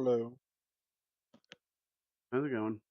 Hello. How's it going?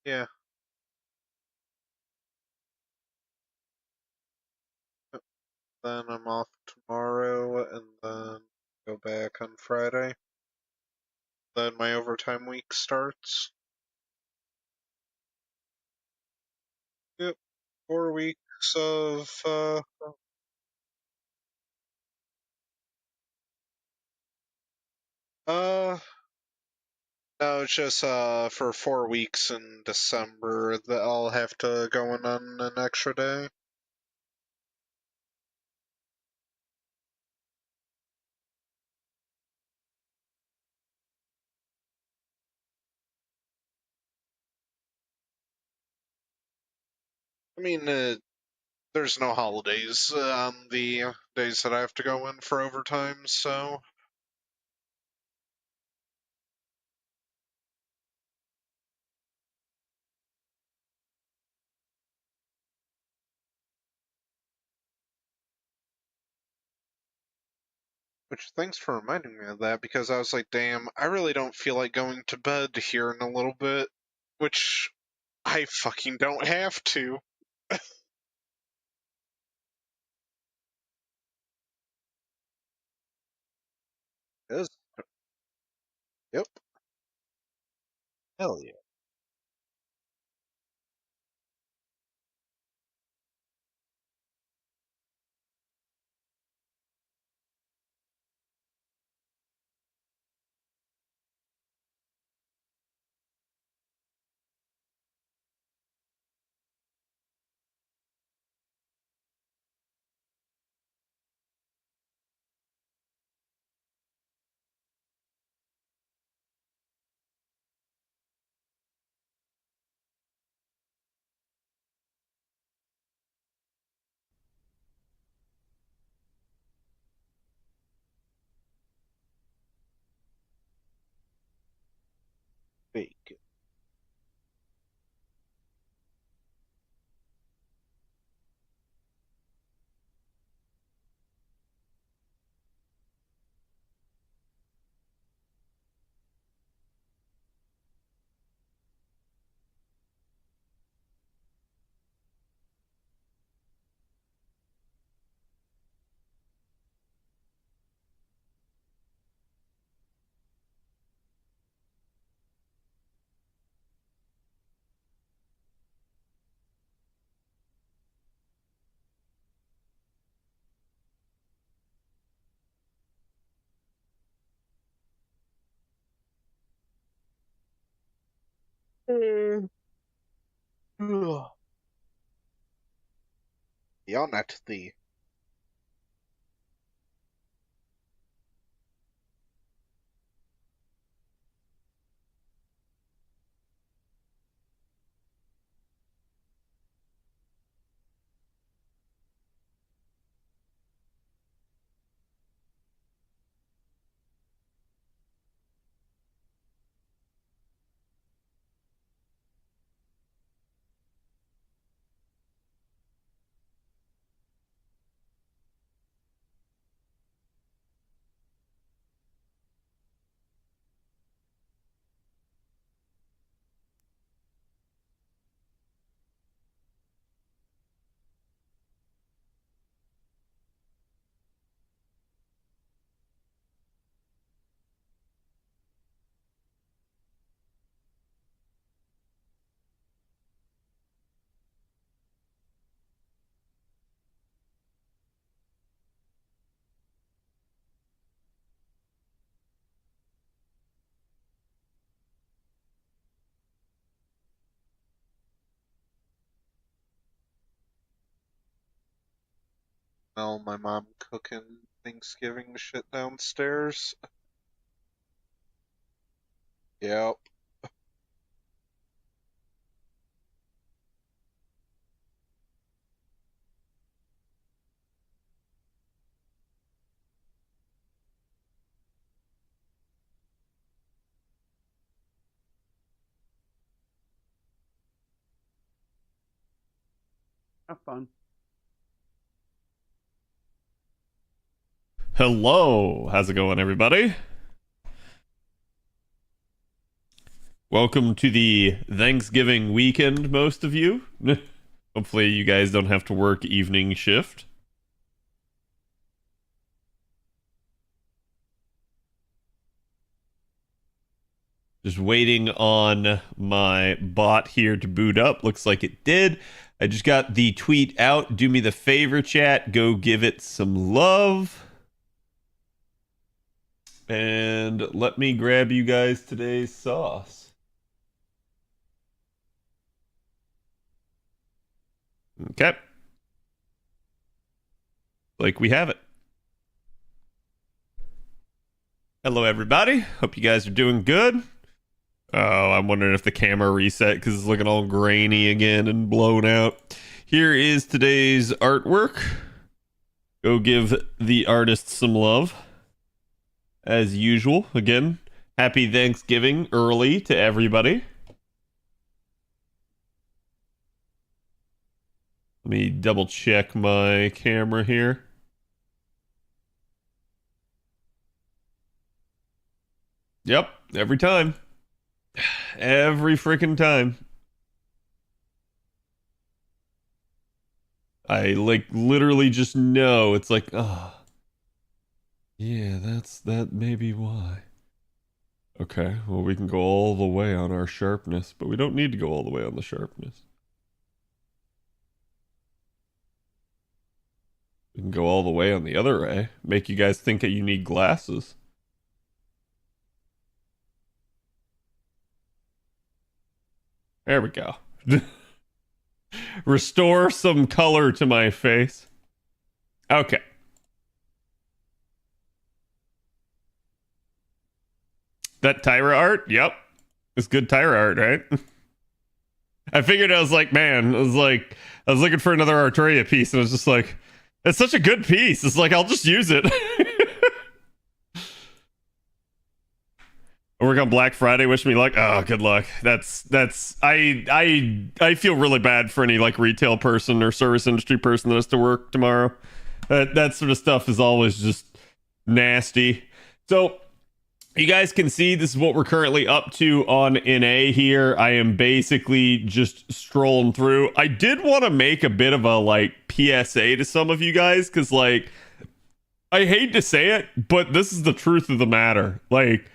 Yeah, then I'm off tomorrow and then go back on Friday. Then my overtime week starts. Yep, 4 weeks of uh no, it's just for 4 weeks in December that I'll have to go in on an extra day. I mean, there's no holidays on the days that I have to go in for overtime, so which thanks for reminding me of that because I was like, damn, I really don't feel like going to bed here in a little bit, which I fucking don't have to. Yes. Yep. Hell yeah. Bacon. Ja, not thee. Well, my mom cooking Thanksgiving shit downstairs. Yep. Have fun. Hello, how's it going, everybody? Welcome to the Thanksgiving weekend, most of you. Hopefully you guys don't have to work evening shift. Just waiting on my bot here to boot up. Looks like it did. I just got the tweet out. Do me the favor, chat. Go give it some love. And let me grab you guys today's sauce. Okay. Like we have it. Hello, everybody. Hope you guys are doing good. Oh, I'm wondering if the camera reset because it's looking all grainy again and blown out. Here is today's artwork. Go give the artist some love. As usual, again, happy Thanksgiving early to everybody. Let me double check my camera here. Yep, every time. Every freaking time. I literally just know. It's like, oh. Yeah, that may be why. Okay, well we can go all the way on our sharpness, but we don't need to go all the way on the sharpness. We can go all the way on the other way. Make you guys think that you need glasses. There we go. Restore some color to my face. Okay. That Tyra art? Yep. It's good Tyra art, right? I figured I was like, man, I was looking for another Arturia piece, and I was just like, it's such a good piece. It's like, I'll just use it. I work on Black Friday. Wish me luck. Oh, good luck. I feel really bad for any like retail person or service industry person that has to work tomorrow. That sort of stuff is always just nasty. So you guys can see this is what we're currently up to on NA here. I am basically just strolling through. I did want to make a bit of a like PSA to some of you guys because like I hate to say it, but this is the truth of the matter. Like,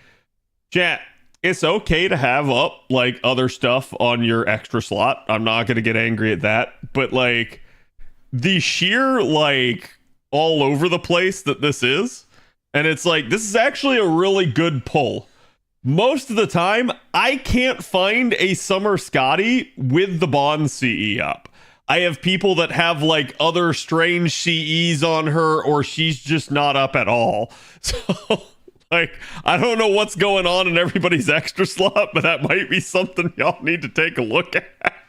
chat, it's okay to have up like other stuff on your extra slot. I'm not gonna get angry at that, but like the sheer like all over the place that this is, and it's like this is actually a really good pull, most of the time, I can't find a Summer Scotty with the Bond CE up. I have people that have like other strange CEs on her, or she's just not up at all. So, like, I don't know what's going on in everybody's extra slot, but that might be something y'all need to take a look at.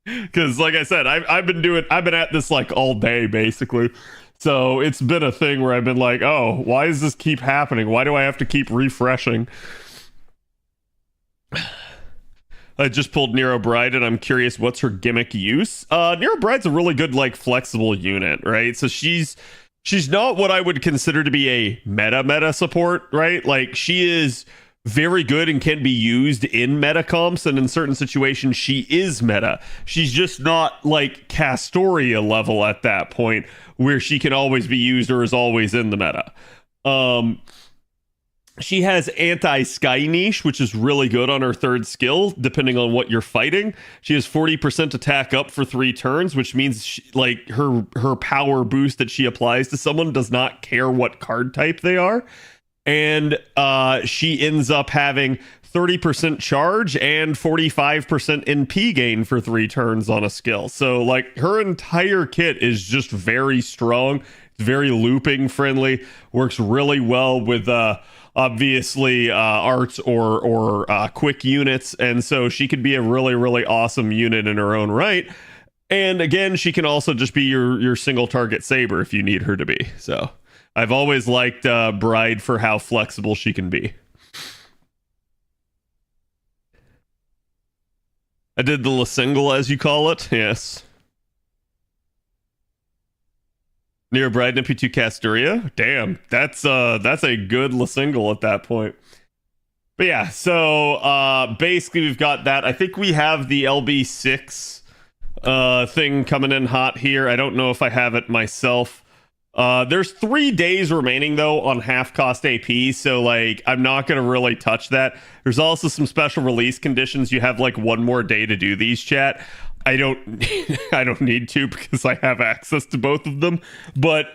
Because, like I said, I've been at this like all day basically. So it's been a thing where I've been like, oh, why does this keep happening? Why do I have to keep refreshing? I just pulled Nero Bride, and I'm curious what's her gimmick use. Nero Bride's a really good, like, flexible unit, right? So she's not what I would consider to be a meta support, right? Like, she is very good and can be used in meta comps, and in certain situations she is meta. She's just not like Castoria level at that point where she can always be used or is always in the meta. She has anti-sky niche, which is really good on her third skill, depending on what you're fighting. She has 40% attack up for 3 turns, which means she, like her power boost that she applies to someone does not care what card type they are. And she ends up having 30% charge and 45% NP gain for 3 turns on a skill. So like her entire kit is just very strong. It's very looping friendly. Works really well with obviously arts or quick units, and so she could be a really awesome unit in her own right. And again, she can also just be your single target saber if you need her to be. So I've always liked Bride for how flexible she can be. I did the single, as you call it. Yes. Near Bride and MP2 Castoria. Damn, that's a good single at that point. But yeah, so basically we've got that. I think we have the LB6 thing coming in hot here. I don't know if I have it myself. There's 3 days remaining though on half cost AP, so like I'm not gonna really touch that. There's also some special release conditions. You have like 1 more day to do these, chat. I don't I don't need to because I have access to both of them. But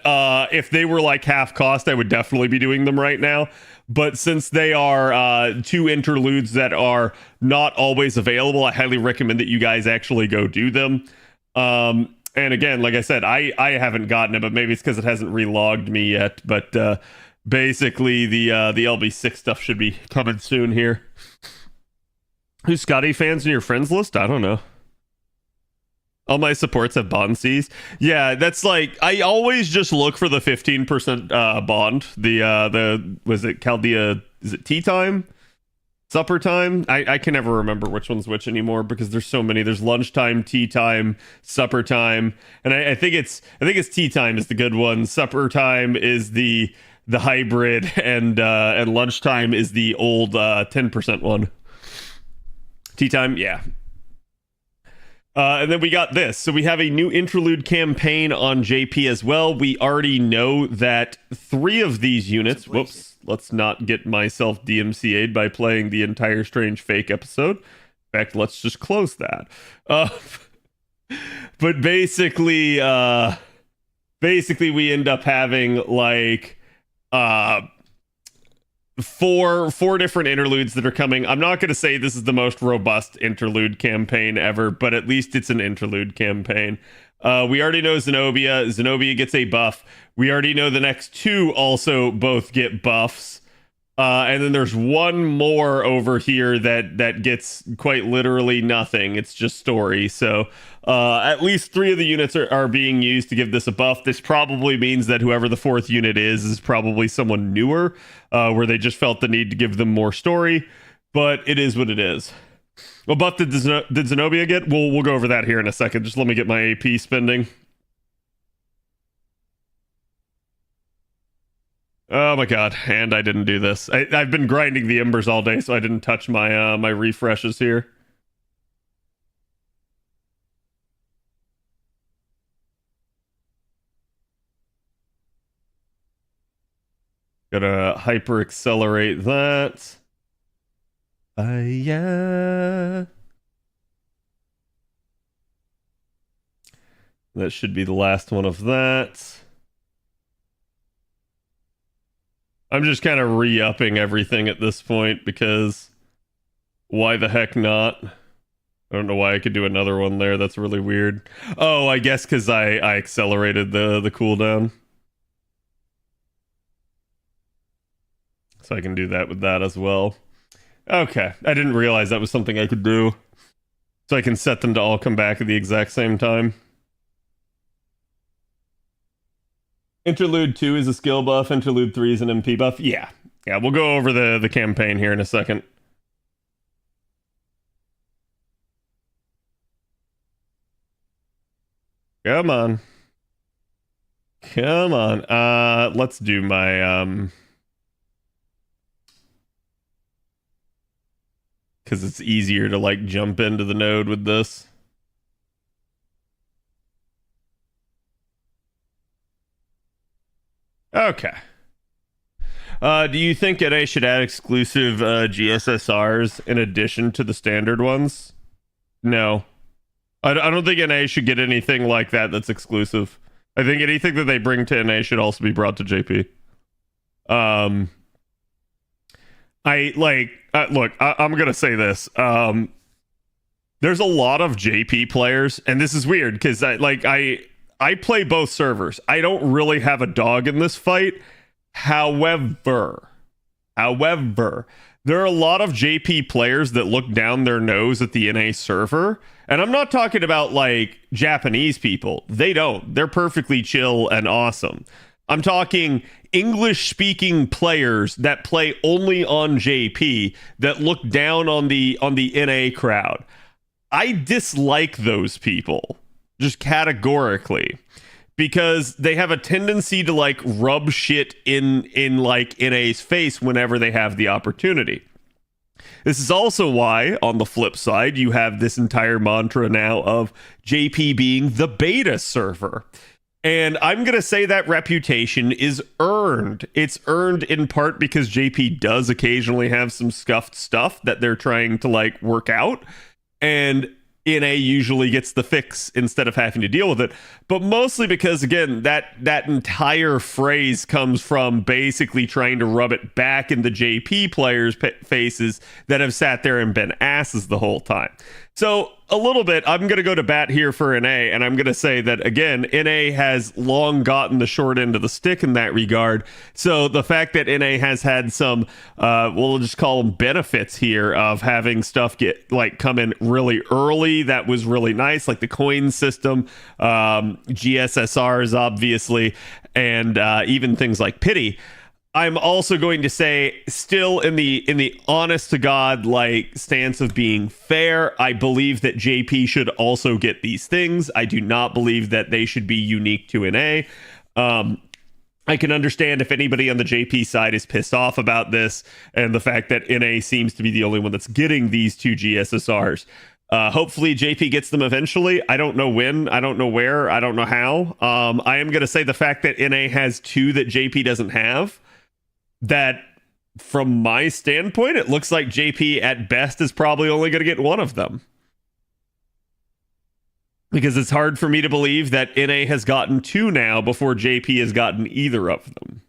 if they were like half cost, I would definitely be doing them right now. But since they are 2 interludes that are not always available, I highly recommend that you guys actually go do them. And again, like I said, I haven't gotten it, but maybe it's because it hasn't relogged me yet. But basically, the LB6 stuff should be coming soon here. Who's Scotty fans in your friends list? I don't know. All my supports have bond Cs. Yeah, that's like I always just look for the 15% bond. The was it Chaldea? Is it tea time? Supper time? I can never remember which one's which anymore because there's so many. There's lunchtime, tea time, supper time, and I think it's tea time is the good one. Supper time is the hybrid, and lunchtime is the old 10% one. Tea time, yeah. And then we got this. So we have a new interlude campaign on JP as well. We already know that 3 of these units... Whoops. Let's not get myself DMCA'd by playing the entire Strange Fake episode. In fact, let's just close that. But basically, we end up having like... four different interludes that are coming. I'm not going to say this is the most robust interlude campaign ever, but at least it's an interlude campaign. We already know Zenobia. Zenobia gets a buff. We already know the next 2 also both get buffs. And then there's 1 more over here that gets quite literally nothing. It's just story. So at least 3 of the units are being used to give this a buff. This probably means that whoever the 4th unit is probably someone newer, where they just felt the need to give them more story. But it is what it is. What buff did Zenobia get? We'll go over that here in a second. Just let me get my AP spending. Oh my god, and I didn't do this. I've been grinding the embers all day, so I didn't touch my my refreshes here. Gotta hyper accelerate that. Yeah. That should be the last one of that. I'm just kind of re-upping everything at this point because why the heck not? I don't know why I could do another one there. That's really weird. Oh, I guess because I accelerated the cooldown. So I can do that with that as well. Okay. I didn't realize that was something I could do. So I can set them to all come back at the exact same time. Interlude 2 is a skill buff. Interlude 3 is an MP buff. Yeah. Yeah, we'll go over the campaign here in a second. Come on. Come on. Let's do my because it's easier to like jump into the node with this. Okay. Do you think NA should add exclusive GSSRs in addition to the standard ones? No. I don't think NA should get anything like that that's exclusive. I think anything that they bring to NA should also be brought to JP. I'm gonna say this. There's a lot of JP players, and this is weird because I play both servers. I don't really have a dog in this fight. However, there are a lot of JP players that look down their nose at the NA server. And I'm not talking about like Japanese people. They don't. They're perfectly chill and awesome. I'm talking English speaking players that play only on JP that look down on the NA crowd. I dislike those people just categorically because they have a tendency to like rub shit in like NA's face whenever they have the opportunity. This is also why, on the flip side, you have this entire mantra now of JP being the beta server. And I'm going to say that reputation is earned. It's earned in part because JP does occasionally have some scuffed stuff that they're trying to like work out. And NA usually gets the fix instead of having to deal with it. But mostly because, again, that entire phrase comes from basically trying to rub it back in the JP players' faces that have sat there and been asses the whole time. So a little bit, I'm going to go to bat here for NA, and I'm going to say that, again, NA has long gotten the short end of the stick in that regard. So the fact that NA has had some, we'll just call them benefits here of having stuff come in really early, that was really nice, like the coin system, GSSRs, obviously, and even things like pity. I'm also going to say, still in the honest to God like stance of being fair, I believe that JP should also get these things. I do not believe that they should be unique to NA. I can understand if anybody on the JP side is pissed off about this and the fact that NA seems to be the only one that's getting these two GSSRs. Hopefully JP gets them eventually. I don't know when, I don't know where, I don't know how. I am going to say the fact that NA has two that JP doesn't have, that from my standpoint, it looks like JP at best is probably only going to get one of them. Because it's hard for me to believe that NA has gotten two now before JP has gotten either of them.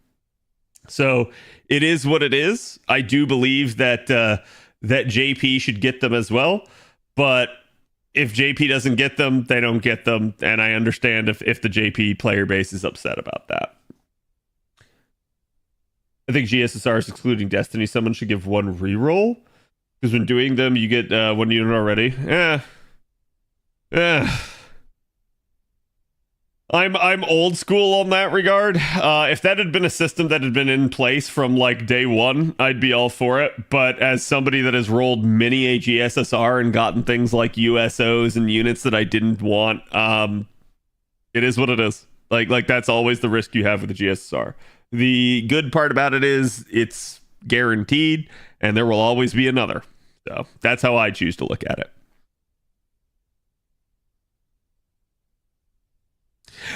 So it is what it is. I do believe that that JP should get them as well. But if JP doesn't get them, they don't get them. And I understand if the JP player base is upset about that. I think GSSRs excluding Destiny, someone should give one reroll. Because when doing them, you get one unit already. I'm old school on that regard. If that had been a system that had been in place from like day one, I'd be all for it. But as somebody that has rolled many a GSSR and gotten things like USOs and units that I didn't want, it is what it is. Like that's always the risk you have with the GSSR. The good part about it is it's guaranteed, and there will always be another. So that's how I choose to look at it.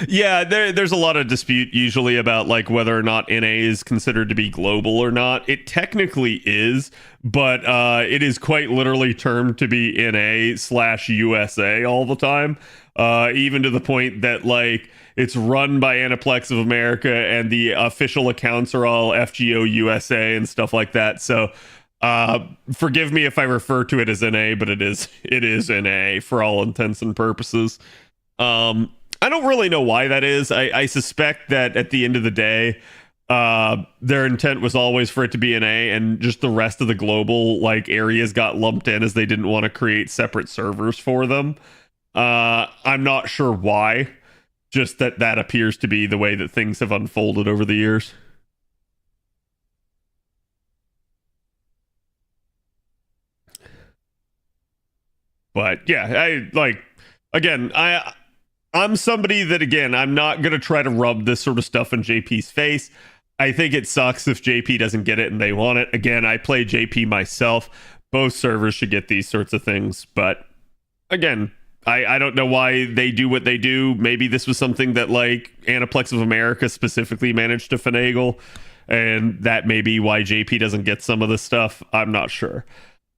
Yeah, there's a lot of dispute usually about like whether or not NA is considered to be global or not. It technically is, but it is quite literally termed to be NA/USA all the time. Even to the point that like it's run by Aniplex of America and the official accounts are all FGO USA and stuff like that. So forgive me if I refer to it as NA, but it is NA for all intents and purposes. I don't really know why that is. I suspect that at the end of the day, their intent was always for it to be an A, and just the rest of the global like areas got lumped in as they didn't want to create separate servers for them. I'm not sure why. Just that appears to be the way that things have unfolded over the years. But yeah, I like again, I'm somebody that, again, I'm not going to try to rub this sort of stuff in JP's face. I think it sucks if JP doesn't get it and they want it. Again, I play JP myself. Both servers should get these sorts of things. But again, I don't know why they do what they do. Maybe this was something that like Aniplex of America specifically managed to finagle. And that may be why JP doesn't get some of this stuff. I'm not sure.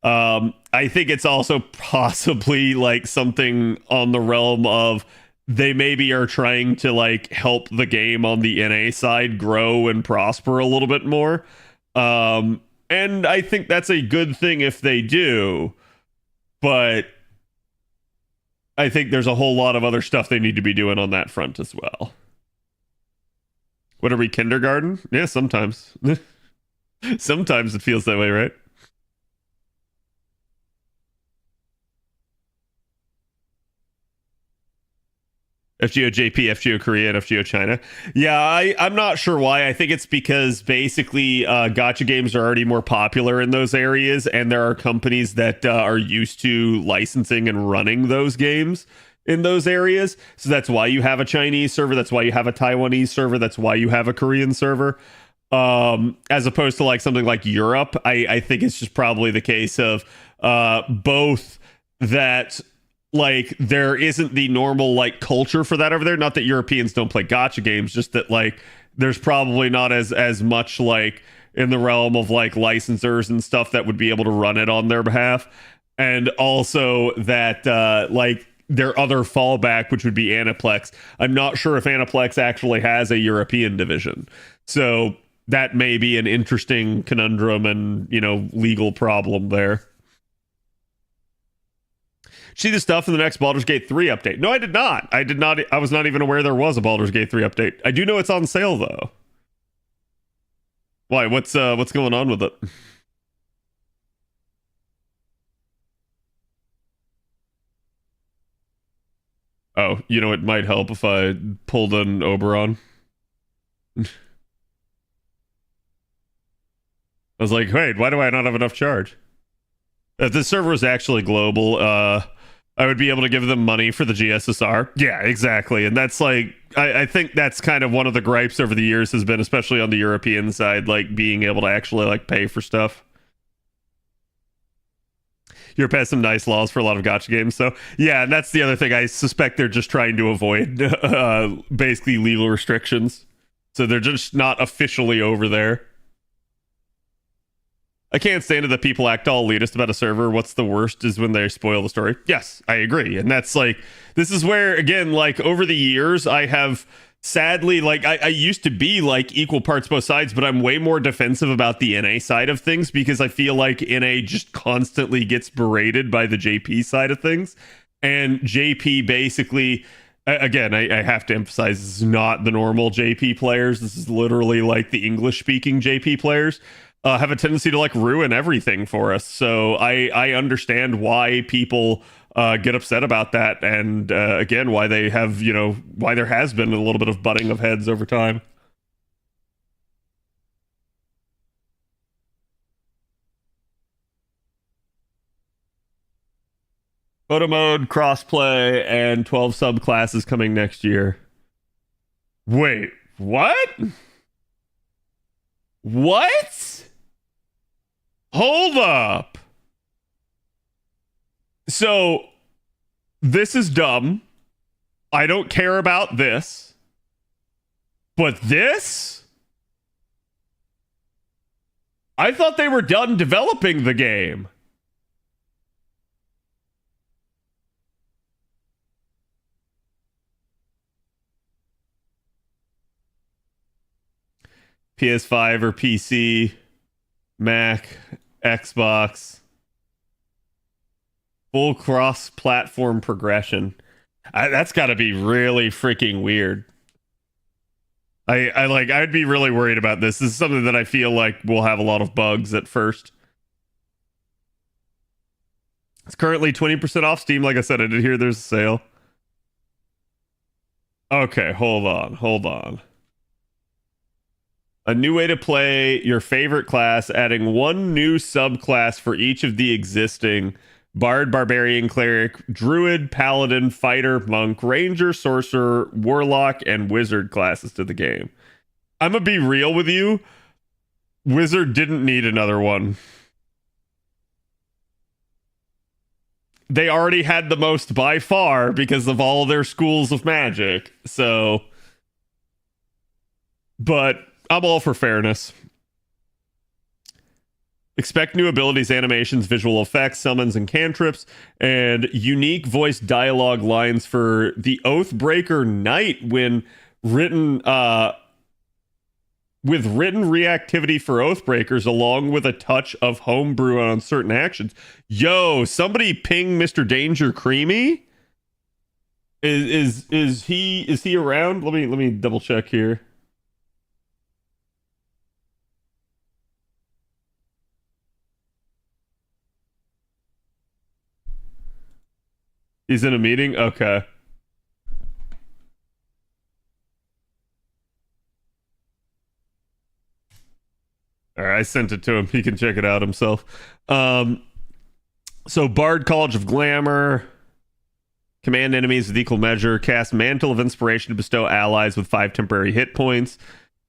I think it's also possibly like something on the realm of they maybe are trying to like help the game on the NA side grow and prosper a little bit more. And I think that's a good thing if they do, but I think there's a whole lot of other stuff they need to be doing on that front as well. What are we, kindergarten? Yeah, sometimes. Sometimes it feels that way, right? FGO JP, FGO Korea, and FGO China. Yeah, I'm not sure why. I think it's because basically gacha games are already more popular in those areas, and there are companies that are used to licensing and running those games in those areas. So that's why you have a Chinese server. That's why you have a Taiwanese server. That's why you have a Korean server. As opposed to like something like Europe, I think it's just probably the case of both that like there isn't the normal like culture for that over there. Not that Europeans don't play gacha games, just that like there's probably not as much like in the realm of like licensors and stuff that would be able to run it on their behalf. And also that like their other fallback, which would be Aniplex. I'm not sure if Aniplex actually has a European division. So that may be an interesting conundrum and, you know, legal problem there. See the stuff in the next Baldur's Gate 3 update? No, I did not. I was not even aware there was a Baldur's Gate 3 update. I do know it's on sale though. Why? What's going on with it? Oh, you know, it might help if I pulled an Oberon. I was like, wait, why do I not have enough charge? If this server was actually global, I would be able to give them money for the GSSR. Yeah, exactly. And that's like, I think that's kind of one of the gripes over the years has been, especially on the European side, like being able to actually like pay for stuff. Europe has some nice laws for a lot of gacha games. So yeah, and that's the other thing. I suspect they're just trying to avoid basically legal restrictions. So they're just not officially over there. I can't stand it that people act all elitist about a server. What's the worst is when they spoil the story. Yes, I agree. And that's like, this is where, again, like over the years, I have sadly, like I used to be like equal parts both sides, but I'm way more defensive about the NA side of things because I feel like NA just constantly gets berated by the JP side of things. And JP basically, again, I have to emphasize, this is not the normal JP players. This is literally like the English speaking JP players. Have a tendency to like ruin everything for us. So I understand why people get upset about that. And again, why they have, you know, why there has been a little bit of butting of heads over time. Photo mode, crossplay, and 12 subclasses coming next year. Wait, what? What? Hold up. So this is dumb. I don't care about this. But this? I thought they were done developing the game. PS5 or PC, Mac, Xbox, full cross-platform progression. That's got to be really freaking weird. I'd be really worried about this. This is something that I feel like will have a lot of bugs at first. It's currently 20% off Steam. Like I said, I did hear there's a sale. Okay, hold on. A new way to play your favorite class, adding one new subclass for each of the existing Bard, Barbarian, Cleric, Druid, Paladin, Fighter, Monk, Ranger, Sorcerer, Warlock, and Wizard classes to the game. I'm gonna be real with you. Wizard didn't need another one. They already had the most by far because of all their schools of magic. So, but I'm all for fairness. Expect new abilities, animations, visual effects, summons, and cantrips, and unique voice dialogue lines for the Oathbreaker Knight when written with written reactivity for Oathbreakers, along with a touch of homebrew on certain actions. Yo, somebody ping Mr. Danger Creamy. Is he around? Let me double check here. He's in a meeting? Okay. All right, I sent it to him. He can check it out himself. So Bard College of Glamour. Command enemies with equal measure. Cast Mantle of Inspiration to bestow allies with 5 temporary hit points.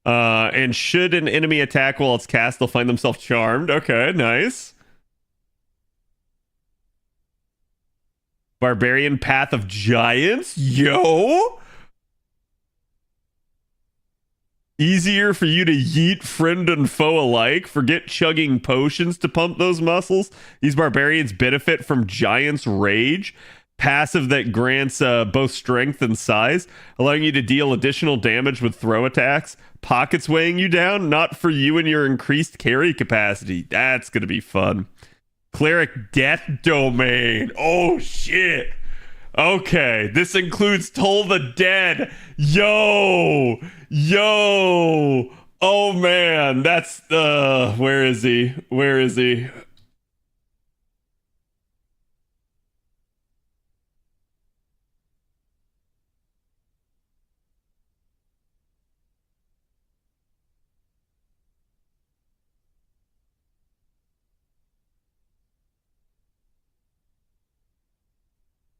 And should an enemy attack while it's cast, they'll find themselves charmed. Okay, nice. Barbarian Path of Giants. Yo! Easier for you to yeet friend and foe alike. Forget chugging potions to pump those muscles. These barbarians benefit from Giant's Rage. Passive that grants both strength and size, allowing you to deal additional damage with throw attacks. Pockets weighing you down, not for you and your increased carry capacity. That's going to be fun. Cleric Death Domain. Oh, shit. Okay, this includes Toll the Dead. Yo! Oh, man. That's, where is he?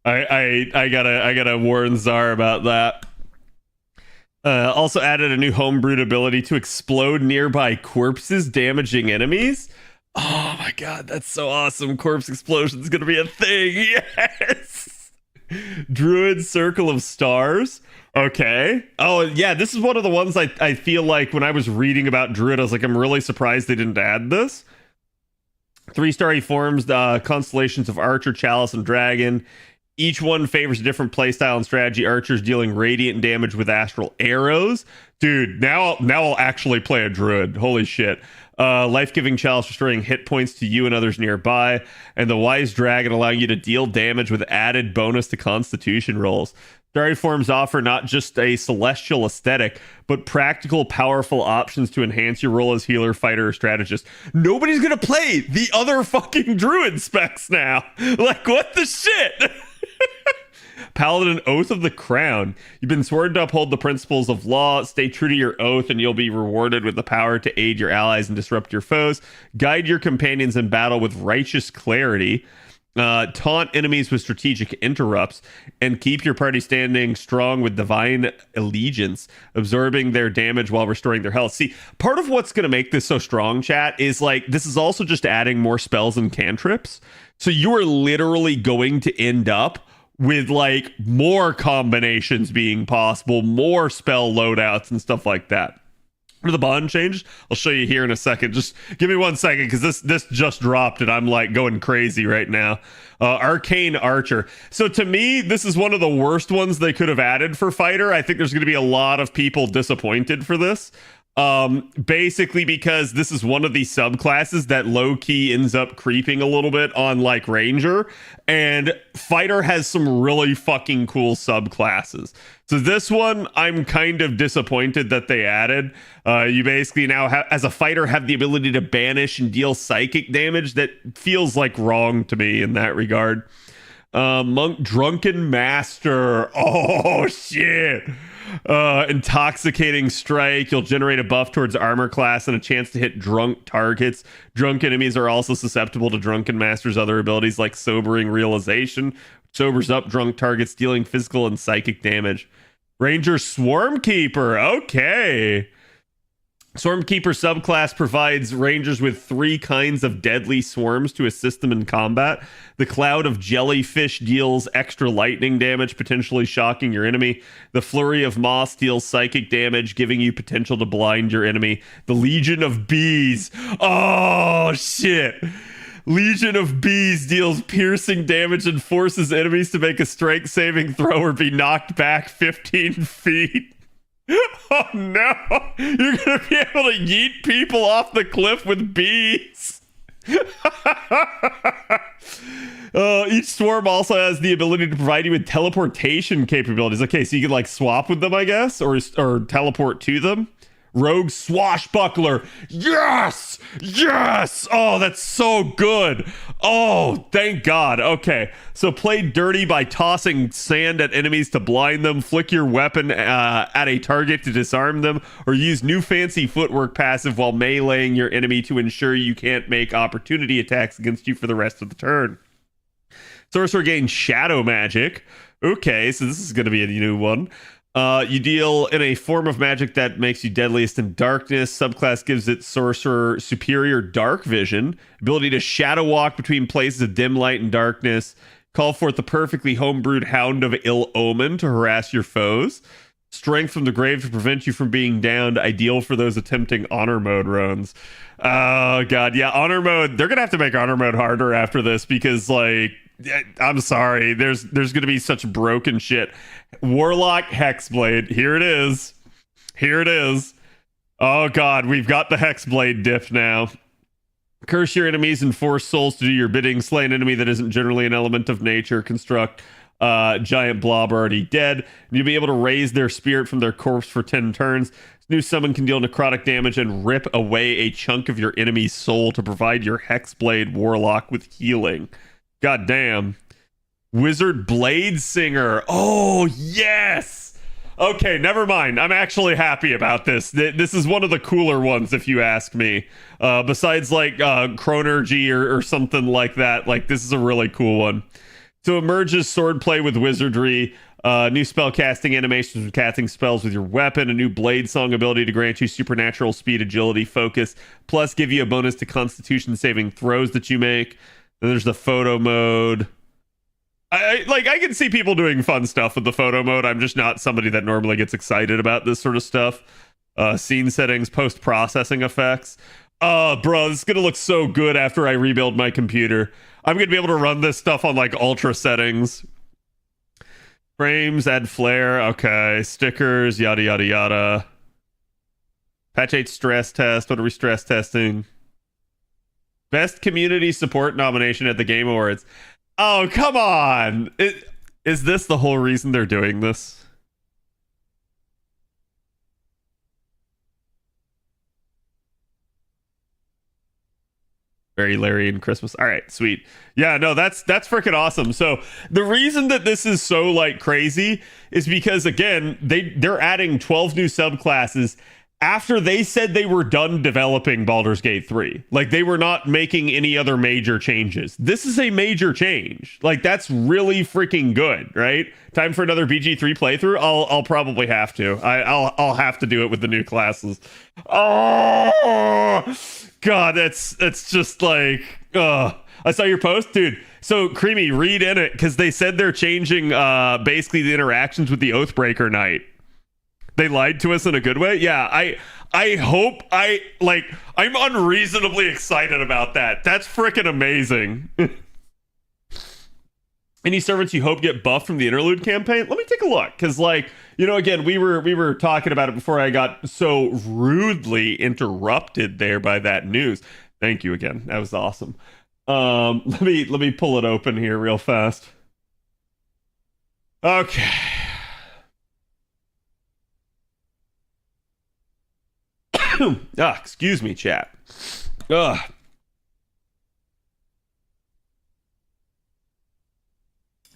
I gotta warn Czar about that. Also added a new homebrewed ability to explode nearby corpses, damaging enemies. Oh my god, that's so awesome. Corpse explosion's gonna be a thing. Yes. Druid Circle of Stars. Okay. Oh yeah, this is one of the ones I feel like when I was reading about Druid, I was like, I'm really surprised they didn't add this. 3-star forms, constellations of Archer, Chalice, and Dragon. Each one favors a different playstyle and strategy. Archers dealing radiant damage with astral arrows. Dude, now I'll actually play a druid. Holy shit. Life-giving chalice restoring hit points to you and others nearby. And the wise dragon allowing you to deal damage with added bonus to constitution rolls. Starry forms offer not just a celestial aesthetic, but practical, powerful options to enhance your role as healer, fighter, or strategist. Nobody's gonna play the other fucking druid specs now. Like, what the shit? Paladin Oath of the Crown. You've been sworn to uphold the principles of law. Stay true to your oath, and you'll be rewarded with the power to aid your allies and disrupt your foes. Guide your companions in battle with righteous clarity. Taunt enemies with strategic interrupts, and keep your party standing strong with divine allegiance, absorbing their damage while restoring their health. See, part of what's going to make this so strong, chat, is like this is also just adding more spells and cantrips. So you are literally going to end up with like more combinations being possible, more spell loadouts and stuff like that. What are the bond changes? I'll show you here in a second. Just give me 1 second, because this just dropped and I'm like going crazy right now. Arcane Archer. So to me, this is one of the worst ones they could have added for fighter. I think there's going to be a lot of people disappointed for this. Basically because this is one of the subclasses that low-key ends up creeping a little bit on like Ranger, and fighter has some really fucking cool subclasses. So this one I'm kind of disappointed that they added. You basically now as a fighter have the ability to banish and deal psychic damage. That feels like wrong to me in that regard. Monk Drunken Master. Oh shit. Intoxicating Strike. You'll generate a buff towards armor class and a chance to hit drunk targets. Drunk enemies are also susceptible to Drunken Master's other abilities like Sobering Realization. Sobers up drunk targets, dealing physical and psychic damage. Ranger Swarmkeeper. Okay. Swarmkeeper subclass provides rangers with 3 kinds of deadly swarms to assist them in combat. The Cloud of Jellyfish deals extra lightning damage, potentially shocking your enemy. The Flurry of Moss deals psychic damage, giving you potential to blind your enemy. The Legion of Bees. Oh, shit. Legion of Bees deals piercing damage and forces enemies to make a strength saving throw or be knocked back 15 feet. Oh no! You're gonna be able to yeet people off the cliff with bees! Each swarm also has the ability to provide you with teleportation capabilities. Okay, so you can like swap with them, I guess, or teleport to them. Rogue Swashbuckler. Yes! Yes! Oh, that's so good. Oh, thank God. Okay, so play dirty by tossing sand at enemies to blind them, flick your weapon at a target to disarm them, or use new fancy footwork passive while meleeing your enemy to ensure you can't make opportunity attacks against you for the rest of the turn. Sorcerer gains Shadow Magic. Okay, so this is going to be a new one. You deal in a form of magic that makes you deadliest in darkness. Subclass gives it Sorcerer superior dark vision, ability to shadow walk between places of dim light and darkness, call forth the perfectly homebrewed Hound of Ill Omen to harass your foes, strength from the grave to prevent you from being downed, ideal for those attempting honor mode runs. Oh god, yeah, honor mode, they're gonna have to make honor mode harder after this, because like, I'm sorry, there's gonna be such broken shit. Warlock Hexblade, here it is. Oh god, we've got the Hexblade dip now. Curse your enemies and force souls to do your bidding. Slay an enemy that isn't generally an element of nature. Construct giant blob already dead. And you'll be able to raise their spirit from their corpse for 10 turns. This new summon can deal necrotic damage and rip away a chunk of your enemy's soul to provide your Hexblade Warlock with healing. God damn. Wizard Blade Singer. Oh, yes. Okay, never mind. I'm actually happy about this. This is one of the cooler ones, if you ask me. Besides, like, Chronergy or something like that. Like, this is a really cool one. So it merges swordplay with wizardry. New spell casting animations with casting spells with your weapon. A new Blade Song ability to grant you supernatural speed, agility, focus. Plus, give you a bonus to Constitution saving throws that you make. Then there's the photo mode. I can see people doing fun stuff with the photo mode. I'm just not somebody that normally gets excited about this sort of stuff. Scene settings, post-processing effects. Bro, this is gonna look so good after I rebuild my computer. I'm gonna be able to run this stuff on like ultra settings. Frames, add flare, okay. Stickers, yada yada yada. Patch 8 stress test. What are we stress testing? Best community support nomination at the Game Awards. Oh, come on! Is this the whole reason they're doing this? Very Larry and Christmas. All right, sweet. Yeah, no, that's freaking awesome. So the reason that this is so like crazy is because again, they're adding 12 new subclasses after they said they were done developing Baldur's Gate 3. Like, they were not making any other major changes. This is a major change. Like, that's really freaking good, right? Time for another BG3 playthrough? I'll probably have to. I'll have to do it with the new classes. Oh God, it's just like, I saw your post, dude. So Creamy, read in it because they said they're changing basically the interactions with the Oathbreaker Knight. They lied to us in a good way. Yeah, I hope I'm unreasonably excited about that. That's freaking amazing. Any servants you hope get buffed from the Interlude campaign? Let me take a look, because again, we were talking about it before I got so rudely interrupted there by that news. Thank you again. That was awesome. Let me pull it open here real fast. Okay. Excuse me, chat. Ugh.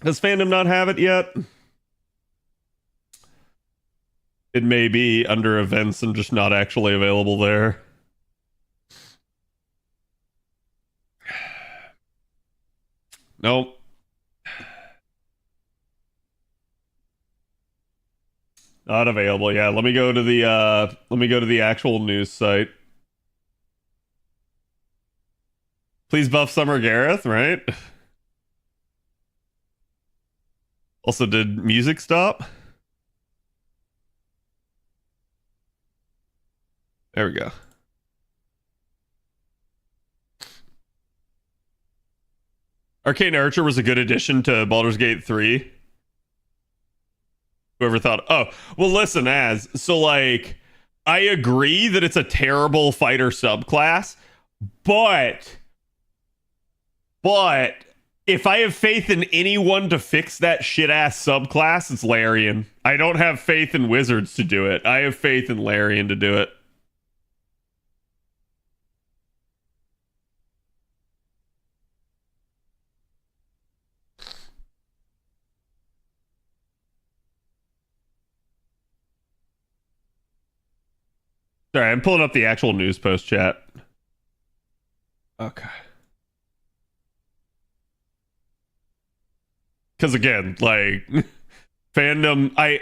Does fandom not have it yet? It may be under events and just not actually available there. Nope. Not available. Yeah, let me go to the actual news site. Please buff Summer Gareth, right? Also, did music stop? There we go. Arcane Archer was a good addition to Baldur's Gate 3. Whoever thought, oh, well, listen, I agree that it's a terrible fighter subclass, but if I have faith in anyone to fix that shit-ass subclass, it's Larian. I don't have faith in wizards to do it. I have faith in Larian to do it. Sorry, I'm pulling up the actual news post chat. Okay. Because again, fandom, I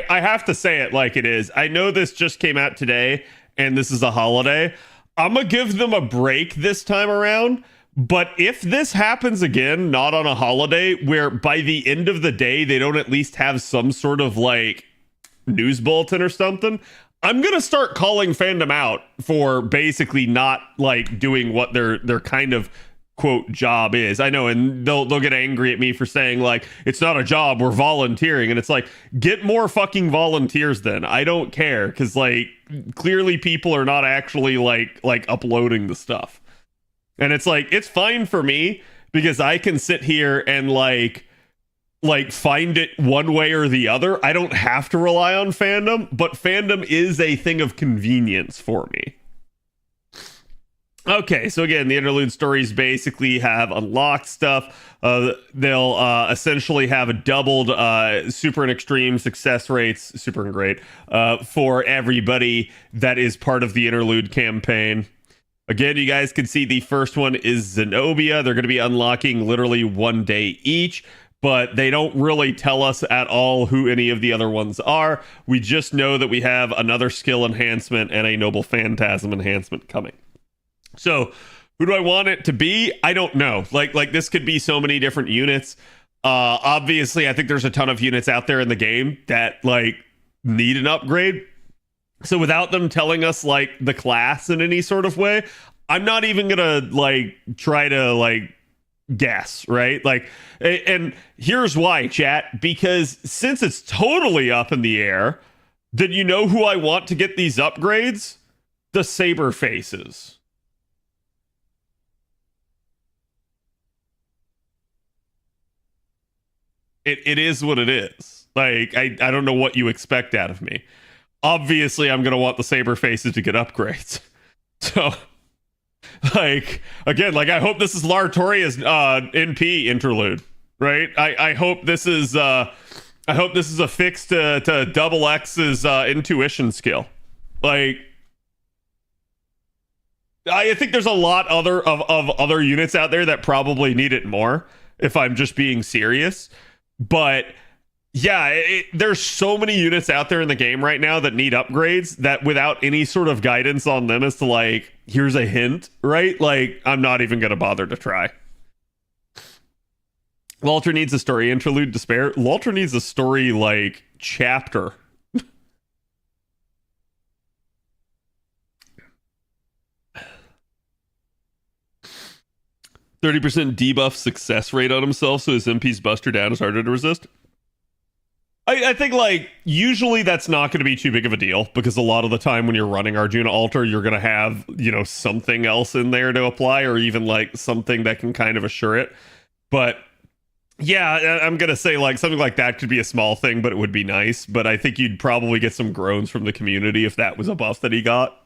have to say it like it is. I know this just came out today and this is a holiday. I'm gonna give them a break this time around. But if this happens again, not on a holiday, where by the end of the day they don't at least have some sort of news bulletin or something, I'm gonna start calling fandom out for basically not doing what their kind of quote job is. I know, and they'll get angry at me for saying it's not a job, we're volunteering, and it's get more fucking volunteers then. I don't care, because clearly people are not actually uploading the stuff, and it's fine for me because I can sit here and find it one way or the other. I don't have to rely on fandom, but fandom is a thing of convenience for me. Okay, so again, the interlude stories basically have unlocked stuff. They'll essentially have a doubled super and extreme success rates, super and great, for everybody that is part of the interlude campaign. Again, you guys can see the first one is Zenobia. They're going to be unlocking literally one day each, but they don't really tell us at all who any of the other ones are. We just know that we have another skill enhancement and a noble phantasm enhancement coming. So who do I want it to be? I don't know. This could be so many different units. Obviously, I think there's a ton of units out there in the game that need an upgrade. So without them telling us the class in any sort of way, I'm not even gonna try to guess, right? And here's why, chat, because since it's totally up in the air, then you know who I want to get these upgrades? The Saber Faces. It is what it is. I don't know what you expect out of me. Obviously, I'm going to want the Saber Faces to get upgrades. So, again, I hope this is Lartoria's NP interlude, right? I hope this is a fix to Double X's intuition skill. I think there's a lot of other units out there that probably need it more, if I'm just being serious. But Yeah, there's so many units out there in the game right now that need upgrades that without any sort of guidance on them as to like, here's a hint, right? Like, I'm not even going to bother to try. Walter needs a story interlude to spare. Walter needs a story like chapter. 30% debuff success rate on himself, so his MP's buster down is harder to resist. I think, like, usually that's not going to be too big of a deal, because a lot of the time when you're running Arjuna Altar, you're going to have, you know, something else in there to apply, or even, like, something that can kind of assure it. But, yeah, I'm going to say, like, something like that could be a small thing, but it would be nice. But I think you'd probably get some groans from the community if that was a buff that he got.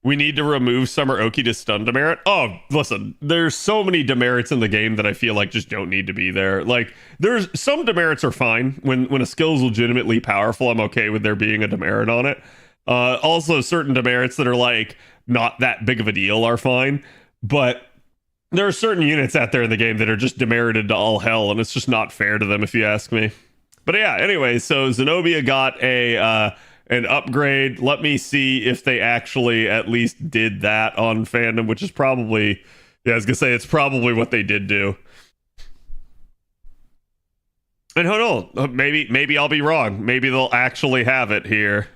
We need to remove Summer Oki to stun demerit. Oh, listen, there's so many demerits in the game that I feel like just don't need to be there. Like, there's some demerits are fine. When a skill is legitimately powerful, I'm okay with there being a demerit on it. Also, certain demerits that are like not that big of a deal are fine. But there are certain units out there in the game that are just demerited to all hell, and it's just not fair to them, if you ask me. But yeah, anyway, so Zenobia got an upgrade. Let me see if they actually at least did that on fandom, which is probably, yeah, I was gonna say it's probably what they did do. And hold on, maybe I'll be wrong. Maybe they'll actually have it here.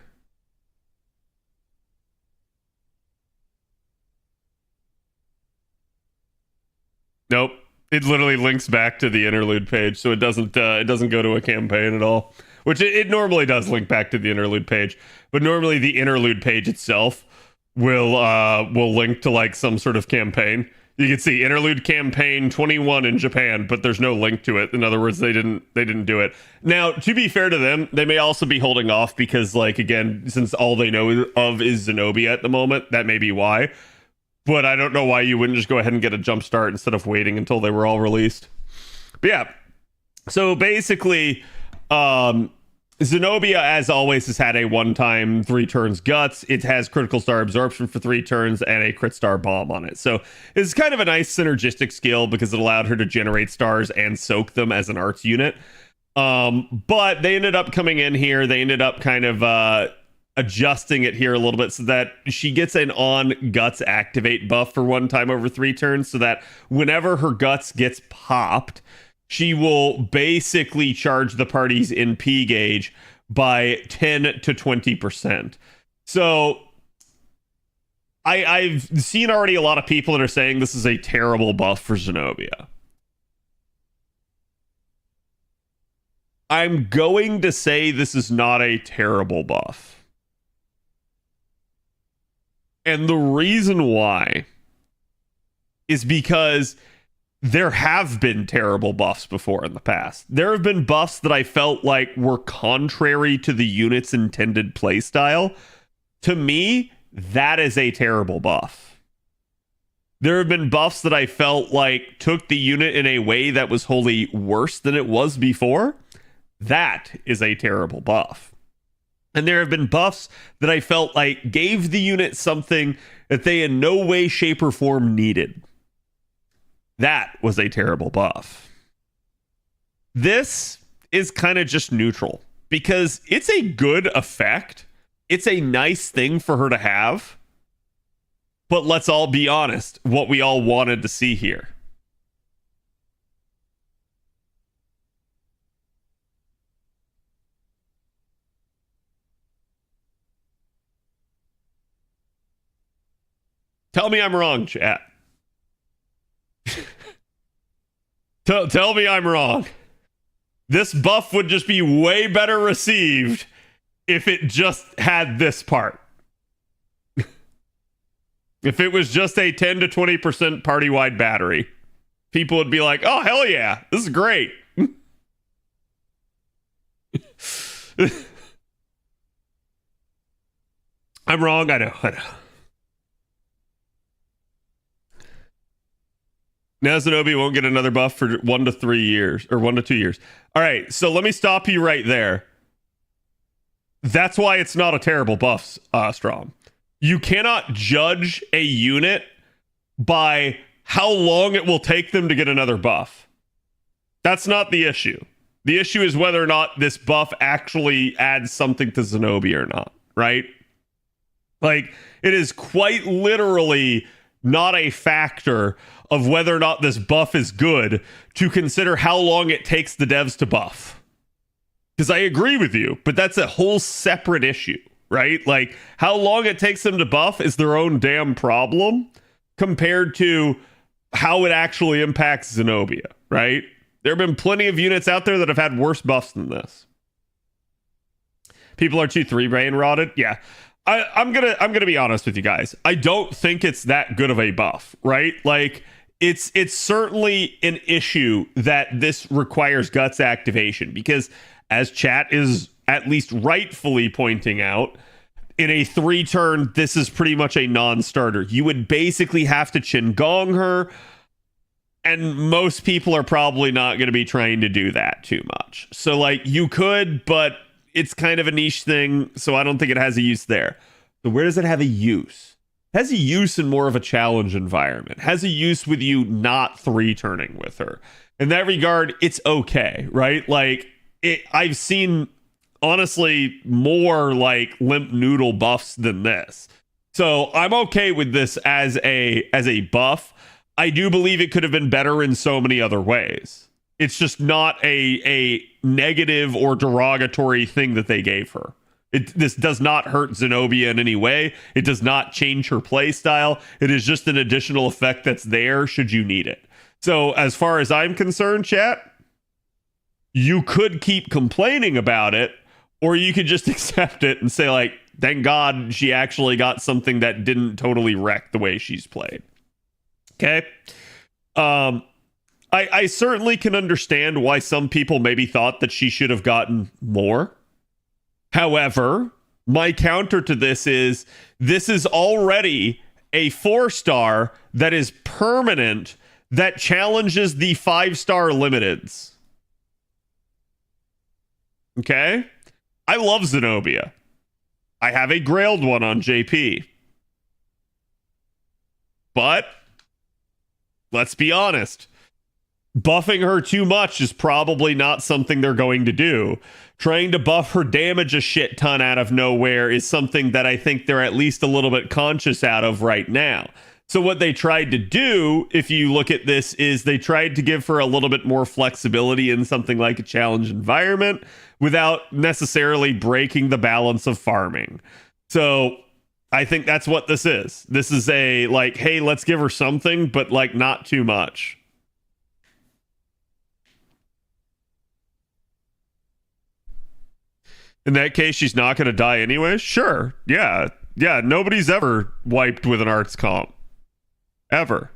Nope. It literally links back to the interlude page, so it doesn't go to a campaign at all. Which it normally does link back to the interlude page, but normally the interlude page itself will link to like some sort of campaign. You can see interlude campaign 21 in Japan, but there's no link to it. In other words, they didn't do it. Now, to be fair to them, they may also be holding off because, like, again, since all they know of is Zenobia at the moment, that may be why. But I don't know why you wouldn't just go ahead and get a jump start instead of waiting until they were all released. But yeah, so basically, Zenobia, as always, has had a one-time 3 turns guts. It has critical star absorption for 3 turns and a crit star bomb on it. So it's kind of a nice synergistic skill because it allowed her to generate stars and soak them as an arts unit. But they ended up coming in here. They ended up kind of adjusting it here a little bit so that she gets an on guts activate buff for 1 time over 3 turns, so that whenever her guts gets popped, she will basically charge the party's NP gauge by 10 to 20%. So I've seen already a lot of people that are saying this is a terrible buff for Zenobia. I'm going to say this is not a terrible buff. And the reason why is because there have been terrible buffs before in the past. There have been buffs that I felt like were contrary to the unit's intended playstyle. To me, that is a terrible buff. There have been buffs that I felt like took the unit in a way that was wholly worse than it was before. That is a terrible buff. And there have been buffs that I felt like gave the unit something that they in no way, shape, or form needed. That was a terrible buff. This is kind of just neutral because it's a good effect. It's a nice thing for her to have. But let's all be honest, what we all wanted to see here. Tell me I'm wrong, chat. Tell me I'm wrong. This buff would just be way better received if it just had this part. If it was just a 10 to 20% party-wide battery, people would be like, oh, hell yeah, this is great. I'm wrong, I know. Now Zenobia won't get another buff for 1 to 3 years, or 1 to 2 years. All right, so let me stop you right there. That's why it's not a terrible buff, Strom. You cannot judge a unit by how long it will take them to get another buff. That's not the issue. The issue is whether or not this buff actually adds something to Zenobia or not, right? Like, it is quite literally not a factor of whether or not this buff is good to consider how long it takes the devs to buff. Because I agree with you, but that's a whole separate issue, right? Like, how long it takes them to buff is their own damn problem compared to how it actually impacts Zenobia, right? There have been plenty of units out there that have had worse buffs than this. People are too 3-brain rotted. Yeah. I'm gonna be honest with you guys. I don't think it's that good of a buff, right? Like, it's certainly an issue that this requires guts activation, because as chat is at least rightfully pointing out, in a 3-turn, this is pretty much a non-starter. You would basically have to Qigong her, and most people are probably not going to be trying to do that too much. So, like, you could, but it's kind of a niche thing, so I don't think it has a use there. So where does it have a use? It has a use in more of a challenge environment. It has a use with you not 3-turning with her. In that regard, it's okay, right? Like, I've seen, honestly, more like limp noodle buffs than this. So I'm okay with this as a buff. I do believe it could have been better in so many other ways. It's just not a negative or derogatory thing that they gave her. This does not hurt Zenobia in any way. It does not change her play style. It is just an additional effect that's there should you need it. So as far as I'm concerned, chat, you could keep complaining about it, or you could just accept it and say, like, thank God she actually got something that didn't totally wreck the way she's played. Okay? I certainly can understand why some people maybe thought that she should have gotten more. However, my counter to this is already a 4-star that is permanent, that challenges the 5-star limiteds. Okay? I love Zenobia. I have a Grailed one on JP. But let's be honest. Buffing her too much is probably not something they're going to do. Trying to buff her damage a shit ton out of nowhere is something that I think they're at least a little bit conscious out of right now. So what they tried to do, if you look at this, is they tried to give her a little bit more flexibility in something like a challenge environment without necessarily breaking the balance of farming. So I think that's what this is. This is a, like, hey, let's give her something, but, like, not too much. In that case, she's not going to die anyway? Sure. Yeah. Yeah. Nobody's ever wiped with an arts comp. Ever.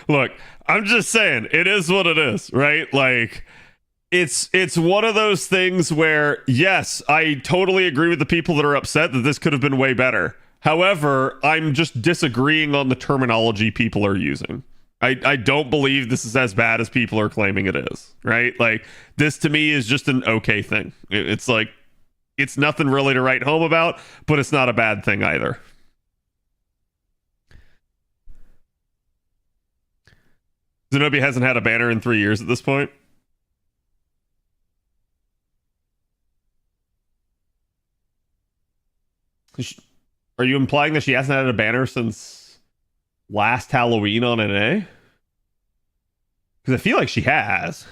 Look, I'm just saying, it is what it is, right? Like, it's one of those things where, yes, I totally agree with the people that are upset that this could have been way better. However, I'm just disagreeing on the terminology people are using. I don't believe this is as bad as people are claiming it is, right? Like, this to me is just an okay thing. It's like, it's nothing really to write home about, but it's not a bad thing either. Zenobia hasn't had a banner in 3 years at this point. Are you implying that she hasn't had a banner since last Halloween on NA? Because I feel like she has.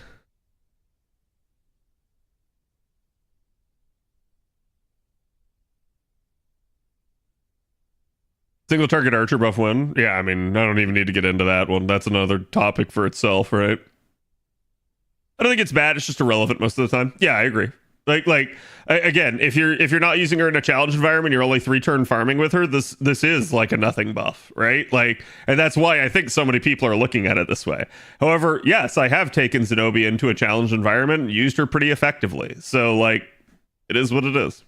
Single target archer buff win. Yeah, I mean, I don't even need to get into that one. That's another topic for itself, right? I don't think it's bad. It's just irrelevant most of the time. Yeah, I agree. Like again, if you're not using her in a challenge environment, you're only 3-turn farming with her. This is like a nothing buff, right? Like, and that's why I think so many people are looking at it this way. However, yes, I have taken Zenobia into a challenge environment and used her pretty effectively. So, like, it is what it is.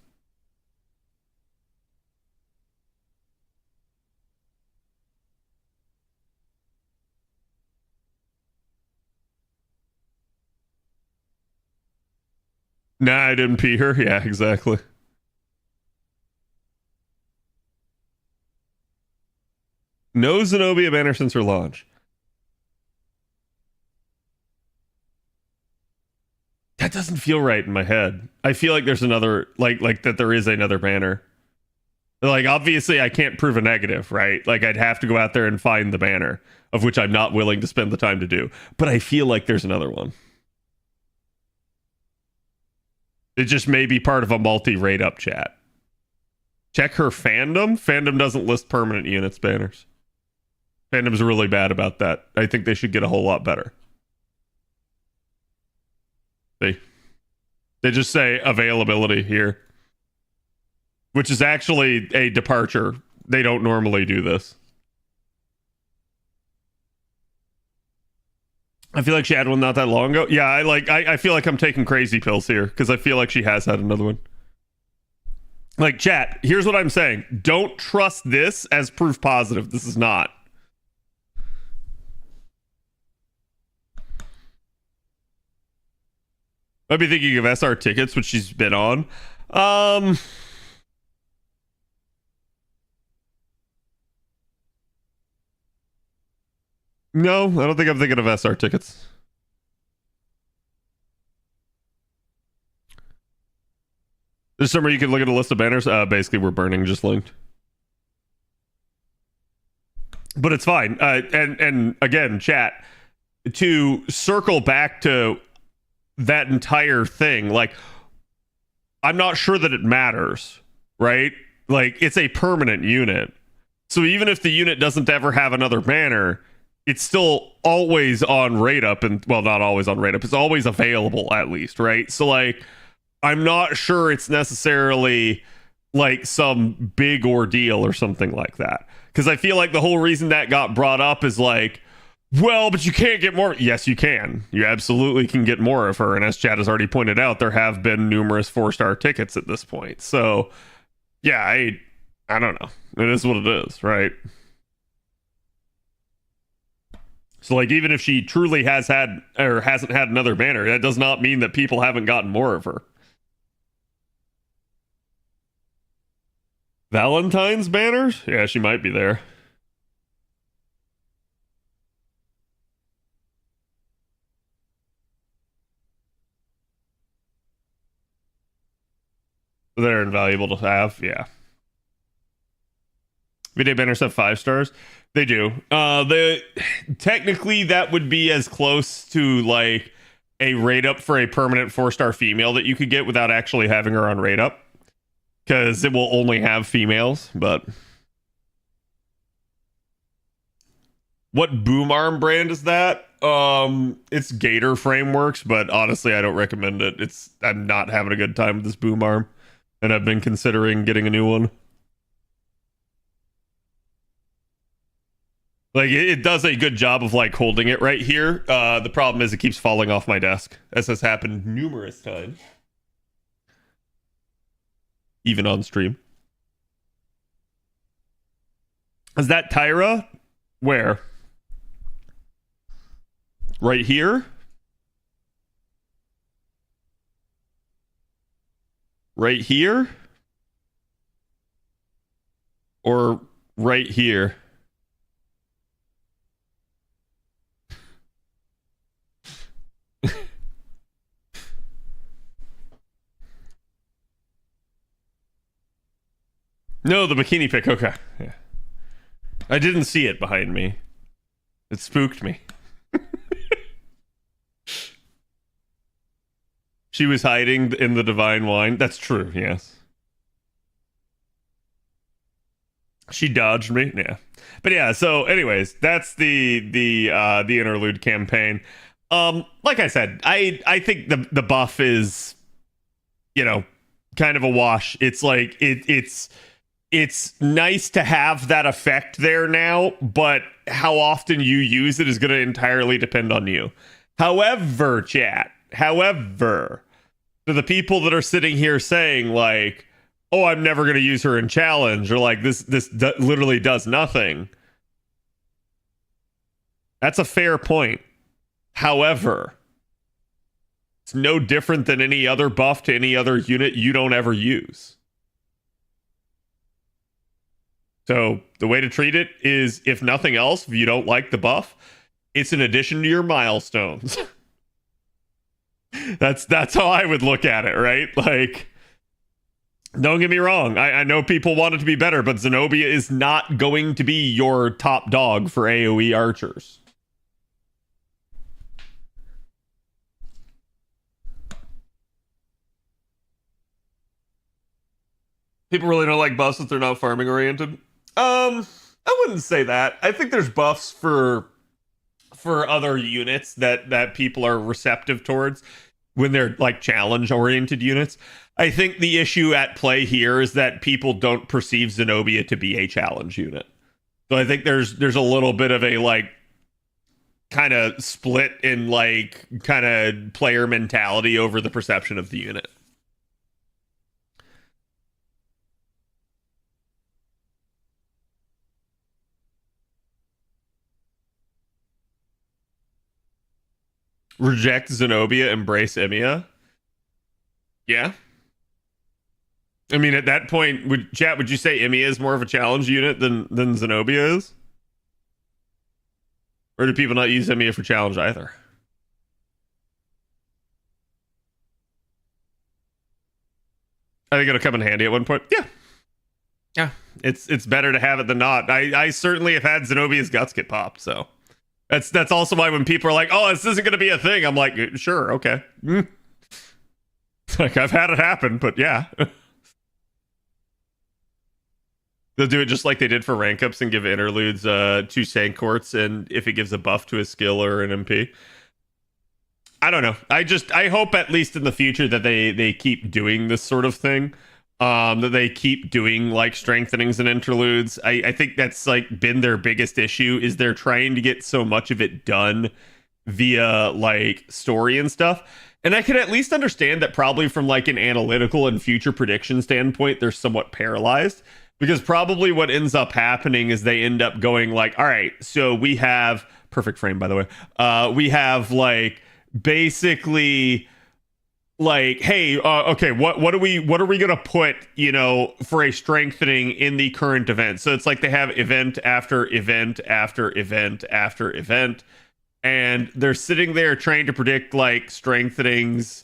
Nah, I didn't pee her. Yeah, exactly. No Zenobia banner since her launch. That doesn't feel right in my head. I feel like there's another, like that there is another banner. Like, obviously, I can't prove a negative, right? Like, I'd have to go out there and find the banner, of which I'm not willing to spend the time to do. But I feel like there's another one. It just may be part of a multi-rate up chat. Check her fandom. Fandom doesn't list permanent units banners. Fandom's really bad about that. I think they should get a whole lot better. They just say availability here, which is actually a departure. They don't normally do this. I feel like she had one not that long ago. Yeah, I feel like I'm taking crazy pills here because I feel like she has had another one. Like, chat, here's what I'm saying. Don't trust this as proof positive. This is not. I'd be thinking of SR tickets, which she's been on. No, I don't think I'm thinking of SR tickets. There's somewhere you can look at a list of banners. Basically, we're burning just linked. But it's fine. And again, chat, to circle back to that entire thing, like, I'm not sure that it matters, right? Like, it's a permanent unit. So even if the unit doesn't ever have another banner, it's still always on rate up, and well, not always on rate up. It's always available at least, right? So like, I'm not sure it's necessarily like some big ordeal or something like that. Because I feel like the whole reason that got brought up is like, well, but you can't get more. Yes, you can. You absolutely can get more of her. And as Chad has already pointed out, there have been numerous 4-star tickets at this point. So yeah, I don't know. It is what it is, right? So like, even if she truly has had or hasn't had another banner, that does not mean that people haven't gotten more of her. Valentine's banners? Yeah, she might be there. They're invaluable to have, yeah. V-Day banners have 5 stars. They do. Technically that would be as close to like a rate up for a permanent 4-star female that you could get without actually having her on rate up, because it will only have females. But what boom arm brand is that? It's Gator Frameworks, but honestly, I don't recommend it. I'm not having a good time with this boom arm, and I've been considering getting a new one. Like, it does a good job of like holding it right here. The problem is it keeps falling off my desk, as has happened numerous times, even on stream. Is that Tyra? Where? Right here? Right here? Or right here? No, the bikini pic. Okay. Yeah. I didn't see it behind me. It spooked me. She was hiding in the divine wine. That's true, yes. She dodged me. Yeah. But yeah, so anyways, that's the interlude campaign. Like I said, I think the buff is, you know, kind of a wash. It's like it's nice to have that effect there now, but how often you use it is going to entirely depend on you. However, chat, to the people that are sitting here saying like, oh, I'm never going to use her in challenge, or like this literally does nothing. That's a fair point. However, it's no different than any other buff to any other unit you don't ever use. So the way to treat it is, if nothing else, if you don't like the buff, it's an addition to your milestones. That's how I would look at it, right? Like, don't get me wrong. I know people want it to be better, but Zenobia is not going to be your top dog for AoE archers. People really don't like buffs if they're not farming oriented. I wouldn't say that. I think there's buffs for other units that people are receptive towards when they're like challenge oriented units. I think the issue at play here is that people don't perceive Zenobia to be a challenge unit. So I think there's a little bit of a like kind of split in like kind of player mentality over the perception of the unit. Reject Zenobia, embrace Emia. Yeah. I mean, at that point, would you say Emia is more of a challenge unit than Zenobia is? Or do people not use Emia for challenge either? I think it'll come in handy at one point. Yeah. Yeah. It's better to have it than not. I certainly have had Zenobia's guts get popped, so that's also why when people are like, "Oh, this isn't going to be a thing," I'm like, "Sure, okay." Like, I've had it happen, but yeah. They'll do it just like they did for rank ups and give interludes 2 Sankorts, and if it gives a buff to a skill or an MP. I don't know. I hope at least in the future that they keep doing this sort of thing. That they keep doing like strengthenings and interludes. I think that's like been their biggest issue, is they're trying to get so much of it done via like story and stuff. And I can at least understand that probably from like an analytical and future prediction standpoint, they're somewhat paralyzed, because probably what ends up happening is they end up going like, all right, so we have perfect frame, by the way. We have like basically like, hey, okay, what are we gonna put, for a strengthening in the current event? So it's like they have event after event after event after event, and they're sitting there trying to predict like strengthenings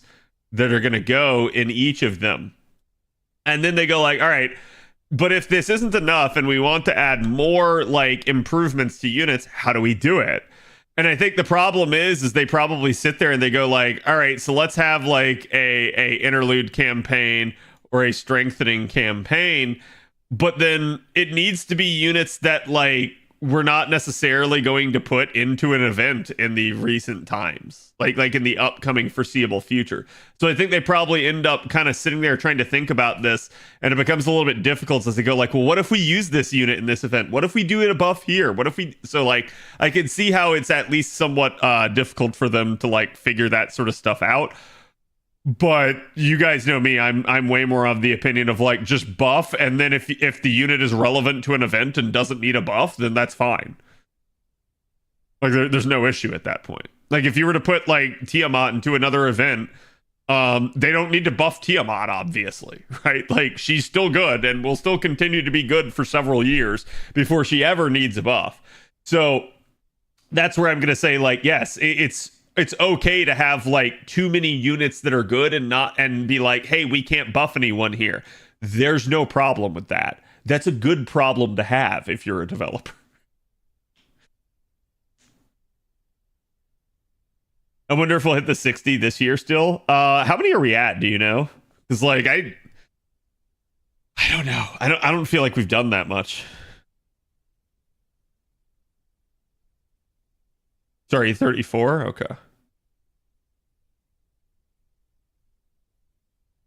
that are gonna go in each of them, and then they go like, all right, but if this isn't enough and we want to add more like improvements to units, how do we do it? And I think the problem is they probably sit there and they go like, all right, so let's have like a interlude campaign or a strengthening campaign, but then it needs to be units that like we're not necessarily going to put into an event in the recent times, like in the upcoming foreseeable future. So I think they probably end up kind of sitting there trying to think about this, and it becomes a little bit difficult as they go like, well, what if we use this unit in this event? What if we do it a buff here? What if we... So like, I can see how it's at least somewhat difficult for them to like figure that sort of stuff out. But you guys know me, I'm way more of the opinion of like, just buff, and then if the unit is relevant to an event and doesn't need a buff, then that's fine. Like there's no issue at that point. Like if you were to put like Tiamat into another event, they don't need to buff Tiamat, obviously, right? Like she's still good and will still continue to be good for several years before she ever needs a buff. So that's where I'm gonna say like, yes, it's okay to have like too many units that are good and be like, hey, we can't buff anyone here. There's no problem with that. That's a good problem to have if you're a developer. I wonder if we'll hit the 60 this year still. How many are we at? Do you know? Because like I don't know. I don't feel like we've done that much. Sorry, 34? Okay.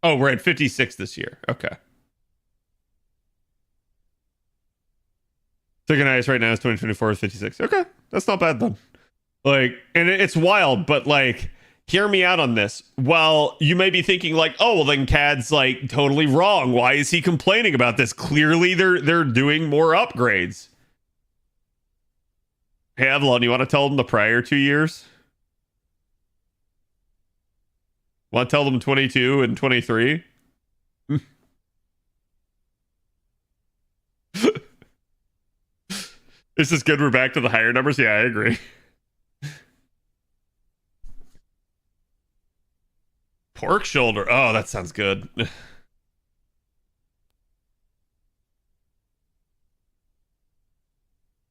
Oh, we're at 56 this year. Okay. Second highest right now is 2024 is 56. Okay. That's not bad then. Like, and it's wild, but like, hear me out on this. Well, you may be thinking like, oh, well then Cad's like totally wrong. Why is he complaining about this? Clearly they're doing more upgrades. Hey, Avalon, you want to tell them the prior 2 years? Want to tell them 22 and 23? It's just good we're back to the higher numbers. Yeah, I agree. Pork shoulder. Oh, that sounds good.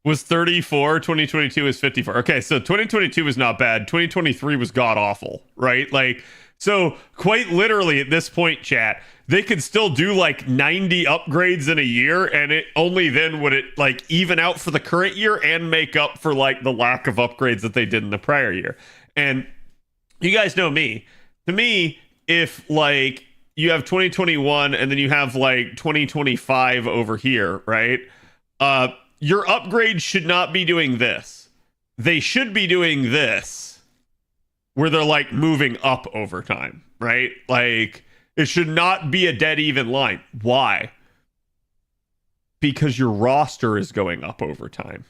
Was 34, 2022 is 54. Okay, so 2022 was not bad. 2023 was god awful, right? Like, so quite literally at this point, chat, they could still do like 90 upgrades in a year, and it only then would it like even out for the current year and make up for like the lack of upgrades that they did in the prior year. And you guys know me. To me, if like you have 2021 and then you have like 2025 over here, right? Your upgrade should not be doing this. They should be doing this, where they're like moving up over time, right? Like it should not be a dead even line. Why? Because your roster is going up over time.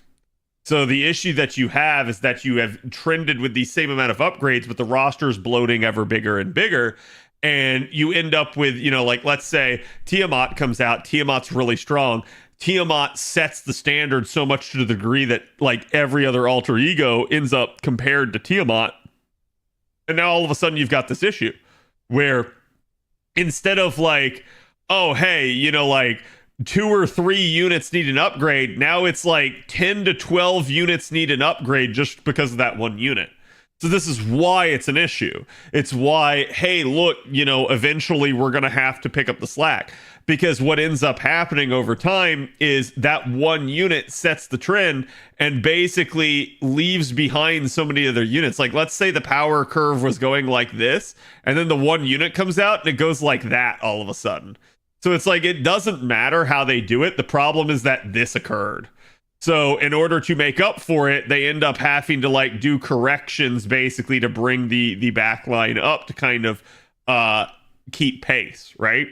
So the issue that you have is that you have trended with the same amount of upgrades, but the roster is bloating ever bigger and bigger. And you end up with, you know, like let's say Tiamat comes out, Tiamat's really strong. Tiamat sets the standard so much to the degree that like every other alter ego ends up compared to Tiamat. And now all of a sudden you've got this issue where instead of like, oh, hey, you know, like 2 or 3 units need an upgrade, now it's like 10 to 12 units need an upgrade just because of that one unit. So this is why it's an issue. It's why, hey, look, you know, eventually we're going to have to pick up the slack. Because what ends up happening over time is that one unit sets the trend and basically leaves behind so many other units. Like, let's say the power curve was going like this, and then the one unit comes out and it goes like that all of a sudden. So it's like, it doesn't matter how they do it. The problem is that this occurred. So in order to make up for it, they end up having to like do corrections basically to bring the back line up to kind of keep pace, right?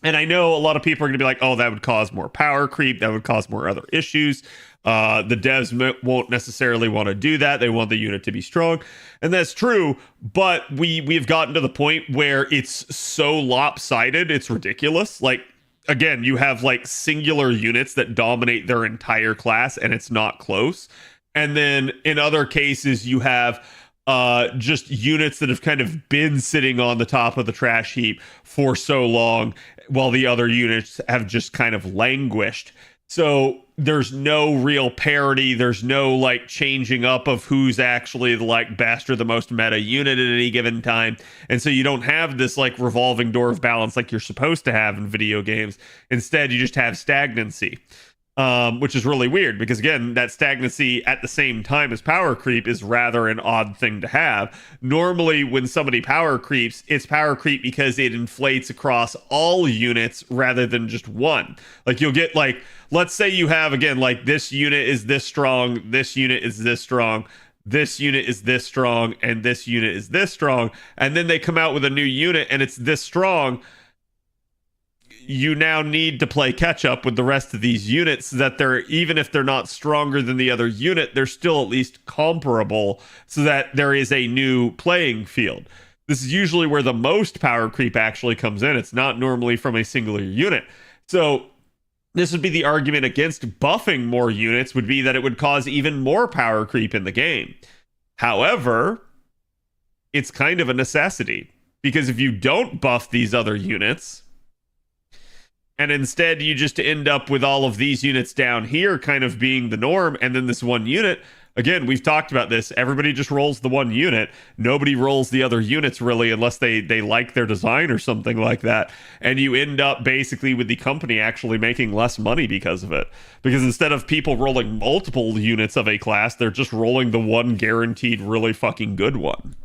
And I know a lot of people are going to be like, oh, that would cause more power creep. That would cause more other issues. The devs won't necessarily want to do that. They want the unit to be strong. And that's true. But we've gotten to the point where it's so lopsided, it's ridiculous. Like, again, you have like singular units that dominate their entire class, and it's not close. And then in other cases, you have just units that have kind of been sitting on the top of the trash heap for so long, while the other units have just kind of languished. So there's no real parity. There's no like changing up of who's actually the like best or the most meta unit at any given time. And so you don't have this like revolving door of balance like you're supposed to have in video games. Instead, you just have stagnancy. Which is really weird because, again, that stagnancy at the same time as power creep is rather an odd thing to have. Normally, when somebody power creeps, it's power creep because it inflates across all units rather than just one. Like, you'll get, like, let's say you have, again, like, this unit is this strong, this unit is this strong, this unit is this strong, and this unit is this strong, and then they come out with a new unit and it's this strong. You now need to play catch up with the rest of these units so that they're, even if they're not stronger than the other unit, they're still at least comparable so that there is a new playing field. This is usually where the most power creep actually comes in. It's not normally from a singular unit. So this would be the argument against buffing more units, would be that it would cause even more power creep in the game. However, it's kind of a necessity because if you don't buff these other units, and instead you just end up with all of these units down here kind of being the norm, and then this one unit, again, we've talked about this, everybody just rolls the one unit. Nobody rolls the other units really unless they like their design or something like that. And you end up basically with the company actually making less money because of it. Because instead of people rolling multiple units of a class, they're just rolling the one guaranteed really fucking good one.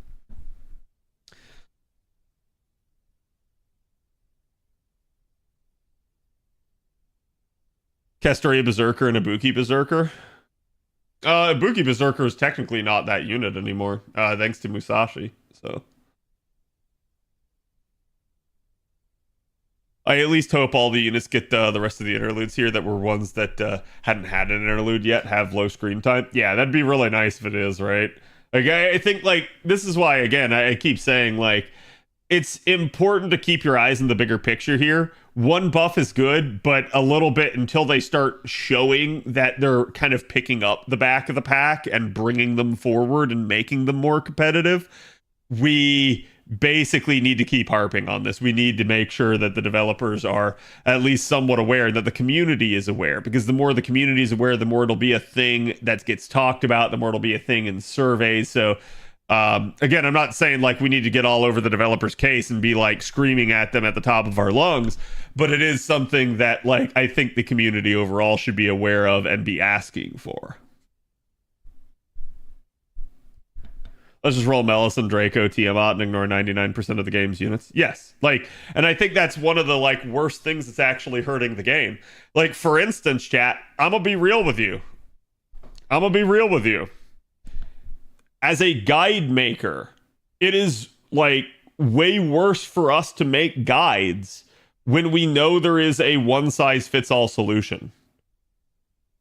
Castoria Berserker and Ibuki Berserker. Ibuki Berserker is technically not that unit anymore, thanks to Musashi. So I at least hope all the units get the rest of the interludes here that were ones that hadn't had an interlude yet have low screen time. Yeah, that'd be really nice if it is, right? Like, I think, like, this is why, again, I keep saying, like, it's important to keep your eyes in the bigger picture here. One buff is good, but a little bit until they start showing that they're kind of picking up the back of the pack and bringing them forward and making them more competitive. We basically need to keep harping on this. We need to make sure that the developers are at least somewhat aware, that the community is aware, because the more the community is aware, the more it'll be a thing that gets talked about, the more it'll be a thing in surveys. So again, I'm not saying like we need to get all over the developer's case and be like screaming at them at the top of our lungs, but it is something that like I think the community overall should be aware of and be asking for. Let's just roll Melisson, Draco, Tiamat, and ignore 99% of the game's units. Yes. Like, and I think that's one of the like worst things that's actually hurting the game. Like, for instance, chat, I'm gonna be real with you. As a guide maker, it is like way worse for us to make guides when we know there is a one-size-fits-all solution.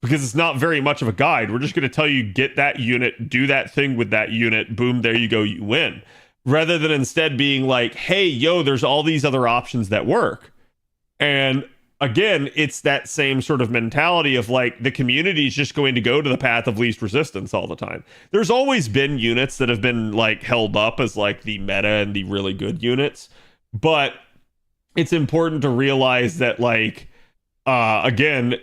Because it's not very much of a guide. We're just going to tell you, get that unit, do that thing with that unit, boom, there you go, you win. Rather than instead being like, hey, yo, there's all these other options that work. And again, it's that same sort of mentality of like, the community is just going to go to the path of least resistance all the time. There's always been units that have been like held up as like the meta and the really good units. But it's important to realize that like, again,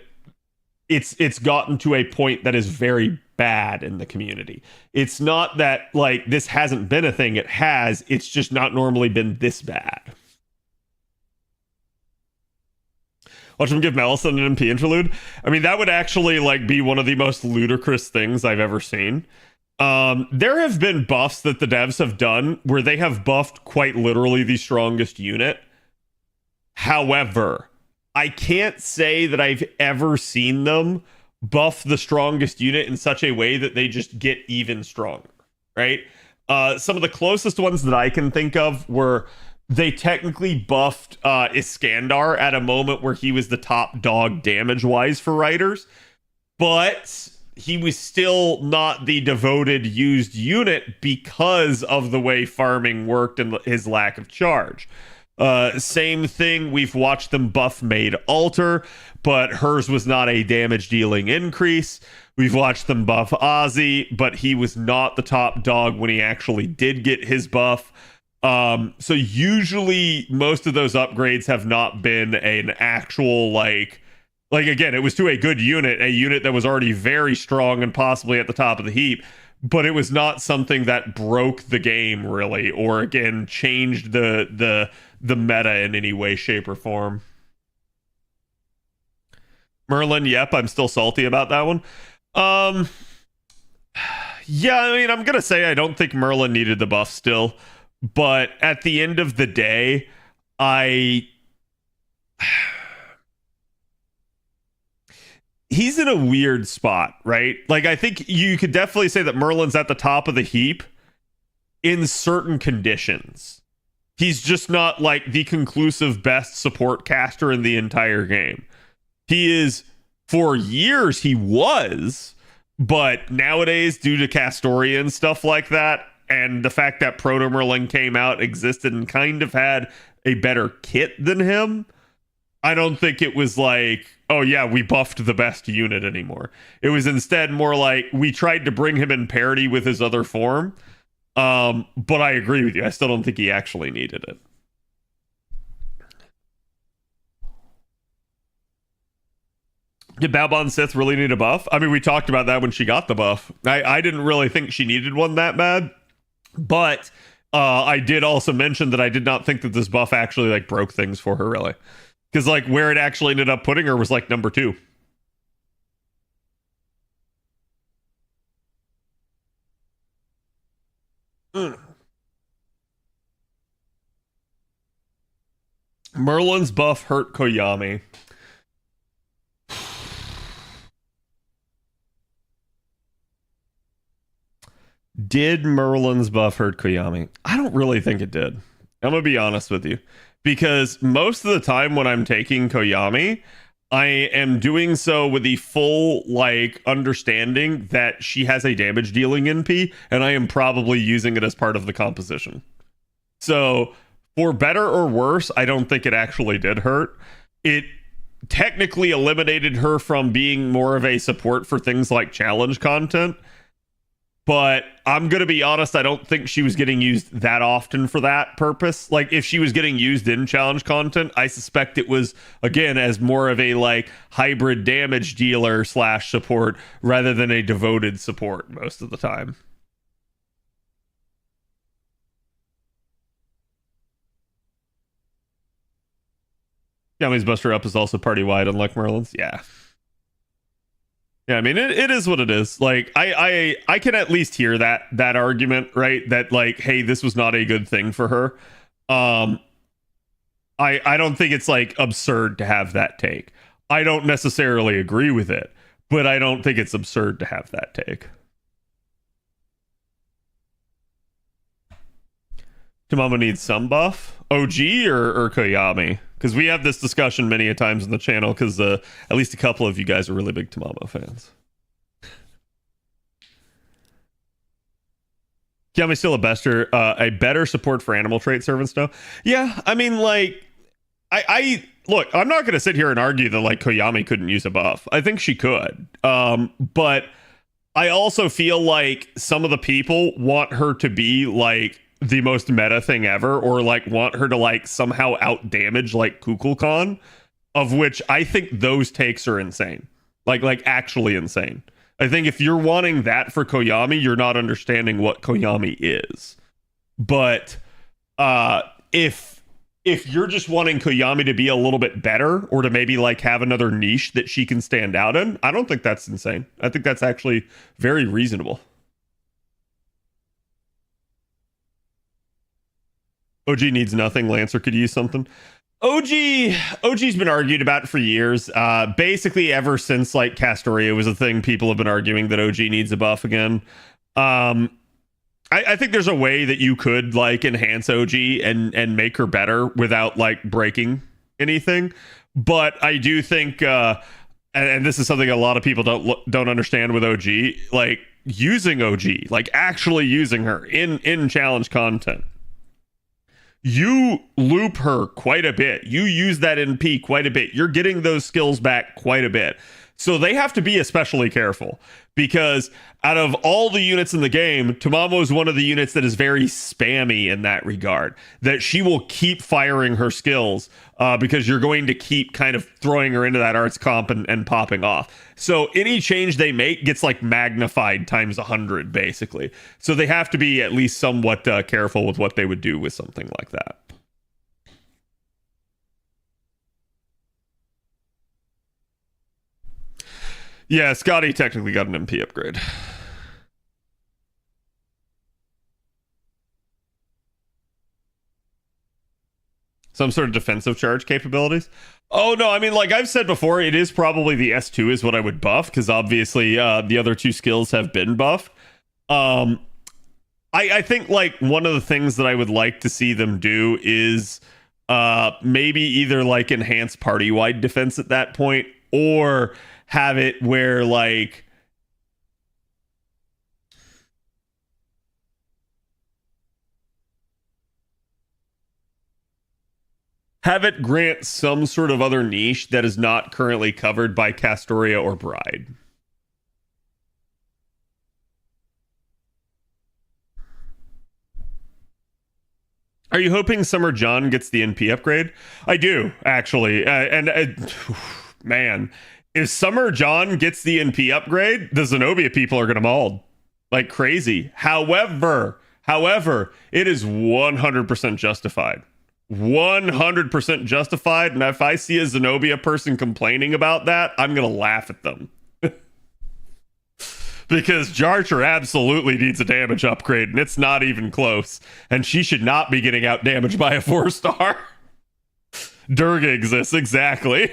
it's gotten to a point that is very bad in the community. It's not that like this hasn't been a thing, it has, it's just not normally been this bad. Watch him give Melisson an MP interlude. I mean, that would actually like be one of the most ludicrous things I've ever seen. There have been buffs that the devs have done where they have buffed quite literally the strongest unit. However, I can't say that I've ever seen them buff the strongest unit in such a way that they just get even stronger, right? Some of the closest ones that I can think of were they technically buffed Iskandar at a moment where he was the top dog damage-wise for Riders, but he was still not the devoted used unit because of the way farming worked and his lack of charge. Same thing, we've watched them buff Maid Alter, but hers was not a damage dealing increase. We've watched them buff Ozzy, but he was not the top dog when he actually did get his buff. So usually most of those upgrades have not been an actual like again, it was to a good unit, a unit that was already very strong and possibly at the top of the heap, but it was not something that broke the game really, or again changed the meta in any way, shape, or form. Merlin, yep, I'm still salty about that one. Yeah, I mean, I'm gonna say I don't think Merlin needed the buff still, but at the end of the day, he's in a weird spot, right? Like, I think you could definitely say that Merlin's at the top of the heap in certain conditions. He's just not like the conclusive best support caster in the entire game. He is, for years he was, but nowadays due to Castorian stuff like that, and the fact that Proto Merlin came out, existed, and kind of had a better kit than him, I don't think it was like, oh yeah, we buffed the best unit anymore. It was instead more like we tried to bring him in parity with his other form. But I agree with you. I still don't think he actually needed it. Did Babon Sith really need a buff? I mean, we talked about that when she got the buff. I didn't really think she needed one that bad, but I did also mention that I did not think that this buff actually like broke things for her really, because like where it actually ended up putting her was like number 2. Merlin's buff hurt Koyami. Did Merlin's buff hurt Koyami? I don't really think it did. I'm gonna be honest with you, because most of the time when I'm taking Koyami, I am doing so with the full like understanding that she has a damage dealing NP, and I am probably using it as part of the composition. So For better or worse, I don't think it actually did hurt. It technically eliminated her from being more of a support for things like challenge content. But I'm going to be honest, I don't think she was getting used that often for that purpose. Like, if she was getting used in challenge content, I suspect it was, again, as more of a, like, hybrid damage dealer / support rather than a devoted support most of the time. Yami's Buster Up is also party wide, unlike Merlin's. Yeah. Yeah, I mean it is what it is. Like I can at least hear that argument, right? That like, hey, this was not a good thing for her. I don't think it's like absurd to have that take. I don't necessarily agree with it, but I don't think it's absurd to have that take. Tamamo needs some buff. OG or Koyami? Because we have this discussion many a times on the channel, because at least a couple of you guys are really big Tamamo fans. Kiami's still a better support for animal trait servants now. Yeah, I mean, like, I look, I'm not going to sit here and argue that like Koyami couldn't use a buff. I think she could. But I also feel like some of the people want her to be like the most meta thing ever, or like want her to like somehow out damage like Kukulkan, of which I think those takes are insane. Like actually insane. I think if you're wanting that for Koyami, you're not understanding what Koyami is. But if you're just wanting Koyami to be a little bit better, or to maybe like have another niche that she can stand out in, I don't think that's insane. I think that's actually very reasonable. OG needs nothing. Lancer could use something. OG's been argued about for years. Basically, ever since like Castoria was a thing, people have been arguing that OG needs a buff again. I think there's a way that you could like enhance OG and make her better without like breaking anything. But I do think, and this is something a lot of people don't understand with OG, like using OG, like actually using her in challenge content. You loop her quite a bit. You use that NP quite a bit. You're getting those skills back quite a bit. So they have to be especially careful, because out of all the units in the game, Tamamo is one of the units that is very spammy in that regard, that she will keep firing her skills because you're going to keep kind of throwing her into that arts comp and popping off. So any change they make gets like magnified times 100, basically. So they have to be at least somewhat careful with what they would do with something like that. Yeah, Scotty technically got an MP upgrade. Some sort of defensive charge capabilities. Oh, no, I mean, like I've said before, it is probably the S2 is what I would buff, because obviously the other two skills have been buffed. I think like one of the things that I would like to see them do is maybe either like enhance party-wide defense at that point, or have it where like have it grant some sort of other niche that is not currently covered by Castoria or Bride. Are you hoping Summer John gets the NP upgrade? I do, actually. Man, if Summer John gets the NP upgrade, the Zenobia people are going to maul like crazy. However, it is 100% justified. 100% justified. And if I see a Zenobia person complaining about that, I'm going to laugh at them. Because Jarcher absolutely needs a damage upgrade, and it's not even close. And she should not be getting out damaged by a 4-star. Durga exists, exactly.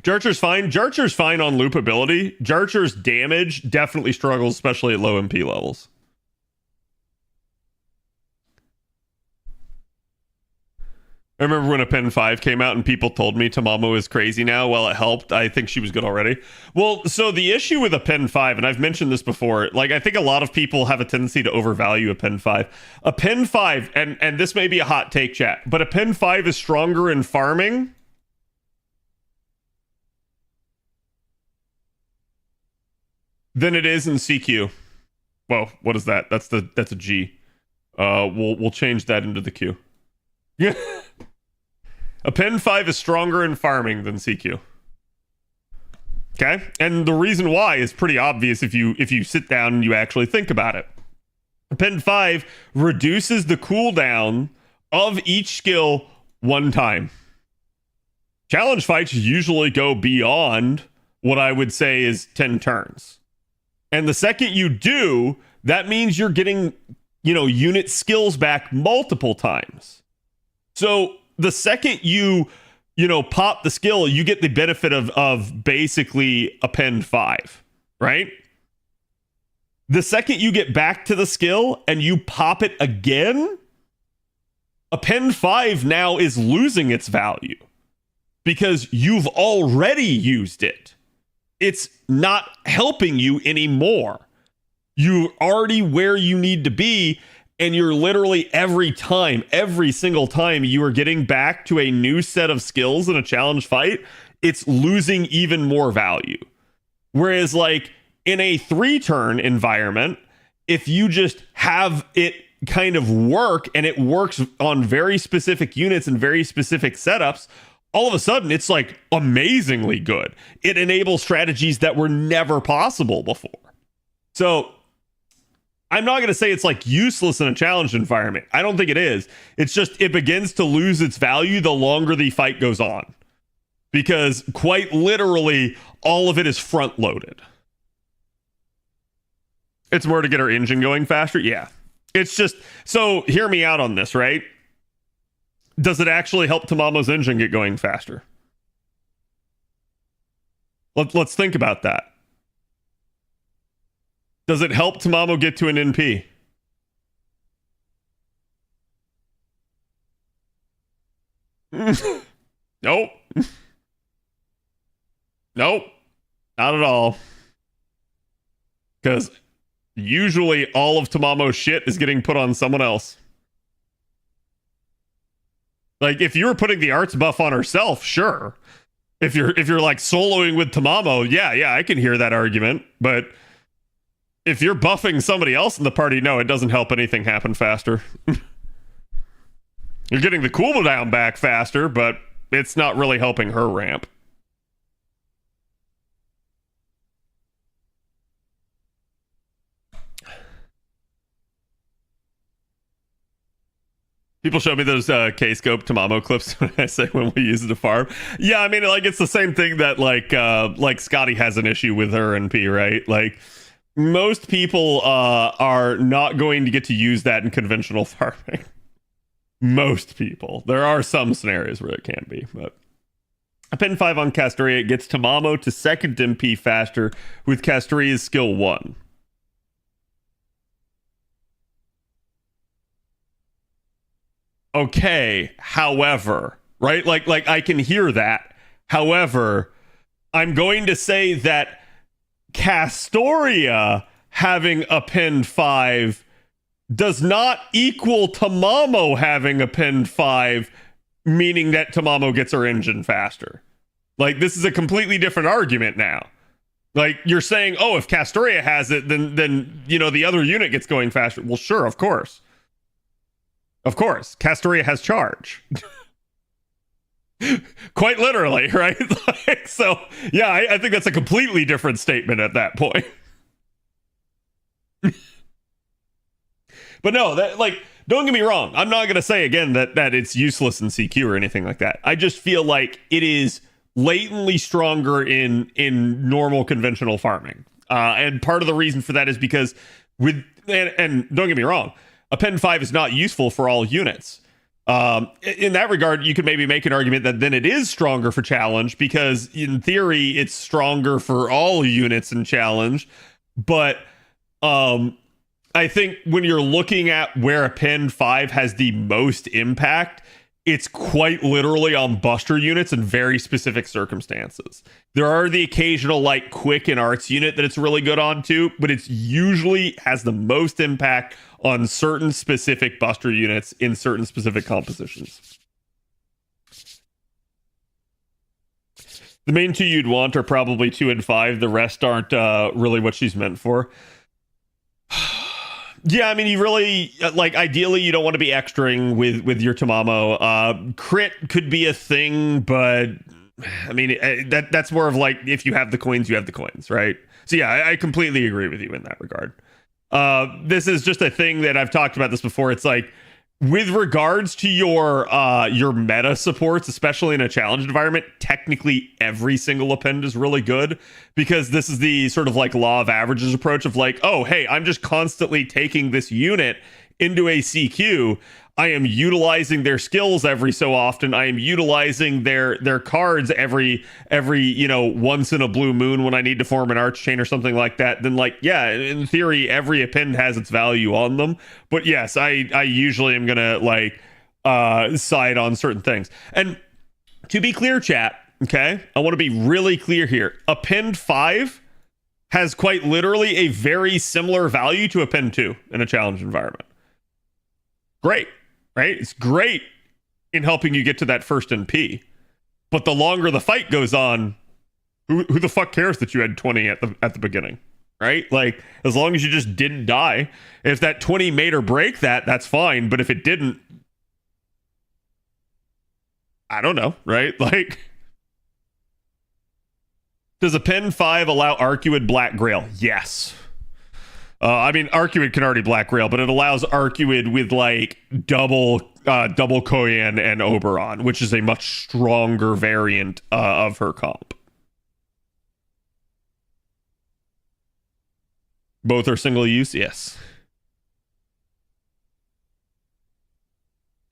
Jarcher's fine. Jarcher's fine on loopability. Jarcher's damage definitely struggles, especially at low MP levels. I remember when a Pen 5 came out and people told me Tamamo is crazy now. Well, it helped. I think she was good already. Well, so the issue with a Pen 5, and I've mentioned this before, like I think a lot of people have a tendency to overvalue a Pen 5. A Pen 5, and this may be a hot take, chat, but a Pen 5 is stronger in farming than it is in CQ. Well, what is that? That's a G. We'll change that into the Q. Yeah. A Pen 5 is stronger in farming than CQ. Okay? And the reason why is pretty obvious if you sit down and you actually think about it. A Pen 5 reduces the cooldown of each skill one time. Challenge fights usually go beyond what I would say is 10 turns. And the second you do, that means you're getting, unit skills back multiple times. So the second you pop the skill, you get the benefit of basically a Pen 5, right? The second you get back to the skill and you pop it again, a Pen 5 now is losing its value because you've already used it. It's not helping you anymore. You're already where you need to be, and you're literally every single time you are getting back to a new set of skills in a challenge fight, it's losing even more value. Whereas like in a 3-turn environment, if you just have it kind of work and it works on very specific units and very specific setups, all of a sudden it's like amazingly good. It enables strategies that were never possible before. So I'm not going to say it's like useless in a challenge environment. I don't think it is. It's just it begins to lose its value the longer the fight goes on. Because quite literally, all of it is front loaded. It's more to get our engine going faster? Yeah. It's just, so hear me out on this, right? Does it actually help Tamamo's engine get going faster? Let's think about that. Does it help Tamamo get to an NP? Nope. Nope. Not at all. Because usually all of Tamamo's shit is getting put on someone else. Like if you were putting the arts buff on herself, sure. If you're like soloing with Tamamo, yeah, I can hear that argument. But if you're buffing somebody else in the party, no, it doesn't help anything happen faster. You're getting the cooldown back faster, but it's not really helping her ramp. People show me those K-scope Tamamo clips when I say when we use it to farm. Yeah, I mean, like it's the same thing that like Scotty has an issue with her NP, right? Like most people are not going to get to use that in conventional farming. Most people. There are some scenarios where it can be, but a Pen 5 on Castoria gets Tamamo to second MP faster with Castoria's skill 1. Okay, however, right? Like I can hear that. However, I'm going to say that Castoria having a Pen 5 does not equal Tamamo having a Pen 5, meaning that Tamamo gets her engine faster. Like this is a completely different argument now. Like you're saying, oh, if Castoria has it, then the other unit gets going faster. Well, sure, of course. Of course, Castoria has charge. Quite literally, right? Like, so, yeah, I think that's a completely different statement at that point. But no, that don't get me wrong. I'm not going to say again that it's useless in CQ or anything like that. I just feel like it is latently stronger in normal conventional farming. And part of the reason for that is because and don't get me wrong, a Pen 5 is not useful for all units. In that regard, you could maybe make an argument that then it is stronger for challenge because in theory it's stronger for all units in challenge. But I think when you're looking at where a Pen 5 has the most impact, it's quite literally on buster units in very specific circumstances. There are the occasional like quick and arts unit that it's really good on too, but it's usually has the most impact on certain specific buster units in certain specific compositions. The main two you'd want are probably 2 and 5. The rest aren't really what she's meant for. Yeah, I mean, you really like. Ideally, you don't want to be extraing with your Tamamo. Crit could be a thing, but I mean, that's more of like if you have the coins, you have the coins, right? So yeah, I completely agree with you in that regard. This is just a thing that I've talked about this before. It's like with regards to your meta supports, especially in a challenge environment, technically every single append is really good because this is the sort of like law of averages approach of like, oh, hey, I'm just constantly taking this unit into a CQ. I am utilizing their skills every so often. I am utilizing their cards every once in a blue moon when I need to form an arch chain or something like that. Then like, yeah, in theory, every append has its value on them. But yes, I usually am gonna like side on certain things. And to be clear, chat, okay, I want to be really clear here. Append 5 has quite literally a very similar value to append 2 in a challenge environment. Great. Right? It's great in helping you get to that first NP. But the longer the fight goes on, who the fuck cares that you had 20 at the beginning? Right? Like, as long as you just didn't die, if that 20 made or break that, that's fine. But if it didn't, I don't know, right? Like, does append 5 allow Arcuid Black Grail? Yes. I mean, Arcuid can already Black Grail, but it allows Arcuid with like double Koyan and Oberon, which is a much stronger variant of her comp. Both are single use, yes.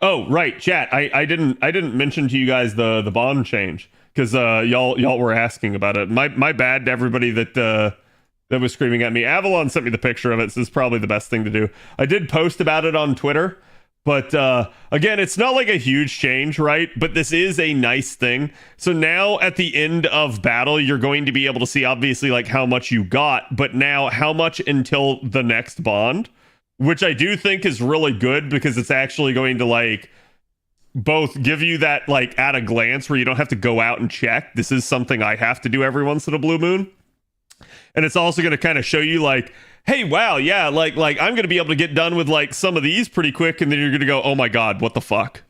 Oh, right, chat. I didn't mention to you guys the bond change because y'all were asking about it. My bad to everybody that was screaming at me. Avalon sent me the picture of it, so this is probably the best thing to do. I did post about it on Twitter, but again, it's not like a huge change, right? But this is a nice thing. So now at the end of battle, you're going to be able to see obviously like how much you got, but now how much until the next bond, which I do think is really good because it's actually going to like both give you that like at a glance where you don't have to go out and check. This is something I have to do every once in a blue moon. And it's also going to kind of show you like, hey, wow, yeah, like I'm going to be able to get done with like some of these pretty quick, and then you're going to go, oh my god, what the fuck?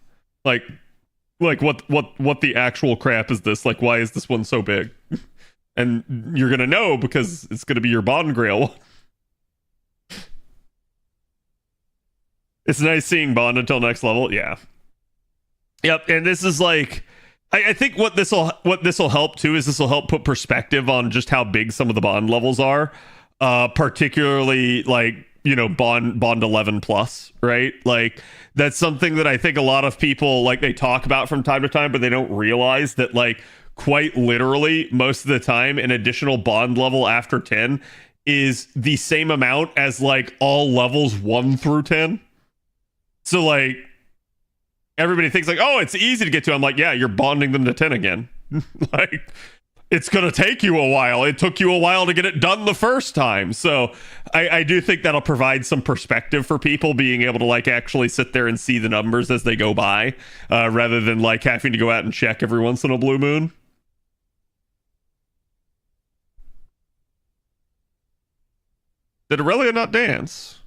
Like what the actual crap is this? Like, why is this one so big? And you're going to know because it's going to be your Bond Grail. It's nice seeing Bond until next level. Yeah. Yep, and this is like I think what this will help too is this will help put perspective on just how big some of the bond levels are, particularly like bond 11 plus, right? Like that's something that I think a lot of people like they talk about from time to time, but they don't realize that like quite literally most of the time an additional bond level after 10 is the same amount as like all levels 1 through 10. So like everybody thinks like, oh, it's easy to get to. I'm like, yeah, you're bonding them to 10 again. Like, it's going to take you a while. It took you a while to get it done the first time. So I do think that'll provide some perspective for people being able to like actually sit there and see the numbers as they go by, rather than like having to go out and check every once in a blue moon. Did Aurelia not dance?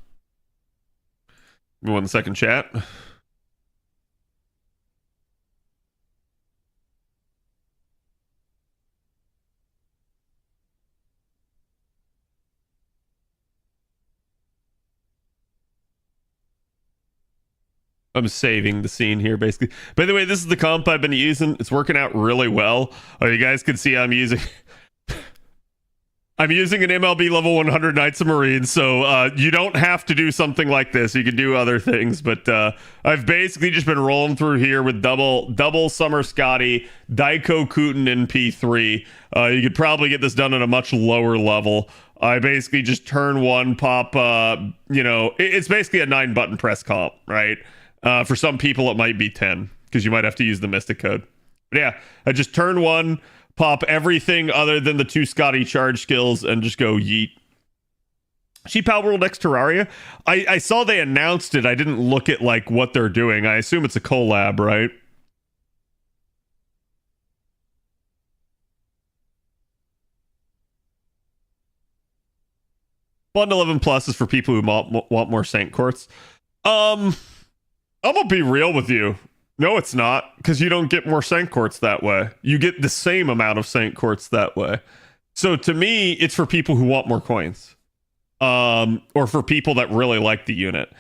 1 second, chat. I'm saving the scene here, basically. By the way, this is the comp I've been using. It's working out really well. You guys can see I'm using an MLB level 100 Knights of Marines, so you don't have to do something like this. You can do other things, but I've basically just been rolling through here with double Summer Scotty, Daiko Kuten in P3. You could probably get this done at a much lower level. I basically just turn 1, pop, it's basically a 9-button press comp, right? For some people, it might be 10. because you might have to use the Mystic Code. But yeah, I just turn 1, pop everything other than the 2 Scotty charge skills, and just go yeet. Sheep World X Terraria. I saw they announced it. I didn't look at like what they're doing. I assume it's a collab, right? Bundle 11 Plus is for people who want more Saint Courts. I'm gonna be real with you. No, it's not, because you don't get more Saint Courts that way. You get the same amount of Saint Courts that way. So to me, it's for people who want more coins. Or for people that really like the unit.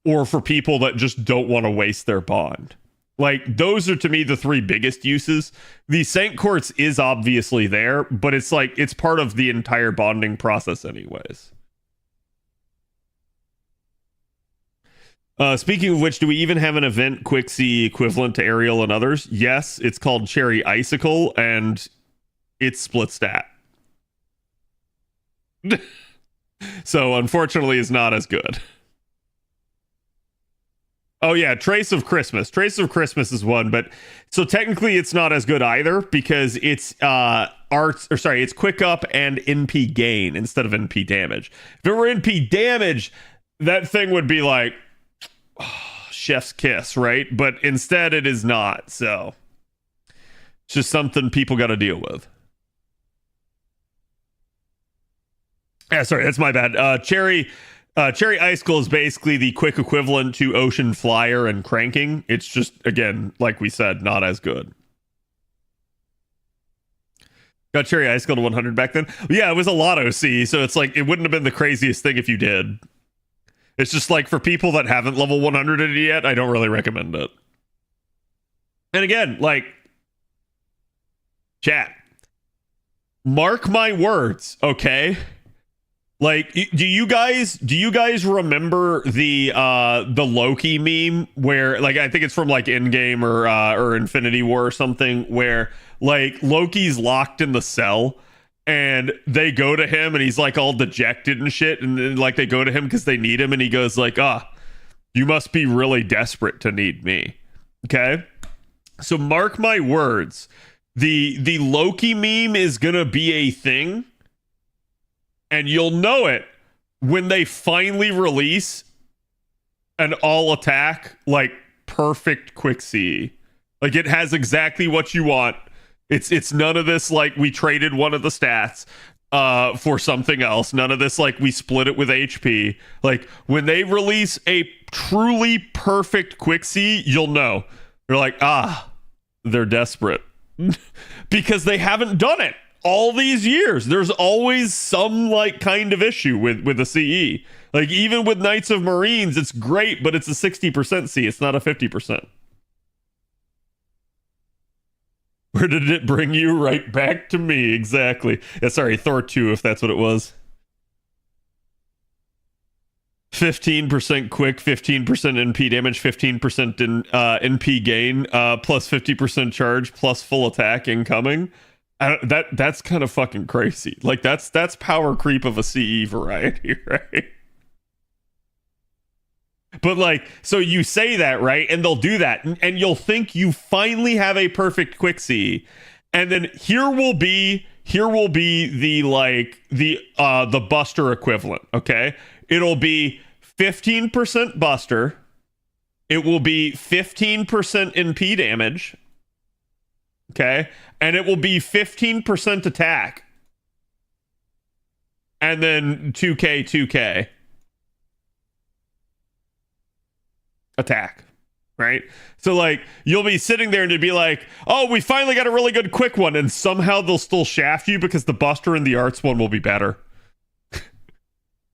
Or for people that just don't want to waste their bond. Like, those are to me the 3 biggest uses. The Saint Courts is obviously there, but it's like, it's part of the entire bonding process anyways. Speaking of which, do we even have an event Quixie equivalent to Aerial and others? Yes, it's called Cherry Icicle, and it's split stat. So, unfortunately, it's not as good. Oh, yeah, Trace of Christmas. Trace of Christmas is one, but... So, technically, it's not as good either, because it's it's Quick Up and NP Gain instead of NP Damage. If it were NP Damage, that thing would be like... chef's kiss, right? But instead it is not, so it's just something people got to deal with. Yeah, sorry, that's my bad. Cherry Icicle is basically the quick equivalent to Ocean Flyer and Cranking. It's just, again, like we said, not as good. Got Cherry Icicle to 100 back then. Yeah, it was a lot OC, so it's like it wouldn't have been the craziest thing if you did. It's just like for people that haven't level 100 it yet, I don't really recommend it. And again, like, chat, mark my words, okay? Like, do you guys remember the Loki meme where, like, I think it's from like Endgame or Infinity War or something, where like Loki's locked in the cell and they go to him and he's like all dejected and shit, and then like they go to him because they need him, and he goes like, you must be really desperate to need me. Okay, so mark my words, the Loki meme is gonna be a thing, and you'll know it when they finally release an all attack like perfect Quixie. Like, it has exactly what you want. It's none of this like we traded one of the stats for something else. None of this like we split it with HP. Like, when they release a truly perfect Quixie, you'll know. You're like, they're desperate. Because they haven't done it all these years. There's always some like kind of issue with the CE. Like, even with Knights of Marines, it's great, but it's a 60% C. It's not a 50%. Where did it bring you? Right back to me. Exactly. Yeah, sorry, Thor 2, if that's what it was. 15% quick, 15% NP damage, 15% in NP gain, plus 50% charge, plus full attack incoming. That's kind of fucking crazy. Like, that's power creep of a CE variety, right? But like, so you say that, right? And they'll do that, and you'll think you finally have a perfect Quixie, and then here will be the like the Buster equivalent. Okay, it'll be 15% Buster. It will be 15% NP damage. Okay, and it will be 15% attack, and then 2k attack, right? So like, you'll be sitting there and it'd be like, oh, we finally got a really good quick one, and somehow they'll still shaft you because the Buster and the Arts one will be better.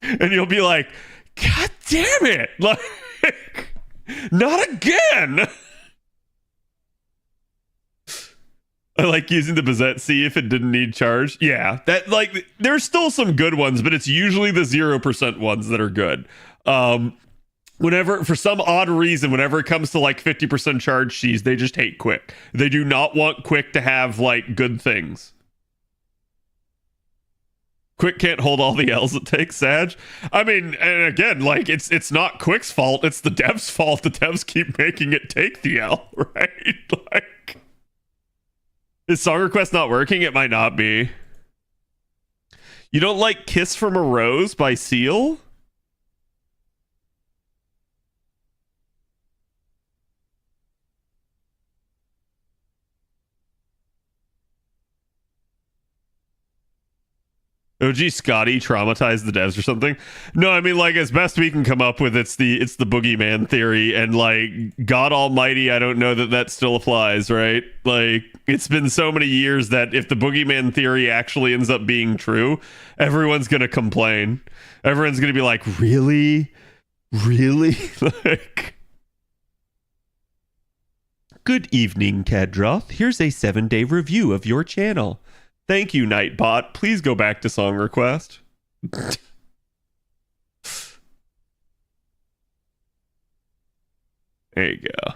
And you'll be like, god damn it, like, not again. I like using the Bazette C if it didn't need charge. Yeah, that, like, there's still some good ones, but it's usually the 0% ones that are good. Whenever, for some odd reason, whenever it comes to like 50% charge Cs, they just hate quick. They do not want quick to have like good things. Quick can't hold all the L's it takes, Sag. I mean, and again, like it's not Quick's fault, it's the devs' fault. The devs keep making it take the L, right? Like, is song request not working? It might not be. You don't like Kiss from a Rose by Seal? OG Scotty traumatized the devs or something. No, I mean, like, as best we can come up with, it's the boogeyman theory, and like, God Almighty, I don't know that still applies, right? Like, it's been so many years that if the boogeyman theory actually ends up being true, everyone's gonna complain. Everyone's gonna be like, really, like. Good evening, Khadroth. Here's a 7-day review of your channel. Thank you, Nightbot. Please go back to song request. There you go.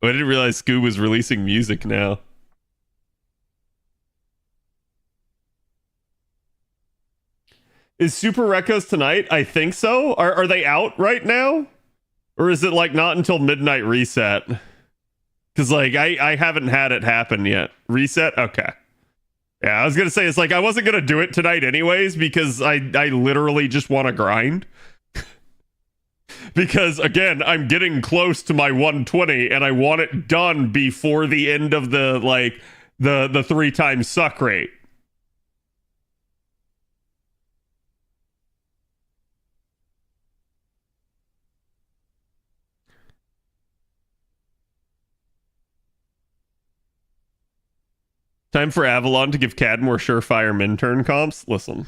I didn't realize Scoob was releasing music now. Is Super Recos tonight? I think so. Are they out right now? Or is it like not until midnight reset? Because, like, I haven't had it happen yet. Reset? Okay. Yeah, I was going to say, it's like, I wasn't going to do it tonight anyways, because I literally just want to grind. Because, again, I'm getting close to my 120, and I want it done before the end of the, like, the 3-time suck rate. Time for Avalon to give Cad more surefire min-turn comps. Listen,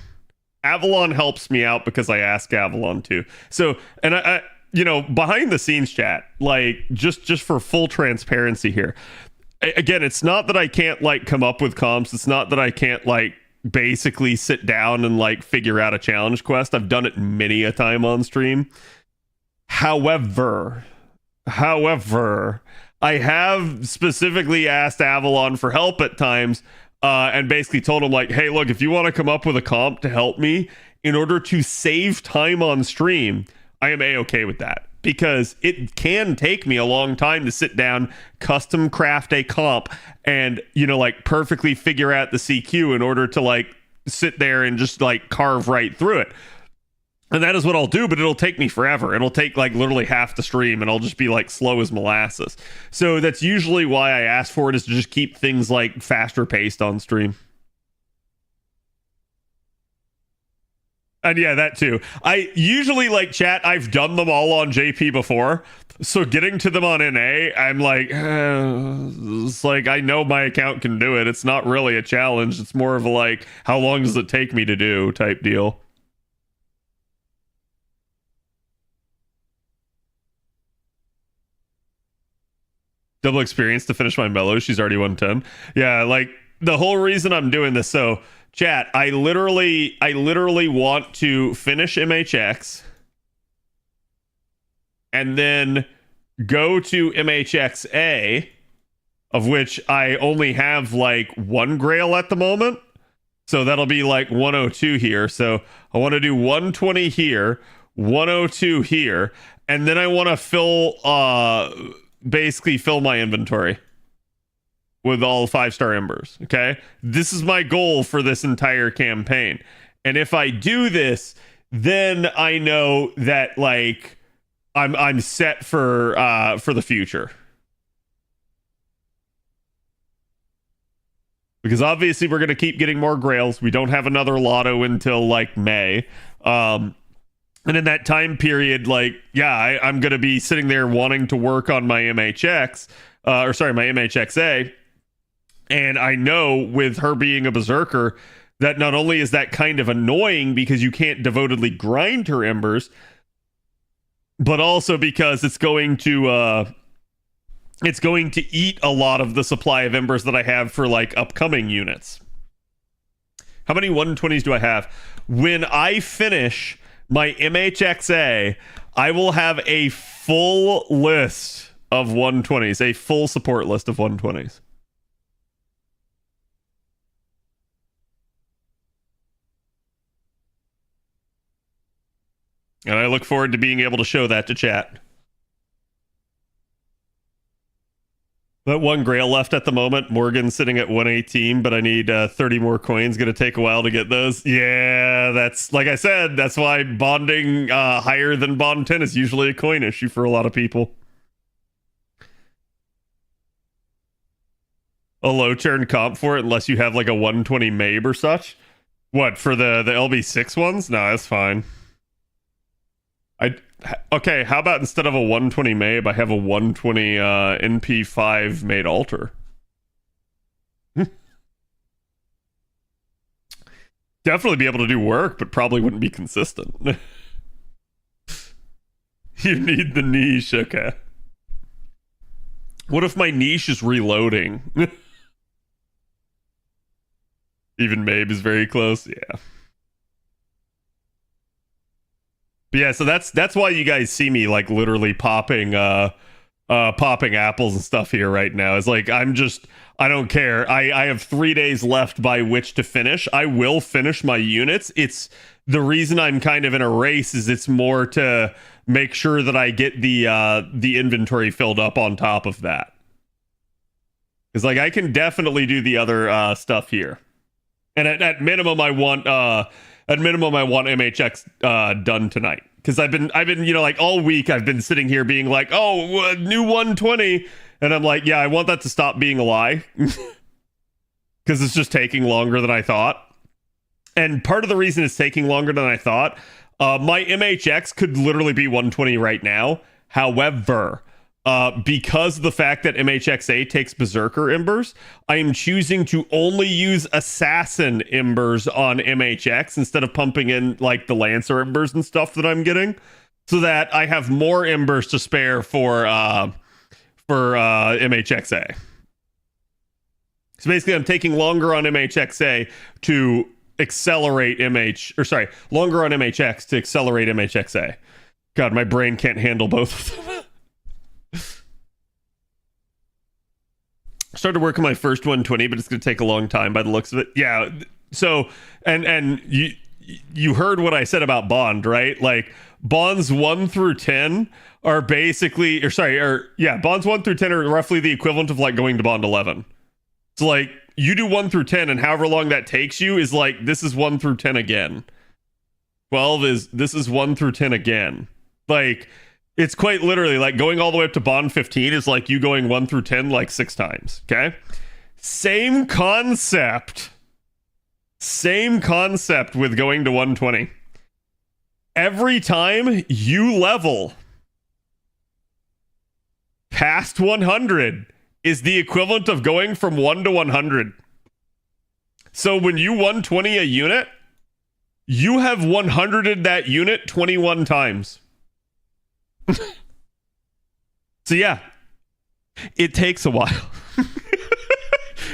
Avalon helps me out because I ask Avalon to. So, and I you know, behind the scenes chat, like, just for full transparency here. Again, it's not that I can't, like, come up with comps. It's not that I can't, like, basically sit down and, like, figure out a challenge quest. I've done it many a time on stream. However, I have specifically asked Avalon for help at times, and basically told him, like, hey, look, if you want to come up with a comp to help me in order to save time on stream, I am A-okay with that. Because it can take me a long time to sit down, custom craft a comp, and, you know, like, perfectly figure out the CQ in order to, like, sit there and just, like, carve right through it. And that is what I'll do, but it'll take me forever. It'll take, like, literally half the stream, and I'll just be, like, slow as molasses. So that's usually why I ask for it, is to just keep things, like, faster paced on stream. And yeah, that too. I usually, like, chat, I've done them all on JP before. So getting to them on NA, I'm like, it's like, I know my account can do it. It's not really a challenge. It's more of a, like, how long does it take me to do type deal. Double experience to finish my mellow. She's already 110. Yeah, like, the whole reason I'm doing this. So, chat, I literally want to finish MHX and then go to MHXA, of which I only have, like, 1 Grail at the moment. So that'll be, like, 102 here. So I want to do 120 here, 102 here, and then I want to basically fill my inventory with all 5-star embers. Okay, this is my goal for this entire campaign, and if I do this, then I know that, like, I'm set for the future, because obviously we're going to keep getting more grails. We don't have another lotto until, like, May. And in that time period, like, yeah, I'm going to be sitting there wanting to work on my MHX, my MHXA. And I know, with her being a berserker, that not only is that kind of annoying because you can't devotedly grind her embers, but also because it's going to eat a lot of the supply of embers that I have for, like, upcoming units. How many 120s do I have? When I finish my MHXA, I will have a full list of 120s, a full support list of 120s. And I look forward to being able to show that to chat. But one Grail left at the moment. Morgan's sitting at 118, but I need 30 more coins. Going to take a while to get those. Yeah, that's like I said. That's why bonding higher than bond 10 is usually a coin issue for a lot of people. A low turn comp for it, unless you have like a 120 Mabe or such. What for the LB6 ones? No, that's fine. Okay, how about instead of a 120 Mabe, I have a 120 NP5 made altar? Definitely be able to do work, but probably wouldn't be consistent. You need the niche, okay. What if my niche is reloading? Even Mabe is very close, yeah. But yeah, so that's why you guys see me like literally popping apples and stuff here right now. It's like I don't care. I have 3 days left by which to finish. I will finish my units. It's the reason I'm kind of in a race is it's more to make sure that I get the inventory filled up on top of that. Because like I can definitely do the other stuff here. And at minimum I want MHX done tonight. Because I've been like all week I've been sitting here being like, oh, new 120, and I'm like, yeah, I want that to stop being a lie. Because it's just taking longer than I thought. And part of the reason it's taking longer than I thought, my MHX could literally be 120 right now. However, because of the fact that MHXA takes Berserker Embers, I am choosing to only use Assassin Embers on MHX instead of pumping in like the Lancer Embers and stuff that I'm getting, so that I have more Embers to spare for MHXA. So basically, I'm taking longer on MHXA to accelerate longer on MHX to accelerate MHXA. God, my brain can't handle both of them. Started working my first 120, but it's going to take a long time by the looks of it. Yeah. So, and you heard what I said about Bond, right? Like bonds 1 through 10 are basically, bonds 1 through 10 are roughly the equivalent of like going to Bond 11. So like you do 1 through 10, and however long that takes you is like this is 1 through 10 again. 12 is this is 1 through 10 again. Like. It's quite literally like going all the way up to Bond 15 is like you going 1 through 10 like 6 times, okay? Same concept. Same concept with going to 120. Every time you level past 100 is the equivalent of going from 1 to 100. So when you 120 a unit, you have 100'd that unit 21 times. So yeah, it takes a while.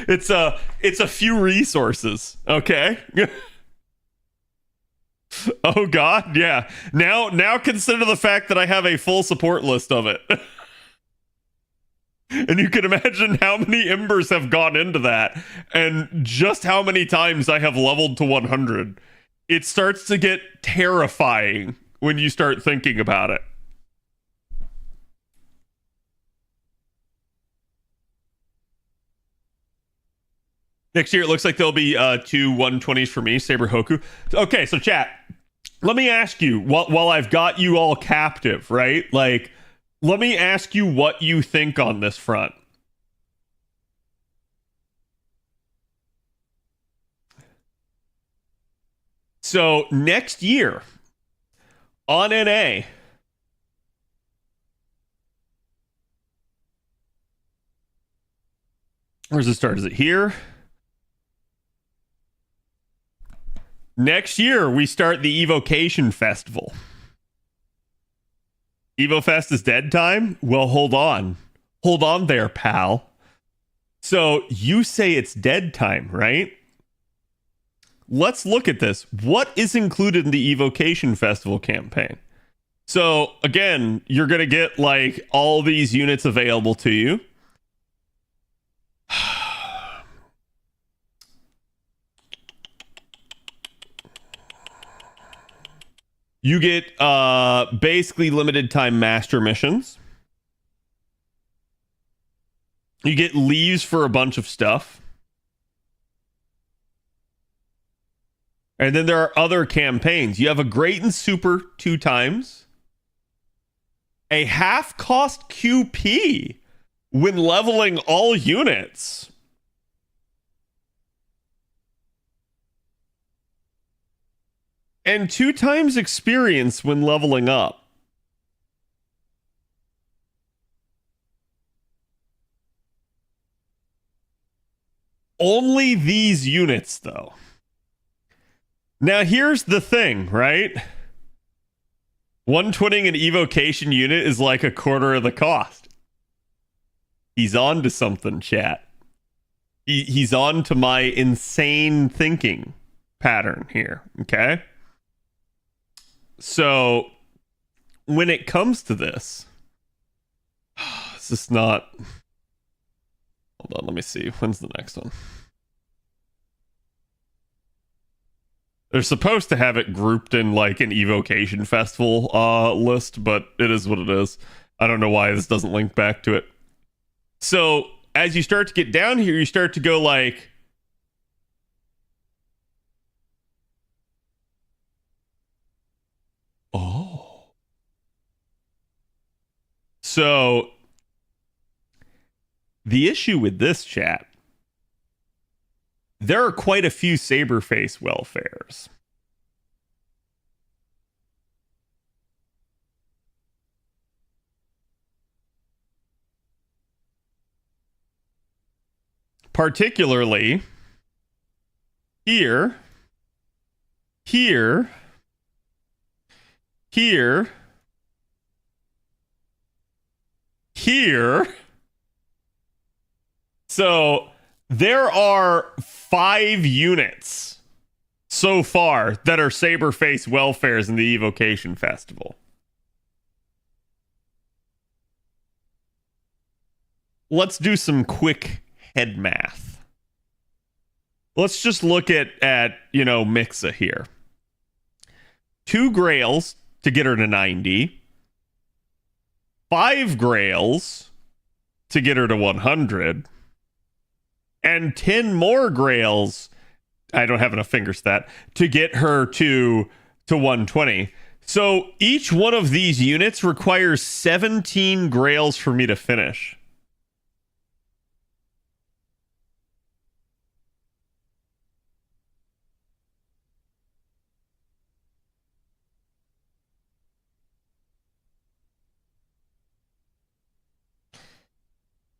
It's a few resources, okay? Oh god, yeah. Now consider the fact that I have a full support list of it. And you can imagine how many embers have gone into that and just how many times I have leveled to 100. It starts to get terrifying when you start thinking about it. Next year, it looks like there'll be 2 120s for me, Saber Hoku. Okay, so chat, let me ask you, while I've got you all captive, right? Like, let me ask you what you think on this front. So, next year, on NA, where's it start? Is it here? Next year, we start the Evocation Festival. EvoFest is dead time? Well, hold on. Hold on there, pal. So you say it's dead time, right? Let's look at this. What is included in the Evocation Festival campaign? So again, you're going to get like all these units available to you. You get basically limited time master missions. You get leaves for a bunch of stuff. And then there are other campaigns. You have a great and super 2 times. A half cost QP when leveling all units. And 2 times experience when leveling up. Only these units, though. Now, here's the thing, right? 120 an evocation unit is like a quarter of the cost. He's on to something, chat. He's on to my insane thinking pattern here, okay? So, when it comes to this, it's just not... Hold on, let me see. When's the next one? They're supposed to have it grouped in like an evocation festival list, but it is what it is. I don't know why this doesn't link back to it. So as you start to get down here, you start to go like, oh. So the issue with this, chat, there are quite a few Saberface welfares. Particularly here, here, here, here. So there are 5 units so far that are Saberface welfares in the Evocation Festival. Let's do some quick head math. Let's just look at Mixa here. 2 Grails to get her to 90. 5 Grails to get her to 100. And 10 more Grails, I don't have enough fingers for that, to get her to 120. So each one of these units requires 17 Grails for me to finish.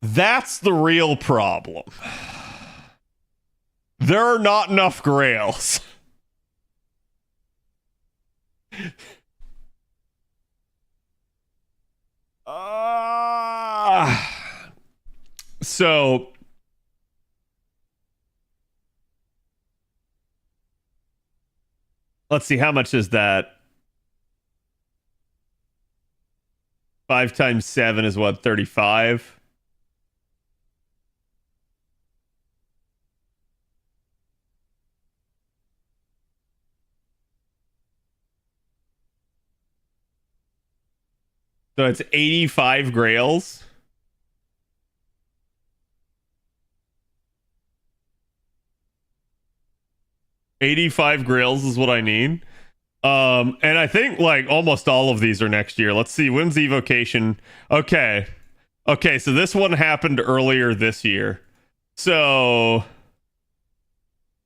That's the real problem. There are not enough Grails. So let's see, how much is that? 5 times 7 is what, 35? So it's 85 Grails. $85 Grails is what I need. And I think like almost all of these are next year. Let's see, when's Evocation? Okay, so this one happened earlier this year. So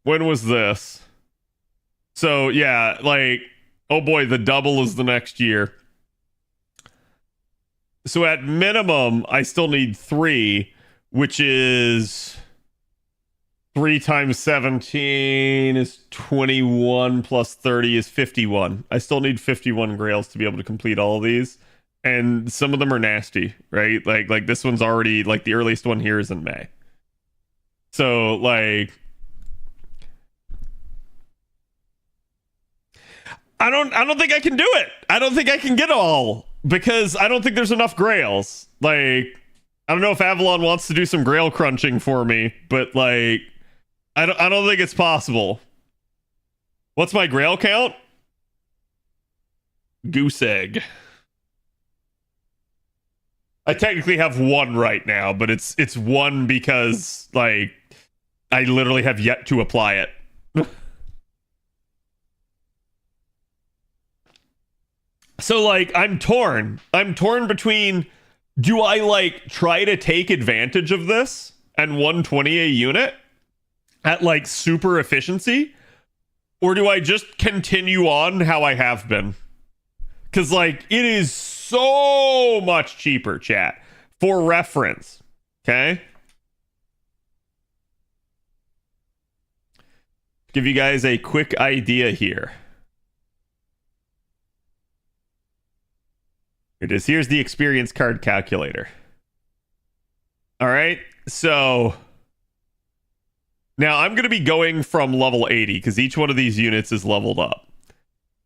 when was this? So yeah, like, oh boy, the double is the next year. So at minimum, I still need 3, which is 3 times 17 is 21 plus 30 is 51. I still need 51 Grails to be able to complete all of these. And some of them are nasty, right? Like this one's already, like the earliest one here is in May. So like, I don't think I can do it. I don't think I can get all, because I don't think there's enough Grails. Like, I don't know if Avalon wants to do some Grail crunching for me, but like, I don't think it's possible. What's my Grail count? Goose egg. I technically have one right now, but it's one because like I literally have yet to apply it. So like I'm torn. I'm torn between, do I like try to take advantage of this and 120 a unit at like super efficiency, or do I just continue on how I have been? Because like it is so much cheaper, chat. For reference, okay? Give you guys a quick idea here. Here it is. Here's the experience card calculator. All right, so now I'm going to be going from level 80 because each one of these units is leveled up.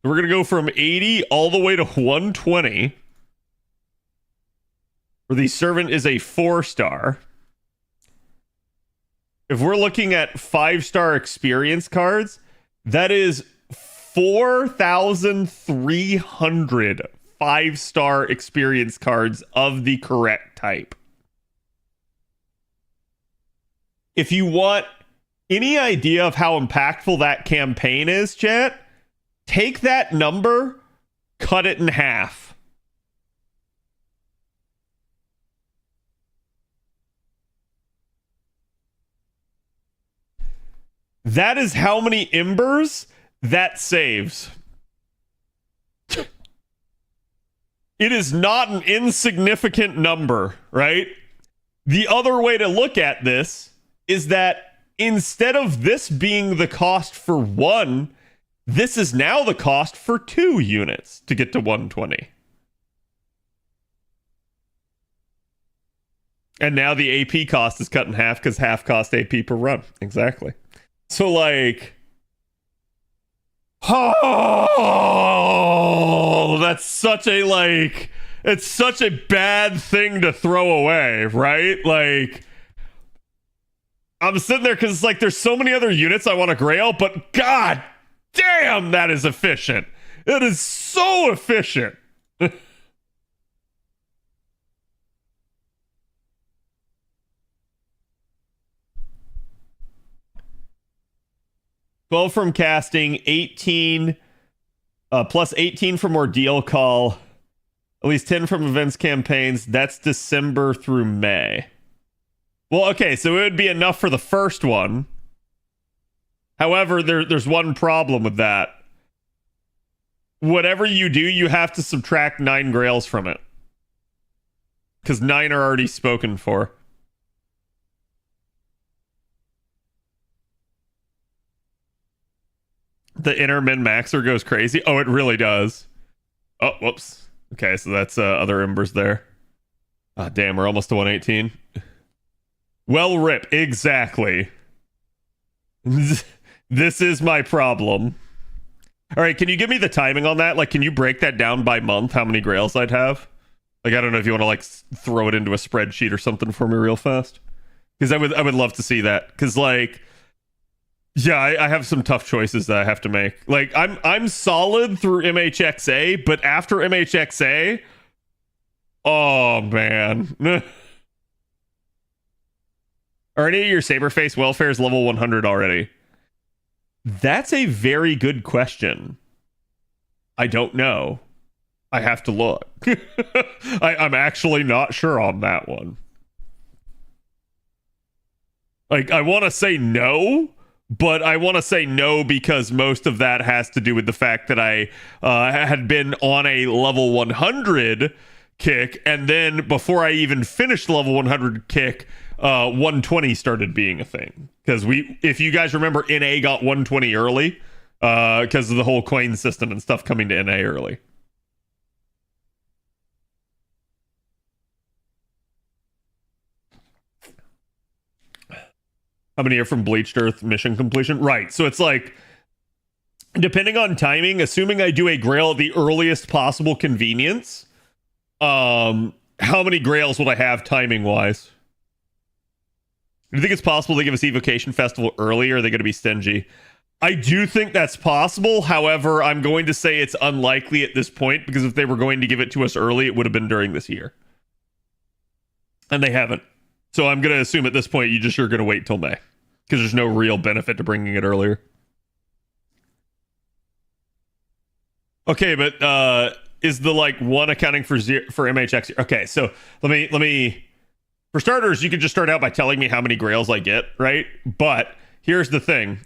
We're going to go from 80 all the way to 120. Where the servant is a 4-star. If we're looking at 5-star experience cards, that is 4,300 5-star experience cards of the correct type. If you want any idea of how impactful that campaign is, chat, take that number, cut it in half. That is how many embers that saves. It is not an insignificant number, right? The other way to look at this is that instead of this being the cost for one, this is now the cost for 2 units to get to 120. And now the AP cost is cut in half because half cost AP per run. Exactly. So like, oh, that's such a like, it's such a bad thing to throw away, right? Like, I'm sitting there because it's like there's so many other units I want to grail, but god damn, that is efficient. It is so efficient. 12 from casting, 18 plus 18 from ordeal call, at least 10 from events campaigns. That's December through May. Well, okay, so it would be enough for the first one. However, there's one problem with that. Whatever you do, you have to subtract 9 grails from it. Because 9 are already spoken for. The inner min-maxer goes crazy. Oh, it really does. Oh, whoops. Okay, so that's other embers there. Ah, damn, we're almost to 118. Well, rip. Exactly. This is my problem. All right, can you give me the timing on that? Like, can you break that down by month, how many grails I'd have? Like, I don't know if you want to, like, throw it into a spreadsheet or something for me real fast. Because I would love to see that. Because, like... Yeah, I have some tough choices that I have to make. Like, I'm solid through MHXA, but after MHXA, oh man. Are any of your Saberface welfares level 100 already? That's a very good question. I don't know. I have to look. I'm actually not sure on that one. Like, I want to say no, but I want to say no because most of that has to do with the fact that I had been on a level 100 kick, and then before I even finished level 100 kick, 120 started being a thing. Because if you guys remember, NA got 120 early because of the whole coin system and stuff coming to NA early. How many are from Bleached Earth mission completion? Right. So it's like, depending on timing, assuming I do a Grail at the earliest possible convenience, how many Grails would I have timing wise? Do you think it's possible they give us Evocation Festival early, or are they going to be stingy? I do think that's possible. However, I'm going to say it's unlikely at this point because if they were going to give it to us early, it would have been during this year. And they haven't. So I'm going to assume at this point you're going to wait till May because there's no real benefit to bringing it earlier. Okay, but is the like one accounting for MHX? Okay, so let me for starters, you could just start out by telling me how many grails I get, right? But here's the thing.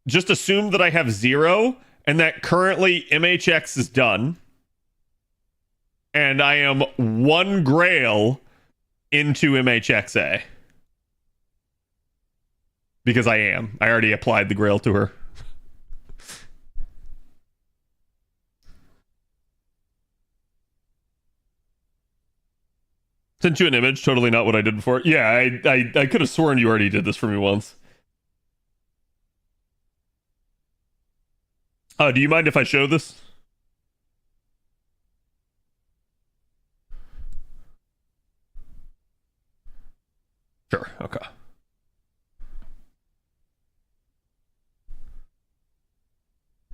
Just assume that I have 0 and that currently MHX is done. And I am 1 grail into MHXA. Because I am. I already applied the grail to her. Sent you an image, totally not what I did before. Yeah, I could have sworn you already did this for me once. Do you mind if I show this? Sure, okay.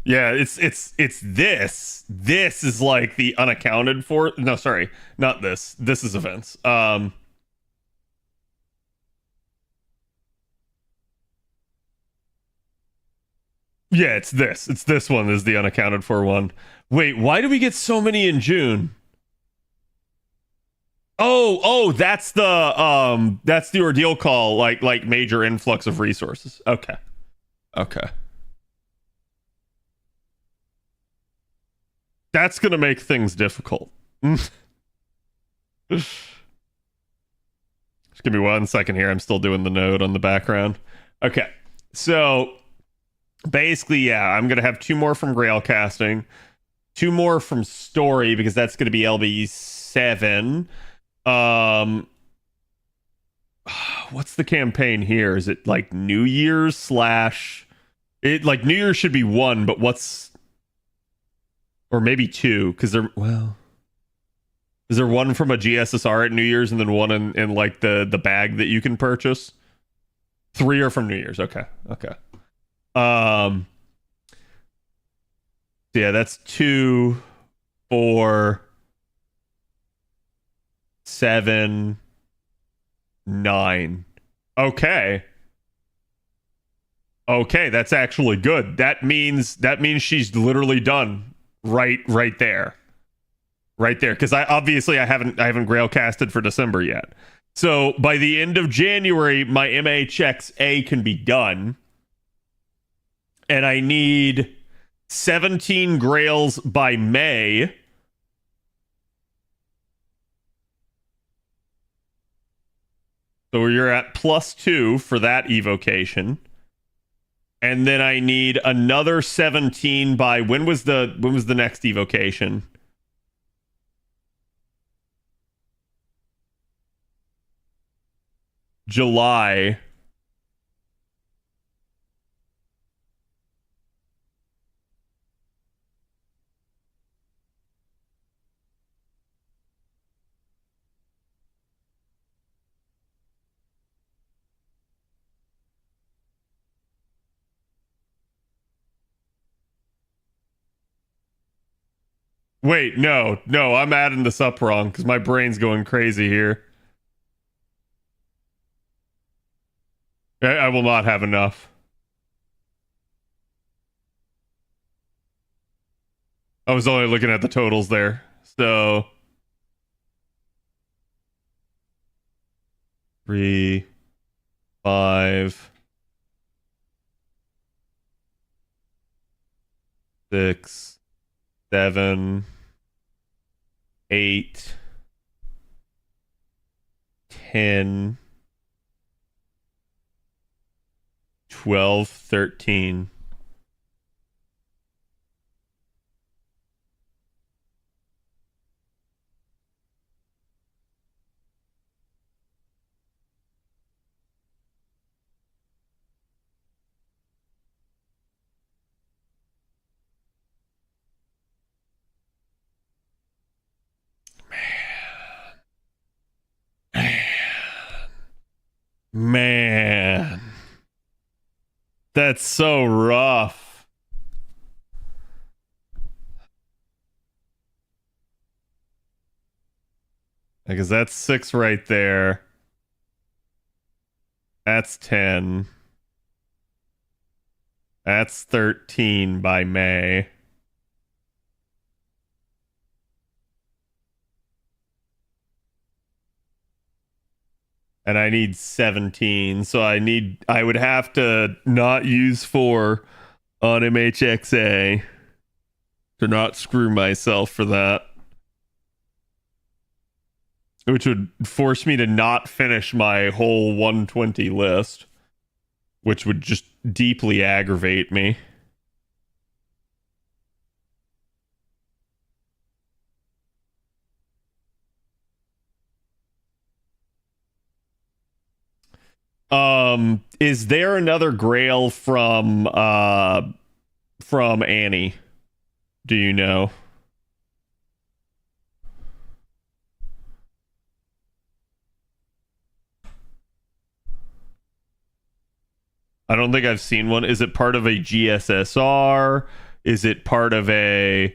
Yeah, it's this. This is like the unaccounted for. No, sorry, not this. This is events. Yeah, it's this. It's this one is the unaccounted for one. Wait, why do we get so many in June? Oh, that's the ordeal call, like major influx of resources. Okay. Okay. That's gonna make things difficult. Just give me 1 second here. I'm still doing the node on the background. Okay. So basically, yeah, I'm gonna have 2 more from Grail casting, 2 more from story because that's gonna be LB7. What's the campaign here? Is it like New Year's slash? It like New Year's should be 1, but what's or maybe 2 because they're well. Is there 1 from a GSSR at New Year's and then 1 in like the bag that you can purchase? 3 are from New Year's. Okay. Okay. Yeah, that's 2, 4, 7, 9. Okay. Okay, that's actually good. That means she's literally done right there. Right there. Because I haven't grail casted for December yet. So by the end of January, my MHXA can be done. And I need 17 grails by May. So you're at +2 for that evocation. And then I need another 17 by when was the next evocation? July. Wait, no, I'm adding this up wrong because my brain's going crazy here. I will not have enough. I was only looking at the totals there. So 3, 5, 6, 7, 8, 10, 12, 13. Man. That's so rough. Because that's 6 right there. That's 10. That's 13 by May. And I need 17, so I would have to not use 4 on MHXA to not screw myself for that. Which would force me to not finish my whole 120 list, which would just deeply aggravate me. Is there another Grail from Annie? Do you know? I don't think I've seen one. Is it part of a GSSR? Is it part of a...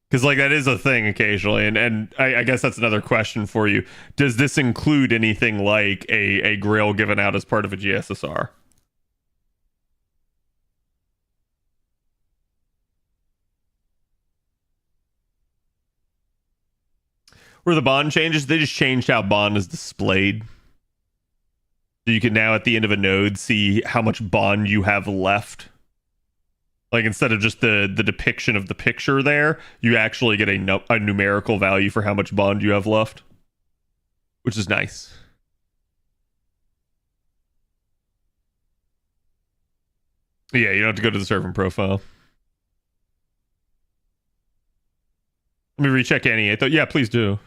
Because, like, that is a thing occasionally, and I guess that's another question for you. Does this include anything like a Grail given out as part of a GSSR? Were the bond changes? They just changed how bond is displayed. So you can now, at the end of a node, see how much bond you have left. Like, instead of just the depiction of the picture there, you actually get a numerical value for how much bond you have left, which is nice. Yeah, you don't have to go to the servant profile. Let me recheck any. I thought, yeah, please do.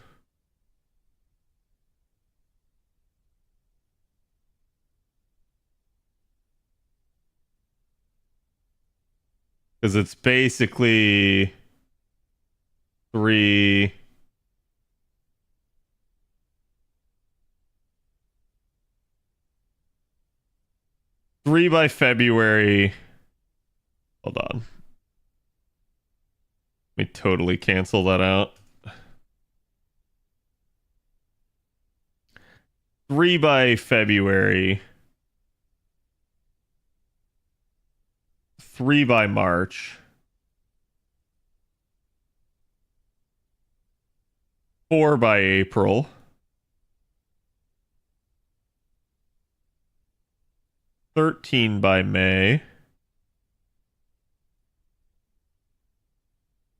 Because it's basically 3. Three by February. Hold on. Let me totally cancel that out. 3 by February. 3 by March. 4 by April. 13 by May.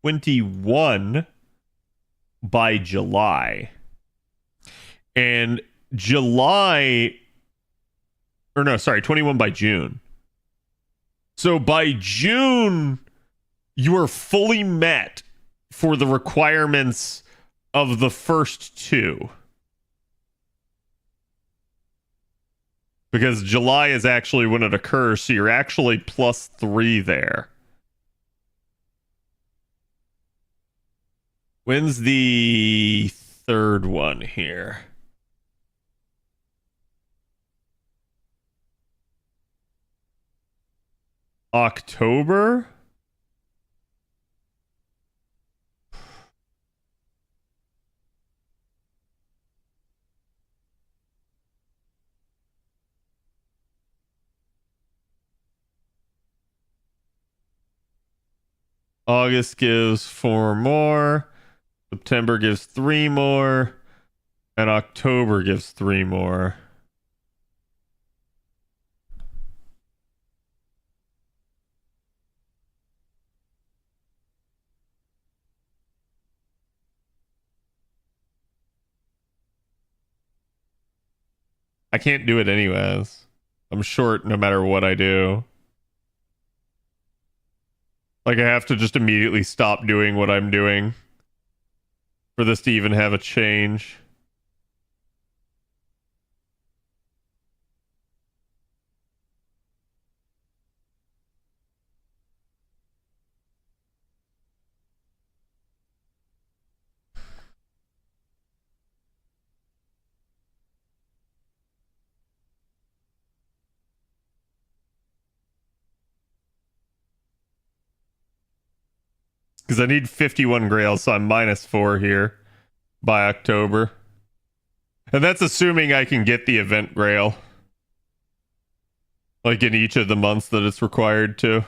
21 by July. And July, or no, sorry, 21 by June. So by June, you are fully met for the requirements of the first 2. Because July is actually when it occurs, so you're actually +3 there. When's the third one here? October? August gives 4 more. September gives 3 more. And October gives 3 more. I can't do it anyways. I'm short no matter what I do. Like, I have to just immediately stop doing what I'm doing for this to even have a change. Because I need 51 grails, so I'm -4 here by October. And that's assuming I can get the event Grail. Like in each of the months that it's required to.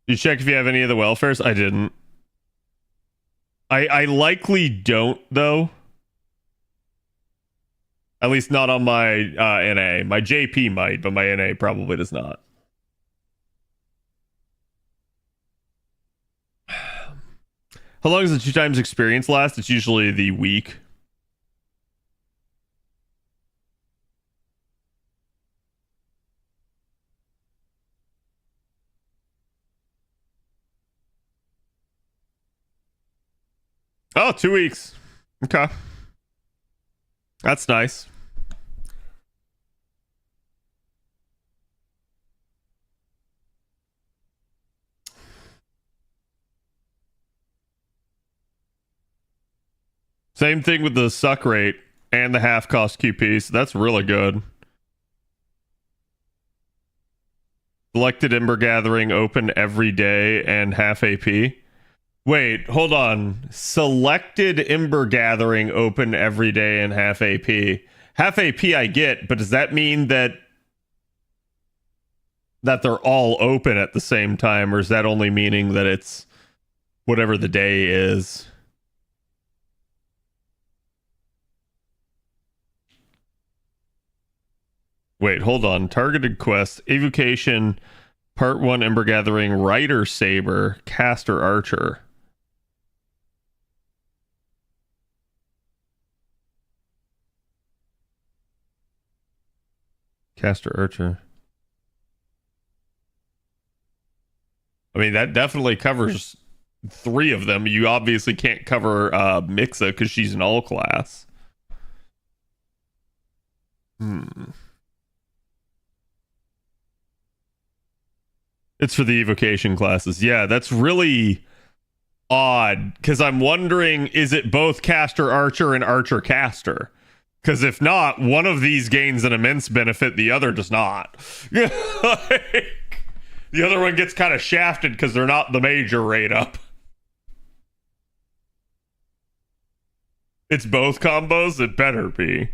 You check if you have any of the welfares? I didn't. I likely don't, though. At least not on my NA. My JP might, but my NA probably does not. How long does the 2 times experience last? It's usually the week. Oh, 2 weeks. Okay. That's nice. Same thing with the suck rate and the half cost QP, so that's really good. Selected Ember Gathering open every day and half AP. Wait, hold on. Selected Ember Gathering open every day and half AP. Half AP I get, but does that mean that they're all open at the same time, or is that only meaning that it's whatever the day is? Wait, hold on. Targeted quest, Evocation, Part 1 Ember Gathering, Rider Saber, Caster Archer. Caster Archer. I mean, that definitely covers 3 of them. You obviously can't cover Mixa because she's an all class. It's for the evocation classes. Yeah, that's really odd because I'm wondering, is it both caster archer and archer caster? Because if not, one of these gains an immense benefit, the other does not. Like, the other one gets kind of shafted because they're not the major rate up. It's both combos? It better be.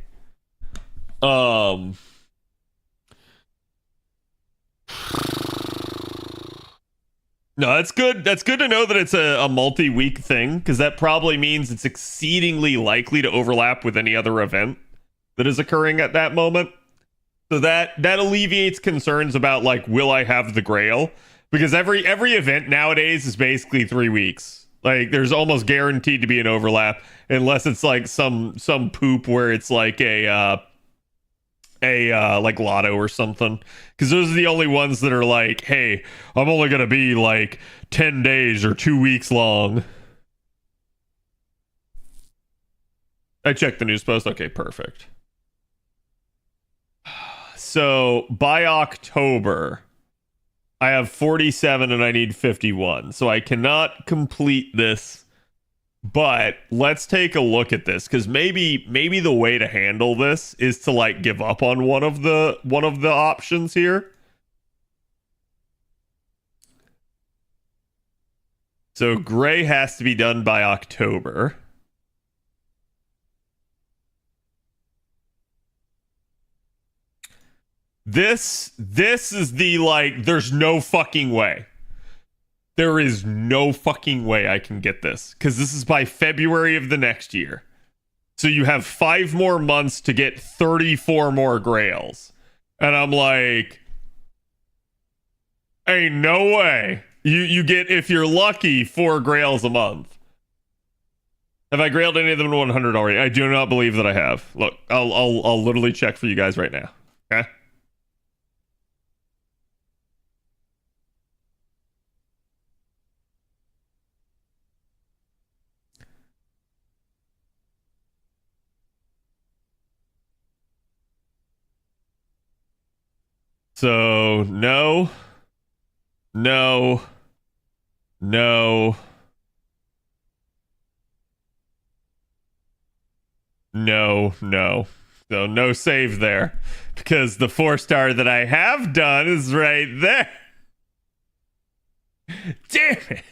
No, that's good. That's good to know that it's a multi-week thing, because that probably means it's exceedingly likely to overlap with any other event that is occurring at that moment. So that alleviates concerns about, like, will I have the Grail? Because every event nowadays is basically 3 weeks. Like, there's almost guaranteed to be an overlap, unless it's like some poop where it's like a like lotto or something, because those are the only ones that are like, hey, I'm only gonna be like 10 days or 2 weeks long. I checked the news post. Okay, perfect. So by October I have 47 and I need 51, so I cannot complete this. But let's take a look at this, because maybe the way to handle this is to, like, give up on one of the options here. So Gray has to be done by October. This is the, like, there's no fucking way. There is no fucking way I can get this, because this is by February of the next year. So you have 5 more months to get 34 more Grails. And I'm like, ain't no way. You get, if you're lucky, 4 Grails a month. Have I grailed any of them to 100 already? I do not believe that I have. Look, I'll literally check for you guys right now. Okay? So, no. No. No. No. No. So, no save there. Because the 4-star that I have done is right there. Damn it.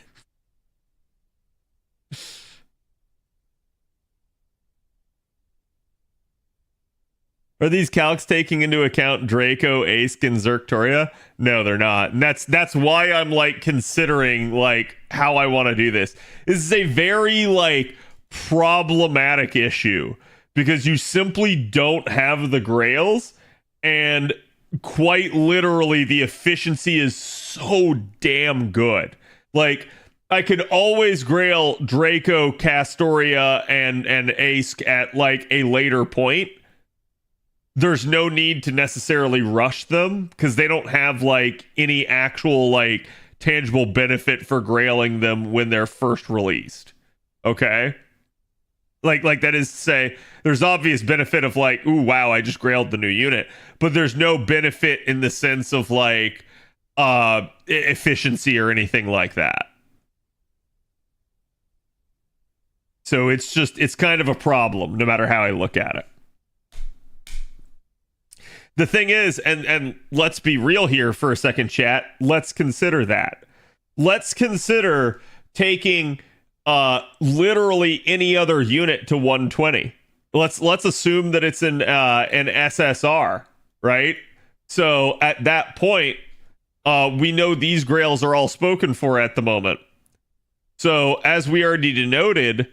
Are these calcs taking into account Draco, Ask, and Zerktoria? No, they're not. And that's why I'm like considering like how I want to do this. This is a very like problematic issue because you simply don't have the grails, and quite literally the efficiency is so damn good. Like I could always grail Draco, Castoria, and Ask at like a later point. There's no need to necessarily rush them because they don't have like any actual like tangible benefit for grailing them when they're first released. Okay? Like that is to say, there's obvious benefit of like, ooh, wow, I just grailed the new unit, but there's no benefit in the sense of like efficiency or anything like that. So it's kind of a problem no matter how I look at it. The thing is, and let's be real here for a second, chat. Let's consider that. Let's consider taking literally any other unit to 120. Let's assume that it's an SSR, right? So at that point, we know these grails are all spoken for at the moment. So as we already denoted,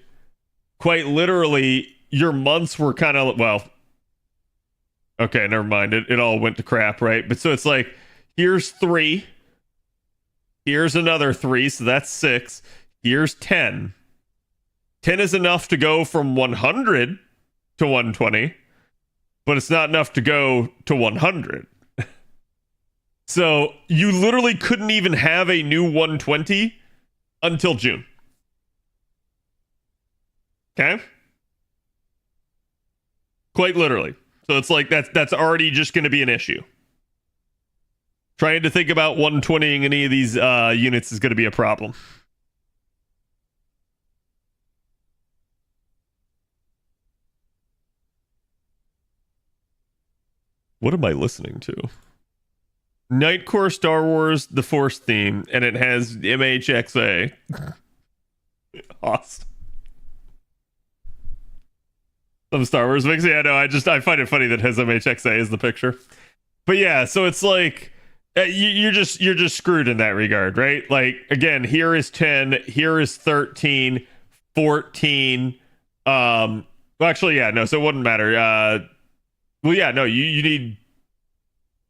quite literally, your months were kind of, well, okay, never mind. It all went to crap, right? But so it's like, here's 3. Here's another 3, so that's 6. Here's 10. 10 is enough to go from 100 to 120, but it's not enough to go to 100. So you literally couldn't even have a new 120 until June. Okay? Quite literally. So it's like that's already just going to be an issue. Trying to think about 120ing any of these units is going to be a problem. What am I listening to? Nightcore Star Wars The Force theme, and it has MHXA. Awesome. Some Star Wars mix. Yeah, no, I find it funny that his MHXA is the picture. But yeah, so it's like you're just screwed in that regard, right? Like again, here is 10, here is 13, 14. Well, actually, yeah, no, so it wouldn't matter. Well, yeah, no, you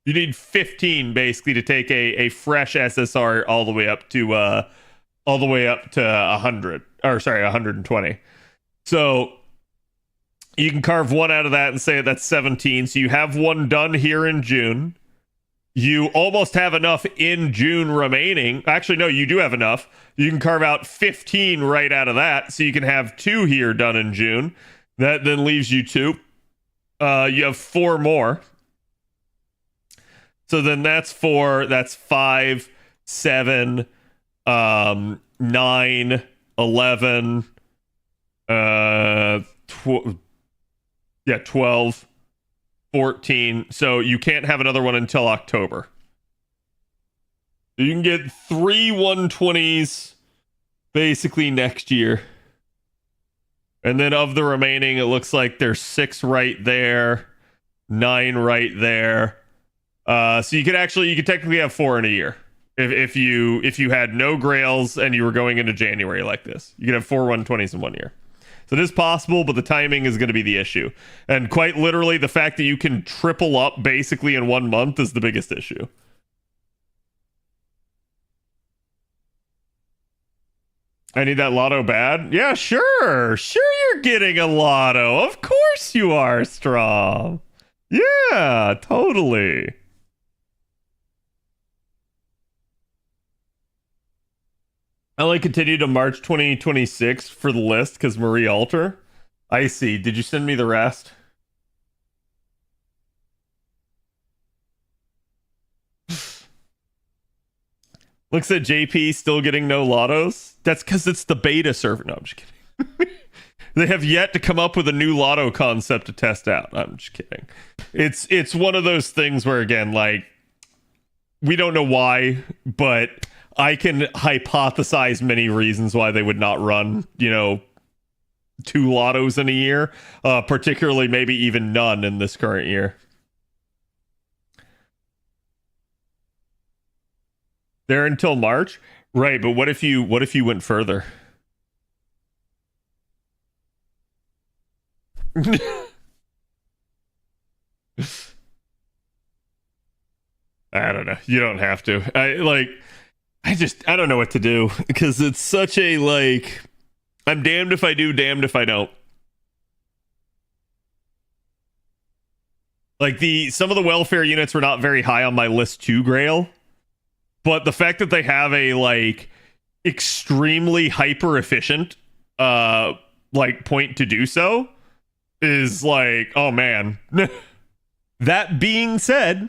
need 15 basically to take a fresh SSR all the way up to 100, or sorry, 120. So you can carve one out of that and say that's 17. So you have one done here in June. You almost have enough in June remaining. Actually, no, you do have enough. You can carve out 15 right out of that. So you can have 2 here done in June. That then leaves you 2. You have 4 more. So then that's 5, 7, 9, 11, 12, 14. So you can't have another one until October. You can get 3 120s basically next year. And then of the remaining, it looks like there's 6 right there, 9 right there. So you could technically have 4 in a year. If you had no grails and you were going into January like this, you could have 4 120s in 1 year. So it is possible, but the timing is going to be the issue. And quite literally, the fact that you can triple up basically in 1 month is the biggest issue. I need that lotto bad? Yeah, sure. Sure you're getting a lotto. Of course you are, Strom. Yeah, totally. I only continue to March 2026 for the list because Marie Alter. I see. Did you send me the rest? Looks at JP still getting no lottos. That's because it's the beta server. No, I'm just kidding. They have yet to come up with a new lotto concept to test out. I'm just kidding. It's one of those things where, again, like, we don't know why, but I can hypothesize many reasons why they would not run, 2 lottos in a year, particularly maybe even none in this current year. There until March, right? But what if you went further? I don't know. You don't have to. I don't know what to do because it's such a like. I'm damned if I do, damned if I don't. Like some of the welfare units were not very high on my list to Grail, but the fact that they have a like extremely hyper efficient like point to do so is like, oh man. That being said,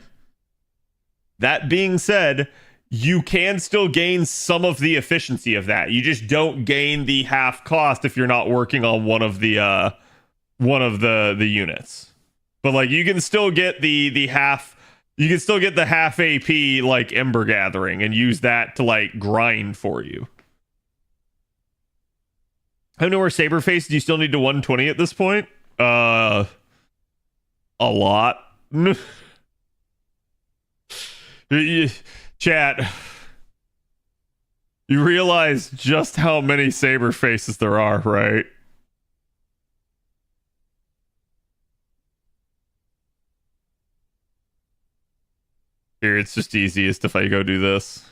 you can still gain some of the efficiency of that. You just don't gain the half cost if you're not working on one of the units. But like you can still get the half AP like Ember Gathering and use that to like grind for you. I don't know where Saberface, do you still need to 120 at this point? A lot. Chat, you realize just how many saber faces there are, right? Here, it's just easiest if I go do this.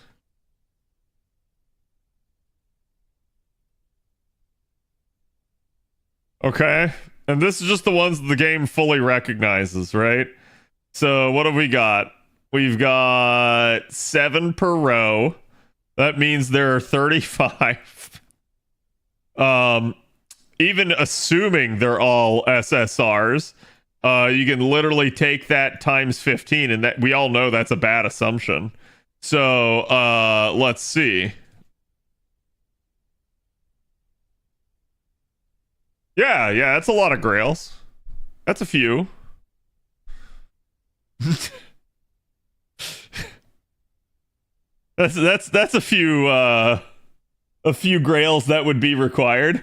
Okay, and this is just the ones the game fully recognizes, right? So what have we got? We've got 7 per row. That means there are 35. Even assuming they're all SSRs, you can literally take that times 15, and that we all know that's a bad assumption. So let's see. Yeah, that's a lot of grails. That's a few. That's a few grails that would be required.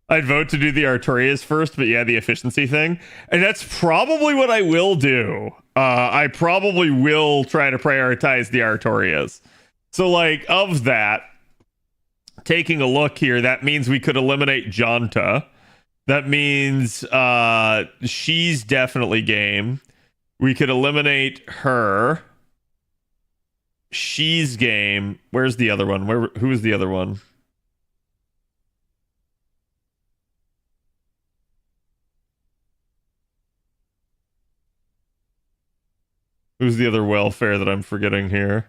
I'd vote to do the Artorias first, but yeah, the efficiency thing. And that's probably what I will do. I probably will try to prioritize the Artorias. So like of that, taking a look here, that means we could eliminate Jonta. That means she's definitely game. We could eliminate her. She's game. Where's the other one? Who is the other one? Who's the other welfare that I'm forgetting here?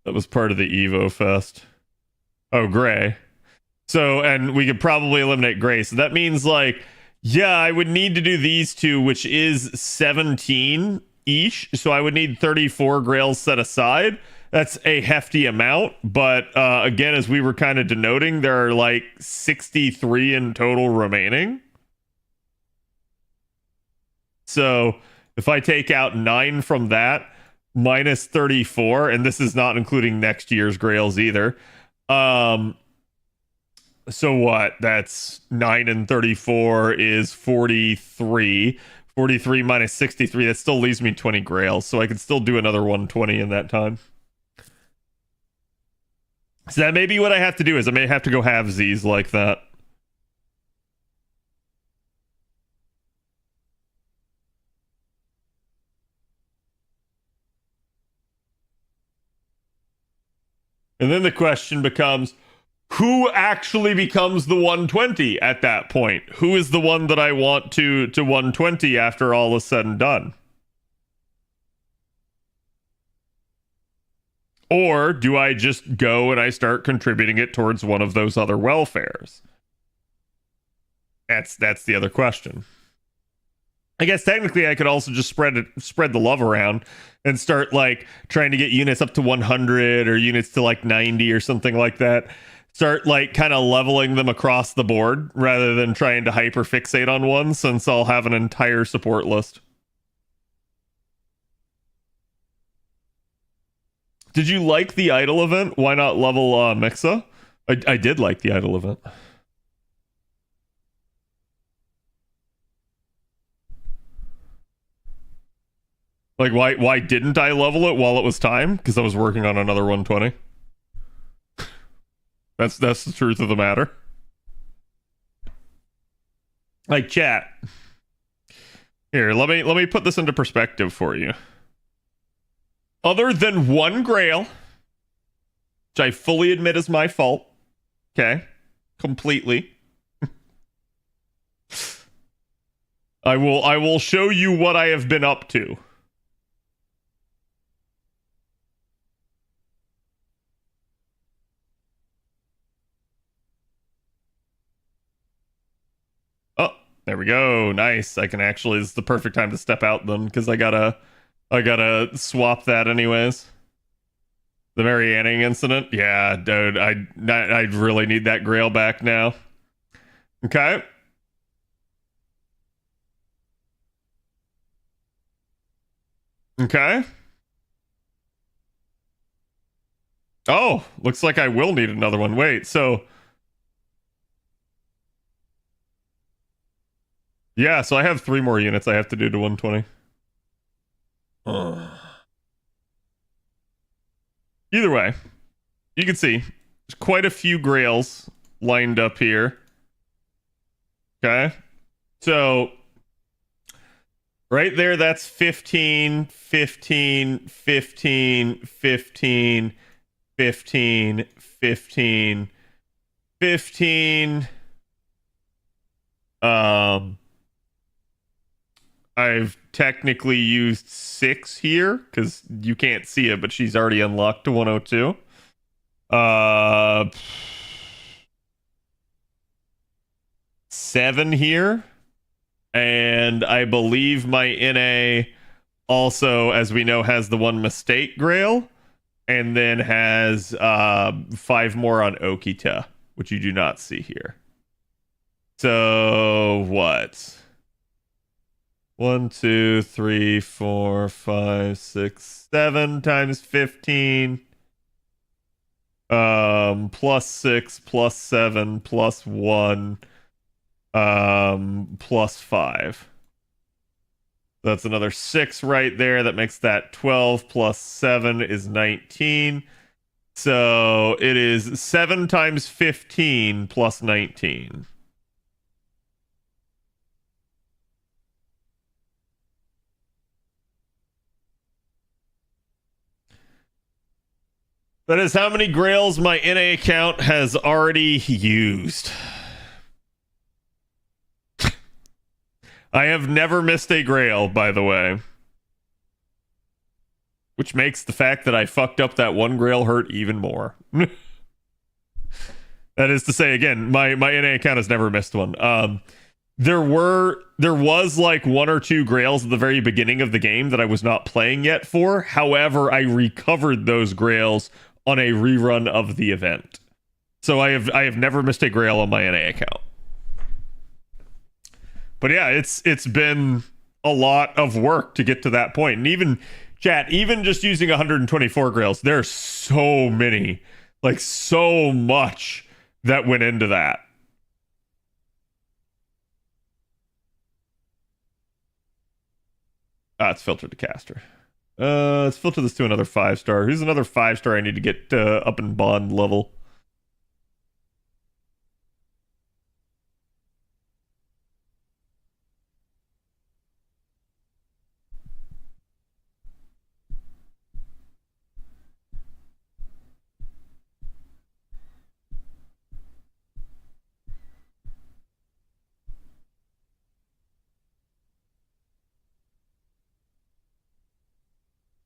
That was part of the Evo Fest. Oh, Gray. So, and we could probably eliminate Gray. So that means like, yeah, I would need to do these two, which is 17 each. So I would need 34 grails set aside. That's a hefty amount. But again, as we were kind of denoting, there are like 63 in total remaining. So if I take out 9 from that, minus 34, and this is not including next year's grails either. So what? That's 9 and 34 is 43. 43 minus 63, that still leaves me 20 grails, so I could still do another 120 in that time. So that may be what I have to do, is I may have to go halvesies like that. And then the question becomes, who actually becomes the 120 at that point? Who is the one that I want to 120 after all is said and done? Or do I just go and I start contributing it towards one of those other welfares? That's the other question. I guess technically I could also just spread the love around and start like trying to get units up to 100 or units to like 90 or something like that. Start like kind of leveling them across the board rather than trying to hyper fixate on one, since I'll have an entire support list. Did you like the idol event? Why not level Mixa? I did like the idol event. Like, why didn't I level it while it was time? Because I was working on another 120. That's the truth of the matter. Like, chat. Here, let me put this into perspective for you. Other than one Grail, which I fully admit is my fault. Okay? Completely. I will show you what I have been up to. Oh, there we go. Nice. I can actually, this is the perfect time to step out then, because I gotta swap that anyways. The Marianning incident? Yeah, dude, I really need that Grail back now. Okay. Okay. Oh, looks like I will need another one. Wait, so... Yeah, so I have 3 more units I have to do to 120. Either way, you can see there's quite a few Grails lined up here. Okay. So, right there, that's 15, 15, 15, 15, 15, 15, 15. I've technically used 6 here because you can't see it, but she's already unlocked to 102. 7 here. And I believe my NA also, as we know, has the one mistake Grail. And then has 5 more on Okita, which you do not see here. So, what? 1, 2, 3, 4, 5, 6, 7 times 15. Plus 6, plus 7, plus 1, plus 5. That's another 6 right there. That makes that 12 plus 7 is 19. So it is 7 times 15 plus 19. That is how many Grails my NA account has already used. I have never missed a Grail, by the way. Which makes the fact that I fucked up that one Grail hurt even more. That is to say, again, my NA account has never missed one. There was like 1 or 2 Grails at the very beginning of the game that I was not playing yet for. However, I recovered those Grails on a rerun of the event. So I have never missed a Grail on my NA account. But yeah, it's been a lot of work to get to that point. And even chat, even just using 124 Grails, there's so many, like so much that went into that. It's filtered to caster. Let's filter this to another 5-star. Who's another 5-star I need to get up in bond level?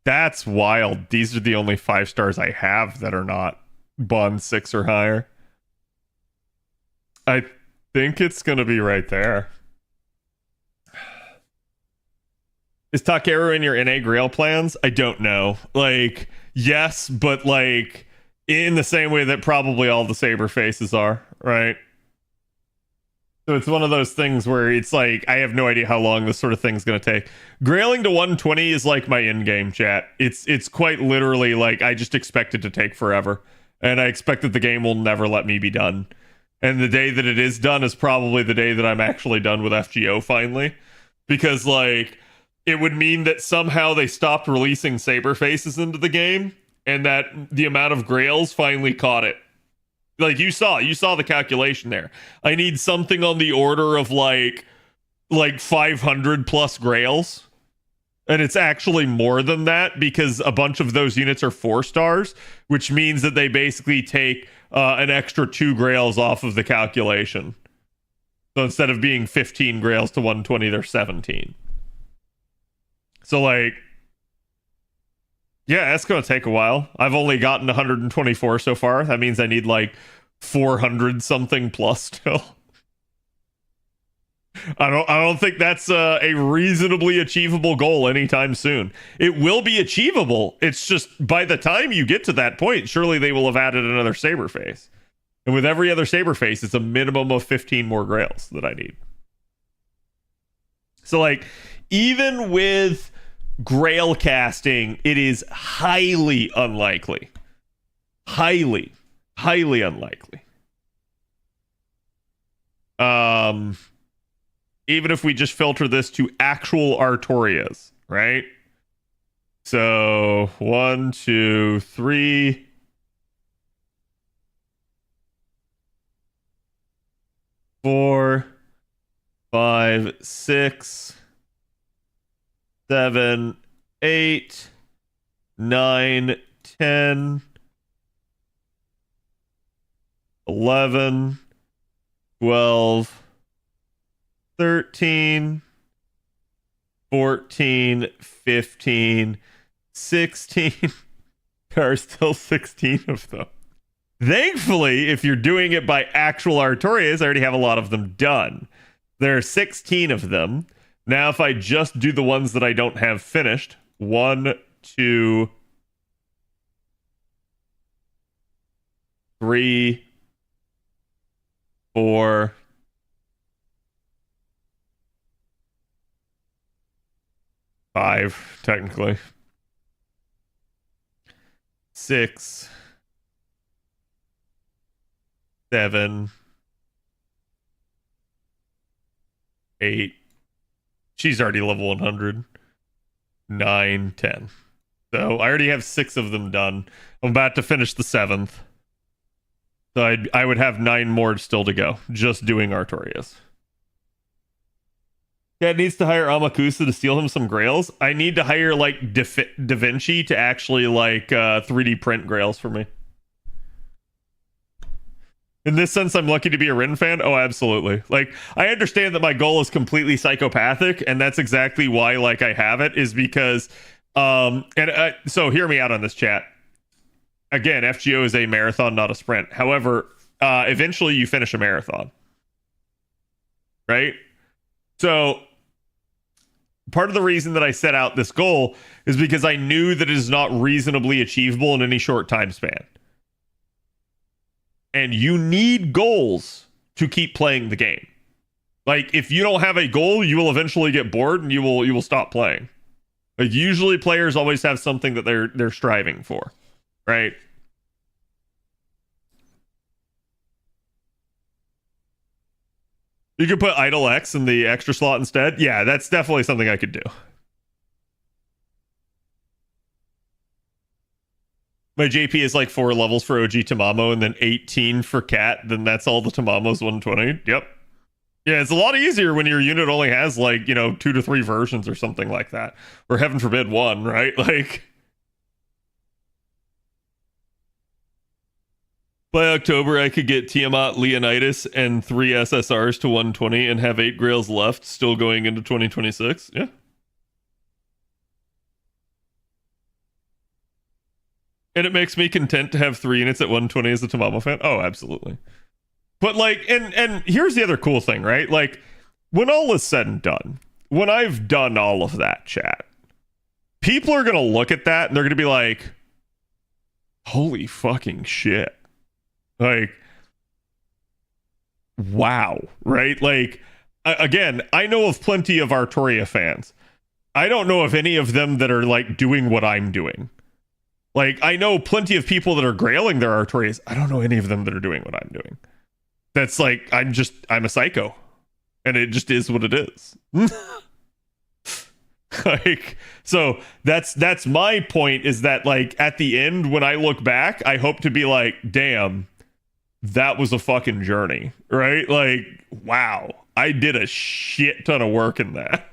That's wild. These are the only 5-stars I have that are not bond 6 or higher. I think it's gonna be right there. Is Takeru in your NA Grail plans? I don't know. Like, yes, but like in the same way that probably all the Saber faces are, right? So it's one of those things where it's like, I have no idea how long this sort of thing's going to take. Grailing to 120 is like my in-game chat. It's quite literally like, I just expect it to take forever. And I expect that the game will never let me be done. And the day that it is done is probably the day that I'm actually done with FGO finally. Because like, it would mean that somehow they stopped releasing saber faces into the game, and that the amount of grails finally caught it. Like you saw the calculation there. I need something on the order of like 500 plus grails. And it's actually more than that because a bunch of those units are 4 stars, which means that they basically take an extra 2 grails off of the calculation. So instead of being 15 grails to 120, they're 17. So like, yeah, that's going to take a while. I've only gotten 124 so far. That means I need like 400 something plus still. I don't think that's a reasonably achievable goal anytime soon. It will be achievable. It's just by the time you get to that point, surely they will have added another saber face. And with every other saber face, it's a minimum of 15 more grails that I need. So like, even with grail casting, it is highly unlikely. Highly unlikely. Even if we just filter this to actual Artorias, right? So 1, 2, 3, 4, 5, 6, 7, 8, 9, 10, 11, 12, 13, 14, 15, 16. There are still 16 of them. Thankfully, if you're doing it by actual Artorias, I already have a lot of them done. There are 16 of them. Now, if I just do the ones that I don't have finished, 1, 2, 3, 4, 5, technically. 6, 7, 8. She's already level 100. 9, 10. So I already have 6 of them done. I'm about to finish the 7th. So I would have 9 more still to go. Just doing Artorias. Dad needs to hire Amakusa to steal him some grails. I need to hire like Da Vinci to actually like 3D print grails for me. In this sense, I'm lucky to be a Rin fan. Oh, absolutely. Like, I understand that my goal is completely psychopathic, and that's exactly why like I have it, is because so hear me out on this, chat. Again, FGO is a marathon, not a sprint. However, eventually you finish a marathon. Right? So part of the reason that I set out this goal is because I knew that it is not reasonably achievable in any short time span. And you need goals to keep playing the game. Like, if you don't have a goal, you will eventually get bored and you will stop playing. Like, usually players always have something that they're striving for, right? You could put Idle X in the extra slot instead. Yeah, that's definitely something I could do. My JP is like 4 levels for OG Tamamo and then 18 for Cat. Then that's all the Tamamos 120. Yep. Yeah, it's a lot easier when your unit only has like, 2 to 3 versions or something like that. Or heaven forbid 1, right? Like, by October, I could get Tiamat, Leonidas, and 3 SSRs to 120 and have 8 Grails left, still going into 2026. Yeah. And it makes me content to have 3 units at 120 as a Tamamo fan. Oh, absolutely. But like, and here's the other cool thing, right? Like, when all is said and done, when I've done all of that, chat, people are gonna look at that and they're gonna be like, holy fucking shit. Like, wow, right? Like, again, I know of plenty of Artoria fans. I don't know of any of them that are like doing what I'm doing. Like, I know plenty of people that are grailing their Artorias. I don't know any of them that are doing what I'm doing. That's like, I'm a psycho. And it just is what it is. Like, so that's my point, is that like at the end when I look back, I hope to be like, damn, that was a fucking journey, right? Like, wow, I did a shit ton of work in that.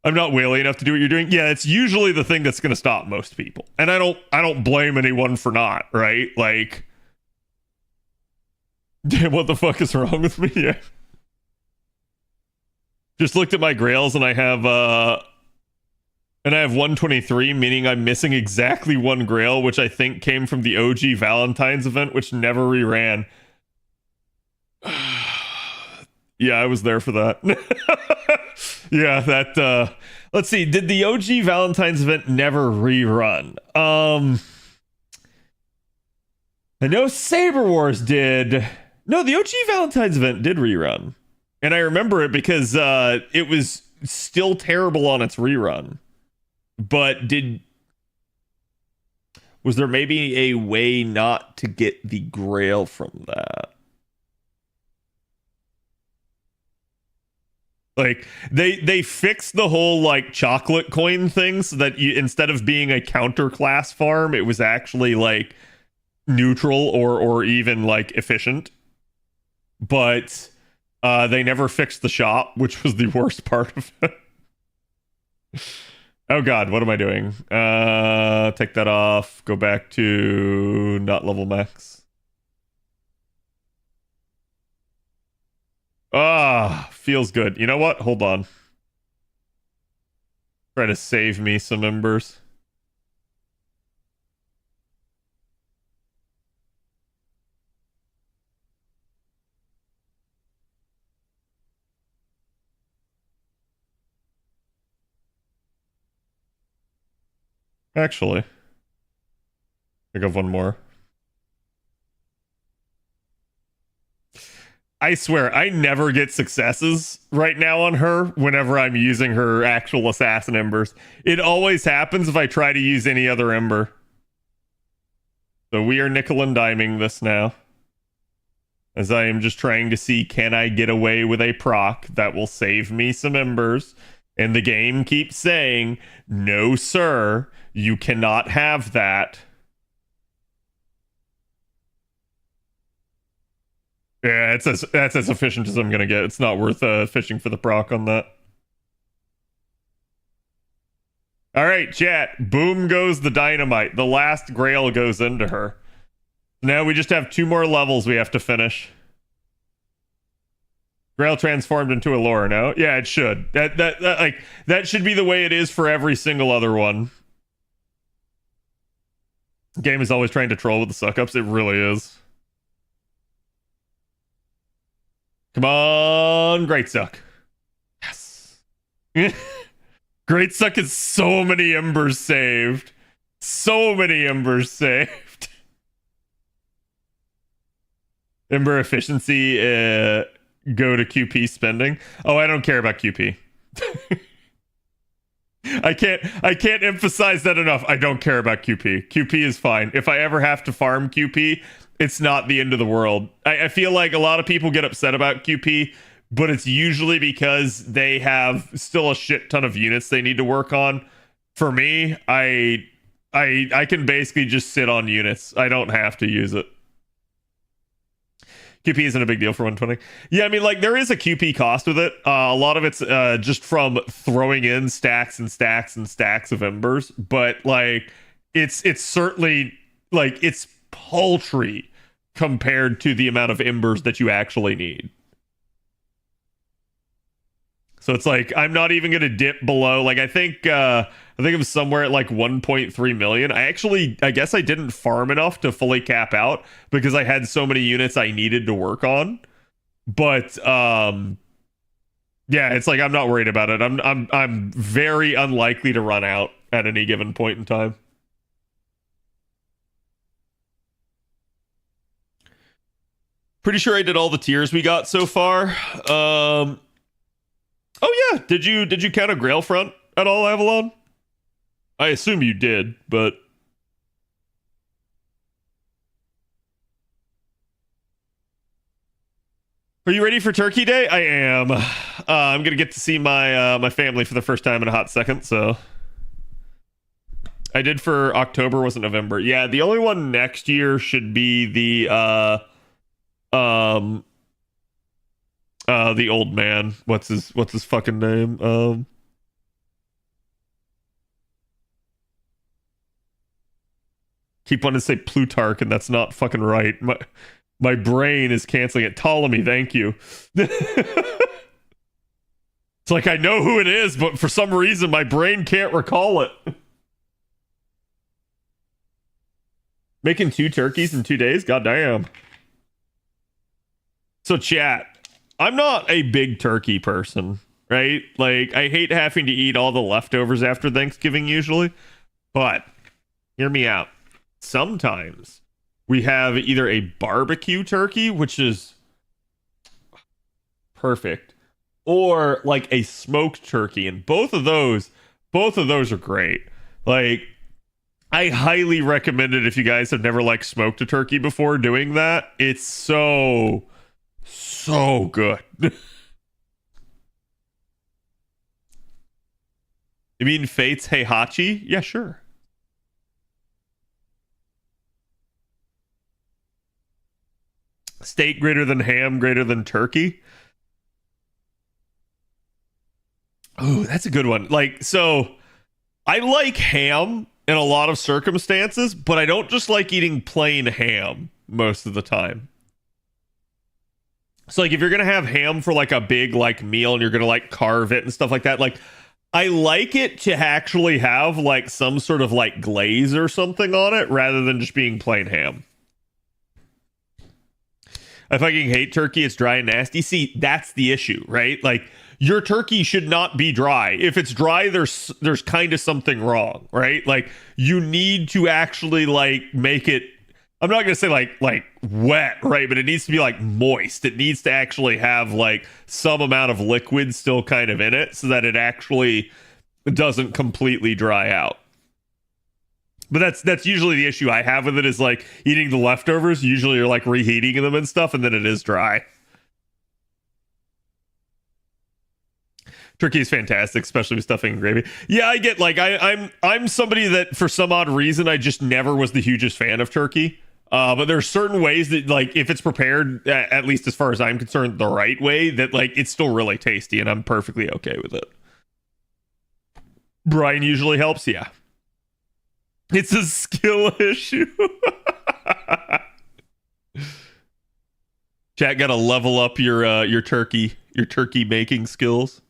I'm not whaley enough to do what you're doing. Yeah, it's usually the thing that's going to stop most people, and I don't blame anyone for not, right? Like, damn, what the fuck is wrong with me? Yeah. Just looked at my grails and I have 123, meaning I'm missing exactly one grail, which I think came from the OG Valentine's event, which never reran. Yeah, I was there for that. Yeah, that let's see, did the OG Valentine's event never rerun? I know Saber Wars did. No, the OG Valentine's event did rerun. And I remember it because it was still terrible on its rerun. But was there maybe a way not to get the Grail from that? Like they fixed the whole like chocolate coin thing so that you, instead of being a counter class farm, it was actually like neutral or even like efficient. But they never fixed the shop, which was the worst part of it. Oh god, what am I doing? Take that off. Go back to not level max. Ah, feels good. You know what? Hold on. Try to save me some embers. Actually, I think of one more. I swear, I never get successes right now on her whenever I'm using her actual assassin embers. It always happens if I try to use any other ember. So we are nickel and diming this now. As I am just trying to see, can I get away with a proc that will save me some embers? And the game keeps saying, no sir, you cannot have that. Yeah, that's as efficient as I'm gonna get. It's not worth fishing for the proc on that. All right, chat. Boom goes the dynamite. The last grail goes into her. Now we just have 2 more levels we have to finish. Grail transformed into a lore now. Yeah, it should. That should be the way it is for every single other one. Game is always trying to troll with the suck-ups. It really is. Come on, Great Suck. Yes. Great Suck is so many embers saved. So many embers saved. Ember efficiency, go to QP spending. Oh, I don't care about QP. I can't emphasize that enough. I don't care about QP. QP is fine. If I ever have to farm QP, it's not the end of the world. I feel like a lot of people get upset about QP, but it's usually because they have still a shit ton of units they need to work on. For me, I can basically just sit on units. I don't have to use it. QP isn't a big deal for 120. Yeah, I mean, like, there is a QP cost with it. A lot of it's just from throwing in stacks and stacks and stacks of embers, but like, it's certainly like it's paltry compared to the amount of embers that you actually need. So it's like, I'm not even gonna dip below. Like, I think it was somewhere at like 1.3 million. I guess I didn't farm enough to fully cap out because I had so many units I needed to work on. But yeah, it's like, I'm not worried about it. I'm very unlikely to run out at any given point in time. Pretty sure I did all the tiers we got so far. Oh yeah, did you count a Grail front at all, Avalon? I assume you did, but Are you ready for Turkey Day? I am. I'm gonna get to see my family for the first time in a hot second. So I did for October, wasn't November. Yeah, the only one next year should be the old man. What's his fucking name? Keep wanting to say Plutarch, and that's not fucking right. My brain is canceling it. Ptolemy, thank you. It's like I know who it is, but for some reason my brain can't recall it. Making 2 turkeys in 2 days? Goddamn. So chat, I'm not a big turkey person, right? Like, I hate having to eat all the leftovers after Thanksgiving usually, but hear me out. Sometimes we have either a barbecue turkey, which is perfect, or like a smoked turkey, and both of those are great. Like, I highly recommend it if you guys have never like smoked a turkey before doing that. It's so good. You mean Fate's Heihachi? Yeah, sure. Steak greater than ham, greater than turkey. Oh, that's a good one. Like, so I like ham in a lot of circumstances, but I don't just like eating plain ham most of the time. So like if you're going to have ham for like a big like meal and you're going to like carve it and stuff like that, like I like it to actually have like some sort of like glaze or something on it rather than just being plain ham. I fucking hate turkey. It's dry and nasty. See, that's the issue, right? Like your turkey should not be dry. If it's dry, there's kind of something wrong, right? Like you need to actually like make it. I'm not gonna say like wet, right? But it needs to be like moist. It needs to actually have like some amount of liquid still kind of in it, so that it actually doesn't completely dry out. But that's usually the issue I have with it is like eating the leftovers. Usually you're like reheating them and stuff, and then it is dry. Turkey is fantastic, especially with stuffing and gravy. Yeah, I get like I'm somebody that for some odd reason I just never was the hugest fan of turkey. But there's certain ways that like if it's prepared, at least as far as I'm concerned, the right way, that like it's still really tasty, and I'm perfectly okay with it. Brian usually helps, yeah. It's a skill issue. Chat, gotta level up your turkey making skills.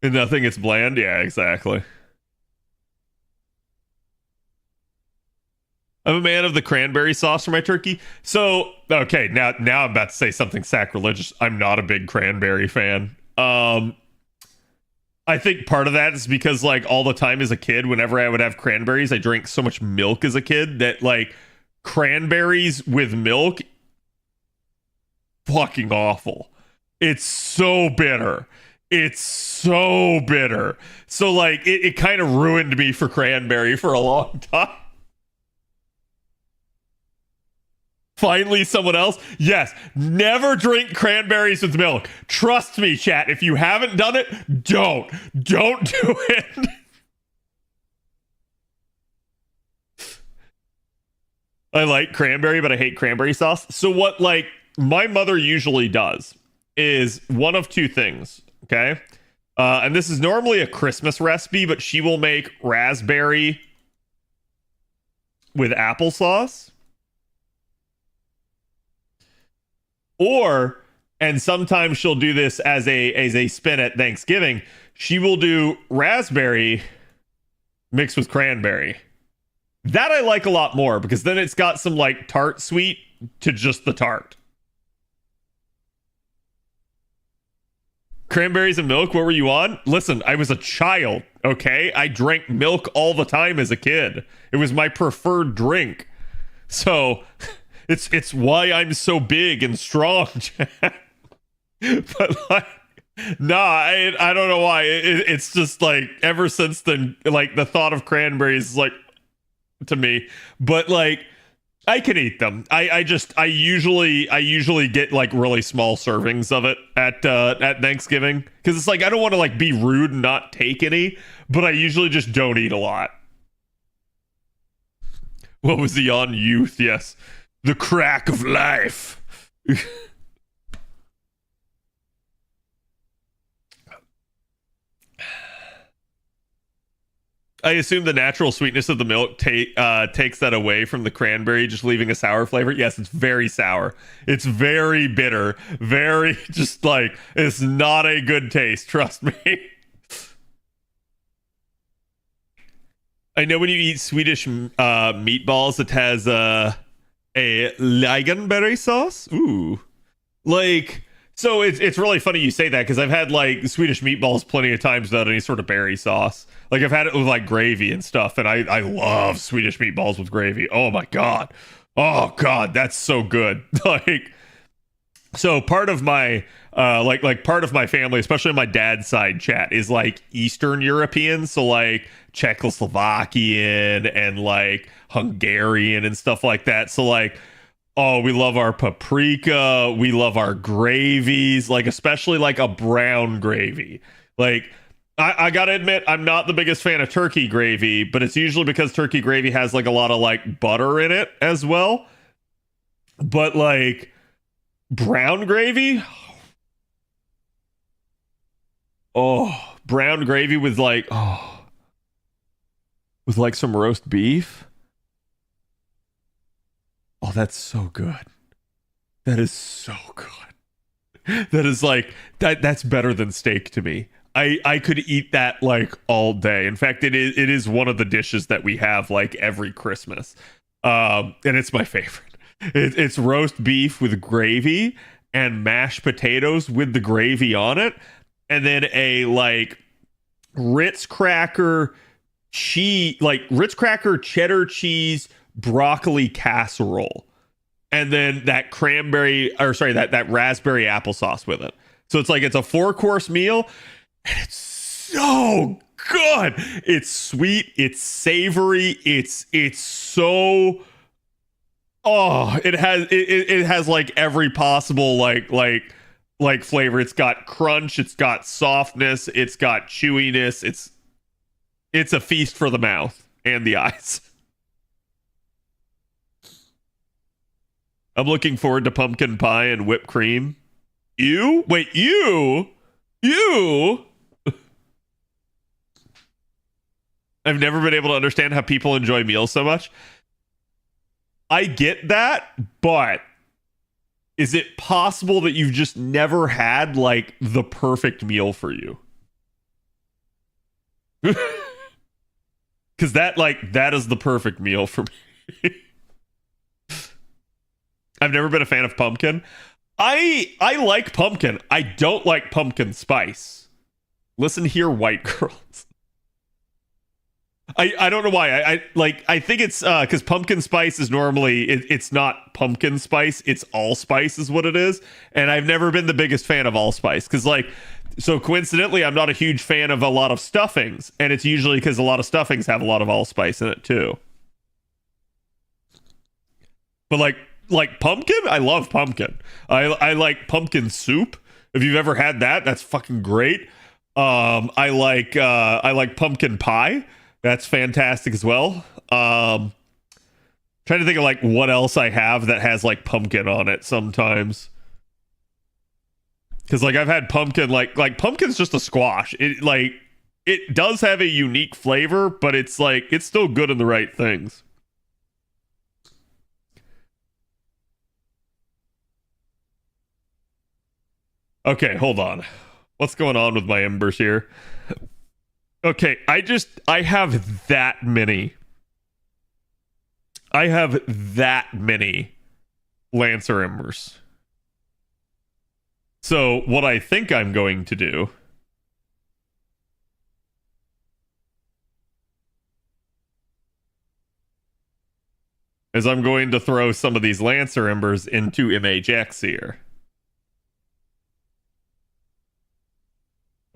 And nothing, it's bland. Yeah, exactly. I'm a man of the cranberry sauce for my turkey. So, okay, now I'm about to say something sacrilegious. I'm not a big cranberry fan. I think part of that is because like all the time as a kid, whenever I would have cranberries, I drank so much milk as a kid that like cranberries with milk, fucking awful. It's so bitter. It's so bitter. So like it kind of ruined me for cranberry for a long time. Finally, someone else. Yes, never drink cranberries with milk. Trust me, chat. If you haven't done it, don't do it. I like cranberry, but I hate cranberry sauce. So what like my mother usually does is one of two things. Okay, and this is normally a Christmas recipe, but she will make raspberry with applesauce. Or, and sometimes she'll do this as a spin at Thanksgiving, she will do raspberry mixed with cranberry. That I like a lot more because then it's got some like tart sweet to just the tart. Cranberries and milk, what were you on? Listen, I was a child, okay? I drank milk all the time as a kid. It was my preferred drink. So it's why I'm so big and strong. But like, nah, I don't know why. It's just like ever since then, like the thought of cranberries is like to me, but like I can eat them. I usually get like really small servings of it at Thanksgiving because it's like I don't want to like be rude and not take any, but I usually just don't eat a lot. What was he on? Youth, yes. The crack of life. I assume the natural sweetness of the milk takes that away from the cranberry, just leaving a sour flavor. Yes, it's very sour. It's very bitter. Very, just like, it's not a good taste, trust me. I know when you eat Swedish meatballs, it has a Ligonberry sauce. Ooh. Like, so it's really funny you say that because I've had like Swedish meatballs plenty of times without any sort of berry sauce. Like I've had it with like gravy and stuff, and I love Swedish meatballs with gravy. Oh my god. Oh god, that's so good. Like, so part of my like part of my family, especially on my dad's side chat, is like Eastern European, so like Czechoslovakian and like Hungarian and stuff like that. So like, oh, we love our paprika, we love our gravies, like especially like a brown gravy. Like I gotta admit, I'm not the biggest fan of turkey gravy, but it's usually because turkey gravy has like a lot of like butter in it as well. But like brown gravy, oh, brown gravy with like, oh, with like some roast beef. Oh, that's so good. That is so good. That is like that's better than steak to me. I could eat that like all day. In fact, it is one of the dishes that we have like every Christmas. And it's my favorite. It's roast beef with gravy and mashed potatoes with the gravy on it, and then a like Ritz cracker cheddar cheese broccoli casserole, and then that that raspberry applesauce with it. So it's like it's a 4-course meal, and it's so good. It's sweet, it's savory, it's so, oh, it has like every possible like flavor. It's got crunch, it's got softness, it's got chewiness. It's a feast for the mouth and the eyes. I'm looking forward to pumpkin pie and whipped cream. You? Wait, you? You? I've never been able to understand how people enjoy meals so much. I get that, but is it possible that you've just never had like the perfect meal for you? Because that is the perfect meal for me. I've never been a fan of pumpkin. I like pumpkin. I don't like pumpkin spice. Listen here, white girls. I don't know why. I think it's because pumpkin spice is normally it's not pumpkin spice, it's allspice is what it is. And I've never been the biggest fan of allspice because like, so coincidentally I'm not a huge fan of a lot of stuffings, and it's usually because a lot of stuffings have a lot of allspice in it too. But like pumpkin, I love pumpkin. I like pumpkin soup. If you've ever had that, that's fucking great. I like pumpkin pie. That's fantastic as well. Trying to think of like what else I have that has like pumpkin on it sometimes. Because like I've had pumpkin, like pumpkin's just a squash. It does have a unique flavor, but it's like it's still good in the right things. Okay, hold on. What's going on with my embers here? Okay, I have that many. I have that many Lancer embers. So what I think I'm going to do is I'm going to throw some of these Lancer embers into MHX here.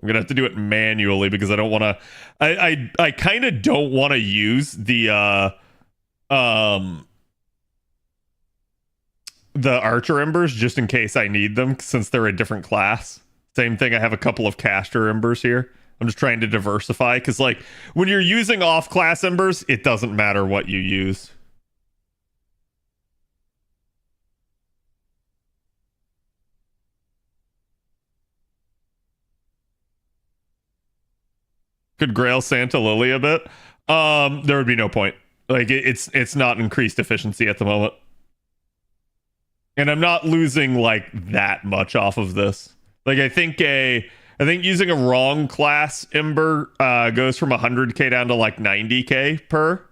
I'm gonna have to do it manually because I don't want to. I kind of don't want to use the um the archer embers just in case I need them since they're a different class. Same thing, I have a couple of caster embers here. I'm just trying to diversify because like when you're using off class embers, it doesn't matter what you use. Could Grail Santa Lily a bit? There would be no point. Like it's not increased efficiency at the moment. And I'm not losing like that much off of this. Like I think using a wrong class ember goes from 100k down to like 90k per.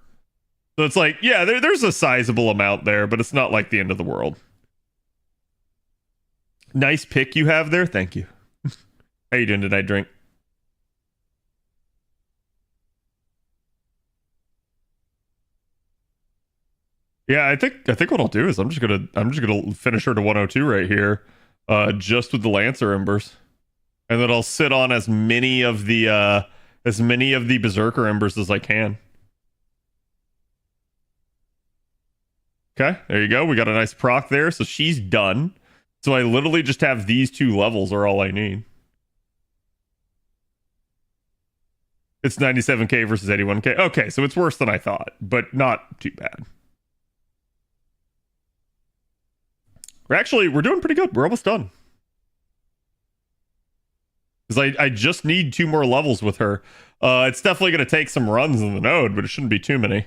So it's like, yeah, there's a sizable amount there, but it's not like the end of the world. Nice pick you have there. Thank you. How you doing tonight, Drink? Yeah, I think what I'll do is I'm just gonna finish her to 102 right here, just with the Lancer embers, and then I'll sit on as many of the Berserker embers as I can. Okay, there you go. We got a nice proc there, so she's done. So I literally just have these two levels are all I need. It's 97k versus 81k. Okay, so it's worse than I thought, but not too bad. We're doing pretty good. We're almost done. Because I just need 2 more levels with her. It's definitely going to take some runs in the node, but it shouldn't be too many.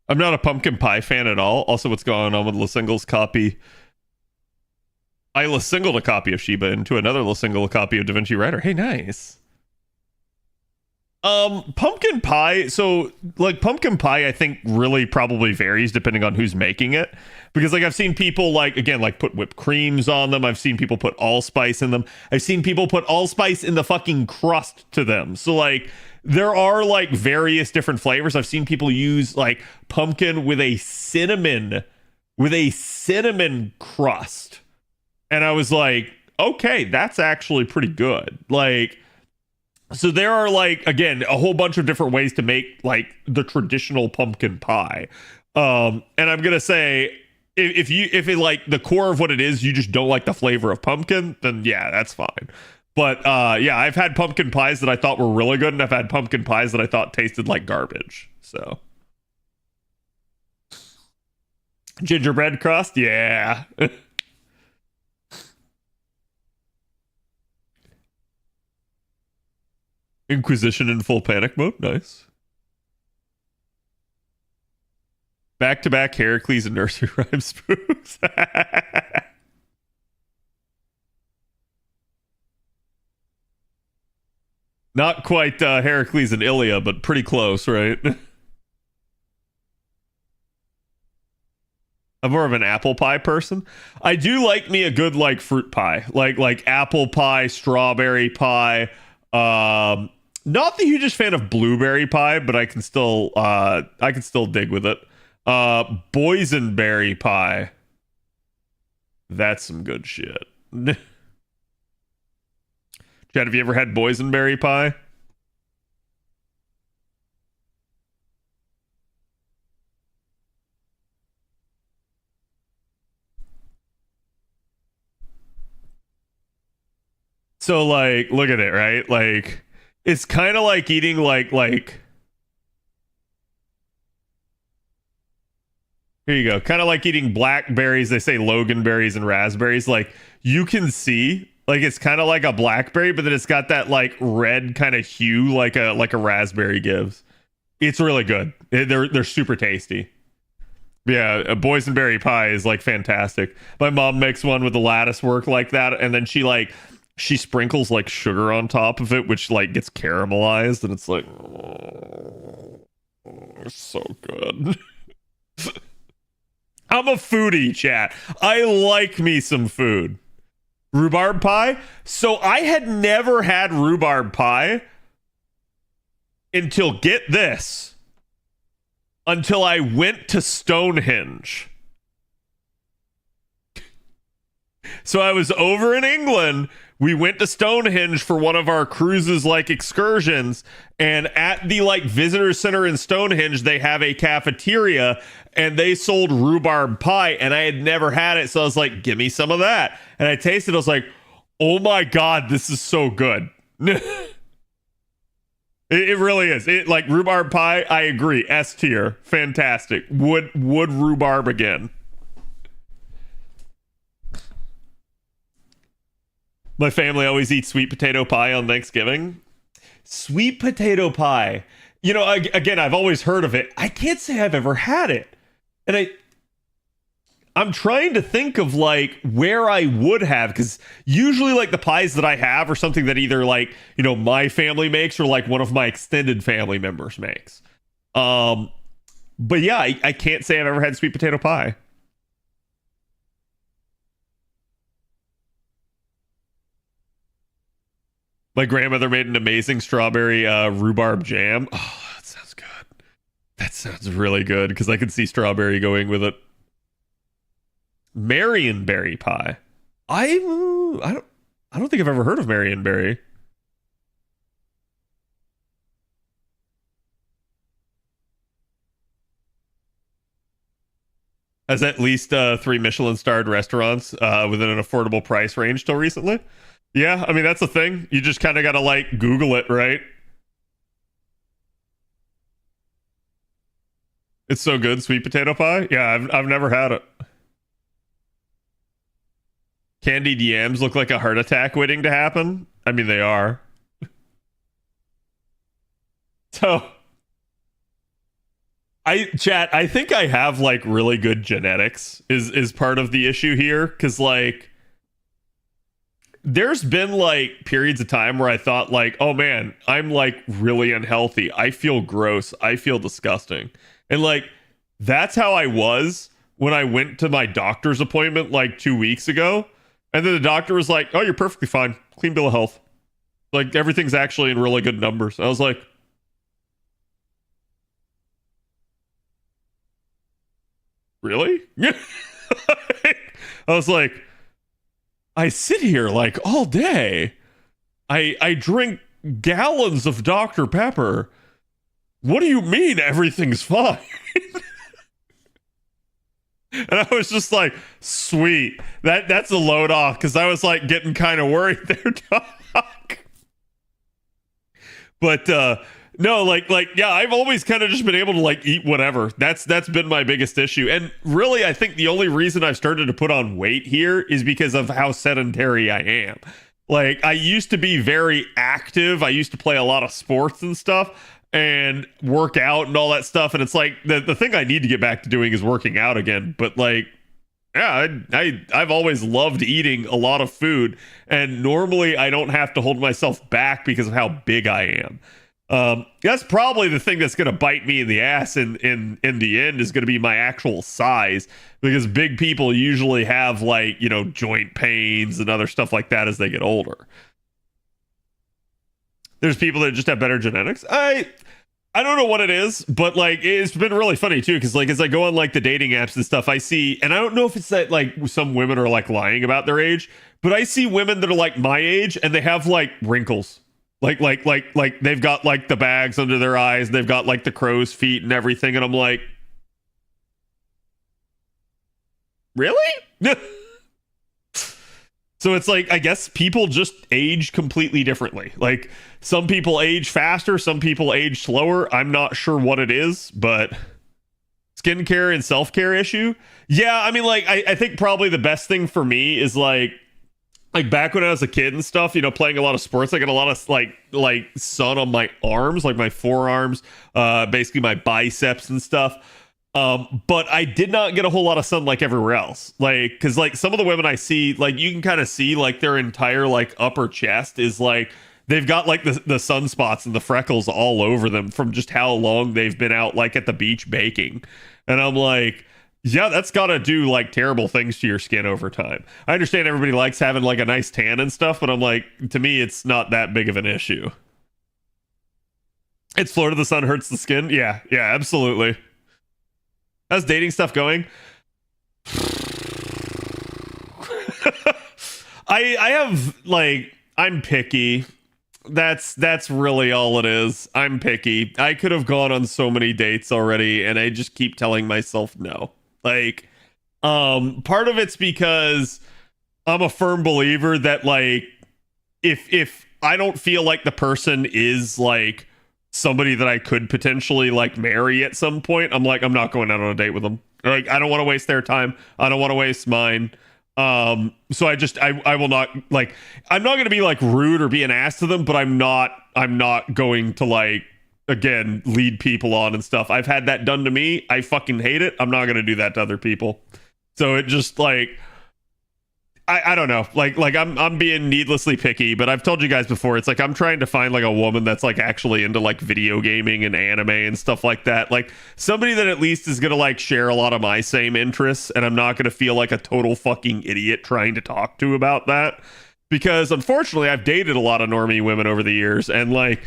I'm not a pumpkin pie fan at all. Also, what's going on with LaSingle's copy? I LaSingled a copy of Shiba into another LaSingle copy of Da Vinci Rider. Hey, nice. Pumpkin pie. So, like, pumpkin pie, I think really probably varies depending on who's making it. Because, like, I've seen people, like, again, like, put whipped creams on them. I've seen people put allspice in them. I've seen people put allspice in the fucking crust to them. So, like, there are, like, various different flavors. I've seen people use, like, pumpkin with a cinnamon crust. And I was like, okay, that's actually pretty good. Like, so there are like, again, a whole bunch of different ways to make like the traditional pumpkin pie. And I'm gonna say if it like the core of what it is, you just don't like the flavor of pumpkin, then yeah, that's fine. But yeah, I've had pumpkin pies that I thought were really good, and I've had pumpkin pies that I thought tasted like garbage. So gingerbread crust, yeah. Inquisition in full panic mode. Nice. Back-to-back Heracles and nursery rhyme spoofs. Not quite Heracles and Ilia, but pretty close, right? I'm more of an apple pie person. I do like me a good like fruit pie, like apple pie, strawberry pie. Not the hugest fan of blueberry pie, but I can still dig with it. Boysenberry pie. That's some good shit. Chad, have you ever had boysenberry pie? So like, look at it, right? Like, it's kind of like eating like here you go, kind of like eating blackberries. They say Logan berries and raspberries. Like you can see, like it's kind of like a blackberry, but then it's got that like red kind of hue, like a raspberry gives. It's really good. They're super tasty. Yeah, a boysenberry pie is like fantastic. My mom makes one with the lattice work like that, and then she sprinkles like sugar on top of it, which like gets caramelized, and it's like, oh, it's so good. I'm a foodie, chat. I like me some food. Rhubarb pie? So I had never had rhubarb pie until, get this, until I went to Stonehenge. So I was over in England. We went to Stonehenge for one of our cruises, like excursions, and at the like visitor center in Stonehenge, they have a cafeteria, and they sold rhubarb pie, and I had never had it, so I was like, "Give me some of that." And I tasted it. I was like, "Oh my god, this is so good." It really is. It like rhubarb pie. I agree. S tier, fantastic. Would rhubarb again. My family always eats sweet potato pie on Thanksgiving. Sweet potato pie. You know, again, I've always heard of it. I can't say I've ever had it. And I'm trying to think of like where I would have, because usually like the pies that I have are something that either like, you know, my family makes or like one of my extended family members makes. But yeah, I can't say I've ever had sweet potato pie. My grandmother made an amazing strawberry rhubarb jam. Oh, that sounds good. That sounds really good because I could see strawberry going with it. Marionberry pie. I don't think I've ever heard of Marionberry. Has at least 3 Michelin starred restaurants within an affordable price range till recently. Yeah, I mean that's the thing. You just kind of got to like Google it, right? It's so good, sweet potato pie. Yeah, I've never had it. Candied yams look like a heart attack waiting to happen. I mean, they are. So, I think I have like really good genetics is part of the issue here, because like there's been like periods of time where I thought like, oh man, I'm like really unhealthy. I feel gross. I feel disgusting. And like that's how I was when I went to my doctor's appointment like 2 weeks ago. And then the doctor was like, "Oh, you're perfectly fine. Clean bill of health. Like everything's actually in really good numbers." I was like, "Really?" I was like, "I sit here like all day. I drink gallons of Dr. Pepper. What do you mean everything's fine?" And I was just like, sweet. That's a load off, because I was like getting kind of worried there, Doc. But no, like yeah, I've always kind of just been able to like eat whatever. That's been my biggest issue. And really, I think the only reason I've started to put on weight here is because of how sedentary I am. Like I used to be very active. I used to play a lot of sports and stuff and work out and all that stuff, and it's like the thing I need to get back to doing is working out again. But like yeah, I've always loved eating a lot of food, and normally I don't have to hold myself back because of how big I am. That's probably the thing that's going to bite me in the ass in the end, is going to be my actual size, because big people usually have like, you know, joint pains and other stuff like that as they get older. There's people that just have better genetics. I don't know what it is, but like it's been really funny too, because like as I go on like the dating apps and stuff, I see, and I don't know if it's that like some women are like lying about their age, but I see women that are like my age and they have like wrinkles. Like they've got like the bags under their eyes, and they've got like the crow's feet and everything, and I'm like, really? So it's like, I guess people just age completely differently. Like some people age faster, some people age slower. I'm not sure what it is, but skincare and self-care issue. Yeah, I mean, like I think probably the best thing for me is like back when I was a kid and stuff, you know, playing a lot of sports, I got a lot of like sun on my arms, like my forearms, basically my biceps and stuff. But I did not get a whole lot of sun like everywhere else. Like, cause like some of the women I see, like you can kind of see like their entire like upper chest is like, they've got like the sunspots and the freckles all over them from just how long they've been out like at the beach baking. And I'm like, yeah, that's gotta do like terrible things to your skin over time. I understand everybody likes having like a nice tan and stuff, but I'm like, to me, it's not that big of an issue. It's Florida, the sun hurts the skin. Yeah, absolutely. How's dating stuff going? I have like I'm picky. That's really all it is. I'm picky. I could have gone on so many dates already, and I just keep telling myself no. Like, part of it's because I'm a firm believer that like if I don't feel like the person is like somebody that I could potentially like marry at some point, I'm like I'm not going out on a date with them. Like I don't want to waste their time. I don't want to waste mine. So I will not like I'm not going to be like rude or be an ass to them, but I'm not going to like again lead people on and stuff. I've had that done to me. I fucking hate it. I'm not going to do that to other people. So it just like I don't know. Like I'm being needlessly picky, but I've told you guys before, it's like I'm trying to find like a woman that's like actually into like video gaming and anime and stuff like that. Like somebody that at least is gonna like share a lot of my same interests, and I'm not gonna feel like a total fucking idiot trying to talk to about that. Because unfortunately I've dated a lot of normie women over the years, and like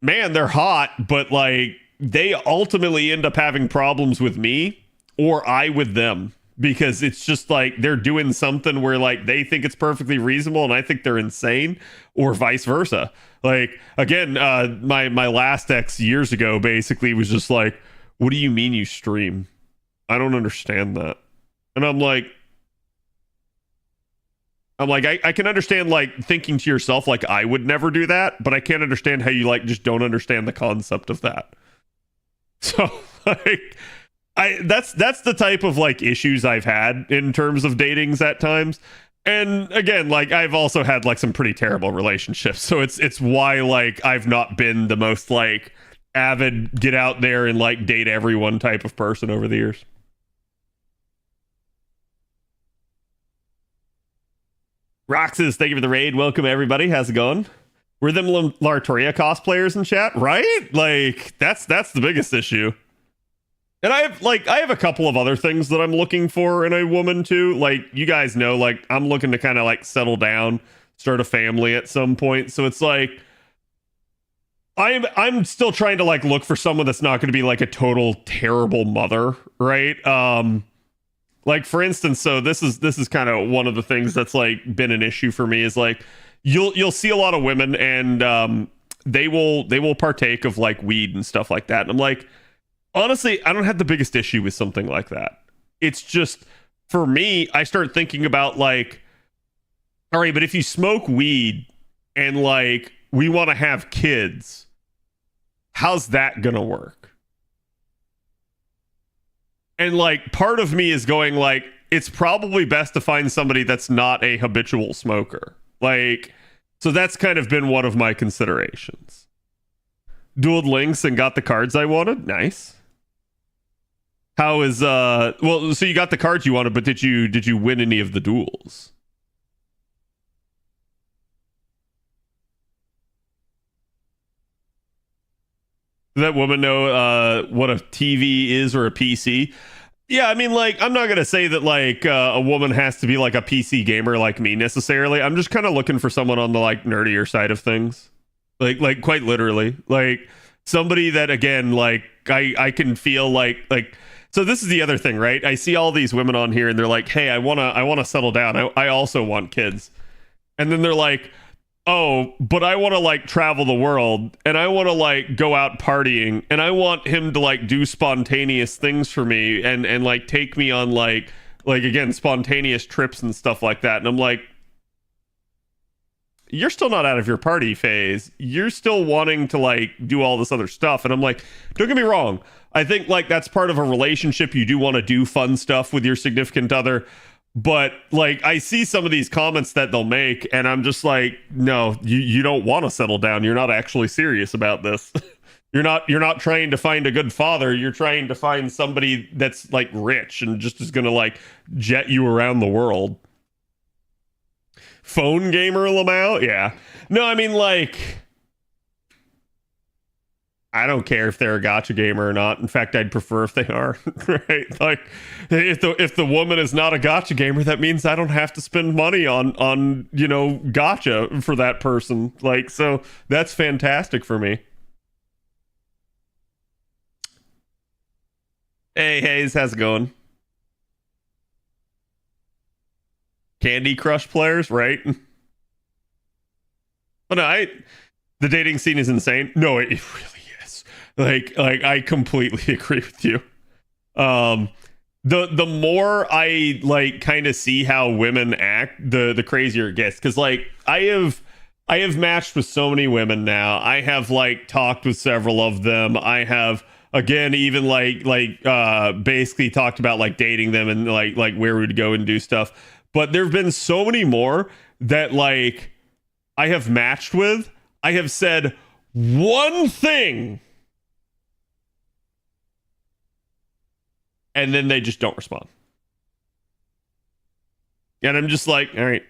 man, they're hot, but like they ultimately end up having problems with me or I with them because it's just like they're doing something where like they think it's perfectly reasonable and I think they're insane, or vice versa. Like again, my last ex years ago basically was just like, what do you mean you stream? I don't understand that. And I'm like I can understand like thinking to yourself like I would never do that, but I can't understand how you like just don't understand the concept of that. So like that's the type of like issues I've had in terms of datings at times. And again, like I've also had like some pretty terrible relationships. So it's why like I've not been the most like avid get out there and like date everyone type of person over the years. Roxas, thank you for the raid. Welcome everybody. How's it going? We're them Lartoria cosplayers in chat, right? Like that's the biggest issue. And I have a couple of other things that I'm looking for in a woman too. Like you guys know, like I'm looking to kind of like settle down, start a family at some point. So it's like I'm still trying to like look for someone that's not going to be like a total terrible mother, right? Like for instance, so this is kind of one of the things that's like been an issue for me is like you'll see a lot of women and they will partake of like weed and stuff like that. And I'm like, honestly, I don't have the biggest issue with something like that. It's just for me, I start thinking about like, all right, but if you smoke weed and like we want to have kids, how's that gonna work? And like part of me is going like, it's probably best to find somebody that's not a habitual smoker. Like, so that's kind of been one of my considerations. Dueled links and got the cards I wanted. Nice. How is well, so you got the cards you wanted, but did you win any of the duels? Does that woman know what a TV is or a PC? Yeah, I mean, like, I'm not gonna say that like a woman has to be like a PC gamer like me necessarily. I'm just kind of looking for someone on the like nerdier side of things, like quite literally, like somebody that again, like I can feel like. So this is the other thing, right? I see all these women on here, and they're like, "Hey, I wanna settle down. I also want kids," and then they're like, oh, but I want to like travel the world and I want to like go out partying and I want him to like do spontaneous things for me and like take me on like again spontaneous trips and stuff like that. And I'm like, you're still not out of your party phase. You're still wanting to like do all this other stuff. And I'm like, don't get me wrong. I think like that's part of a relationship. You do want to do fun stuff with your significant other. But like I see some of these comments that they'll make, and I'm just like, no, you don't want to settle down. You're not actually serious about this. You're not trying to find a good father. You're trying to find somebody that's like rich and just is gonna like jet you around the world. Phone gamer Lamau? Yeah. No, I mean like I don't care if they're a gotcha gamer or not. In fact, I'd prefer if they are. Right? Like if the woman is not a gotcha gamer, that means I don't have to spend money on gotcha for that person. Like so that's fantastic for me. Hey Hayes, how's it going? Candy Crush players, right? But no, the dating scene is insane. No, it really is. Like I completely agree with you. Um, the more I like kind of see how women act, the crazier it gets. Because like I have matched with so many women now. I have like talked with several of them. I have again even basically talked about like dating them and like where we'd go and do stuff. But there have been so many more that like I have matched with. I have said one thing and then they just don't respond. And I'm just like, all right.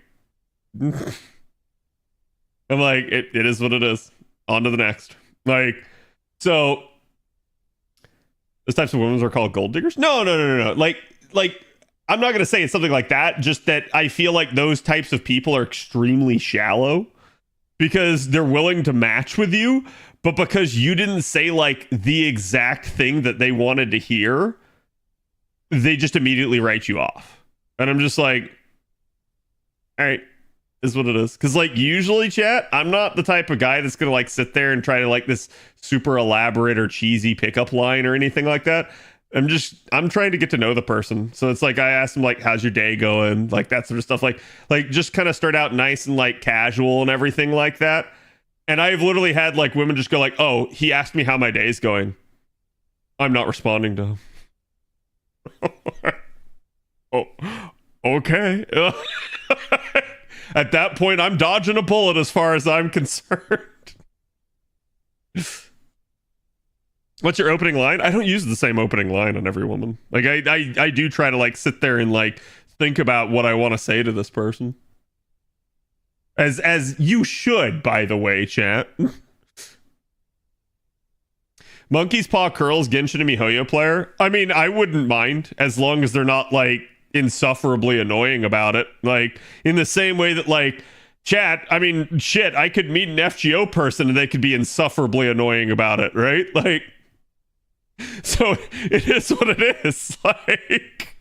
I'm like, it is what it is. On to the next. Like, so those types of women are called gold diggers? No. Like I'm not gonna say it's something like that, just that I feel like those types of people are extremely shallow because they're willing to match with you, but because you didn't say like the exact thing that they wanted to hear, they just immediately write you off. And I'm just like, all right, is what it is. Because like usually, chat, I'm not the type of guy that's gonna like sit there and try to like this super elaborate or cheesy pickup line or anything like that. I'm trying to get to know the person. So it's like I asked them like, how's your day going? Like that sort of stuff. Like just kind of start out nice and like casual and everything like that. And I've literally had like women just go like, oh, he asked me how my day's going. I'm not responding to him. Oh, okay. At that point, I'm dodging a bullet as far as I'm concerned. What's your opening line? I don't use the same opening line on every woman. Like I do try to like sit there and like think about what I want to say to this person. As you should, by the way, chat. Monkey's Paw Curls Genshin and miHoYo player. I mean, I wouldn't mind as long as they're not like insufferably annoying about it. Like in the same way that like chat, I mean, shit, I could meet an FGO person and they could be insufferably annoying about it, right? Like, so it is what it is. Like,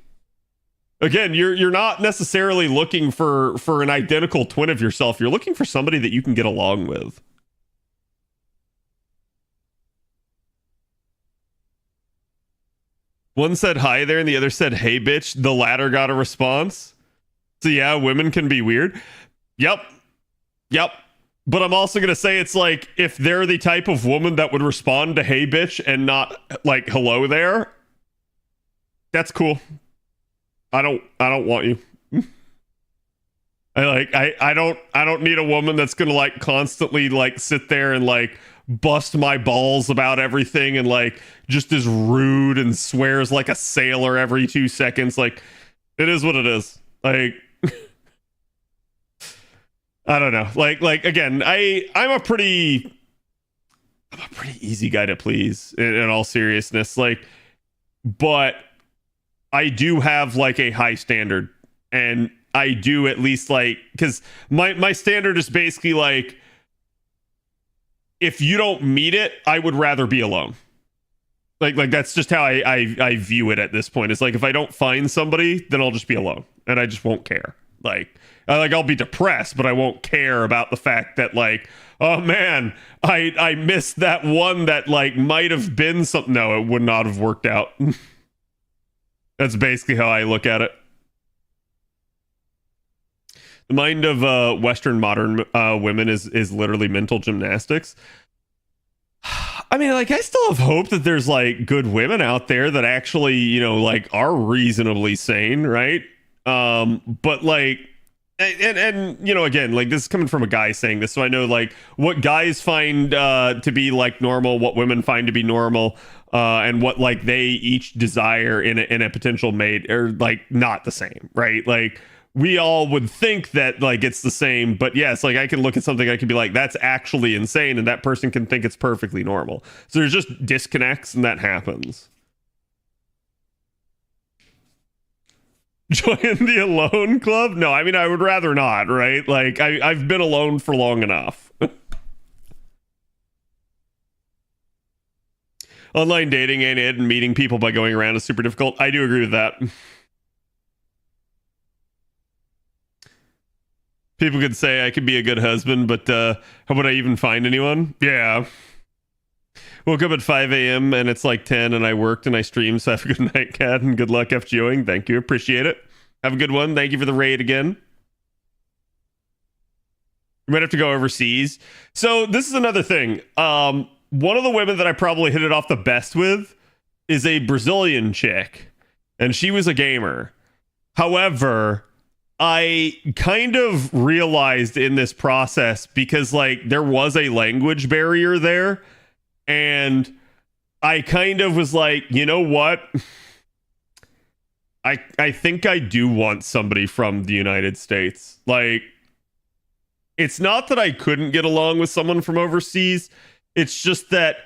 again, you're not necessarily looking for an identical twin of yourself. You're looking for somebody that you can get along with. One said hi there and the other said hey bitch. The latter got a response. So yeah, women can be weird. Yep. But I'm also going to say it's like if they're the type of woman that would respond to hey bitch and not like hello there, that's cool. I don't want you. I don't need a woman that's going to like constantly like sit there and like bust my balls about everything and like just is rude and swears like a sailor every 2 seconds. Like it is what it is. Like I don't know. Like again, I'm a pretty easy guy to please in all seriousness. Like, but I do have like a high standard, and I do at least like because my standard is basically like if you don't meet it, I would rather be alone. Like that's just how I view it at this point. It's like if I don't find somebody, then I'll just be alone, and I just won't care. Like I'll be depressed, but I won't care about the fact that like, oh man, I missed that one that like might have been something. No, it would not have worked out. That's basically how I look at it. The mind of Western modern women is literally mental gymnastics. I mean, like, I still have hope that there's like good women out there that actually, you know, like are reasonably sane, right? But like, and you know, again, like this is coming from a guy saying this, so I know like what guys find to be like normal, what women find to be normal, and what like they each desire in a potential mate are like not the same, right? Like we all would think that like it's the same, but yes, like I can look at something, I can be like, that's actually insane, and that person can think it's perfectly normal. So there's just disconnects, and that happens. Join the alone club? No, I mean I would rather not, right? Like I've been alone for long enough. Online dating ain't it, and meeting people by going around is super difficult. I do agree with that. People could say I could be a good husband, but how would I even find anyone? Yeah. Woke up at 5 a.m. and it's like 10 and I worked and I streamed, so have a good night, Cat, and good luck FGOing. Thank you. Appreciate it. Have a good one. Thank you for the raid again. You might have to go overseas. So this is another thing. One of the women that I probably hit it off the best with is a Brazilian chick, and she was a gamer. However, I kind of realized in this process, because like there was a language barrier there, and I kind of was like, you know what? I think I do want somebody from the United States. Like, it's not that I couldn't get along with someone from overseas. It's just that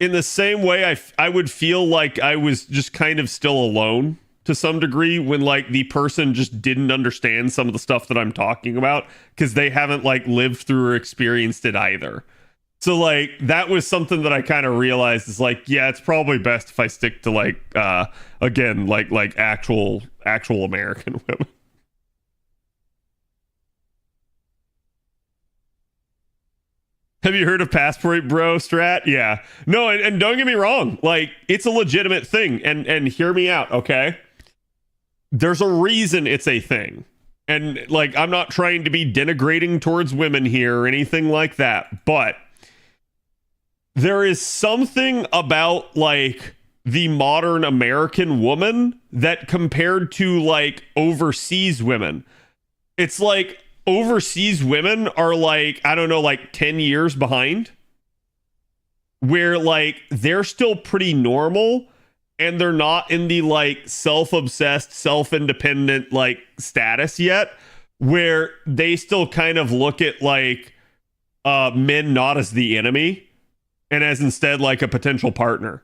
in the same way, I would feel like I was just kind of still alone to some degree when like the person just didn't understand some of the stuff that I'm talking about because they haven't like lived through or experienced it either. So like that was something that I kind of realized is like, yeah, it's probably best if I stick to like again like actual American women. Have you heard of Passport Bro Strat? Yeah. No, and don't get me wrong, like it's a legitimate thing, and hear me out, okay? There's a reason it's a thing. And like I'm not trying to be denigrating towards women here or anything like that, but there is something about like the modern American woman that compared to like overseas women, it's like overseas women are like, I don't know, like 10 years behind, where like they're still pretty normal and they're not in the like self-obsessed, self-independent like status yet, where they still kind of look at like men not as the enemy and as instead like a potential partner.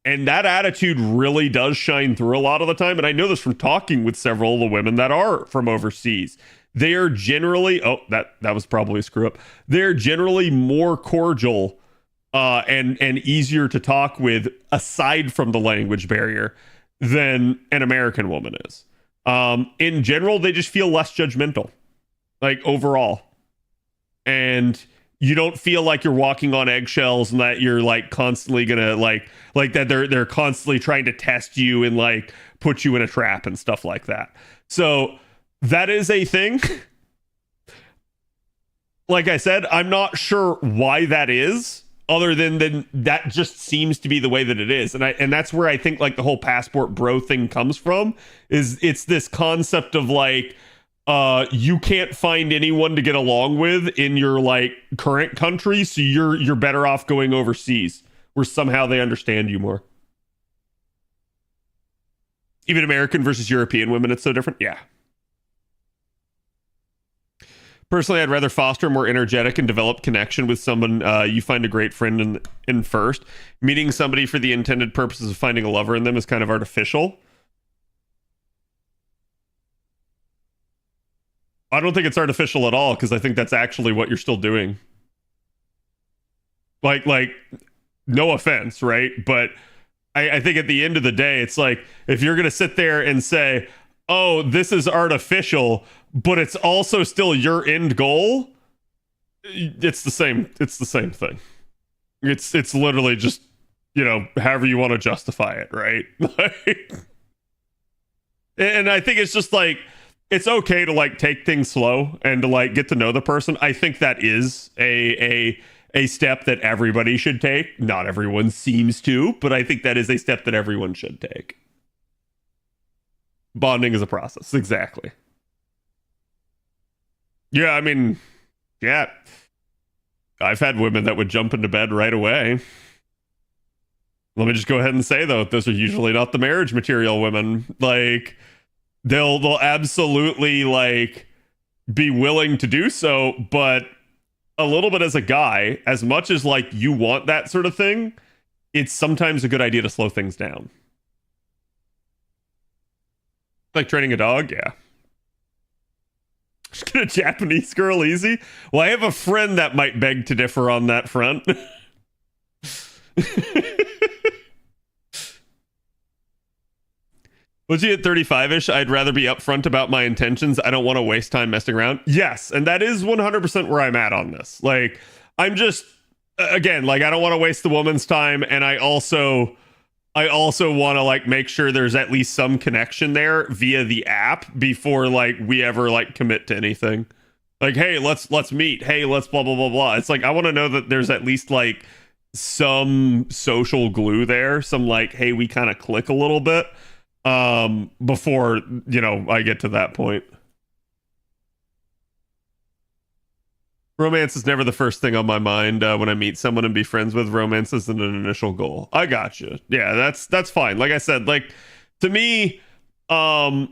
And that attitude really does shine through a lot of the time. And I know this from talking with several of the women that are from overseas. They are generally, that was probably a screw up. They're generally more cordial and easier to talk with, aside from the language barrier, than an American woman is. In general, they just feel less judgmental, like overall. And you don't feel like you're walking on eggshells and that you're like constantly gonna like that they're constantly trying to test you and like put you in a trap and stuff like that. So that is a thing. Like I said, I'm not sure why that is, other than that just seems to be the way that it is. And that's where I think like the whole passport bro thing comes from, is it's this concept of like you can't find anyone to get along with in your like current country, so you're better off going overseas where somehow they understand you more. Even American versus European women, it's so different. Yeah. Personally, I'd rather foster a more energetic and developed connection with someone you find a great friend in first. Meeting somebody for the intended purposes of finding a lover in them is kind of artificial. I don't think it's artificial at all, because I think that's actually what you're still doing. Like, no offense, right? But I think at the end of the day, it's like, if you're going to sit there and say, oh, this is artificial, but it's also still your end goal, it's the same thing. It's literally just, you know, however you want to justify it, right? And I think it's just like, it's okay to like take things slow and to like get to know the person. I think that is a step that everybody should take. Not everyone seems to, but I think that is a step that everyone should take. Bonding is a process. Exactly. Yeah, I mean, yeah. I've had women that would jump into bed right away. Let me just go ahead and say, though, those are usually not the marriage material women. Like, they'll absolutely, like, be willing to do so, but a little bit as a guy, as much as, like, you want that sort of thing, it's sometimes a good idea to slow things down. Like training a dog, yeah. Just get a Japanese girl easy. Well, I have a friend that might beg to differ on that front. Once you hit 35-ish, I'd rather be upfront about my intentions. I don't want to waste time messing around. Yes, and that is 100% where I'm at on this. Like, I'm just, again, like, I don't want to waste the woman's time, and I also want to, like, make sure there's at least some connection there via the app before, like, we ever, like, commit to anything. Like, hey, let's meet. Hey, let's blah blah blah blah. It's like, I want to know that there's at least, like, some social glue there, some, like, hey, we kind of click a little bit before, you know, I get to that point. Romance is never the first thing on my mind when I meet someone and be friends with. Romance isn't an initial goal. I got you. Yeah, that's fine. Like I said, like, to me, I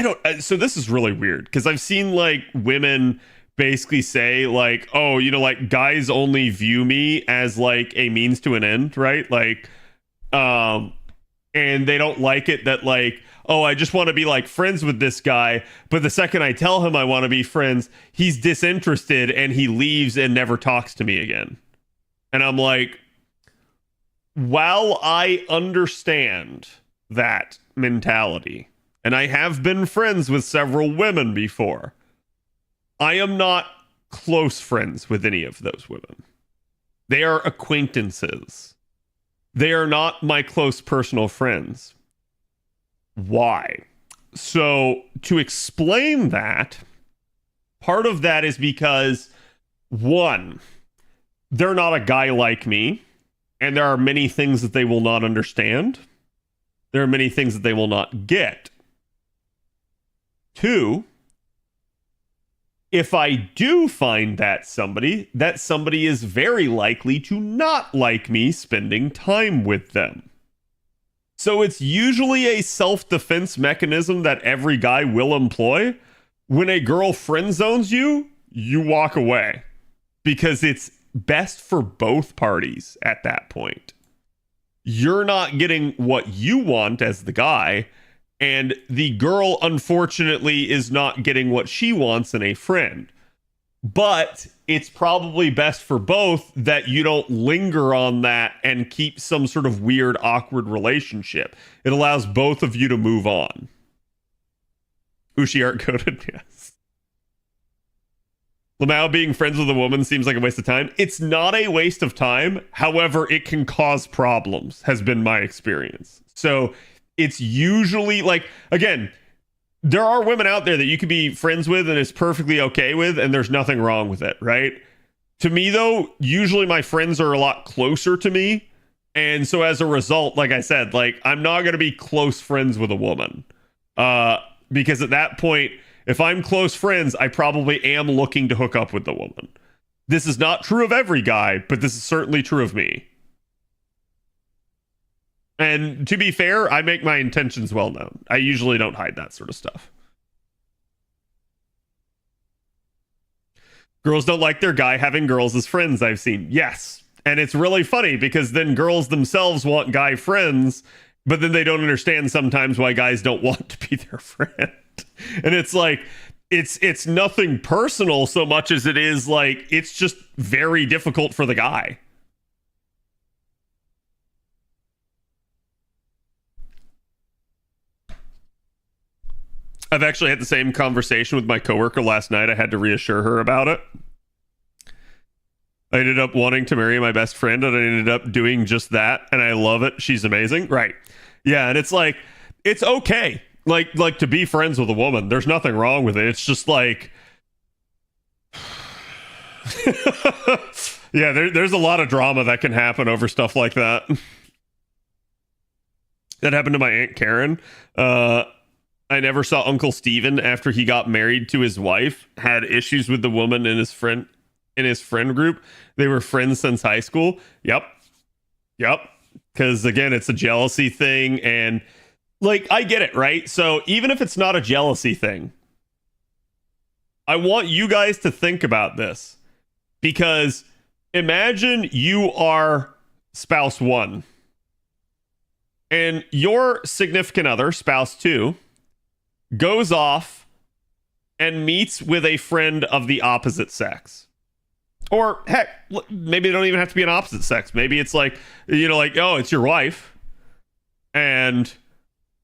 don't. So this is really weird because I've seen, like, women basically say, like, oh, you know, like, guys only view me as, like, a means to an end, right? Like, and they don't like it that, like, oh, I just want to be, like, friends with this guy, but the second I tell him I want to be friends, he's disinterested and he leaves and never talks to me again. And I'm like, while I understand that mentality, and I have been friends with several women before, I am not close friends with any of those women. They are acquaintances. They are not my close personal friends. Why? So, to explain that, part of that is because, one, they're not a guy like me, and there are many things that they will not understand. There are many things that they will not get. Two, if I do find that somebody is very likely to not like me spending time with them. So it's usually a self-defense mechanism that every guy will employ. When a girl friend zones you, you walk away because it's best for both parties at that point. You're not getting what you want as the guy, and the girl, unfortunately, is not getting what she wants in a friend. But it's probably best for both that you don't linger on that and keep some sort of weird, awkward relationship. It allows both of you to move on. Ushi art coded, yes. Lamau being friends with a woman seems like a waste of time. It's not a waste of time. However, it can cause problems, has been my experience. So it's usually, like, again, there are women out there that you could be friends with and it's perfectly okay with, and there's nothing wrong with it, right? To me, though, usually my friends are a lot closer to me. And so as a result, like I said, like, I'm not going to be close friends with a woman. Because at that point, if I'm close friends, I probably am looking to hook up with the woman. This is not true of every guy, but this is certainly true of me. And to be fair, I make my intentions well known. I usually don't hide that sort of stuff. Girls don't like their guy having girls as friends, I've seen. Yes. And it's really funny because then girls themselves want guy friends, but then they don't understand sometimes why guys don't want to be their friend. And it's like, it's nothing personal so much as it is like, it's just very difficult for the guy. I've actually had the same conversation with my coworker last night. I had to reassure her about it. I ended up wanting to marry my best friend, and I ended up doing just that, and I love it. She's amazing. Right. Yeah, and it's like, it's okay. Like to be friends with a woman. There's nothing wrong with it. It's just like, yeah, there's a lot of drama that can happen over stuff like that. That happened to my Aunt Karen. I never saw Uncle Steven after he got married to his wife, had issues with the woman in his friend group. They were friends since high school. Yep. Because again, it's a jealousy thing, and like, I get it, right? So even if it's not a jealousy thing, I want you guys to think about this, because imagine you are spouse one and your significant other, spouse two, goes off and meets with a friend of the opposite sex. Or heck, maybe they don't even have to be an opposite sex. Maybe it's like, you know, like, oh, it's your wife. and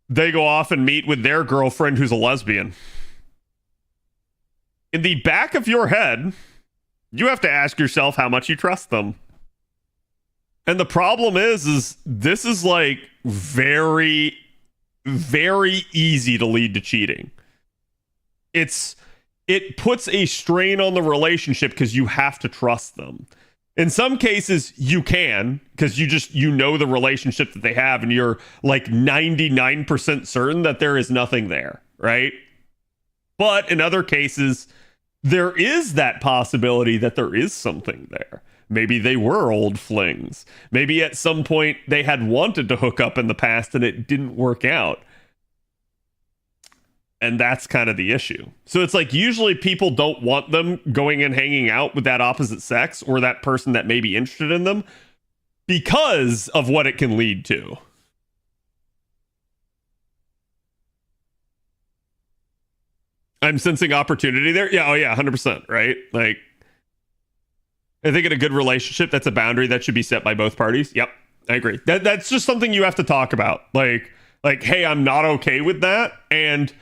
they go off and meet with their girlfriend who's a lesbian. In the back of your head, you have to ask yourself how much you trust them. And the problem is this is like very, very easy to lead to cheating. It puts a strain on the relationship because you have to trust them. In some cases, you can, because you know the relationship that they have, and you're like 99% certain that there is nothing there, right? But in other cases, there is that possibility that there is something there. Maybe they were old flings. Maybe at some point they had wanted to hook up in the past and it didn't work out. And that's kind of the issue. So it's like usually people don't want them going and hanging out with that opposite sex or that person that may be interested in them because of what it can lead to. I'm sensing opportunity there. Yeah, oh yeah, 100%, right? Like, I think in a good relationship, that's a boundary that should be set by both parties. Yep, I agree. That's just something you have to talk about. Like, hey, I'm not okay with that, and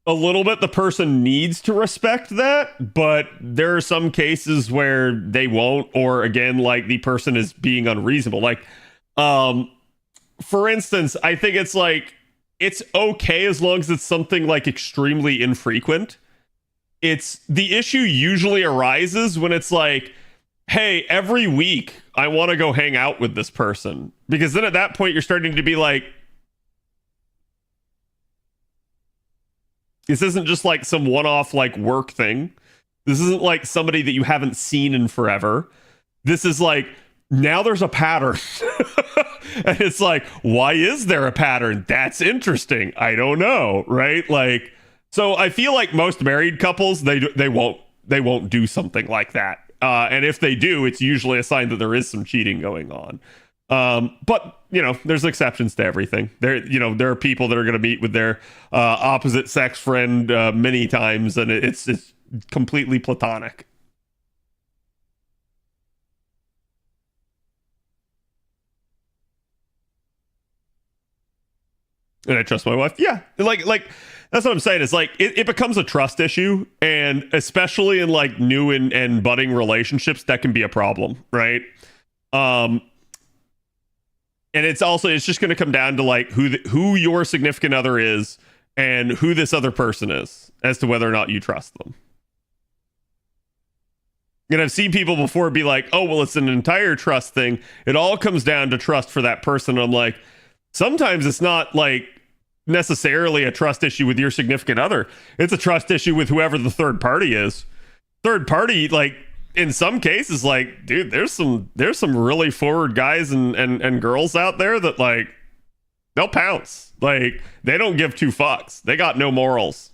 a little bit the person needs to respect that, but there are some cases where they won't, or again, like the person is being unreasonable. Like, for instance, I think it's like, it's okay as long as it's something like extremely infrequent. It's the issue usually arises when it's like, hey, every week I want to go hang out with this person, because then at that point you're starting to be like, this isn't just like some one-off like work thing. This isn't like somebody that you haven't seen in forever. This is like, now there's a pattern. And it's like, why is there a pattern? That's interesting. I don't know, right? Like, so I feel like most married couples, they won't do something like that. And if they do, it's usually a sign that there is some cheating going on. But you know, there's exceptions to everything. There are people that are going to meet with their opposite sex friend many times, and it's completely platonic. And I trust my wife. Yeah, like that's what I'm saying. It's like it becomes a trust issue, and especially in like new and budding relationships, that can be a problem, right? And it's just going to come down to like who your significant other is and who this other person is as to whether or not you trust them. And I've seen people before be like, oh, well, it's an entire trust thing. It all comes down to trust for that person. And I'm like, sometimes it's not like necessarily a trust issue with your significant other. It's a trust issue with whoever the third party is. Third party, like, in some cases, like, dude, there's some really forward guys and girls out there that like they'll pounce. Like, they don't give two fucks. They got no morals.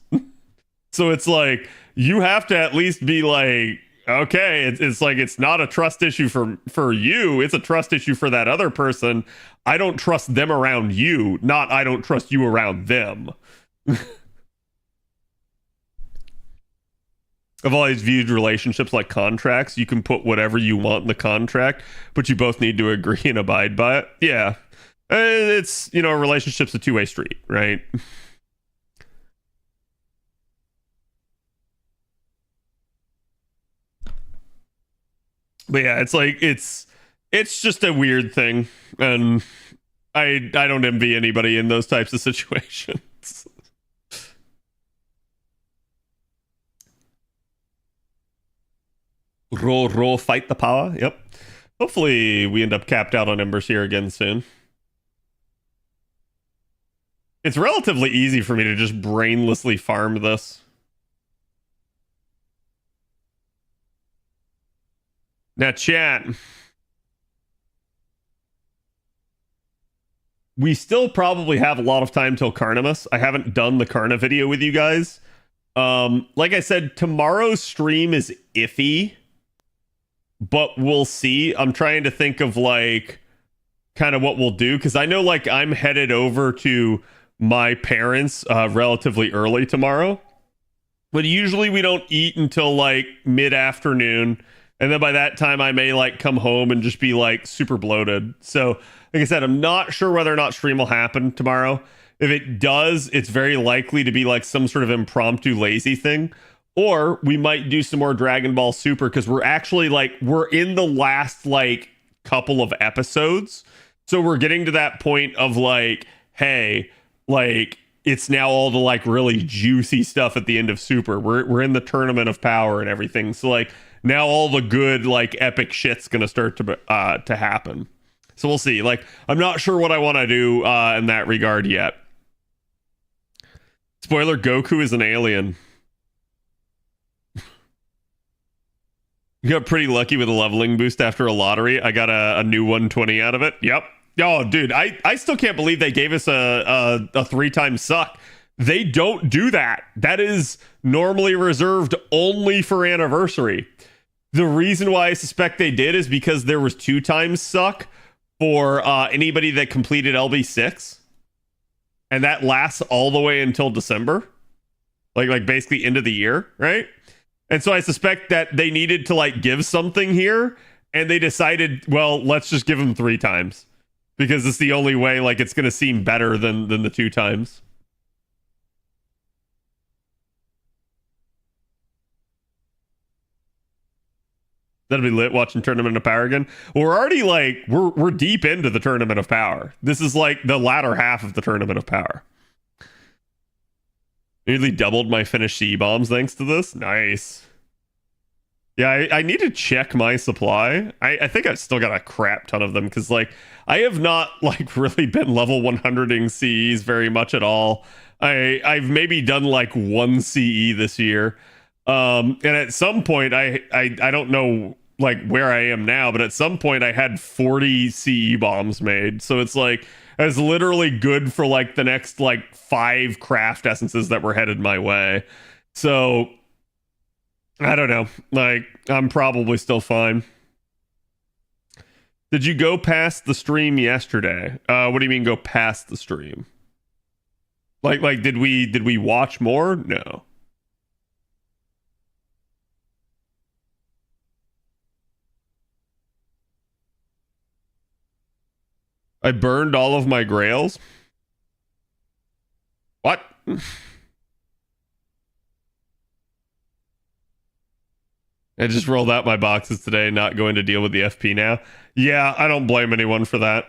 So it's like you have to at least be like, okay, it's like it's not a trust issue for you. It's a trust issue for that other person. I don't trust them around you, not I don't trust you around them. I've always viewed relationships like contracts. You can put whatever you want in the contract, but you both need to agree and abide by it. Yeah. It's, a relationship's a two-way street, right? But yeah, it's like, it's just a weird thing. And I don't envy anybody in those types of situations. Roll, fight the power. Yep. Hopefully we end up capped out on embers here again soon. It's relatively easy for me to just brainlessly farm this. Now, chat. We still probably have a lot of time till Carnimus. I haven't done the Carna video with you guys. Like I said, tomorrow's stream is iffy. But we'll see. I'm trying to think of like kind of what we'll do, because I know like I'm headed over to my parents relatively early tomorrow. But usually we don't eat until like mid-afternoon, And then by that time, I may like come home and just be like super bloated. So, like I said, I'm not sure whether or not stream will happen tomorrow. If it does, it's very likely to be like some sort of impromptu lazy thing. Or we might do some more Dragon Ball Super because we're actually like, we're in the last like couple of episodes. So we're getting to that point of like, hey, like, it's now all the like really juicy stuff at the end of Super. We're in the tournament of power and everything. So like now all the good like epic shit's gonna start to happen. So we'll see. Like I'm not sure what I want to do in that regard yet. Spoiler: Goku is an alien. You got pretty lucky with a leveling boost after a lottery. I got a new 120 out of it. Yep. Oh, dude, I still can't believe they gave us a 3-time suck. They don't do that. That is normally reserved only for anniversary. The reason why I suspect they did is because there was 2 times suck for anybody that completed LB6. And that lasts all the way until December. Like basically end of the year, right? And so I suspect that they needed to like give something here, and they decided, well, let's just give them 3 times because it's the only way like it's going to seem better than the 2 times. That'll be lit watching Tournament of Power again. We're already like we're deep into the Tournament of Power. This is like the latter half of the Tournament of Power. Nearly doubled my finished CE bombs thanks to this. Nice. Yeah, I need to check my supply. I think I've still got a crap ton of them because like I have not like really been level 100ing CEs very much at all. I've maybe done like 1 CE this year. And at some point I don't know like where I am now, but at some point I had 40 CE bombs made. So it's like it's literally good for like the next like 5 craft essences that were headed my way. So I don't know. Like I'm probably still fine. Did you go past the stream yesterday? What do you mean go past the stream? Like did we watch more? No. I burned all of my grails. What? I just rolled out my boxes today, not going to deal with the FP now. Yeah, I don't blame anyone for that.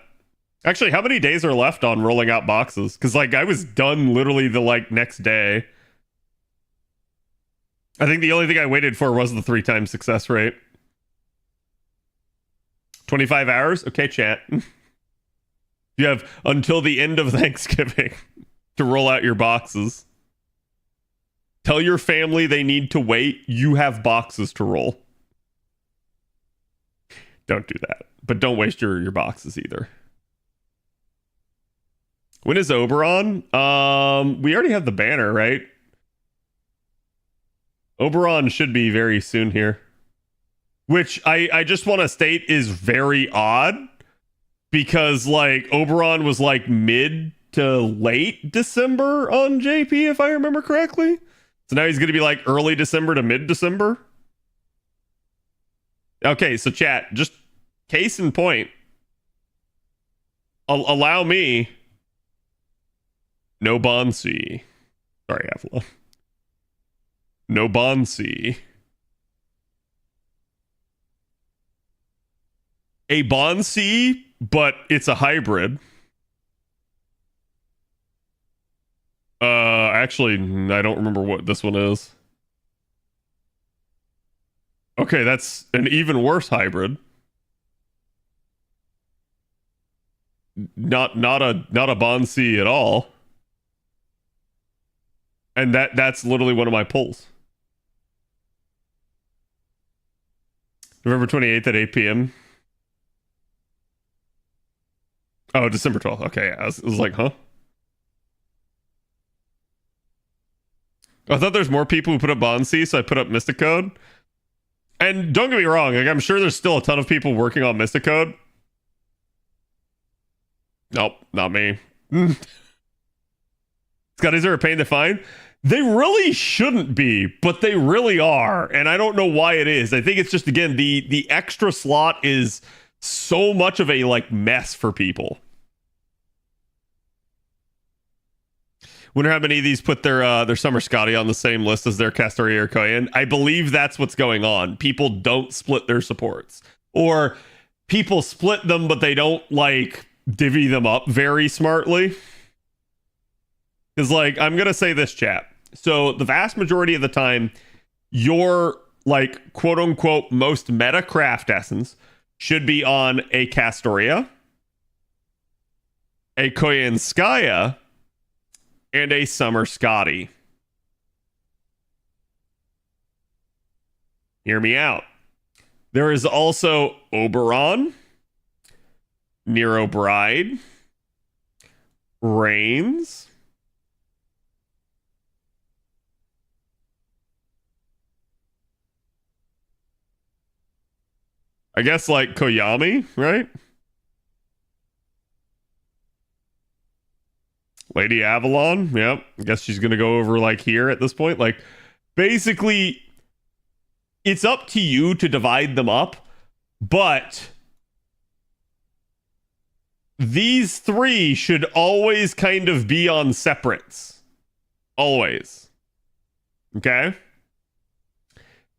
Actually, how many days are left on rolling out boxes? Because like I was done literally the like next day. I think the only thing I waited for was the 3-time success rate. 25 hours? Okay, chat. You have until the end of Thanksgiving to roll out your boxes. Tell your family they need to wait. You have boxes to roll. Don't do that. But don't waste your boxes either. When is Oberon? We already have the banner, right? Oberon should be very soon here. Which I just want to state is very odd. Because like Oberon was like mid to late December on JP, if I remember correctly. So now he's going to be like early December to mid December. Okay, so chat, just case in point. Allow me. No Bonsi. Sorry, Avila. No Bonsi. A Bonsi, but it's a hybrid. Actually, I don't remember what this one is. Okay, that's an even worse hybrid. Not a Bonsi at all. And that's literally one of my pulls. November 28th at 8 p.m. Oh, December 12th. Okay, I was like, huh? I thought there's more people who put up Bonsi, so I put up Mystic Code. And don't get me wrong, like I'm sure there's still a ton of people working on Mystic Code. Nope, not me. Scotties are a pain to find. They really shouldn't be, but they really are, and I don't know why it is. I think it's just, again, the extra slot is so much of a like mess for people. Wonder how many of these put their Summer Scotty on the same list as their Castoria or Koyan. I believe that's what's going on. People don't split their supports, or people split them, but they don't like divvy them up very smartly. Because, like, I'm gonna say this, chat. So the vast majority of the time, your like quote unquote most meta craft essence should be on a Castoria, a Koyanskaya, and a Summer Scotty. Hear me out. There is also Oberon, Nero Bride, Reigns, I guess like Koyami, right? Lady Avalon, yep. I guess she's gonna go over like here at this point. Like, basically, it's up to you to divide them up, but these three should always kind of be on separates. Always. Okay?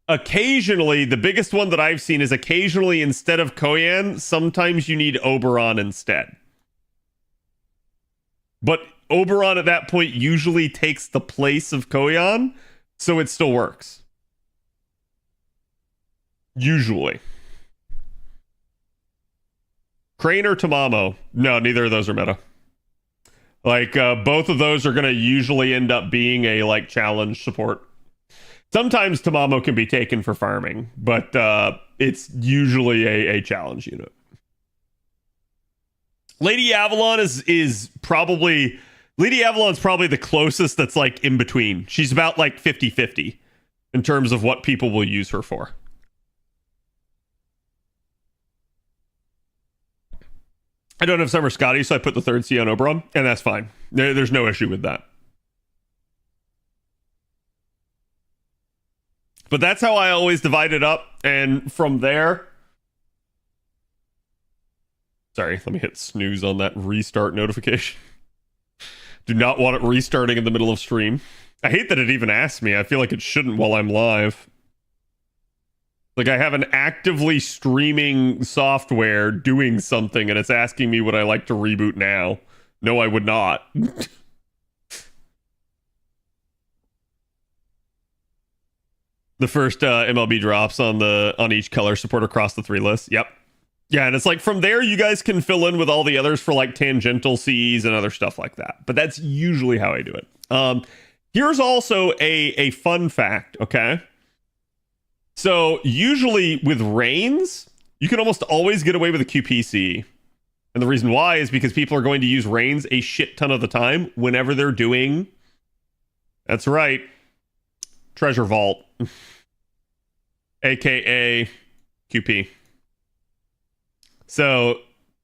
Occasionally, the biggest one that I've seen is occasionally instead of Koyan, sometimes you need Oberon instead. But Oberon at that point usually takes the place of Koyan, so it still works. Usually. Crane or Tamamo? No, neither of those are meta. Like, both of those are going to usually end up being a, like, challenge support. Sometimes Tamamo can be taken for farming, but it's usually a challenge unit. Lady Avalon is probably... Lady Avalon's probably the closest that's, like, in between. She's about, like, 50-50 in terms of what people will use her for. I don't have Summer Scotty, so I put the third C on Oberon, and that's fine. There's no issue with that. But that's how I always divide it up, and from there... Sorry, let me hit snooze on that restart notification. Do not want it restarting in the middle of stream. I hate that it even asks me. I feel like it shouldn't while I'm live. Like, I have an actively streaming software doing something, and it's asking me would I like to reboot now. No, I would not. The first MLB drops on each color support across the three lists. Yep. Yeah, and it's like from there you guys can fill in with all the others for like tangential Cs and other stuff like that. But that's usually how I do it. Here's also a fun fact, okay? So usually with Reigns, you can almost always get away with a QPC. And the reason why is because people are going to use Reigns a shit ton of the time whenever they're doing... That's right. Treasure Vault. AKA QP. So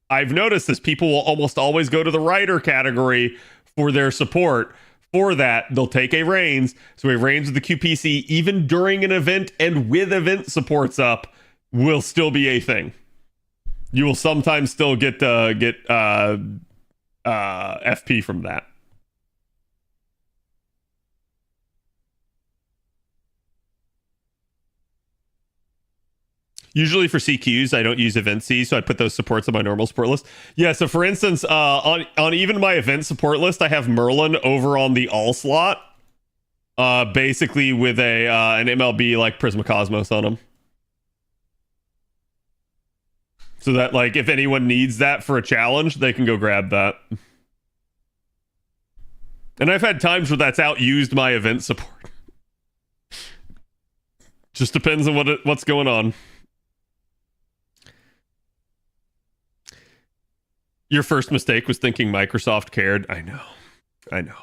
I've noticed this. People will almost always go to the Rider category for their support. For that, they'll take a Reigns. So a Reigns with the QPC, even during an event and with event supports up, will still be a thing. You will sometimes still get FP from that. Usually for CQs, I don't use event C, so I put those supports on my normal support list. Yeah, so for instance, on even my event support list, I have Merlin over on the all slot, basically with an MLB like Prismacosmos on him. So that, like, if anyone needs that for a challenge, they can go grab that. And I've had times where that's outused my event support. Just depends on what's going on. Your first mistake was thinking Microsoft cared. I know.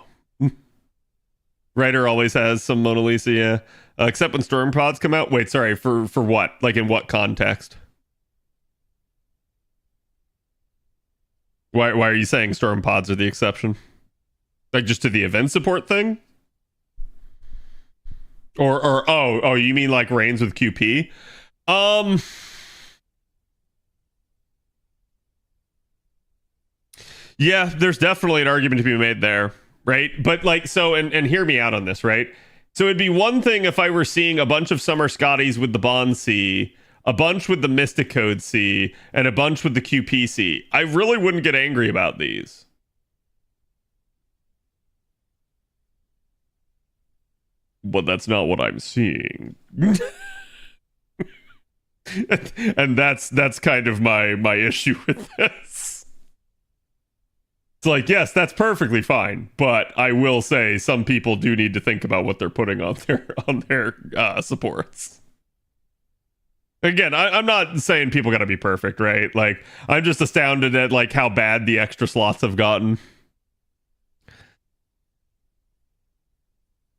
Writer always has some Mona Lisa, yeah. Except when Storm Pods come out. Wait, sorry, for what? Like, in what context? Why are you saying Storm Pods are the exception? Like, just to the event support thing? Or oh, you mean like Reigns with QP? Um, yeah, there's definitely an argument to be made there, right? But like, so, and hear me out on this, right? So it'd be one thing if I were seeing a bunch of Summer Scotties with the Bond C, a bunch with the Mystic Code C, and a bunch with the QP C. I really wouldn't get angry about these. But that's not what I'm seeing. And that's kind of my issue with this. It's like, yes, that's perfectly fine, but I will say some people do need to think about what they're putting on their supports. Again, I'm not saying people got to be perfect, right? Like, I'm just astounded at like how bad the extra slots have gotten.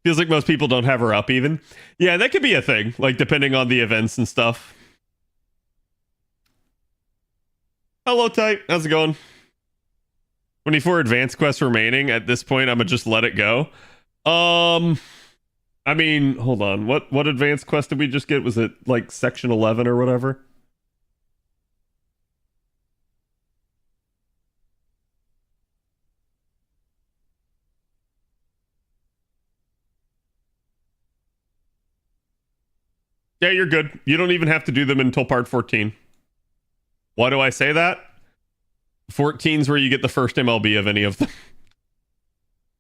Feels like most people don't have her up even. Yeah, that could be a thing, like depending on the events and stuff. Hello, Type. How's it going? 24 advanced quests remaining. At this point, I'm gonna just let it go. I mean, hold on. What advanced quest did we just get? Was it like section 11 or whatever? Yeah, you're good. You don't even have to do them until part 14. Why do I say that? 14's where you get the first MLB of any of them.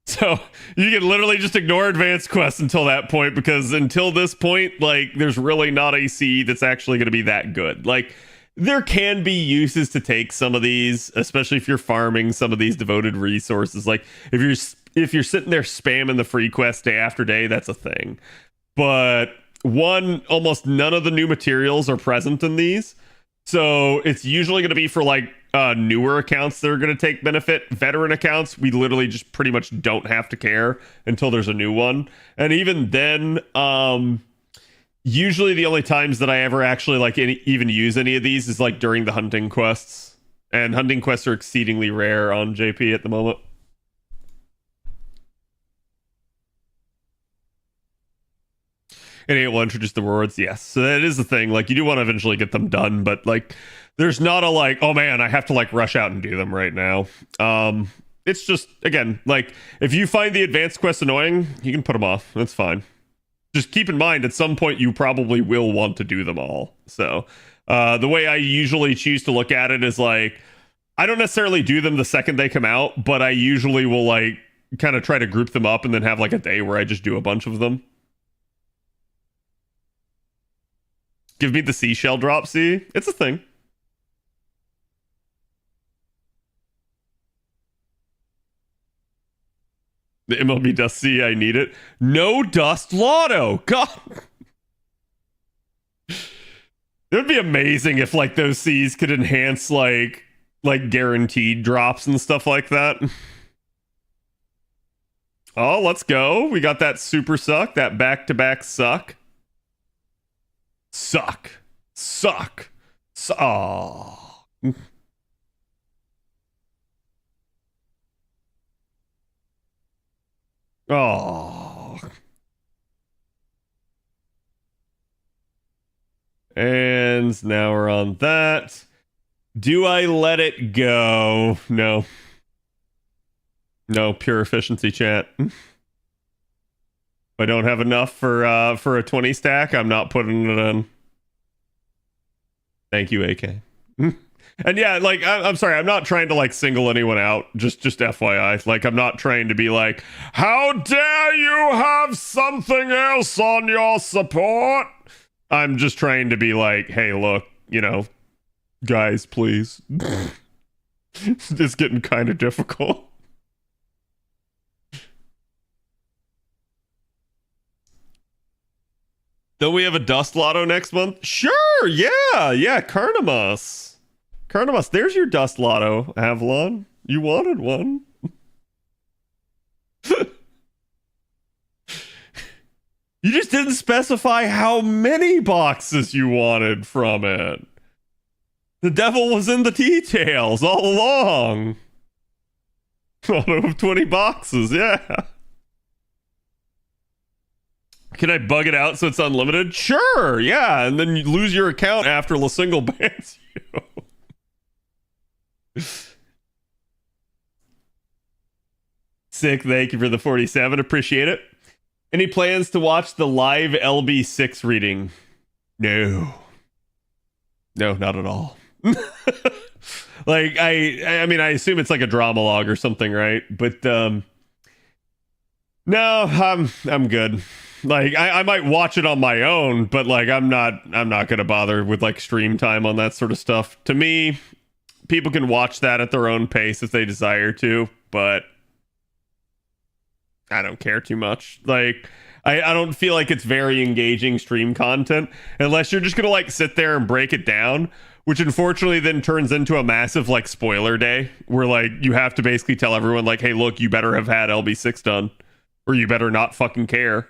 So you can literally just ignore advanced quests until that point, because until this point, like, there's really not a C that's actually going to be that good. Like, there can be uses to take some of these, especially if you're farming some of these devoted resources. Like, if you're sitting there spamming the free quest day after day, that's a thing. But one, almost none of the new materials are present in these. So it's usually going to be for like newer accounts that are going to take benefit. Veteran accounts, we literally just pretty much don't have to care until there's a new one. And even then, usually the only times that I ever actually like even use any of these is like during the hunting quests. And hunting quests are exceedingly rare on JP at the moment. And it will introduce the rewards, yes. So that is the thing. Like, you do want to eventually get them done, but like, there's not a like, oh man, I have to like rush out and do them right now. It's just, again, like, if you find the advanced quests annoying, you can put them off. That's fine. Just keep in mind, at some point, you probably will want to do them all. So the way I usually choose to look at it is like, I don't necessarily do them the second they come out, but I usually will like kind of try to group them up and then have like a day where I just do a bunch of them. Give me the seashell drop, see? It's a thing. The MLB Dust C, I need it. No Dust Lotto! God! It would be amazing if, like, those Cs could enhance, like guaranteed drops and stuff like that. Oh, let's go. We got that super suck, that back-to-back suck. Suck. Oh. Oh. And now we're on that. Do I let it go? No. No, pure efficiency, chat. If I don't have enough for a 20 stack, I'm not putting it in. Thank you, AK. And yeah, like, I'm sorry, I'm not trying to like single anyone out. Just FYI, like, I'm not trying to be like, how dare you have something else on your support? I'm just trying to be like, hey, look, you know, guys, please. It's getting kind of difficult. Don't we have a Dust Lotto next month? Sure, yeah, Carnimus. Carnimus, there's your Dust Lotto, Avalon. You wanted one. You just didn't specify how many boxes you wanted from it. The devil was in the details all along. Out of 20 boxes, yeah. Can I bug it out so it's unlimited? Sure, yeah, and then you lose your account after the single bans you. Sick, thank you for the 47. Appreciate it. Any plans to watch the live LB6 reading? No. No, not at all. Like I mean I assume it's like a drama log or something, right? But no, I'm good. Like I might watch it on my own, but like I'm not gonna bother with like stream time on that sort of stuff. To me, people can watch that at their own pace if they desire to, but I don't care too much. Like I don't feel like it's very engaging stream content unless you're just gonna like sit there and break it down, which unfortunately then turns into a massive like spoiler day where like you have to basically tell everyone like, hey, look, you better have had LB6 done, or you better not fucking care.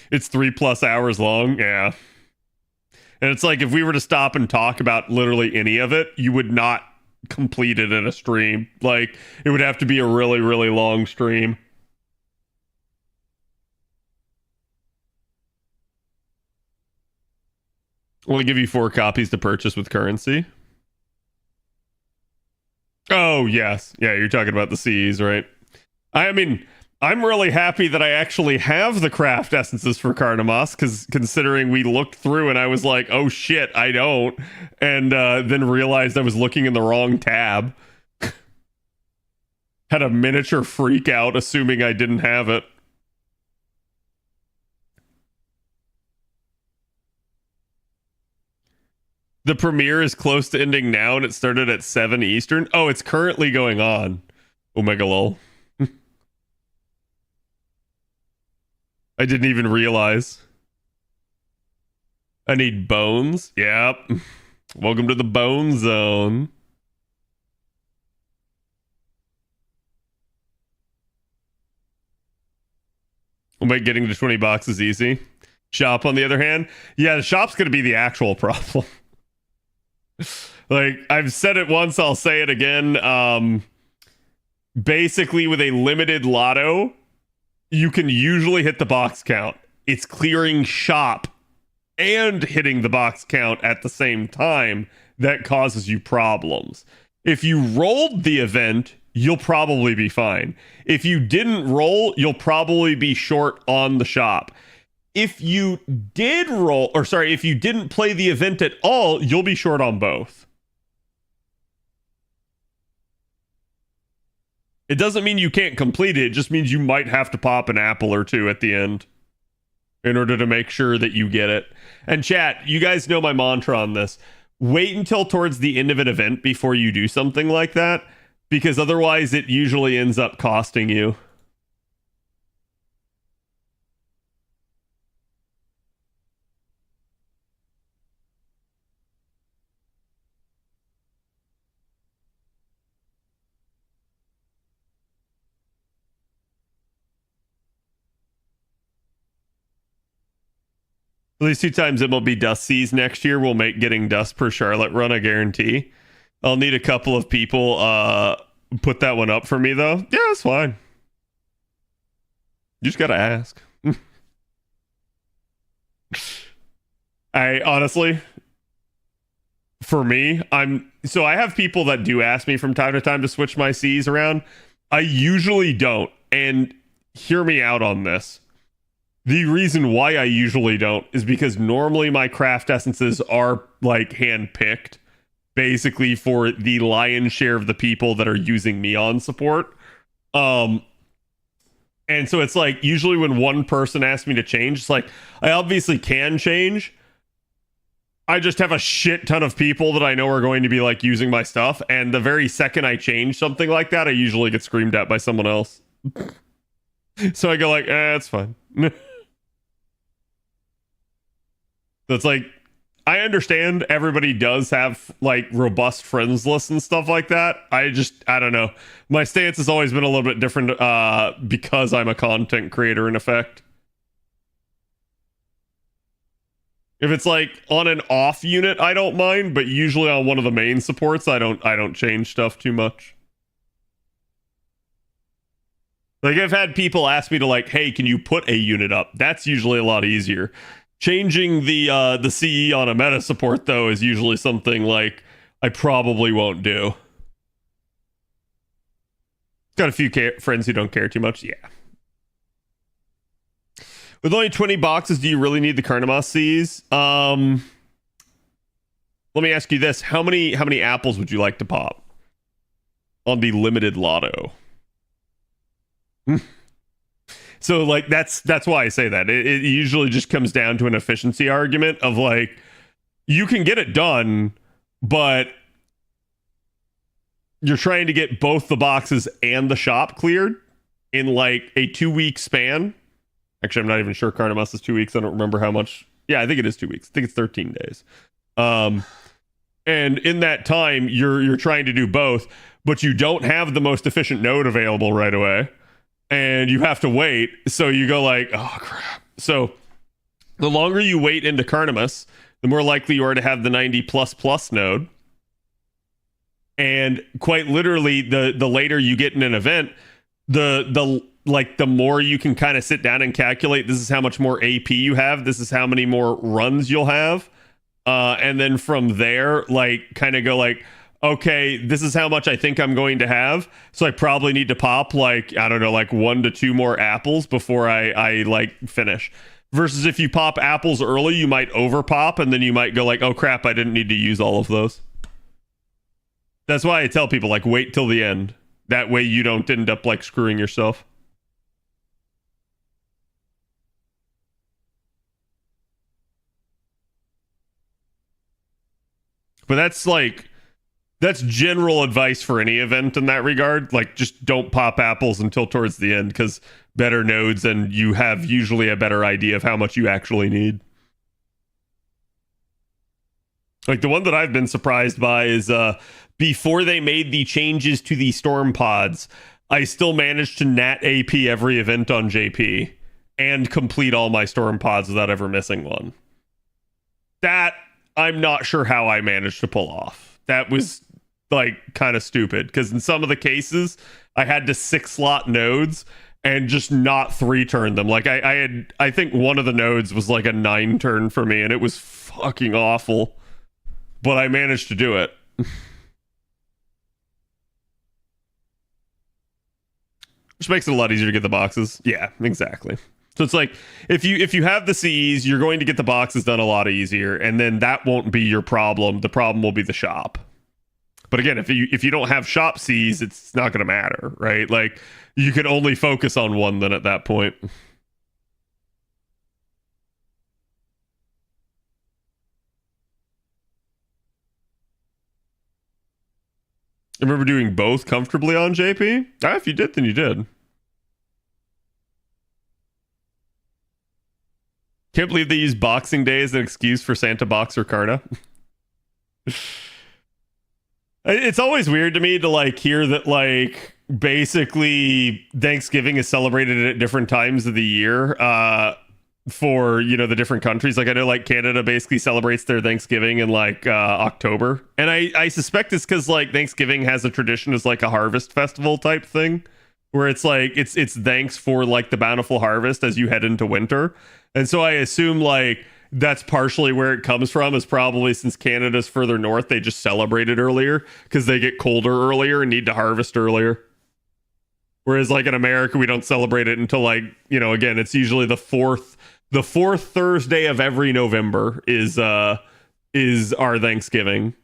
It's 3+ hours long, yeah. And it's like if we were to stop and talk about literally any of it, you would not complete it in a stream. Like it would have to be a really, really long stream. We'll give you 4 copies to purchase with currency. Oh, yes. Yeah, you're talking about the CEs, right? I mean, I'm really happy that I actually have the craft essences for Cardamoss, because considering we looked through and I was like, oh shit, I don't. And then realized I was looking in the wrong tab. Had a miniature freak out assuming I didn't have it. The premiere is close to ending now, and it started at 7 Eastern. Oh, it's currently going on. Omega lol. I didn't even realize. I need bones. Yep. Welcome to the bone zone. We'll make getting to 20 boxes easy. Shop, on the other hand, yeah, the shop's going to be the actual problem. Like, I've said it once, I'll say it again. Basically, with a limited lotto, you can usually hit the box count. It's clearing shop and hitting the box count at the same time that causes you problems. If you rolled the event, you'll probably be fine. If you didn't roll, you'll probably be short on the shop. If you did roll, or sorry, if you didn't play the event at all, you'll be short on both. It doesn't mean you can't complete it. It just means you might have to pop an apple or two at the end in order to make sure that you get it. And chat, you guys know my mantra on this. Wait until towards the end of an event before you do something like that, because otherwise it usually ends up costing you. At least 2 times MLB Dust Seas next year will make getting dust per Charlotte run a guarantee. I'll need a couple of people put that one up for me, though. Yeah, it's fine. You just gotta ask. I honestly, for me, I have people that do ask me from time to time to switch my Cs around. I usually don't, and hear me out on this. The reason why I usually don't is because normally my craft essences are like hand-picked, basically for the lion's share of the people that are using me on support. And so it's like usually when one person asks me to change, it's like I obviously can change. I just have a shit ton of people that I know are going to be like using my stuff, and the very second I change something like that, I usually get screamed at by someone else. So I go like, it's fine. That's like, I understand everybody does have like robust friends lists and stuff like that. I don't know. My stance has always been a little bit different because I'm a content creator in effect. If it's like on an off unit, I don't mind, but usually on one of the main supports, I don't change stuff too much. Like I've had people ask me to like, hey, can you put a unit up? That's usually a lot easier. Changing the CE on a meta support though is usually something like I probably won't do. Got a few friends who don't care too much. Yeah. With only 20 boxes, do you really need the Carnamas Cs? Let me ask you this: how many apples would you like to pop on the limited lotto? So like that's why I say that. It usually just comes down to an efficiency argument of like you can get it done, but you're trying to get both the boxes and the shop cleared in like a 2-week span. Actually, I'm not even sure Carnamas is 2 weeks. I don't remember how much. Yeah, I think it is 2 weeks. I think it's 13 days. And in that time, you're trying to do both, but you don't have the most efficient node available right away, and you have to wait. So you go like, oh crap. So the longer you wait into Carnamas, the more likely you are to have the 90++ node. And quite literally, the later you get in an event, the more you can kind of sit down and calculate, this is how much more AP you have, this is how many more runs you'll have. And then from there, like kind of go like, okay, this is how much I think I'm going to have. So I probably need to pop like, I don't know, like 1 to 2 more apples before I like finish. Versus if you pop apples early, you might over pop and then you might go like, oh crap, I didn't need to use all of those. That's why I tell people like wait till the end. That way you don't end up like screwing yourself. But that's general advice for any event in that regard. Like just don't pop apples until towards the end because better nodes and you have usually a better idea of how much you actually need. Like the one that I've been surprised by is before they made the changes to the storm pods, I still managed to nat AP every event on JP and complete all my storm pods without ever missing one. That I'm not sure how I managed to pull off. That was like kind of stupid because in some of the cases I had to 6-slot nodes and just not 3-turn them. Like I think one of the nodes was like a 9-turn for me and it was fucking awful, but I managed to do it. Which makes it a lot easier to get the boxes. Yeah, exactly. So it's like if you have the CEs, you're going to get the boxes done a lot easier, and then that won't be your problem. The problem will be the shop. But again, if you don't have shop Cs, it's not going to matter, right? Like you can only focus on one then at that point. I remember doing both comfortably on JP. If you did, then you did. Can't believe they use Boxing Day as an excuse for Santa Box or Karna. It's always weird to me to like hear that like basically Thanksgiving is celebrated at different times of the year for the different countries. Like I know like Canada basically celebrates their Thanksgiving in like October, and I suspect it's because like Thanksgiving has a tradition as like a harvest festival type thing where it's like it's thanks for like the bountiful harvest as you head into winter. And so I assume like that's partially where it comes from, is probably since Canada's further north, they just celebrate it earlier because they get colder earlier and need to harvest earlier. Whereas like in America, we don't celebrate it until like, again, it's usually the fourth Thursday of every November is our Thanksgiving.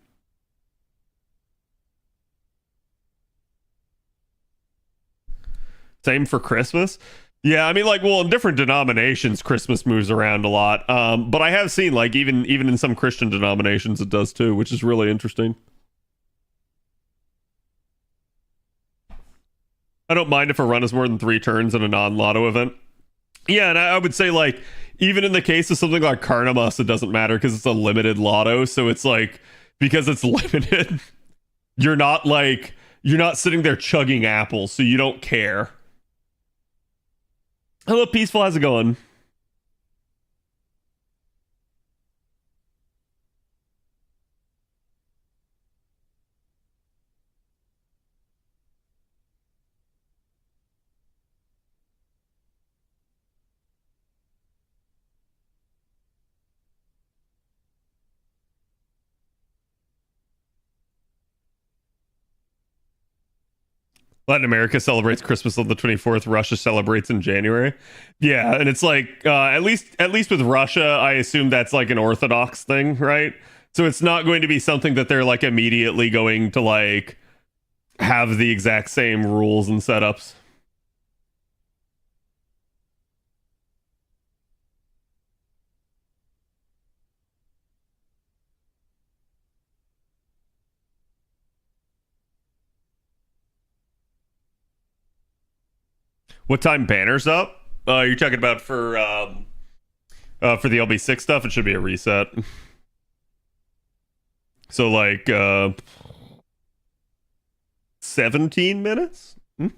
Same for Christmas. Yeah, I mean, like, well, in different denominations, Christmas moves around a lot. But I have seen, like, even in some Christian denominations, it does too, which is really interesting. I don't mind if a run is more than 3 turns in a non-lotto event. Yeah, and I would say, like, even in the case of something like Carnamas, it doesn't matter because it's a limited lotto. So it's like, because it's limited, you're not sitting there chugging apples, so you don't care. Hello, Peaceful. How's it going? Latin America celebrates Christmas on the 24th. Russia celebrates in January. Yeah, and it's like at least with Russia, I assume that's like an Orthodox thing, right? So it's not going to be something that they're like immediately going to like have the exact same rules and setups. What time banners up? You're talking about for the LB6 stuff. It should be a reset. So like 17 minutes. Hmm?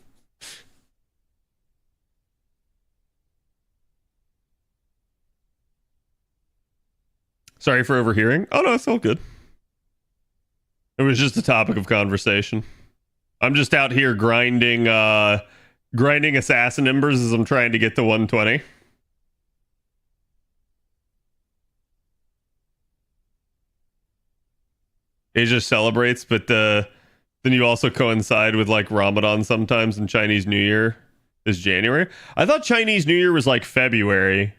Sorry for overhearing. Oh no, it's all good. It was just a topic of conversation. I'm just out here grinding assassin embers as I'm trying to get to 120. Asia celebrates, but then you also coincide with like Ramadan sometimes, and Chinese New Year is January. I thought Chinese New Year was like February.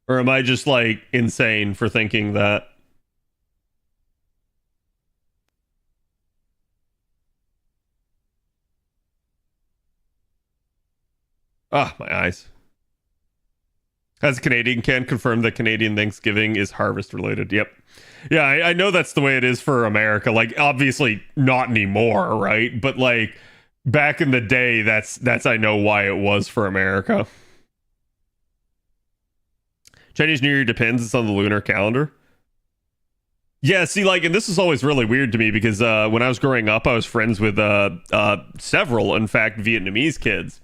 Or am I just like insane for thinking that? Ah, my eyes. As a Canadian, can confirm that Canadian Thanksgiving is harvest related. Yep. Yeah, I know that's the way it is for America. Like, obviously not anymore, right? But like back in the day, that's I know why it was for America. Chinese New Year depends. It's on the lunar calendar. Yeah, see, like, and this is always really weird to me because when I was growing up, I was friends with several, in fact, Vietnamese kids,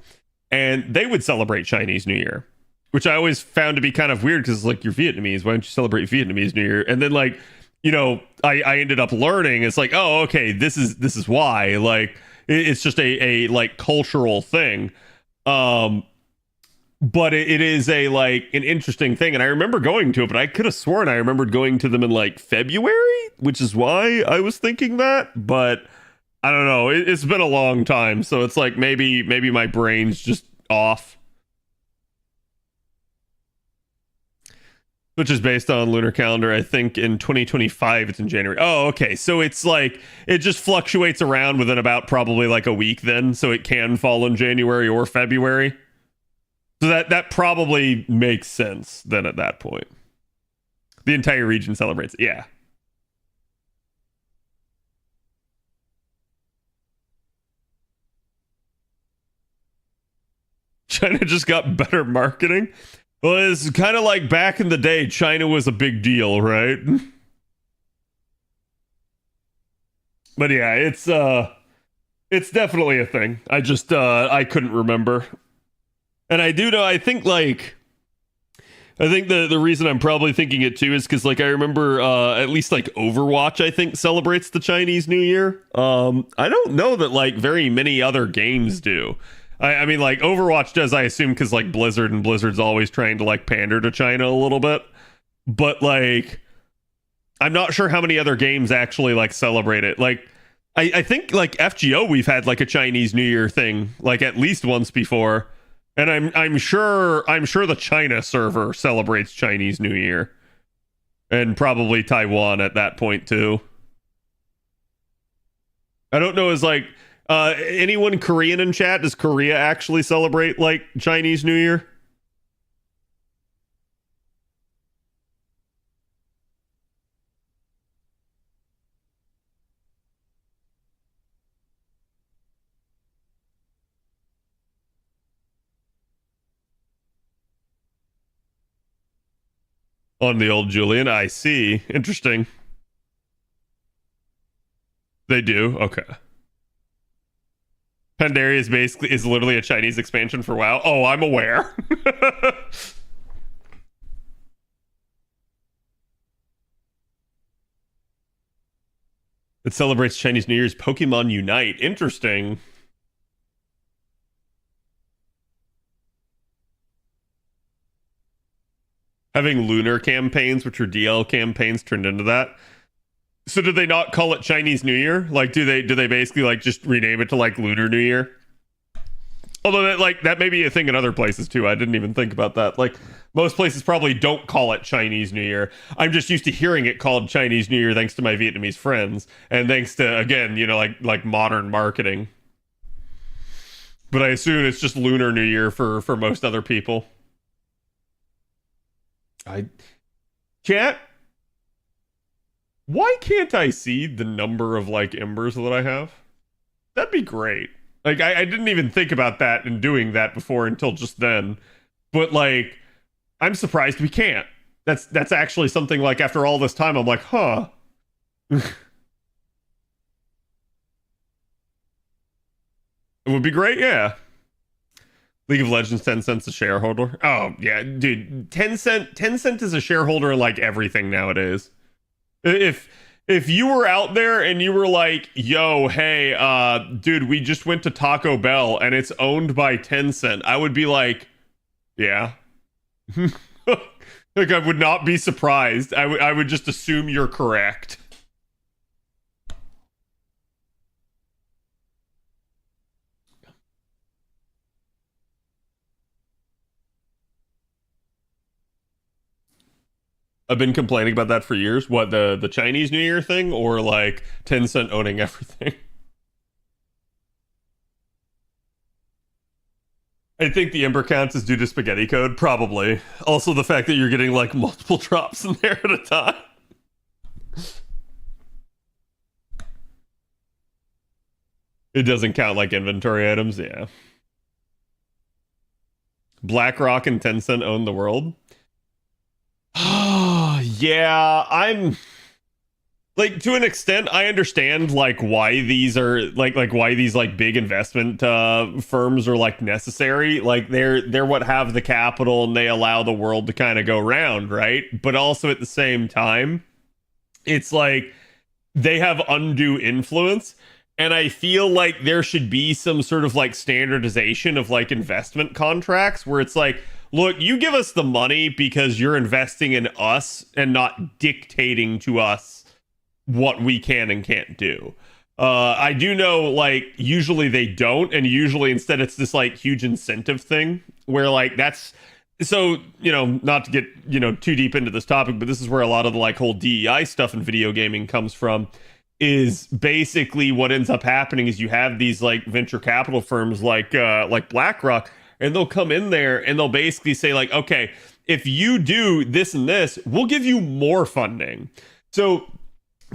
and they would celebrate Chinese New Year, which I always found to be kind of weird because, like, you're Vietnamese. Why don't you celebrate Vietnamese New Year? And then, like, I ended up learning. It's like, oh, okay, this is why. Like, it's just a like cultural thing. But it is a like an interesting thing, and I remember going to it, but I could have sworn I remembered going to them in like February, which is why I was thinking that. But I don't know. It's been a long time, so it's like maybe my brain's just off. Which is based on lunar calendar. I think in 2025 it's in January. Oh, okay. So it's like it just fluctuates around within about probably like a week then, so it can fall in January or February. So that probably makes sense then at that point. The entire region celebrates. Yeah. China just got better marketing. Well, it's kind of like back in the day, China was a big deal, right? But yeah, it's definitely a thing. I couldn't remember. And I do know, I think the reason I'm probably thinking it too is because like I remember at least like Overwatch I think celebrates the Chinese New Year. I don't know that like very many other games do. I mean like Overwatch does I assume because like Blizzard and Blizzard's always trying to like pander to China a little bit. But like I'm not sure how many other games actually like celebrate it. Like I think like FGO we've had like a Chinese New Year thing like at least once before. And I'm sure the China server celebrates Chinese New Year, and probably Taiwan at that point too. I don't know. Is like anyone Korean in chat? Does Korea actually celebrate like Chinese New Year? On the old Julian, I see. Interesting. They do. Okay. Pandaria is literally a Chinese expansion for WoW. Oh, I'm aware. It celebrates Chinese New Year's. Pokemon Unite. Interesting. Having lunar campaigns, which are DL campaigns, turned into that. So do they not call it Chinese New Year? Like, do they basically like just rename it to like Lunar New Year? Although that may be a thing in other places too. I didn't even think about that. Like most places probably don't call it Chinese New Year. I'm just used to hearing it called Chinese New Year thanks to my Vietnamese friends and thanks to again, like modern marketing. But I assume it's just Lunar New Year for most other people. I chat. Why can't I see the number of like embers that I have? That'd be great. Like I didn't even think about that and doing that before until just then. But like I'm surprised we can't. That's actually something like after all this time I'm like, huh. It would be great, yeah. League of Legends 10 cents a shareholder. Oh, yeah, dude. 10 cent is a shareholder in like everything nowadays. If you were out there and you were like, yo, hey, dude, we just went to Taco Bell and it's owned by Tencent, I would be like, yeah. Like I would not be surprised. I would just assume you're correct. I've been complaining about that for years. What, the Chinese New Year thing or like Tencent owning everything? I think the Ember counts is due to spaghetti code, probably. Also the fact that you're getting like multiple drops in there at a time. It doesn't count like inventory items, yeah. BlackRock and Tencent own the world. Yeah, I'm like to an extent I understand like why these are like why these like big investment firms are like necessary. Like they're what have the capital and they allow the world to kind of go round, right? But also at the same time, it's like they have undue influence. And I feel like there should be some sort of like standardization of like investment contracts where it's like, look, you give us the money because you're investing in us and not dictating to us what we can and can't do. I do know, like, usually they don't, and usually instead it's this, like, huge incentive thing where, like, that's... So, not to get, too deep into this topic, but this is where a lot of the, like, whole DEI stuff in video gaming comes from, is basically what ends up happening is you have these, like, venture capital firms like BlackRock, and they'll come in there and they'll basically say like, okay, if you do this and this, we'll give you more funding. So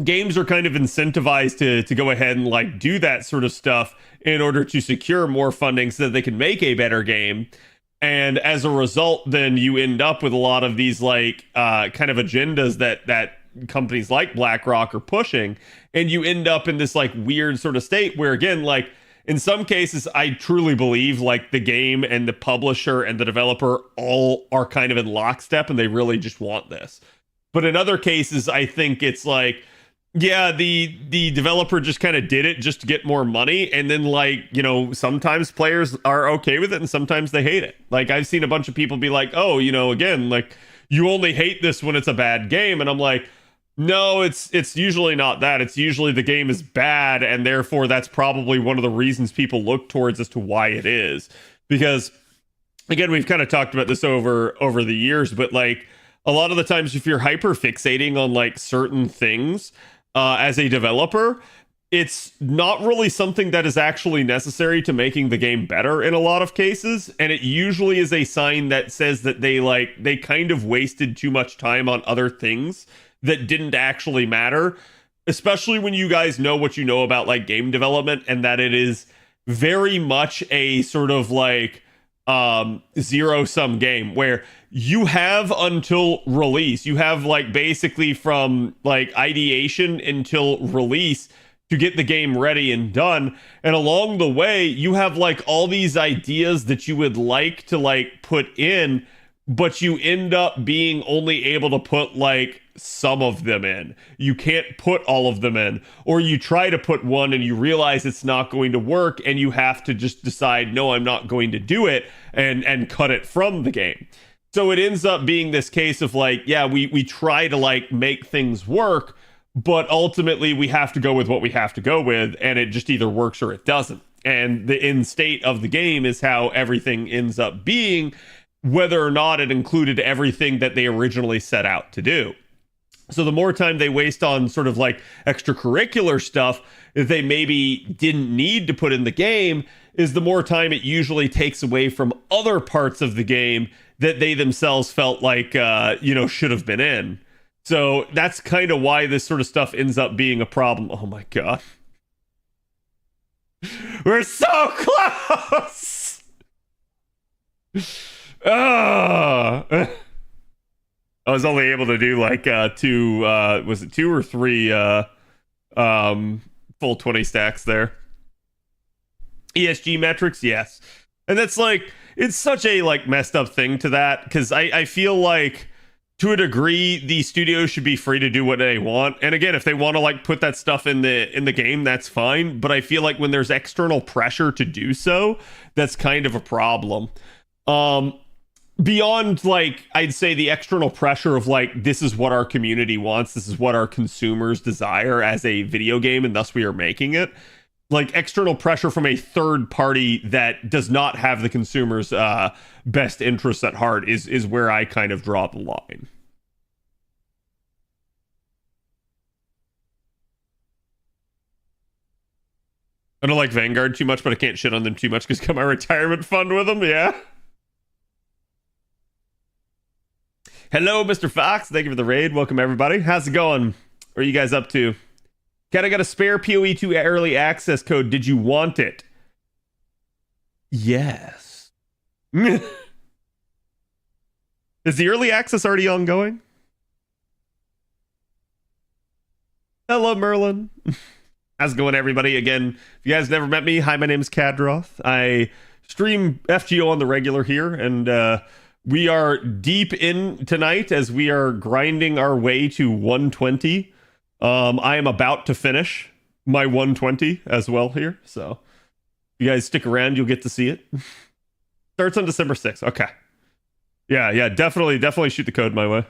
games are kind of incentivized to go ahead and like do that sort of stuff in order to secure more funding so that they can make a better game. And as a result, then you end up with a lot of these like kind of agendas that companies like BlackRock are pushing. And you end up in this like weird sort of state where, again, like, in some cases, I truly believe like the game and the publisher and the developer all are kind of in lockstep and they really just want this. But in other cases, I think it's like, yeah, the developer just kind of did it just to get more money. And then like, sometimes players are okay with it and sometimes they hate it. Like I've seen a bunch of people be like, oh, again, like you only hate this when it's a bad game. And I'm like, no, it's usually not that. It's usually the game is bad, and therefore that's probably one of the reasons people look towards as to why it is. Because, again, we've kind of talked about this over the years, but like a lot of the times if you're hyper fixating on like certain things as a developer, it's not really something that is actually necessary to making the game better in a lot of cases. And it usually is a sign that says that they kind of wasted too much time on other things that didn't actually matter, especially when you guys know what you know about like game development and that it is very much a sort of like zero-sum game where you have until release. You have like basically from like ideation until release to get the game ready and done. And along the way, you have like all these ideas that you would like to like put in, but you end up being only able to put like some of them in. You can't put all of them in, or you try to put one and you realize it's not going to work and you have to just decide, no, I'm not going to do it and cut it from the game. So it ends up being this case of like, yeah, we try to like make things work, but ultimately we have to go with what we have to go with, and it just either works or it doesn't. And the end state of the game is how everything ends up being, whether or not it included everything that they originally set out to do. So the more time they waste on sort of like extracurricular stuff that they maybe didn't need to put in the game, is the more time it usually takes away from other parts of the game that they themselves felt like, should have been in. So that's kind of why this sort of stuff ends up being a problem. Oh my God. We're so close! I was only able to do like two, was it 2 or 3 full 20 stacks there. ESG metrics, yes. And that's like, it's such a like messed up thing to that, because I feel like to a degree the studios should be free to do what they want. And again, if they want to like put that stuff in the game, that's fine. But I feel like when there's external pressure to do so, that's kind of a problem. Beyond like, I'd say the external pressure of like, this is what our community wants, this is what our consumers desire as a video game, and thus we are making it. Like external pressure from a third party that does not have the consumer's best interests at heart is where I kind of draw the line. I don't like Vanguard too much, but I can't shit on them too much because I got my retirement fund with them. Yeah. Hello, Mr. Fox. Thank you for the raid. Welcome, everybody. How's it going? What are you guys up to? Cat, I got a spare PoE2 early access code. Did you want it? Yes. Is the early access already ongoing? Hello, Merlin. How's it going, everybody? Again, if you guys never met me, hi, my name is Khadroth. I stream FGO on the regular here, and we are deep in tonight as we are grinding our way to 120. I am about to finish my 120 as well here, so if you guys stick around, you'll get to see it. Starts on December 6th. Okay. Yeah, definitely shoot the code my way.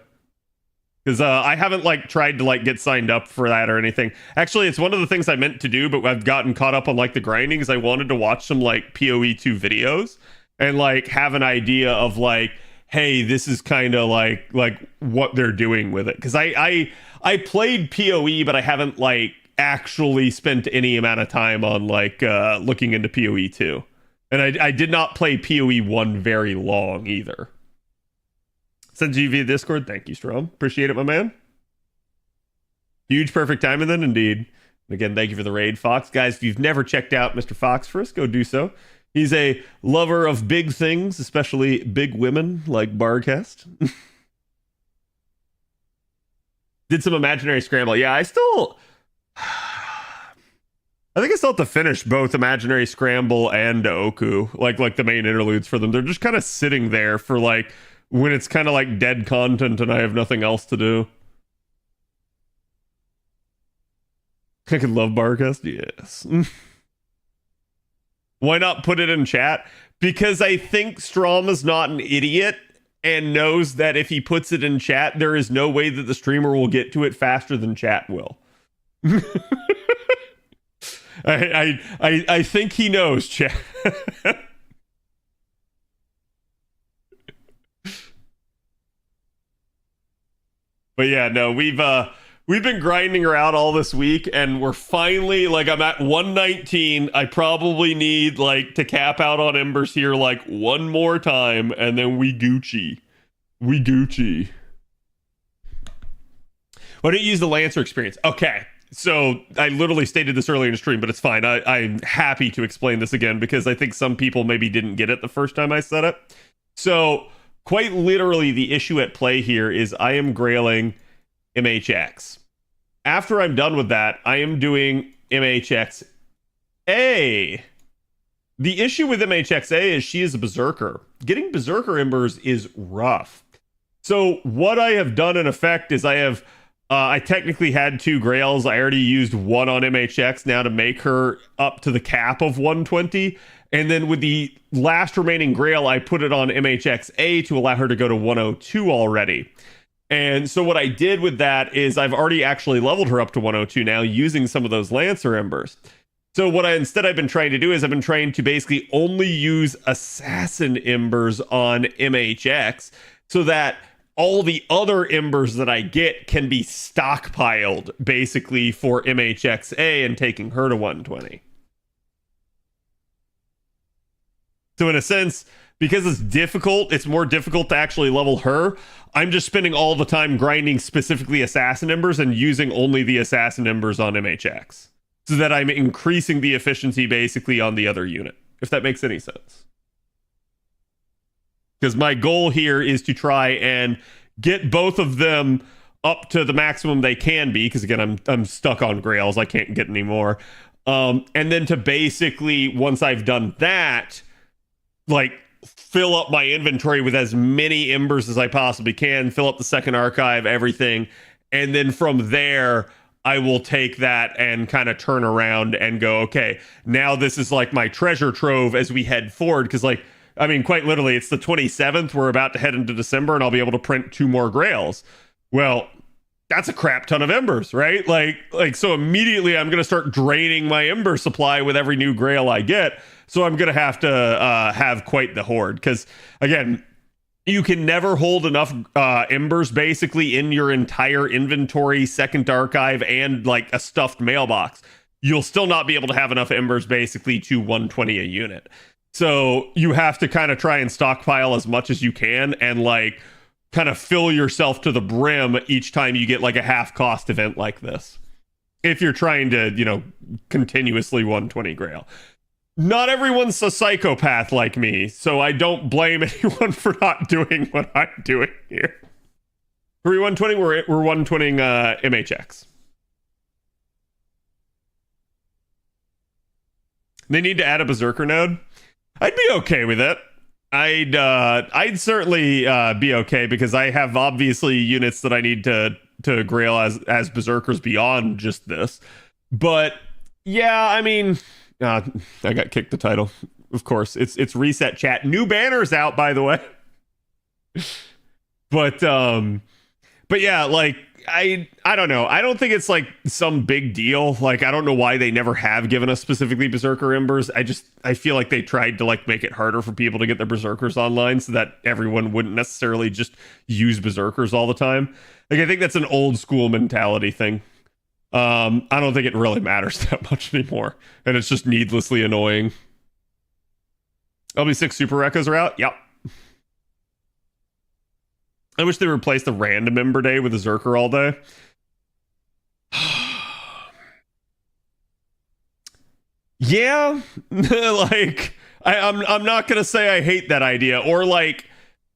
Because I haven't like tried to like get signed up for that or anything. Actually, it's one of the things I meant to do, but I've gotten caught up on like the grinding because I wanted to watch some like PoE2 videos and like have an idea of like, hey, this is kind of like what they're doing with it. Because I played PoE, but I haven't like actually spent any amount of time on like looking into PoE2. And I did not play PoE 1 very long either. Send you via Discord. Thank you, Strom. Appreciate it, my man. Huge perfect timing then, indeed. And again, thank you for the raid, Fox. Guys, if you've never checked out Mr. Fox first, go do so. He's a lover of big things, especially big women like Barcast. Did some imaginary scramble. Yeah, I think I still have to finish both Imaginary Scramble and Oku, like the main interludes for them. They're just kind of sitting there for like when it's kind of like dead content and I have nothing else to do. I could love Barcast, yes. Why not put it in chat? Because I think Strom is not an idiot and knows that if he puts it in chat, there is no way that the streamer will get to it faster than chat will. I think he knows, chat. But yeah, no, we've been grinding her out all this week, and we're finally like, I'm at 119. I probably need like to cap out on Embers here like one more time, and then we Gucci. We Gucci. Why don't you use the Lancer experience? Okay. So I literally stated this earlier in the stream, but it's fine. I'm happy to explain this again because I think some people maybe didn't get it the first time I said it. So quite literally, the issue at play here is I am grailing MHX. After I'm done with that, I am doing MHXA. The issue with MHXA is she is a berserker. Getting berserker embers is rough. So what I have done in effect is I technically had 2 grails. I already used one on MHX now to make her up to the cap of 120. And then with the last remaining grail, I put it on MHXA to allow her to go to 102 already. And so what I did with that is I've already actually leveled her up to 102 now using some of those Lancer Embers. So what I've been trying to do is I've been trying to basically only use Assassin Embers on MHX so that all the other embers that I get can be stockpiled basically for MHXA and taking her to 120. So in a sense, because it's difficult, it's more difficult to actually level her. I'm just spending all the time grinding specifically Assassin Embers and using only the Assassin Embers on MHX. So that I'm increasing the efficiency basically on the other unit, if that makes any sense. Because my goal here is to try and get both of them up to the maximum they can be, because again, I'm stuck on Grails, I can't get any more. And then to basically, once I've done that, like fill up my inventory with as many embers as I possibly can, fill up the second archive, everything, and then from there I will take that and kind of turn around and go, okay, now this is like my treasure trove as we head forward. Because, like, I mean, quite literally, it's the 27th. We're about to head into December, and I'll be able to print 2 more Grails. Well, that's a crap ton of embers, right? Like so immediately I'm going to start draining my ember supply with every new Grail I get. So I'm going to have quite the hoard. Because, again, you can never hold enough embers basically in your entire inventory, second archive, and like a stuffed mailbox. You'll still not be able to have enough embers basically to 120 a unit. So you have to kind of try and stockpile as much as you can and like kind of fill yourself to the brim each time you get like a half cost event like this. If you're trying to, you know, continuously 120 Grail. Not everyone's a psychopath like me, so I don't blame anyone for not doing what I'm doing here. Are we 120? We're 120 MHX. They need to add a Berserker node. I'd be okay with it. I'd certainly be okay, because I have obviously units that I need to Grail as Berserkers beyond just this. But yeah, I mean, I got kicked the title. Of course, it's reset chat. New banners out, by the way. But yeah, like I don't know. I don't think it's like some big deal. Like, I don't know why they never have given us specifically Berserker Embers. I feel like they tried to like make it harder for people to get their Berserkers online so that everyone wouldn't necessarily just use Berserkers all the time. Like, I think that's an old school mentality thing. I don't think it really matters that much anymore. And it's just needlessly annoying. LB6 Super Echoes are out? Yep. I wish they replaced the random Ember Day with a Zerker all day. Yeah. Like, I'm not going to say I hate that idea. Or like,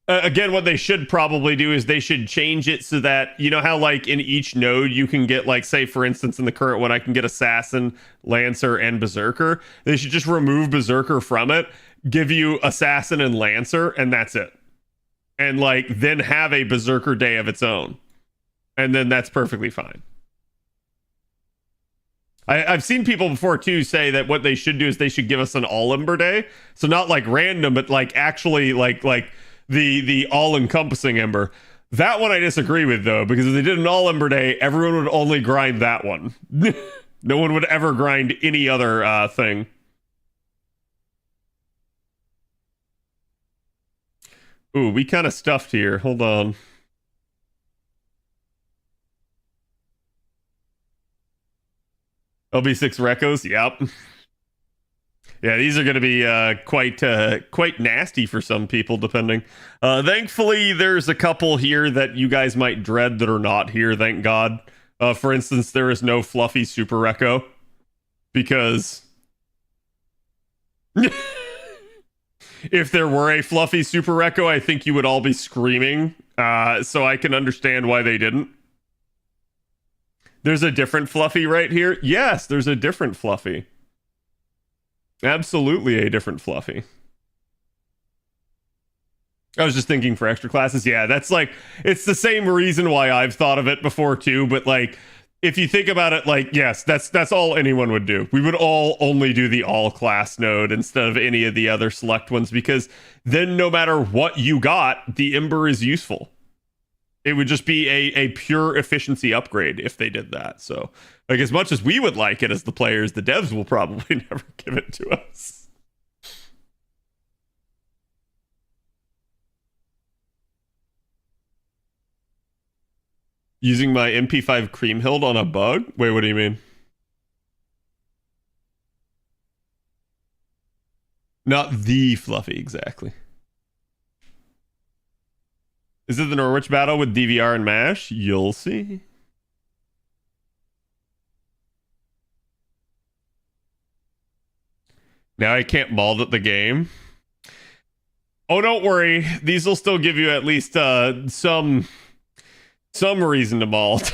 again, what they should probably do is they should change it so that, you know how like in each node you can get, like, say for instance in the current one I can get Assassin, Lancer, and Berserker. They should just remove Berserker from it, give you Assassin and Lancer, and that's it. And like then have a Berserker day of its own. And then that's perfectly fine. I've seen people before too say that what they should do is they should give us an all Ember day. So not like random, but like actually like the all-encompassing Ember. That one I disagree with, though, because if they did an all-Ember day, everyone would only grind that one. No one would ever grind any other thing. Ooh, we kind of stuffed here. Hold on. LB6 Recos, yep. Yeah, these are going to be quite nasty for some people, depending. Thankfully, there's a couple here that you guys might dread that are not here, thank God. For instance, there is no fluffy Super Reco, because if there were a fluffy Super Reco, I think you would all be screaming, so I can understand why they didn't. There's a different fluffy right here? Yes, there's a different fluffy. Absolutely a different fluffy. I was just thinking for extra classes. Yeah, that's like, it's the same reason why I've thought of it before too, but like, if you think about it, like, yes, that's all anyone would do. We would all only do the all class node instead of any of the other select ones, because then no matter what you got, the Ember is useful. It would just be a pure efficiency upgrade if they did that. So, like, as much as we would like it as the players, the devs will probably never give it to us. Using my MP5 Creamhild on a bug? Wait, what do you mean? Not the Fluffy, exactly. Is it the Norwich battle with DVR and MASH? You'll see. Now I can't mald at the game. Oh, don't worry. These will still give you at least some reason to mald.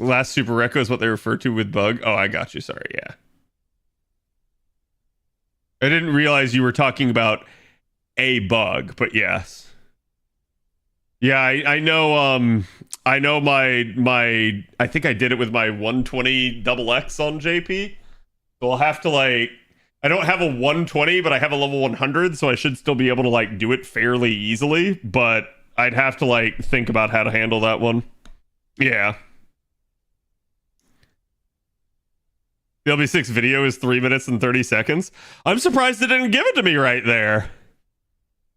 Last Super Reco is what they refer to with bug. Oh, I got you. Sorry. Yeah. I didn't realize you were talking about a bug, but yes. Yeah, I know I know my I think I did it with my 120 double X on JP. So I'll have to like I don't have a 120, but I have a level 100, so I should still be able to like do it fairly easily, but I'd have to like think about how to handle that one. Yeah. The LB6 video is 3 minutes and 30 seconds. I'm surprised it didn't give it to me right there.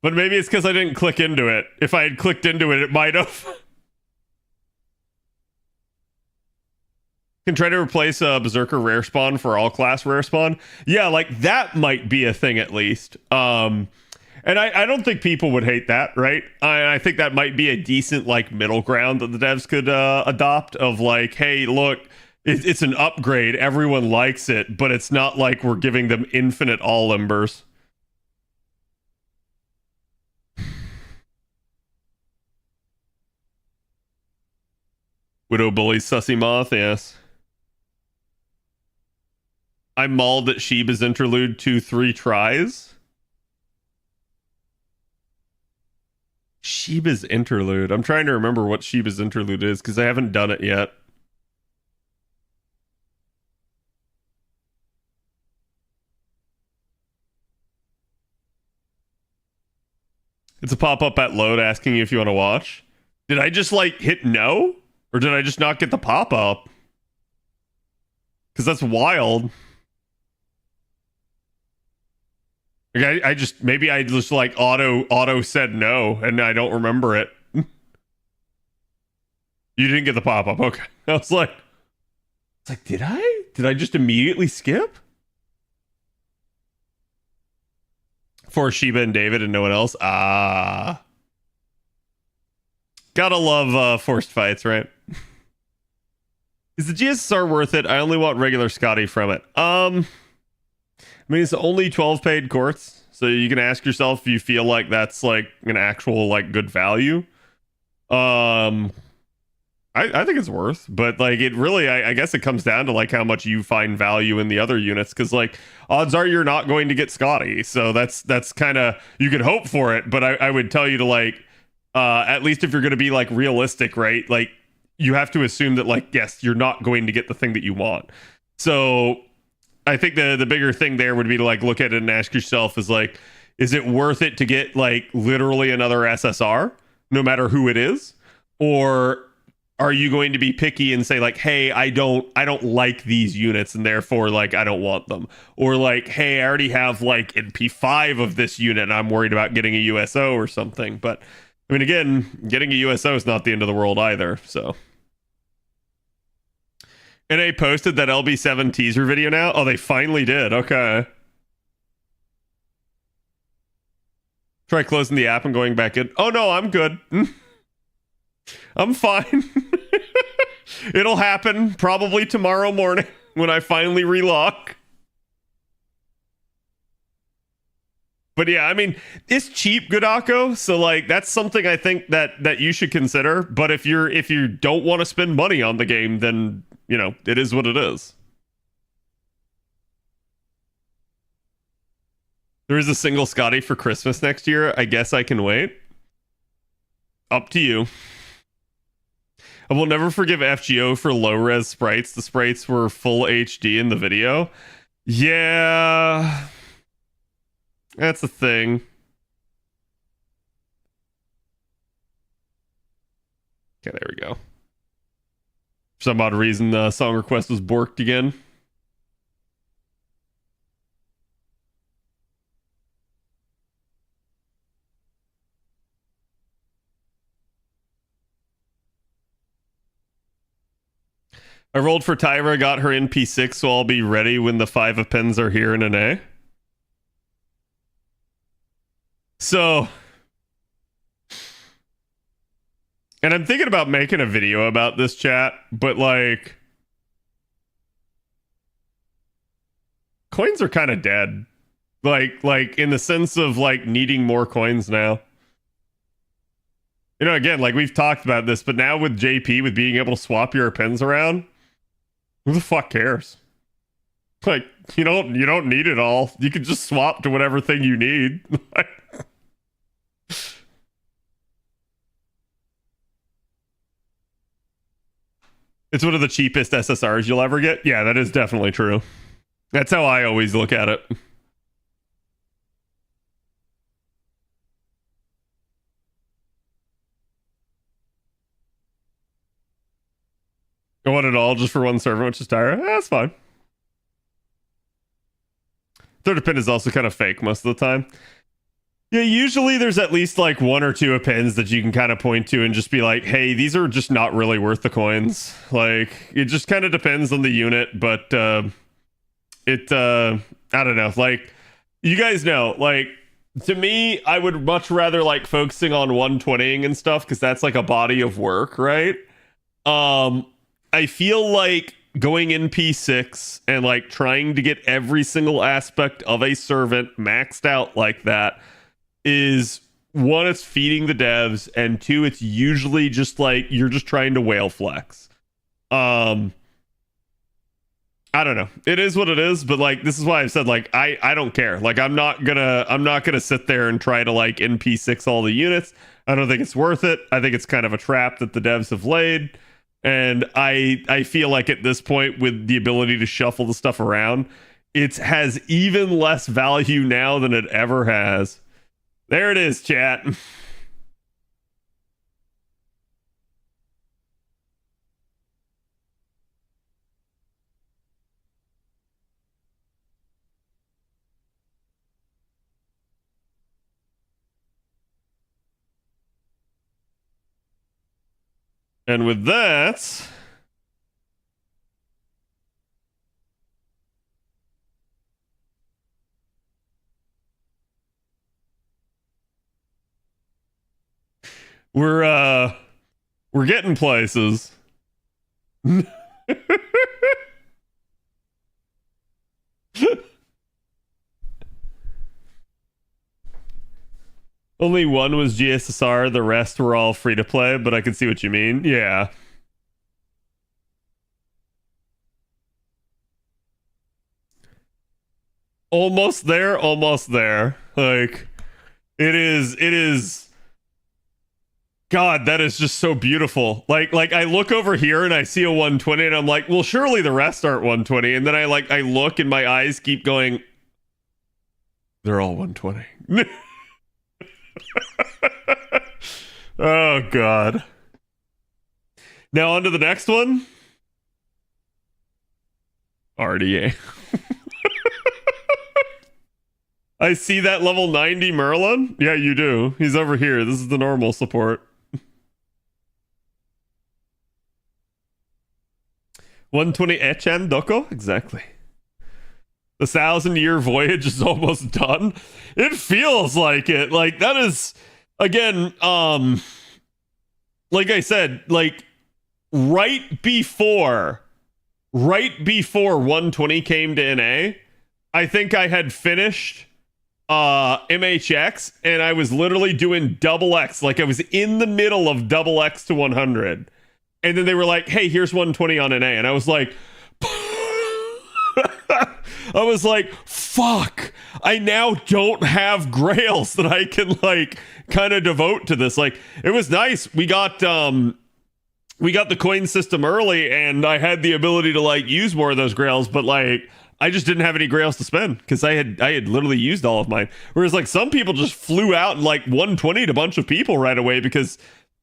But maybe it's because I didn't click into it. If I had clicked into it, it might have. Can try to replace a Berserker rare spawn for all class rare spawn. Yeah, like that might be a thing at least. And I don't think people would hate that, right? I think that might be a decent like middle ground that the devs could adopt of like, hey, look, it's an upgrade. Everyone likes it, but it's not like we're giving them infinite all embers. Widow bullies Sussy Moth, yes. I mauled at Sheba's Interlude 2-3 tries. Sheba's Interlude. I'm trying to remember what Sheba's Interlude is because I haven't done it yet. It's a pop-up at load asking you if you want to watch. Did I just like hit no? Or did I just not get the pop-up? Because that's wild. Like I just maybe I just like auto said no and I don't remember it. You didn't get the pop-up. Okay. I was like, it's like, did I? Did I just immediately skip? For Sheba and David and no one else. Ah. Gotta love forced fights, right? Is the GSSR worth it? I only want regular Scotty from it. I mean, it's only 12 paid courts, so you can ask yourself if you feel like that's like an actual like good value. I think it's worth, but like it really, I guess it comes down to like how much you find value in the other units, because like odds are you're not going to get Scotty, so that's kind of, you could hope for it, but I would tell you to like at least if you're going to be like realistic, right? Like you have to assume that like yes, you're not going to get the thing that you want. So I think the bigger thing there would be to like look at it and ask yourself is like, is it worth it to get like literally another SSR, no matter who it is, or are you going to be picky and say like, hey, I don't like these units and therefore like I don't want them, or like, hey, I already have like NP5 of this unit and I'm worried about getting a USO or something. But I mean, again, getting a USO is not the end of the world either. So. NA posted that LB7 teaser video now? Oh, they finally did. Okay. Try closing the app and going back in. Oh, no, I'm good. I'm fine. It'll happen probably tomorrow morning when I finally relock. But yeah, I mean, it's cheap, Godako, so like that's something I think that you should consider. But if you don't want to spend money on the game, then you know, it is what it is. There is a single Scotty for Christmas next year. I guess I can wait. Up to you. I will never forgive FGO for low-res sprites. The sprites were full HD in the video. Yeah. That's a thing. Okay, there we go. For some odd reason, the song request was borked again. I rolled for Tyra, got her in P6, so I'll be ready when the 5 of Pens are here in an A. So, and I'm thinking about making a video about this, chat, but like, coins are kind of dead. Like in the sense of like needing more coins now. You know, again, like we've talked about this, but now with JP, with being able to swap your pens around, who the fuck cares? Like, you don't need it all. You can just swap to whatever thing you need. It's one of the cheapest SSRs you'll ever get. Yeah, that is definitely true. That's how I always look at it. I want it all just for one servant, which is Tyra. That's fine. Third pin is also kind of fake most of the time. Yeah, usually there's at least like 1 or 2 pins that you can kind of point to and just be like, hey, these are just not really worth the coins. Like, it just kind of depends on the unit, but I don't know. Like, you guys know, like, to me, I would much rather like focusing on 120ing and stuff because that's like a body of work, right? I feel like going in P6 and like trying to get every single aspect of a servant maxed out like that is, one, it's feeding the devs, and 2, it's usually just like you're just trying to whale flex. I don't know. It is what it is, but like this is why I've said like I don't care. Like I'm not gonna sit there and try to like in P6 all the units. I don't think it's worth it. I think it's kind of a trap that the devs have laid. And I feel like at this point, with the ability to shuffle the stuff around, it has even less value now than it ever has. There it is, chat. And with that, we're getting places. Only one was GSSR, the rest were all free to play, but I can see what you mean. Yeah. Almost there, almost there. Like, it is God, that is just so beautiful. Like I look over here and I see a 120 and I'm like, well, surely the rest aren't 120. And then I look and my eyes keep going, they're all 120. Oh God. Now on to the next one. RDA. I see that level 90 Merlin. Yeah, you do. He's over here. This is the normal support. 120 Echan Doko? Exactly. The 1,000-year voyage is almost done. It feels like it. Like, that is, again, like I said, like, right before 120 came to NA, I think I had finished MHX, and I was literally doing double X. Like, I was in the middle of double X to 100. And then they were like, hey, here's 120 on NA. And I was like, fuck, I now don't have grails that I can like kind of devote to this. Like, it was nice. We got the coin system early, and I had the ability to like use more of those grails, but like I just didn't have any grails to spend because I had literally used all of mine. Whereas like some people just flew out and like 120'd a bunch of people right away because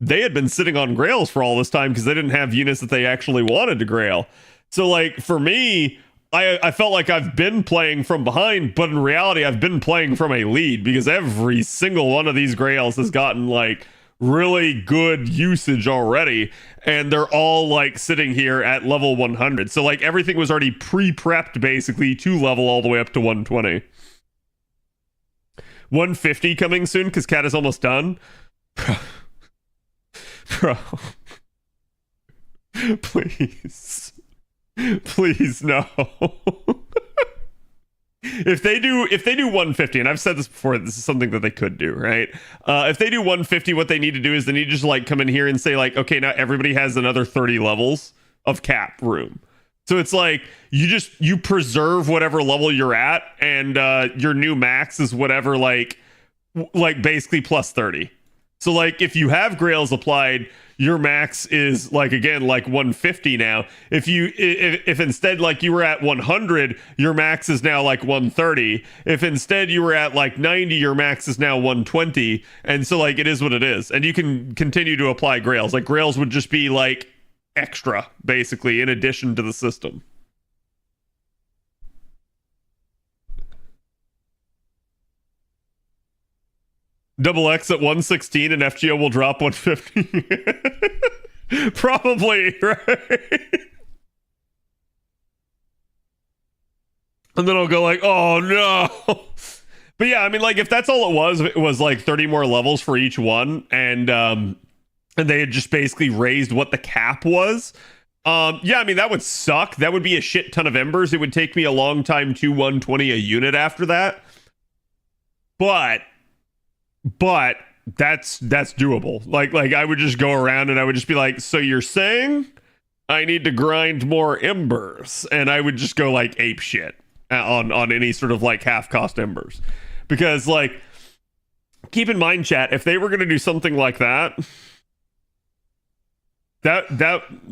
they had been sitting on Grails for all this time because they didn't have units that they actually wanted to Grail. So like for me, I felt like I've been playing from behind, but in reality, I've been playing from a lead because every single one of these Grails has gotten like really good usage already, and they're all like sitting here at level 100. So like everything was already pre-prepped basically to level all the way up to 120. 150 coming soon because Cat is almost done. Bro. Please. Please no. If they do 150, and I've said this before, this is something that they could do, right? If they do 150, what they need to do is they need to just like come in here and say like, okay, now everybody has another 30 levels of cap room. So it's like you preserve whatever level you're at, and your new max is whatever like basically plus 30. So like if you have Grails applied, your max is like again like 150 now. If instead like you were at 100, your max is now like 130. If instead you were at like 90, your max is now 120. And so like it is what it is. And you can continue to apply Grails. Like Grails would just be like extra basically in addition to the system. Double X at 116 and FGO will drop 150. Probably, right? And then I'll go like, oh no. But yeah, I mean, like if that's all it was like 30 more levels for each one, and they had just basically raised what the cap was. Yeah, I mean that would suck. That would be a shit ton of embers. It would take me a long time to 120 a unit after that. But that's doable. Like I would just go around and I would just be like, so you're saying I need to grind more embers, and I would just go like ape shit on any sort of like half cost embers, because like keep in mind, chat, if they were going to do something like that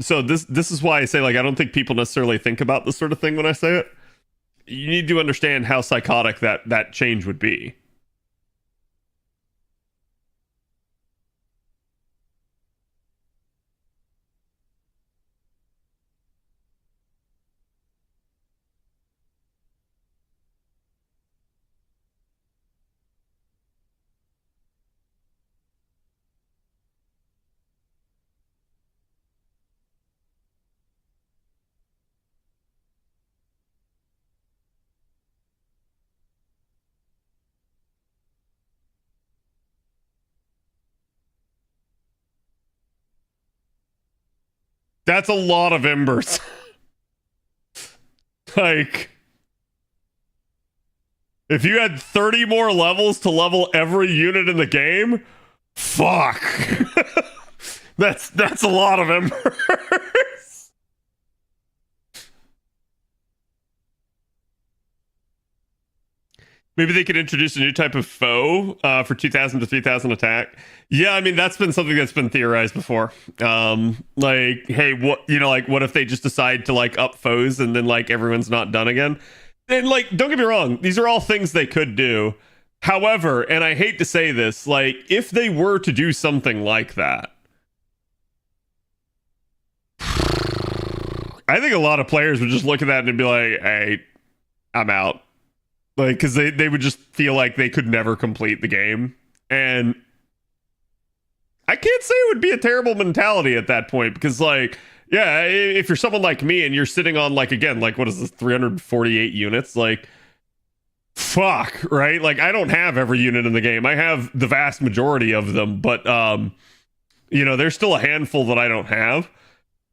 so this is why I say like I don't think people necessarily think about this sort of thing when I say it. You need to understand how psychotic that change would be. That's a lot of embers. Like, if you had 30 more levels to level every unit in the game, fuck. That's a lot of embers. Maybe they could introduce a new type of foe for 2,000 to 3,000 attack. Yeah, I mean that's been something that's been theorized before. Like, hey, what if they just decide to like up foes and then like everyone's not done again? And like, don't get me wrong, these are all things they could do. However, and I hate to say this, like if they were to do something like that, I think a lot of players would just look at that and be like, hey, I'm out. Like, because they would just feel like they could never complete the game. And I can't say it would be a terrible mentality at that point, because, like, yeah, if you're someone like me and you're sitting on, like, again, like, what is this, 348 units? Like, fuck, right? Like, I don't have every unit in the game. I have the vast majority of them, but, there's still a handful that I don't have.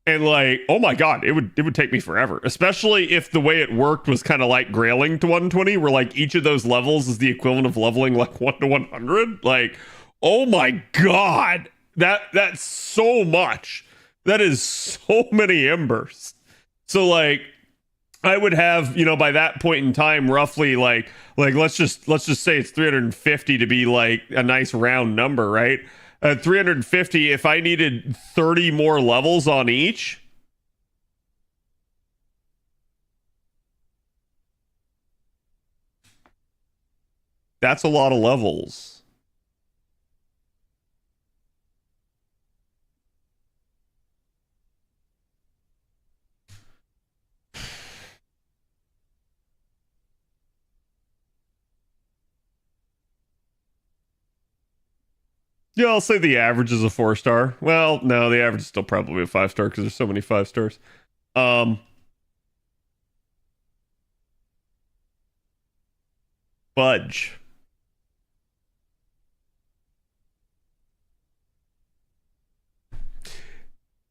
And like, oh my god, it would take me forever, especially if the way it worked was kind of like grailing to 120, where like each of those levels is the equivalent of leveling like 1 to 100. Like, oh my god, that's so much. That is so many embers. So like, I would have, by that point in time, roughly like let's just say it's 350 to be like a nice round number, right? At 350, if I needed 30 more levels on each, that's a lot of levels. Yeah, I'll say the average is a 4-star. Well, no, the average is still probably a 5-star because there's so many 5-stars. Um, Budge.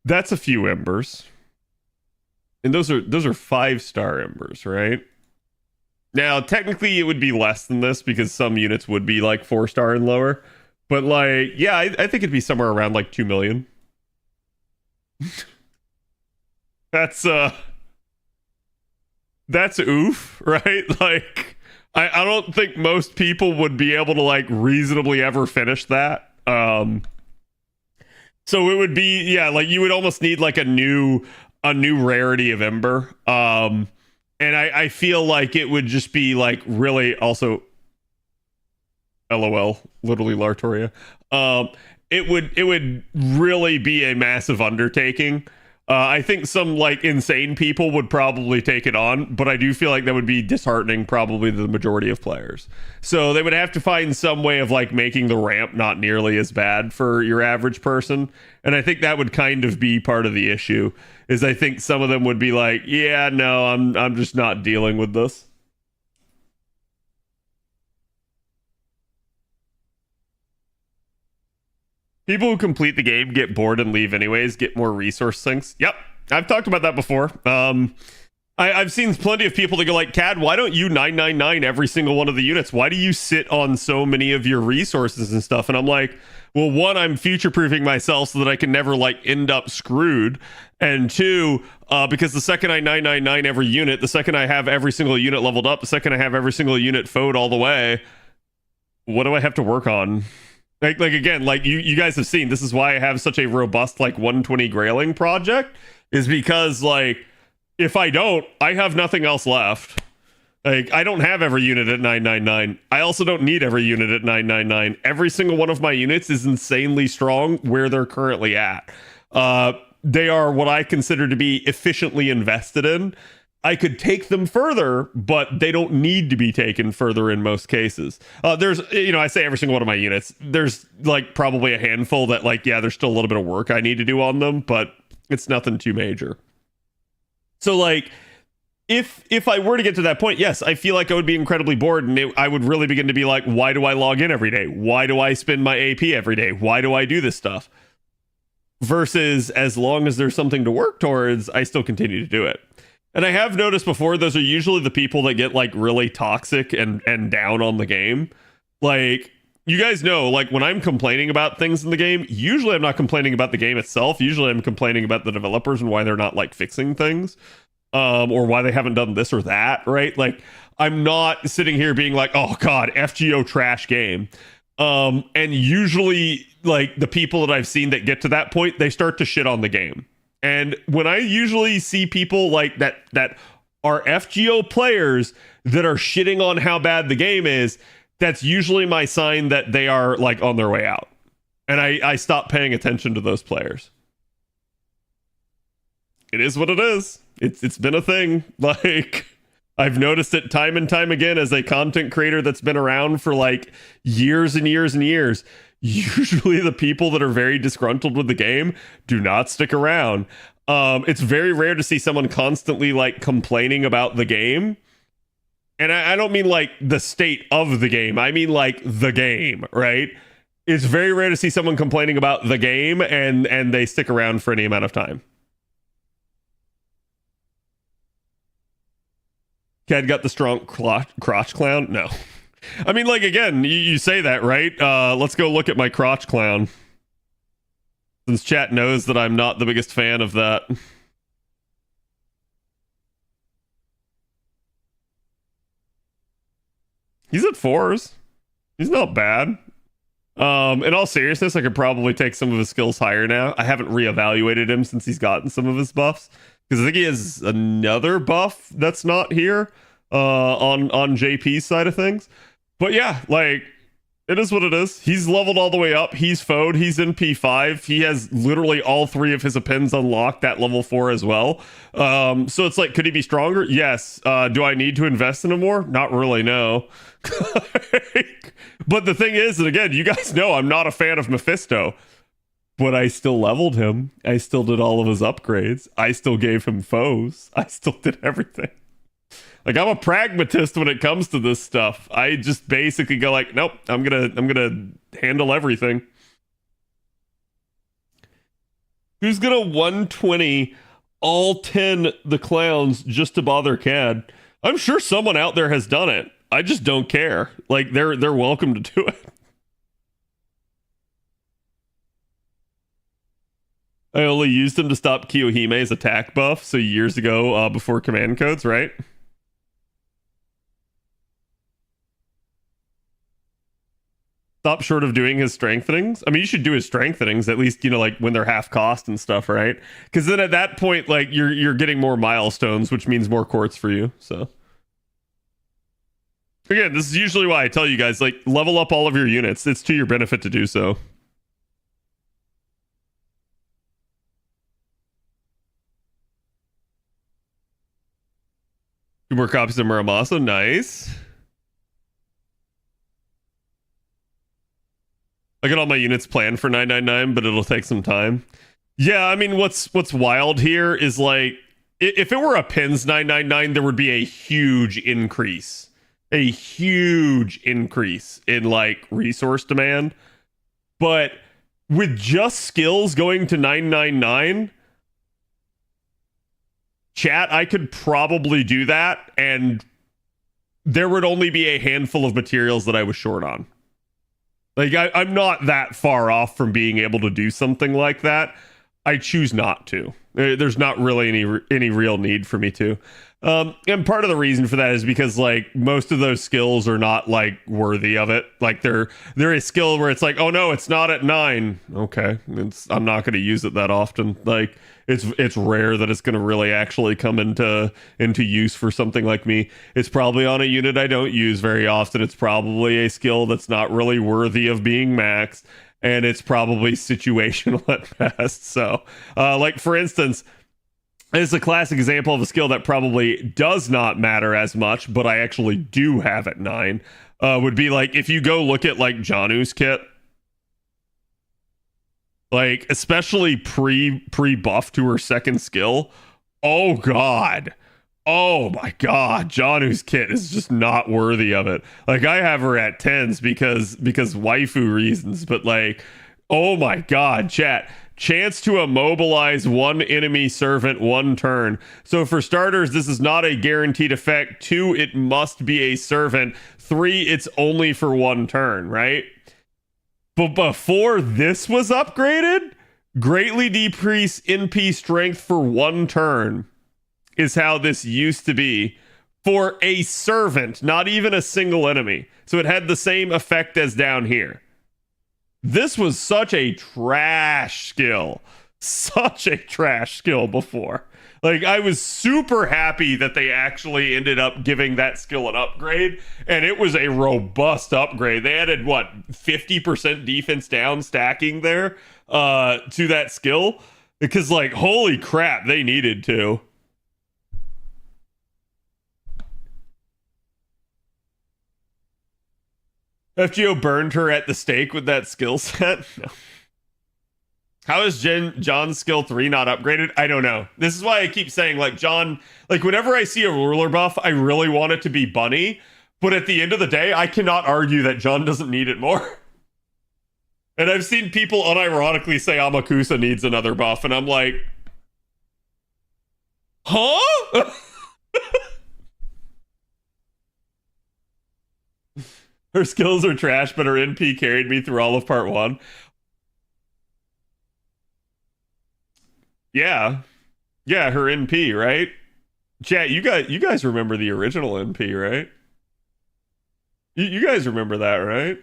That's a few embers. And those are 5-star embers, right? Now, technically, it would be less than this because some units would be like 4-star and lower. But like, yeah, I think it'd be somewhere around like 2 million. that's that's oof, right? Like, I don't think most people would be able to like reasonably ever finish that. So it would be, yeah, like you would almost need like a new rarity of ember. And I feel like it would just be like really also LOL, literally Lartoria. It would really be a massive undertaking. I think some like insane people would probably take it on, but I do feel like that would be disheartening probably to the majority of players. So they would have to find some way of like making the ramp not nearly as bad for your average person. And I think that would kind of be part of the issue. Is I think some of them would be like, yeah, no, I'm just not dealing with this. People who complete the game get bored and leave anyways, get more resource sinks. Yep, I've talked about that before. I've seen plenty of people that go like, Cad, why don't you 999 every single one of the units? Why do you sit on so many of your resources and stuff? And I'm like, well, one, I'm future-proofing myself so that I can never like end up screwed. And two, because the second I 999 every unit, the second I have every single unit leveled up, the second I have every single unit foed all the way, what do I have to work on? Like again, like you guys have seen, this is why I have such a robust like 120 grailing project, is because like if I don't, I have nothing else left. Like I don't have every unit at 999. I also don't need every unit at 999. Every single one of my units is insanely strong where they're currently at. They are what I consider to be efficiently invested in. I could take them further, but they don't need to be taken further in most cases. There's, I say every single one of my units, there's like probably a handful that like, yeah, there's still a little bit of work I need to do on them, but it's nothing too major. So like, if I were to get to that point, yes, I feel like I would be incredibly bored and I would really begin to be like, why do I log in every day? Why do I spend my AP every day? Why do I do this stuff? Versus as long as there's something to work towards, I still continue to do it. And I have noticed before, those are usually the people that get like really toxic and down on the game. Like, you guys know, like when I'm complaining about things in the game, usually I'm not complaining about the game itself. Usually I'm complaining about the developers and why they're not like fixing things, or why they haven't done this or that, right? Like, I'm not sitting here being like, oh God, FGO trash game. And usually like the people that I've seen that get to that point, they start to shit on the game. And when I usually see people like that are FGO players that are shitting on how bad the game is, that's usually my sign that they are like on their way out. And I stop paying attention to those players. It is what it is. It's been a thing. Like, I've noticed it time and time again as a content creator that's been around for like years and years and years. Usually the people that are very disgruntled with the game do not stick around. It's very rare to see someone constantly like complaining about the game. And I don't mean like the state of the game. I mean like the game, right? It's very rare to see someone complaining about the game and they stick around for any amount of time. Cad got the strong crotch clown? No. I mean, like, again, you say that, right? Let's go look at my crotch clown. Since chat knows that I'm not the biggest fan of that. He's at 4s. He's not bad. In all seriousness, I could probably take some of his skills higher now. I haven't reevaluated him since he's gotten some of his buffs. Because I think he has another buff that's not here on JP's side of things. But yeah, like, it is what it is. He's leveled all the way up. He's foed. He's in P5. He has literally all 3 of his appends unlocked at level 4 as well. So it's like, could he be stronger? Yes. Do I need to invest in him more? Not really, no. But the thing is, and again, you guys know I'm not a fan of Mephisto, but I still leveled him. I still did all of his upgrades. I still gave him foes. I still did everything. Like, I'm a pragmatist when it comes to this stuff. I just basically go like, nope, I'm gonna handle everything. Who's gonna 120 all 10 the clowns just to bother Cad? I'm sure someone out there has done it. I just don't care. Like, they're welcome to do it. I only used him to stop Kiyohime's attack buff, so years ago, before command codes, right? Stop short of doing his strengthenings. I mean, you should do his strengthenings at least, you know, like when they're half cost and stuff, right? Because then at that point, like you're getting more milestones, which means more quartz for you. So again, this is usually why I tell you guys, like, level up all of your units. It's to your benefit to do so. 2 more copies of Muramasa, nice. I got all my units planned for 999, but it'll take some time. Yeah, I mean, what's wild here is, like, if it were a pins 999, there would be a huge increase. A huge increase in, like, resource demand. But with just skills going to 999, chat, I could probably do that, and there would only be a handful of materials that I was short on. Like, I'm not that far off from being able to do something like that. I choose not to. There's not really any real need for me to. And part of the reason for that is because, like, most of those skills are not, like, worthy of it. Like, they're a skill where it's like, oh no, it's not at 9. Okay, I'm not going to use it that often. Like, it's rare that it's going to really actually come into use for something like me. It's probably on a unit I don't use very often. It's probably a skill that's not really worthy of being maxed, and it's probably situational at best. So, like, for instance, it's a classic example of a skill that probably does not matter as much, but I actually do have at 9. Would be like, if you go look at, like, Janu's kit, like, especially pre-buff to her second skill. Oh god. Oh my god, Janu's kit is just not worthy of it. Like, I have her at 10s because waifu reasons, but, like, oh my god, chat. Chance to immobilize one enemy servant 1 turn. So for starters, this is not a guaranteed effect. 2, it must be a servant. 3, it's only for 1 turn, right? But before this was upgraded, greatly decrease NP strength for 1 turn is how this used to be for a servant, not even a single enemy. So it had the same effect as down here. This was such a trash skill. Such a trash skill before. Like, I was super happy that they actually ended up giving that skill an upgrade, and it was a robust upgrade. They added, what, 50% defense down stacking there to that skill? Because, like, holy crap, they needed to. FGO burned her at the stake with that skill set? No. How is John's skill 3 not upgraded? I don't know. This is why I keep saying, like, John, like, whenever I see a ruler buff, I really want it to be Bunny. But at the end of the day, I cannot argue that John doesn't need it more. And I've seen people unironically say Amakusa needs another buff, and I'm like, huh? Her skills are trash, but her NP carried me through all of part 1. Yeah. Yeah, her NP, right? Chat, you guys remember the original NP, right? You guys remember that, right?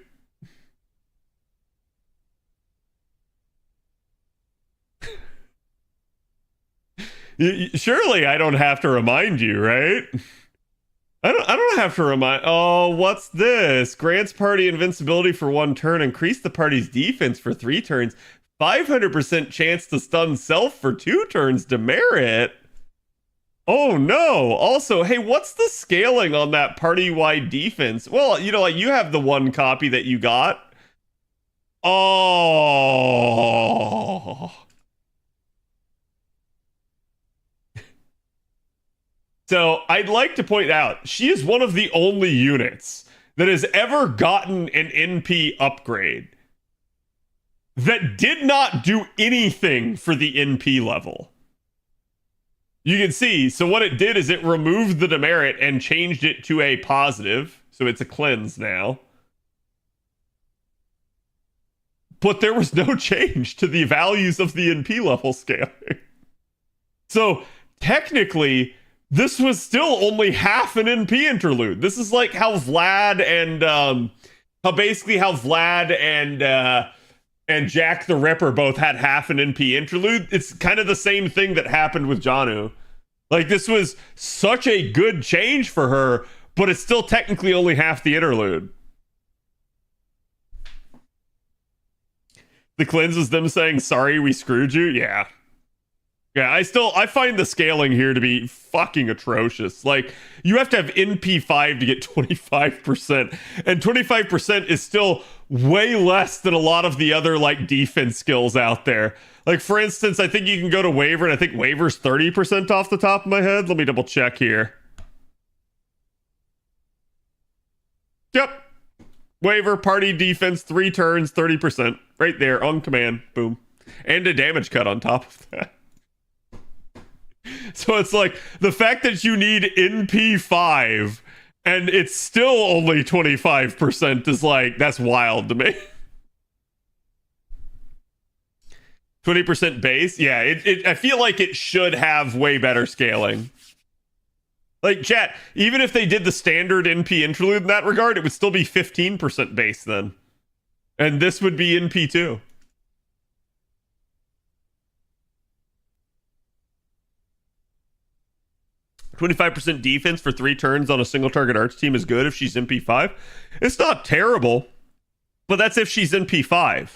Surely I don't have to remind you, right? I don't have to remind. Oh, what's this? Grants party invincibility for 1 turn. Increase the party's defense for 3 turns. 500% chance to stun self for 2 turns. Demerit. Oh no. Also, hey, what's the scaling on that party-wide defense? Well, like you have the one copy that you got. Oh. So I'd like to point out, she is one of the only units that has ever gotten an NP upgrade that did not do anything for the NP level. You can see, so what it did is it removed the demerit and changed it to a positive. So it's a cleanse now. But there was no change to the values of the NP level scaling. So technically, this was still only half an NP interlude. This is like how Vlad and and Jack the Ripper both had half an NP interlude. It's kind of the same thing that happened with Janu. Like, this was such a good change for her, but it's still technically only half the interlude. The cleanse is them saying, sorry, we screwed you? Yeah. Yeah, I find the scaling here to be fucking atrocious. Like, you have to have NP5 to get 25%, and 25% is still way less than a lot of the other, like, defense skills out there. Like, for instance, I think you can go to Waver, and I think Waver's 30% off the top of my head. Let me double check here. Yep. Waver, party defense, 3 turns, 30%. Right there, on command. Boom. And a damage cut on top of that. So it's like, the fact that you need NP5 and it's still only 25% is like, that's wild to me. 20% base? Yeah, I feel like it should have way better scaling. Like, chat, even if they did the standard NP interlude in that regard, it would still be 15% base then. And this would be NP2. %25 defense for 3 turns on a single target arch team is good if she's NP5. It's not terrible, but that's if she's NP5.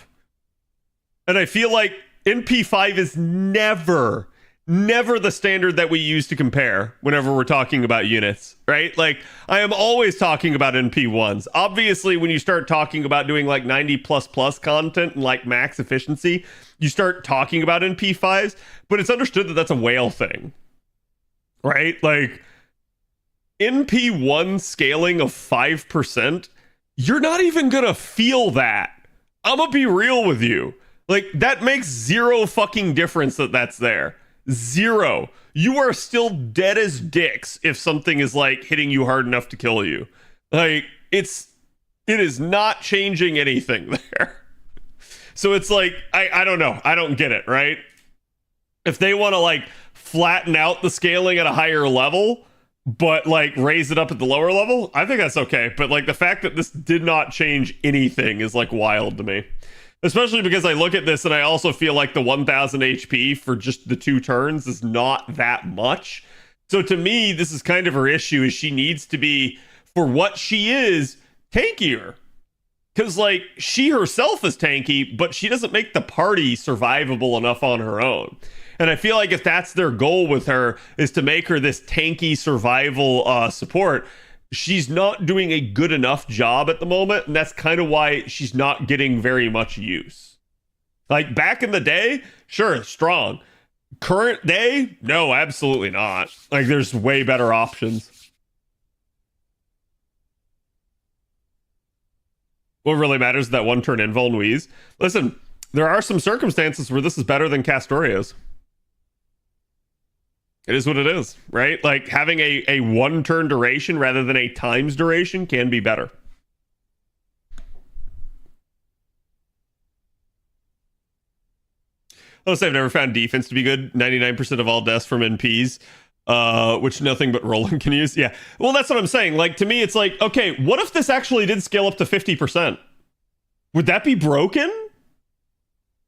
And I feel like NP5 is never the standard that we use to compare whenever we're talking about units, right? Like, I am always talking about NP1s. Obviously, when you start talking about doing like 90++ content and like max efficiency, you start talking about NP5s, but it's understood that that's a whale thing. Right? Like, NP1 scaling of 5%, you're not even gonna feel that. I'm gonna be real with you. Like, that makes zero fucking difference that that's there. Zero. You are still dead as dicks if something is, like, hitting you hard enough to kill you. Like, it is not changing anything there. So it's like, I don't know. I don't get it, right? If they want to, like, flatten out the scaling at a higher level, but like raise it up at the lower level, I think that's okay. But like, the fact that this did not change anything is like wild to me, especially because I look at this and I also feel like the 1000 HP for just the 2 turns is not that much. So to me, this is kind of her issue, is she needs to be, for what she is, tankier. Because like, she herself is tanky, but she doesn't make the party survivable enough on her own. And I feel like if that's their goal with her, is to make her this tanky survival support, she's not doing a good enough job at the moment. And that's kind of why she's not getting very much use. Like, back in the day, sure, strong. Current day, no, absolutely not. Like, there's way better options. What really matters is that 1 turn invul and wheeze. Listen, there are some circumstances where this is better than Castoria's. It is what it is, right? Like, having a 1 turn duration rather than a times duration can be better. I've never found defense to be good. 99% of all deaths from NPs, which nothing but Roland can use. Yeah, well, that's what I'm saying. Like, to me, it's like, okay, what if this actually did scale up to 50%? Would that be broken?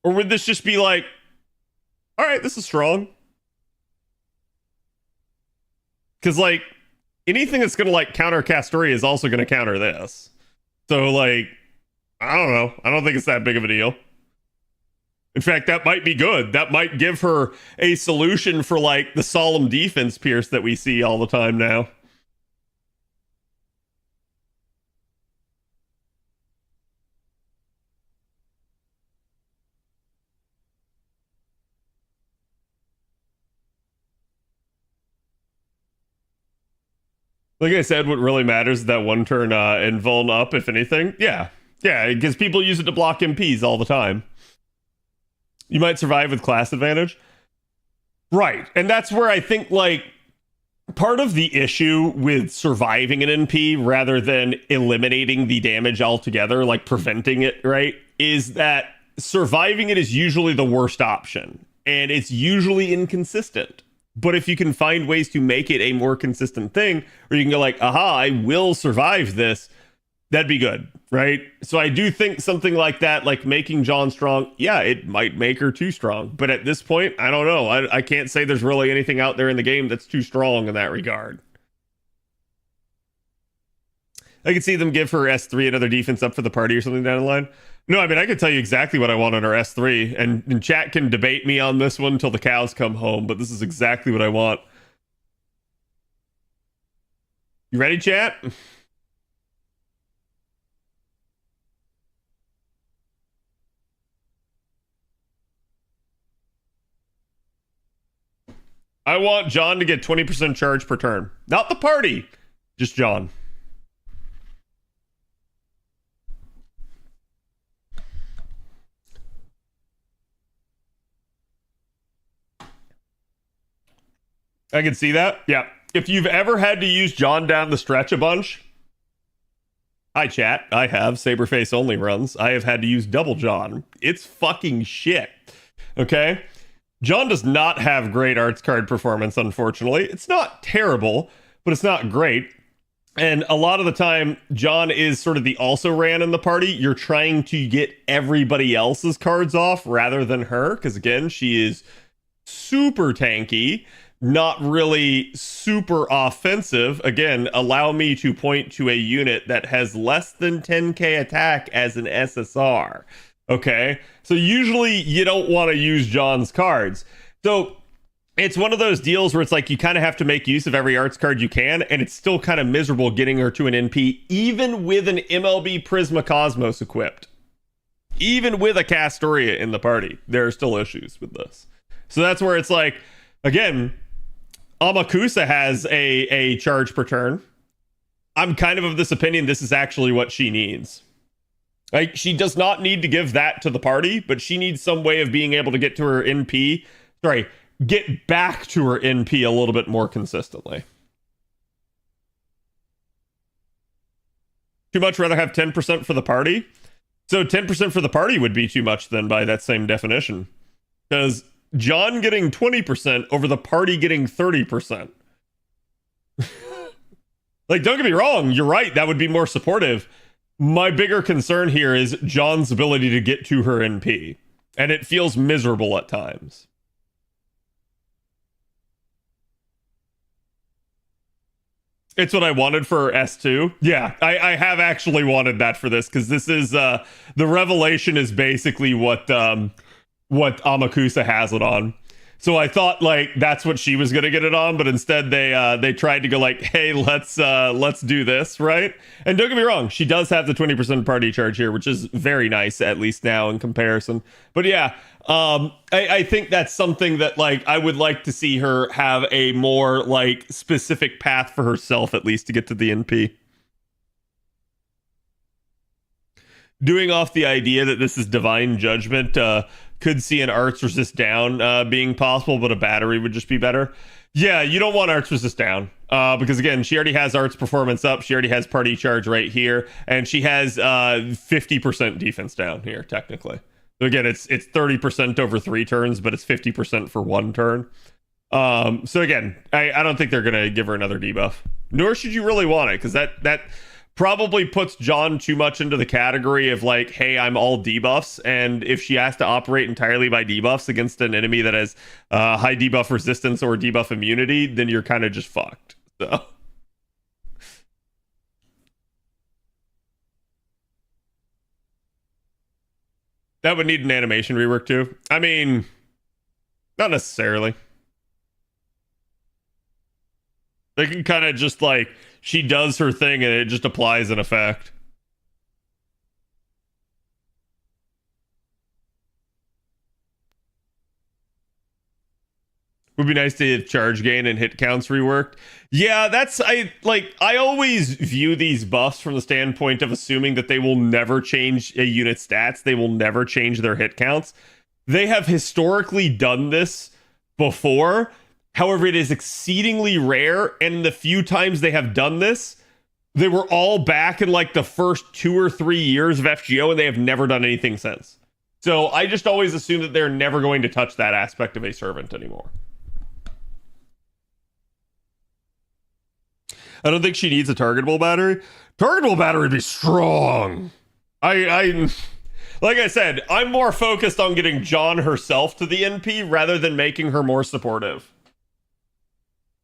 Or would this just be like, all right, this is strong? Because, like, anything that's going to, like, counter Castoria is also going to counter this. So, like, I don't know. I don't think it's that big of a deal. In fact, that might be good. That might give her a solution for like the solemn defense pierce that we see all the time now. Like I said, what really matters is that one turn invuln up, if anything. Yeah. Yeah, because people use it to block MPs all the time. You might survive with class advantage. Right. And that's where I think, like, part of the issue with surviving an NP rather than eliminating the damage altogether, like preventing it, right, is that surviving it is usually the worst option. And it's usually inconsistent. But if you can find ways to make it a more consistent thing, or you can go like, aha, I will survive this, that'd be good, right? So I do think something like that, like making John strong, yeah, it might make her too strong. But at this point, I don't know. I can't say there's really anything out there in the game that's too strong in that regard. I could see them give her S3 another defense up for the party or something down the line. No, I mean, I could tell you exactly what I want on our S3, and chat can debate me on this one till the cows come home, but this is exactly what I want. You ready, chat? I want John to get 20% charge per turn. Not the party, just John. I can see that. Yeah. If you've ever had to use John down the stretch a bunch, hi chat, I have Saberface only runs. I have had to use double John. It's fucking shit. Okay? John does not have great arts card performance, unfortunately. It's not terrible, but it's not great. And a lot of the time, John is sort of the also ran in the party. You're trying to get everybody else's cards off rather than her, because again, she is super tanky, not really super offensive. Again, allow me to point to a unit that has less than 10k attack as an SSR. Okay, so usually you don't want to use John's cards. So it's one of those deals where it's like you kind of have to make use of every arts card you can, and it's still kind of miserable getting her to an NP, even with an MLB Prisma Cosmos equipped. Even with a Castoria in the party, there are still issues with this. So that's where it's like, again, Amakusa has a charge per turn. I'm kind of this opinion this is actually what she needs. Like, she does not need to give that to the party, but she needs some way of being able to get to her NP. Sorry, get back to her NP a little bit more consistently. Too much, rather have 10% for the party? So 10% for the party would be too much then by that same definition. Because John getting 20% over the party getting 30%. Like, don't get me wrong, you're right, that would be more supportive. My bigger concern here is John's ability to get to her NP. And it feels miserable at times. It's what I wanted for S2. Yeah, I have actually wanted that for this, because this is the revelation is basically what Amakusa has it on. So I thought like that's what she was gonna get it on, but instead they tried to go like, hey, let's do this, right? And don't get me wrong, she does have the 20% party charge here, which is very nice, at least now in comparison. But yeah, I think that's something that like I would like to see her have a more like specific path for herself, at least to get to the NP. Doing off the idea that this is divine judgment, could see an arts resist down being possible, but a battery would just be better. Yeah, you don't want arts resist down because again, she already has arts performance up. She already has party charge right here, and she has 50% defense down here technically. So again, it's 30% over 3 turns, but it's 50% for 1 turn. So again, I don't think they're gonna give her another debuff, nor should you really want it, because that probably puts John too much into the category of like, hey, I'm all debuffs, and if she has to operate entirely by debuffs against an enemy that has high debuff resistance or debuff immunity, then you're kind of just fucked. So That would need an animation rework too. I mean, not necessarily. They can kind of just like, she does her thing and it just applies an effect. Would be nice to have charge gain and hit counts reworked. Yeah, I always view these buffs from the standpoint of assuming that they will never change a unit stats. They will never change their hit counts. They have historically done this before. However, it is exceedingly rare, and the few times they have done this, they were all back in like the first 2 or 3 years of FGO, and they have never done anything since. So I just always assume that they're never going to touch that aspect of a servant anymore. I don't think she needs a targetable battery. Targetable battery would be strong. I like I said, I'm more focused on getting John herself to the NP rather than making her more supportive.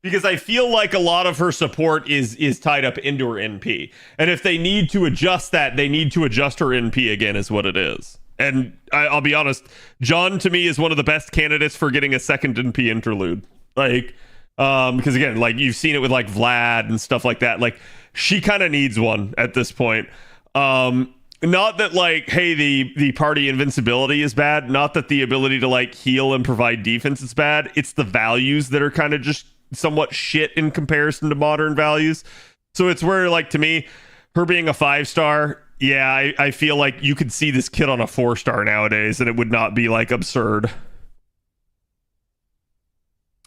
Because I feel like a lot of her support is tied up into her NP. And if they need to adjust that, they need to adjust her NP again, is what it is. And I'll be honest, John to me is one of the best candidates for getting a second NP interlude. Like, because again, like you've seen it with like Vlad and stuff like that. Like she kind of needs one at this point. Not that like, hey, the party invincibility is bad. Not that the ability to like heal and provide defense is bad. It's the values that are kind of just somewhat shit in comparison to modern values. So it's where like to me, her being a 5-star, yeah, I feel like you could see this kid on a 4-star nowadays, and it would not be like absurd.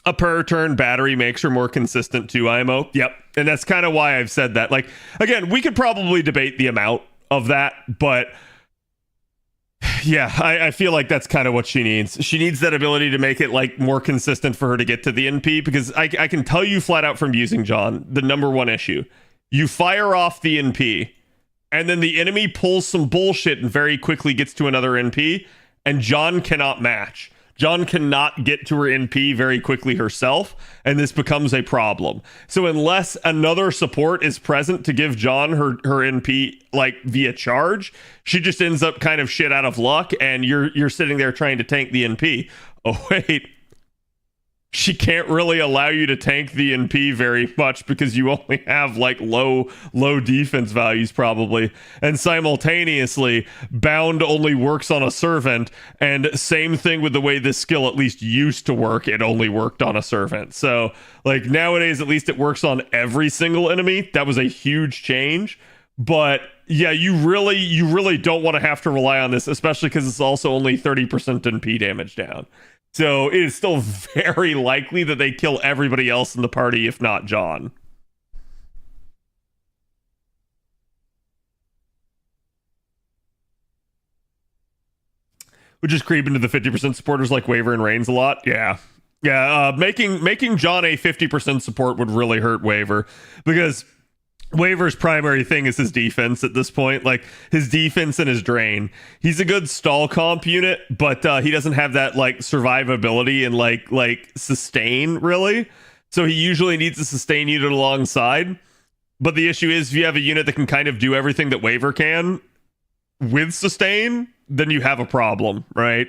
A per turn battery makes her more consistent too, IMO. Yep. And that's kind of why I've said that. Like, again, we could probably debate the amount of that, but yeah, I feel like that's kind of what she needs. She needs that ability to make it like more consistent for her to get to the NP, because I can tell you flat out from using John, the number one issue. You fire off the NP, and then the enemy pulls some bullshit and very quickly gets to another NP, and John cannot match. John cannot get to her NP very quickly herself, and this becomes a problem. So unless another support is present to give John her NP like via charge, she just ends up kind of shit out of luck, and you're sitting there trying to tank the NP. Oh wait, she can't really allow you to tank the NP very much because you only have like low defense values probably, and simultaneously bound only works on a servant, and same thing with the way this skill at least used to work, it only worked on a servant. So like nowadays at least it works on every single enemy. That was a huge change, but yeah, you really don't want to have to rely on this, especially because it's also only 30% NP damage down. So it is still very likely that they kill everybody else in the party, if not John. Which is creep into the 50% supporters like Waver and Reigns a lot. Yeah. Yeah, making John a 50% support would really hurt Waver, because Waver's primary thing is his defense at this point, like his defense and his drain. He's a good stall comp unit, but he doesn't have that like survivability and like sustain really. So he usually needs a sustain unit alongside. But the issue is if you have a unit that can kind of do everything that Waver can with sustain, then you have a problem, right?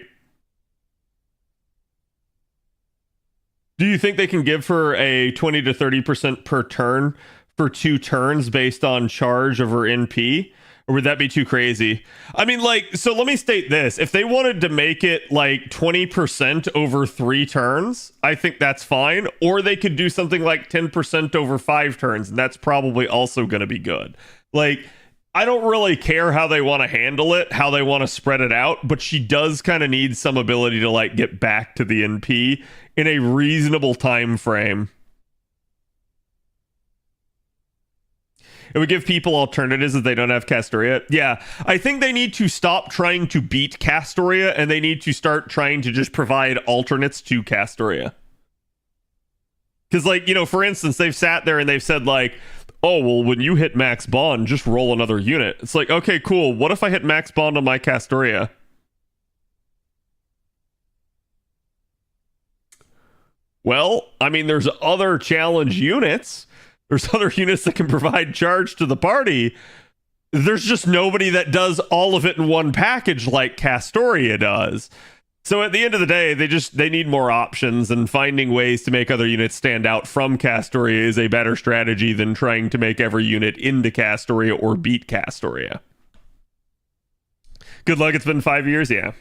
Do you think they can give her a 20 to 30% per turn for 2 turns based on charge of her NP? Or would that be too crazy? I mean, like, so let me state this. If they wanted to make it like 20% over 3 turns, I think that's fine. Or they could do something like 10% over 5 turns, and that's probably also going to be good. Like, I don't really care how they want to handle it, how they want to spread it out, but she does kind of need some ability to like get back to the NP in a reasonable time frame. It would give people alternatives if they don't have Castoria. Yeah, I think they need to stop trying to beat Castoria, and they need to start trying to just provide alternates to Castoria. Because, like, you know, for instance, they've sat there and they've said, like, oh, well, when you hit max bond, just roll another unit. It's like, okay, cool. What if I hit max bond on my Castoria? Well, I mean, there's other challenge units. There's other units that can provide charge to the party. there's just nobody that does all of it in one package like Castoria does. So at the end of the day, they need more options, and finding ways to make other units stand out from Castoria is a better strategy than trying to make every unit into Castoria or beat Castoria. Good luck, it's been 5 years, yeah.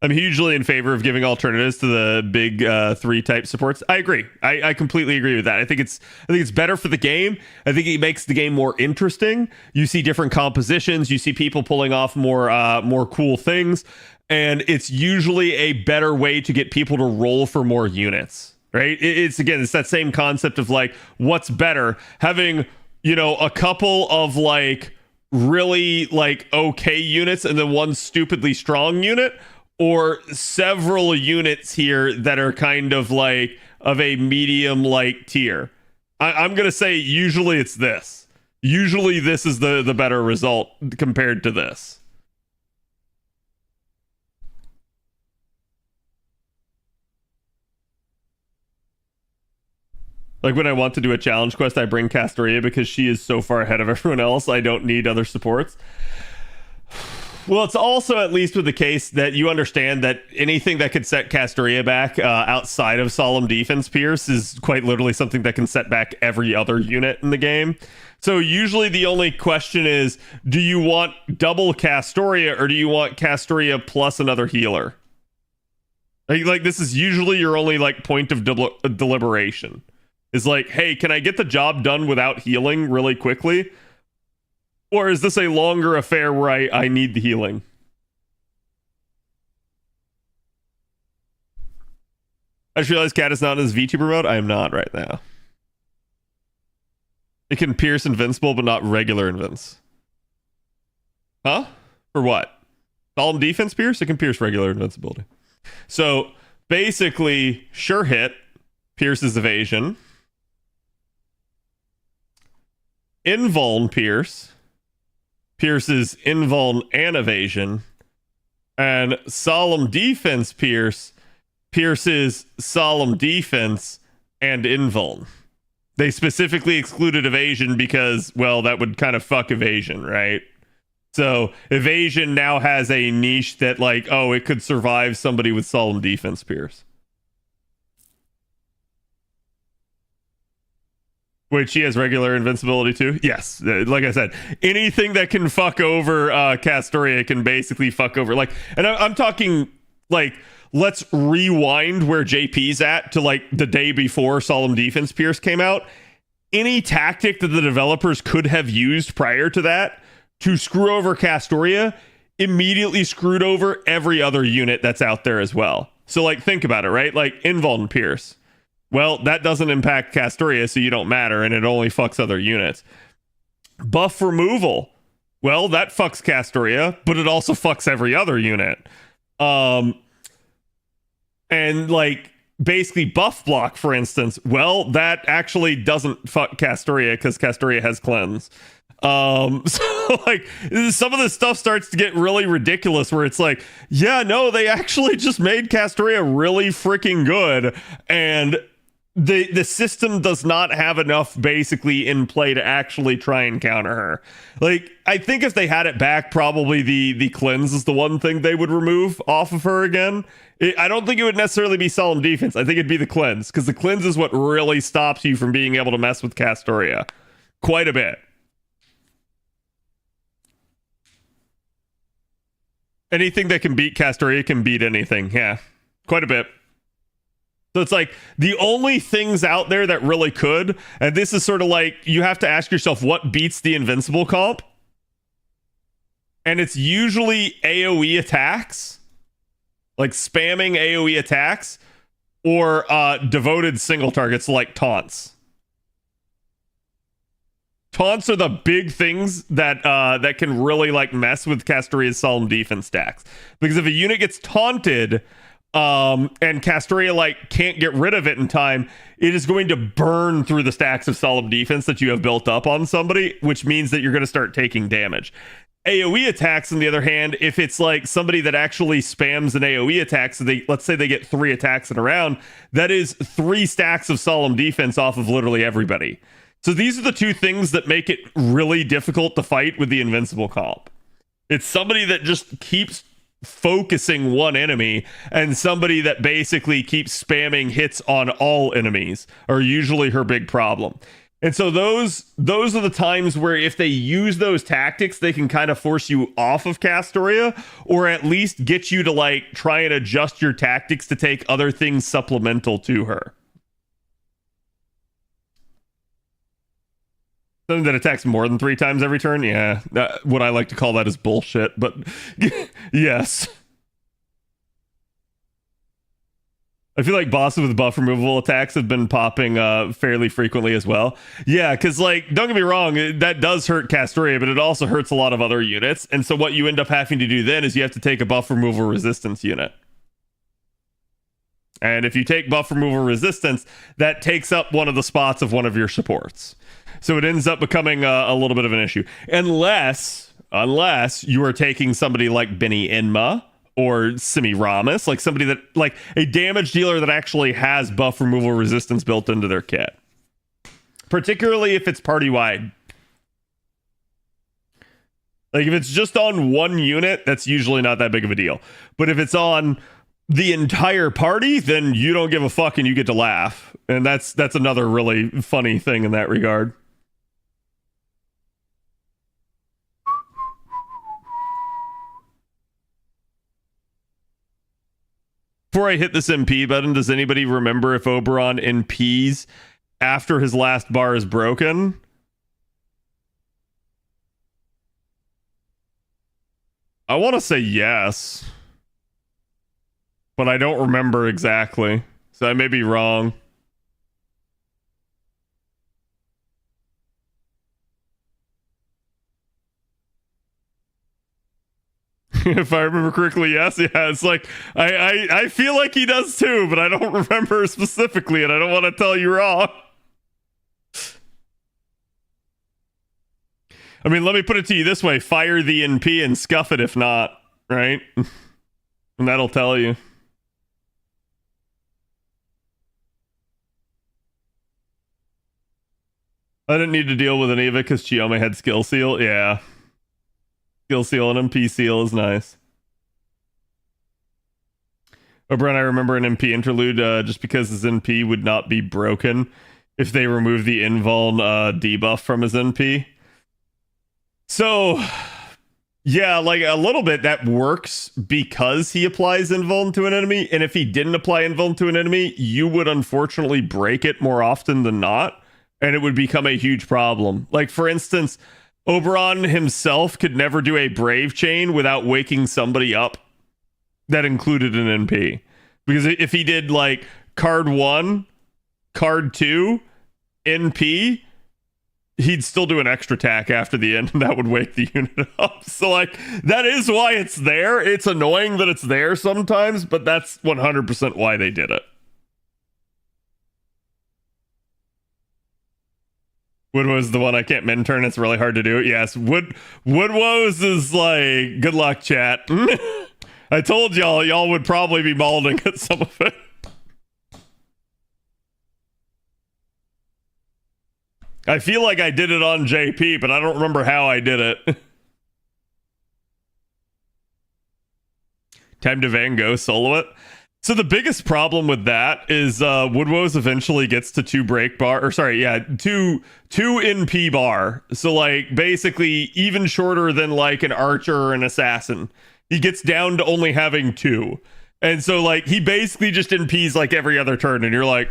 I'm hugely in favor of giving alternatives to the big 3 type supports. I agree. I completely agree with that. I think it's better for the game. I think it makes the game more interesting. You see different compositions. You see people pulling off more cool things, and it's usually a better way to get people to roll for more units. Right? It's that same concept of like, what's better, having a couple of like really like okay units and then one stupidly strong unit, or several units here that are kind of like of a medium like tier. I'm gonna say usually it's this. Usually this is the better result compared to this. Like when I want to do a challenge quest, I bring Castoria because she is so far ahead of everyone else. I don't need other supports. Well, it's also at least with the case that you understand that anything that could set Castoria back outside of Solemn Defense Pierce is quite literally something that can set back every other unit in the game. So usually the only question is, do you want double Castoria or do you want Castoria plus another healer? Like this is usually your only like point of deliberation. Is like, hey, can I get the job done without healing really quickly? Or is this a longer affair where I need the healing? I just realized Cat is not in his VTuber mode. I am not right now. It can pierce invincible, but not regular invince. Huh? For what? Solemn defense pierce? It can pierce regular invincibility. So basically, sure hit pierces evasion. Invuln pierce pierces invuln and evasion, and solemn defense pierces solemn defense and invuln. They specifically excluded evasion because, well, that would kind of fuck evasion, right? So evasion now has a niche that like, oh, it could survive somebody with solemn defense pierce. Wait, she has regular invincibility too? Yes. Like I said, anything that can fuck over Castoria can basically fuck over. Like, and I'm talking like, let's rewind where JP's at to like the day before Solemn Defense Pierce came out. Any tactic that the developers could have used prior to that to screw over Castoria immediately screwed over every other unit that's out there as well. So like, think about it, right? Like Invuln Pierce. Well, that doesn't impact Castoria, so you don't matter, and it only fucks other units. Buff removal. Well, that fucks Castoria, but it also fucks every other unit. And, like, basically buff block, for instance. Well, that actually doesn't fuck Castoria, because Castoria has cleanse. So, like, some of this stuff starts to get really ridiculous, where it's like, yeah, no, they actually just made Castoria really freaking good, and the system does not have enough basically in play to actually try and counter her. Like, I think if they had it back, probably the cleanse is the one thing they would remove off of her again. I don't think it would necessarily be solemn defense. I think it'd be the cleanse, because the cleanse is what really stops you from being able to mess with Castoria quite a bit. Anything that can beat Castoria can beat anything. Yeah, quite a bit. So it's like the only things out there that really could, and this is sort of like, you have to ask yourself what beats the invincible comp. And it's usually AoE attacks, like spamming AoE attacks, or devoted single targets like taunts. Taunts are the big things that that can really like mess with Castoria's solemn defense stacks. Because if a unit gets taunted, and Castoria like can't get rid of it in time, it is going to burn through the stacks of solemn defense that you have built up on somebody, which means that you're going to start taking damage. AoE attacks, on the other hand, if it's like somebody that actually spams an AoE attack, so let's say they get 3 attacks in a round, that is 3 stacks of solemn defense off of literally everybody. So these are the two things that make it really difficult to fight with the invincible comp. It's somebody that just keeps focusing one enemy, and somebody that basically keeps spamming hits on all enemies are usually her big problem. And so those are the times where if they use those tactics, they can kind of force you off of Castoria, or at least get you to like try and adjust your tactics to take other things supplemental to her. Something that attacks more than 3 times every turn? Yeah, what I like to call that is bullshit, but yes. I feel like bosses with buff removal attacks have been popping fairly frequently as well. Yeah, because, like, don't get me wrong, that does hurt Castoria, but it also hurts a lot of other units. And so what you end up having to do then is you have to take a buff removal resistance unit. And if you take buff removal resistance, that takes up one of the spots of one of your supports. So it ends up becoming a little bit of an issue. Unless you are taking somebody like Benny Enma, or Semiramis, like somebody that, like a damage dealer that actually has buff removal resistance built into their kit. Particularly if it's party wide. Like if it's just on one unit, that's usually not that big of a deal. But if it's on the entire party, then you don't give a fuck and you get to laugh. And that's another really funny thing in that regard. Before I hit this MP button, does anybody remember if Oberon NPs after his last bar is broken? I want to say yes, but I don't remember exactly, so I may be wrong. If I remember correctly, yes. Yeah, it's like I feel like he does too, but I don't remember specifically, and I don't want to tell you wrong. I mean, let me put it to you this way: fire the NP and scuff it if not, right? And that'll tell you. I didn't need to deal with any of it because Chiome had skill seal. Yeah. Skill seal and MP seal is nice. Oberon, I remember an MP interlude just because his NP would not be broken if they remove the invuln debuff from his NP. So, yeah, like a little bit that works because he applies invuln to an enemy. And if he didn't apply invuln to an enemy, you would unfortunately break it more often than not. And it would become a huge problem. Like, for instance, Oberon himself could never do a Brave Chain without waking somebody up that included an NP. Because if he did like card 1, card 2, NP, he'd still do an extra attack after the end, and that would wake the unit up. So like, that is why it's there. It's annoying that it's there sometimes, but that's 100% why they did it. Wood Woes the one I can't min turn. It's really hard to do. Yes, Wood Woes is like, good luck, chat. I told y'all would probably be mauling at some of it. I feel like I did it on JP, but I don't remember how I did it. Time to Van Gogh solo it. So the biggest problem with that is Wood Woes eventually gets to 2 break bar, or sorry, yeah, 2 NP bar. So like basically even shorter than like an archer or an assassin. He gets down to only having 2. And so like he basically just NPs like every other turn, and you're like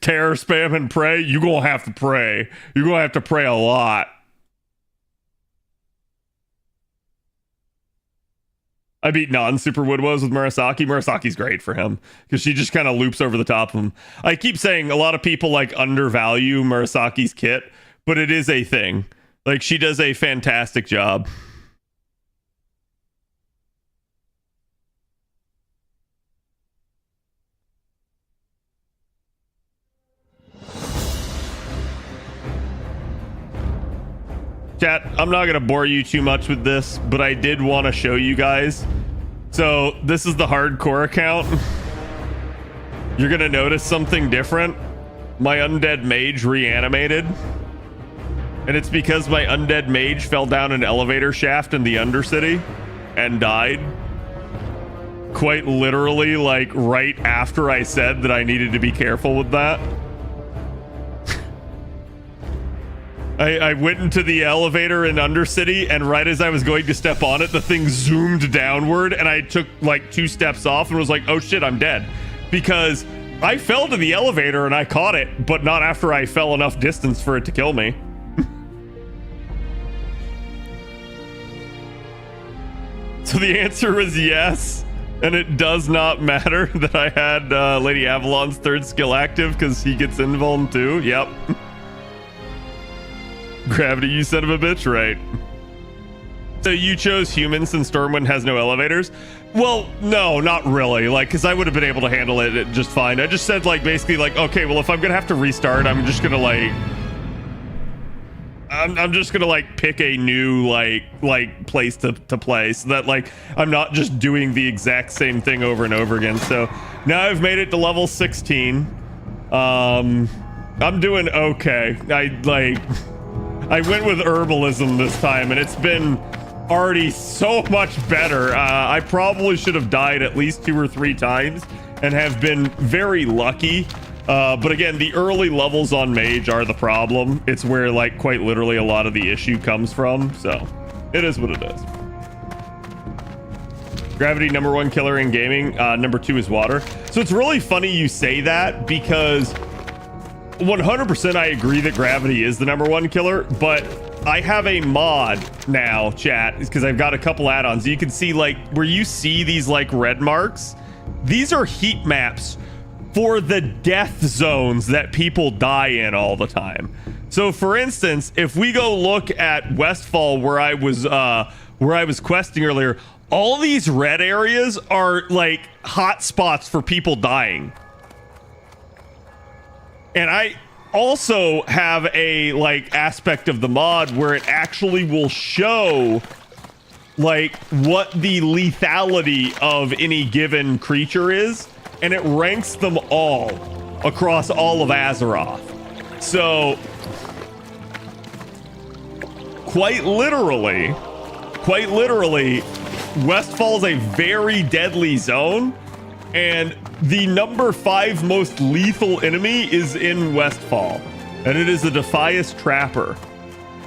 terror spam and pray. You're gonna have to pray. You're gonna have to pray a lot. I beat non-super Wood Woes with Murasaki. Murasaki's great for him because she just kind of loops over the top of him. I keep saying a lot of people like undervalue Murasaki's kit, but it is a thing. Like, she does a fantastic job. Chat, I'm not going to bore you too much with this, but I did want to show you guys. So this is the hardcore account. you're gonna notice something different. My undead mage reanimated. And it's because my undead mage fell down an elevator shaft in the Undercity and died. Quite literally, like, right after I said that I needed to be careful with that. I went into the elevator in Undercity, and right as I was going to step on it, the thing zoomed downward, and I took like 2 steps off and was like, oh shit, I'm dead. Because I fell to the elevator and I caught it, but not after I fell enough distance for it to kill me. So the answer was yes, and it does not matter that I had Lady Avalon's 3rd skill active because he gets invuln too. Yep. Gravity, you son of a bitch, right? So you chose human since Stormwind has no elevators? Well, no, not really. Like, because I would have been able to handle it just fine. I just said, like, basically, like, okay, well, if I'm gonna have to restart, I'm just gonna like, I'm just gonna like pick a new like place to play so that like I'm not just doing the exact same thing over and over again. So now I've made it to level 16. I'm doing okay. I went with herbalism this time, and it's been already so much better. I probably should have died at least 2 or 3 times and have been very lucky. But again, the early levels on mage are the problem. It's where, like, quite literally a lot of the issue comes from. So it is what it is. Gravity, #1 killer in gaming. #2 is water. So it's really funny you say that because 100% I agree that gravity is the #1 killer, but I have a mod now, chat, because I've got a couple add-ons. You can see, like, where you see these like red marks, these are heat maps for the death zones that people die in all the time. So for instance, if we go look at Westfall where I was questing earlier, all these red areas are like hot spots for people dying. And I also have a like aspect of the mod where it actually will show like what the lethality of any given creature is, and it ranks them all across all of Azeroth. So quite literally, Westfall is a very deadly zone, and the #5 most lethal enemy is in Westfall, and it is the Defias Trapper,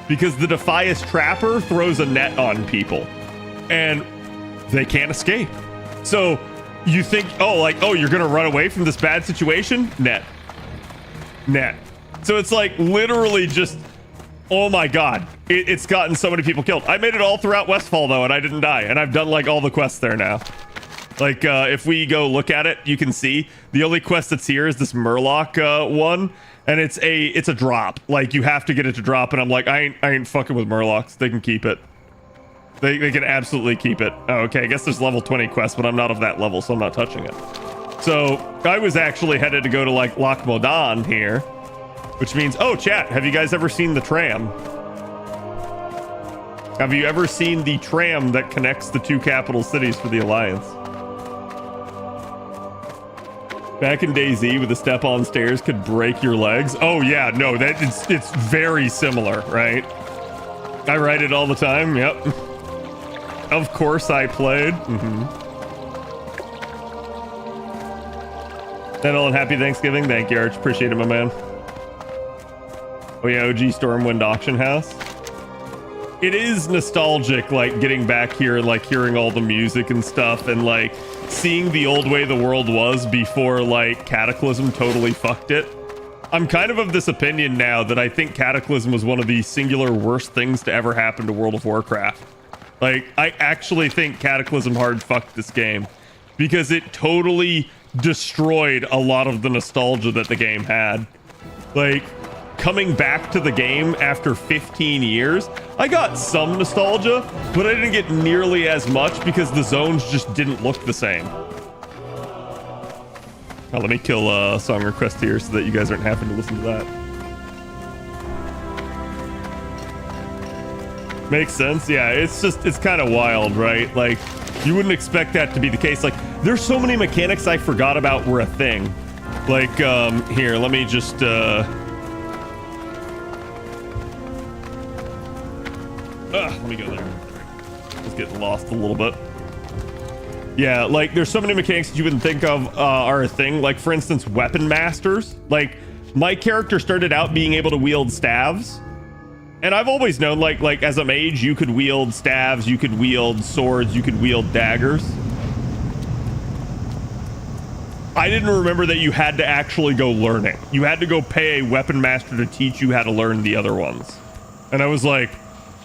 because the Defias Trapper throws a net on people and they can't escape. So you think, oh, you're gonna run away from this bad situation? Net. So it's like literally just, oh my god, it's gotten so many people killed. I made it all throughout Westfall though, and I didn't die, and I've done like all the quests there now. Like, if we go look at it, you can see the only quest that's here is this Murloc one, and it's a drop. Like, you have to get it to drop, and I'm like, I ain't fucking with Murlocs. They can keep it. They can absolutely keep it. Oh, okay, I guess there's level 20 quests, but I'm not of that level, so I'm not touching it. So I was actually headed to go to like Loch Modan here, which means, oh, chat, have you guys ever seen the tram? Have you ever seen the tram that connects the 2 capital cities for the Alliance? Back in DayZ, with a step on stairs could break your legs. Oh yeah, no, it's very similar, right? I write it all the time. Yep. Of course I played. Nettle and happy Thanksgiving. Thank you, Arch. Appreciate it, my man. Oh yeah, OG Stormwind auction house. It is nostalgic, like getting back here and like hearing all the music and stuff, and like seeing the old way the world was before like Cataclysm totally fucked it. I'm kind of this opinion now that I think Cataclysm was one of the singular worst things to ever happen to World of Warcraft. Like, I actually think Cataclysm hard fucked this game because it totally destroyed a lot of the nostalgia that the game had. Like, coming back to the game after 15 years, I got some nostalgia, but I didn't get nearly as much because the zones just didn't look the same. Now let me kill a song request here so that you guys aren't having to listen to that. Makes sense. Yeah, it's kind of wild, right? Like, you wouldn't expect that to be the case. Like, there's so many mechanics I forgot about were a thing. Like, here, let me just, let me go there. Just getting lost a little bit. Yeah, like, there's so many mechanics that you wouldn't think of are a thing. Like, for instance, weapon masters. Like, my character started out being able to wield staves. And I've always known, like as a mage, you could wield staves, you could wield swords, you could wield daggers. I didn't remember that you had to actually go learn it. You had to go pay a weapon master to teach you how to learn the other ones. And I was like,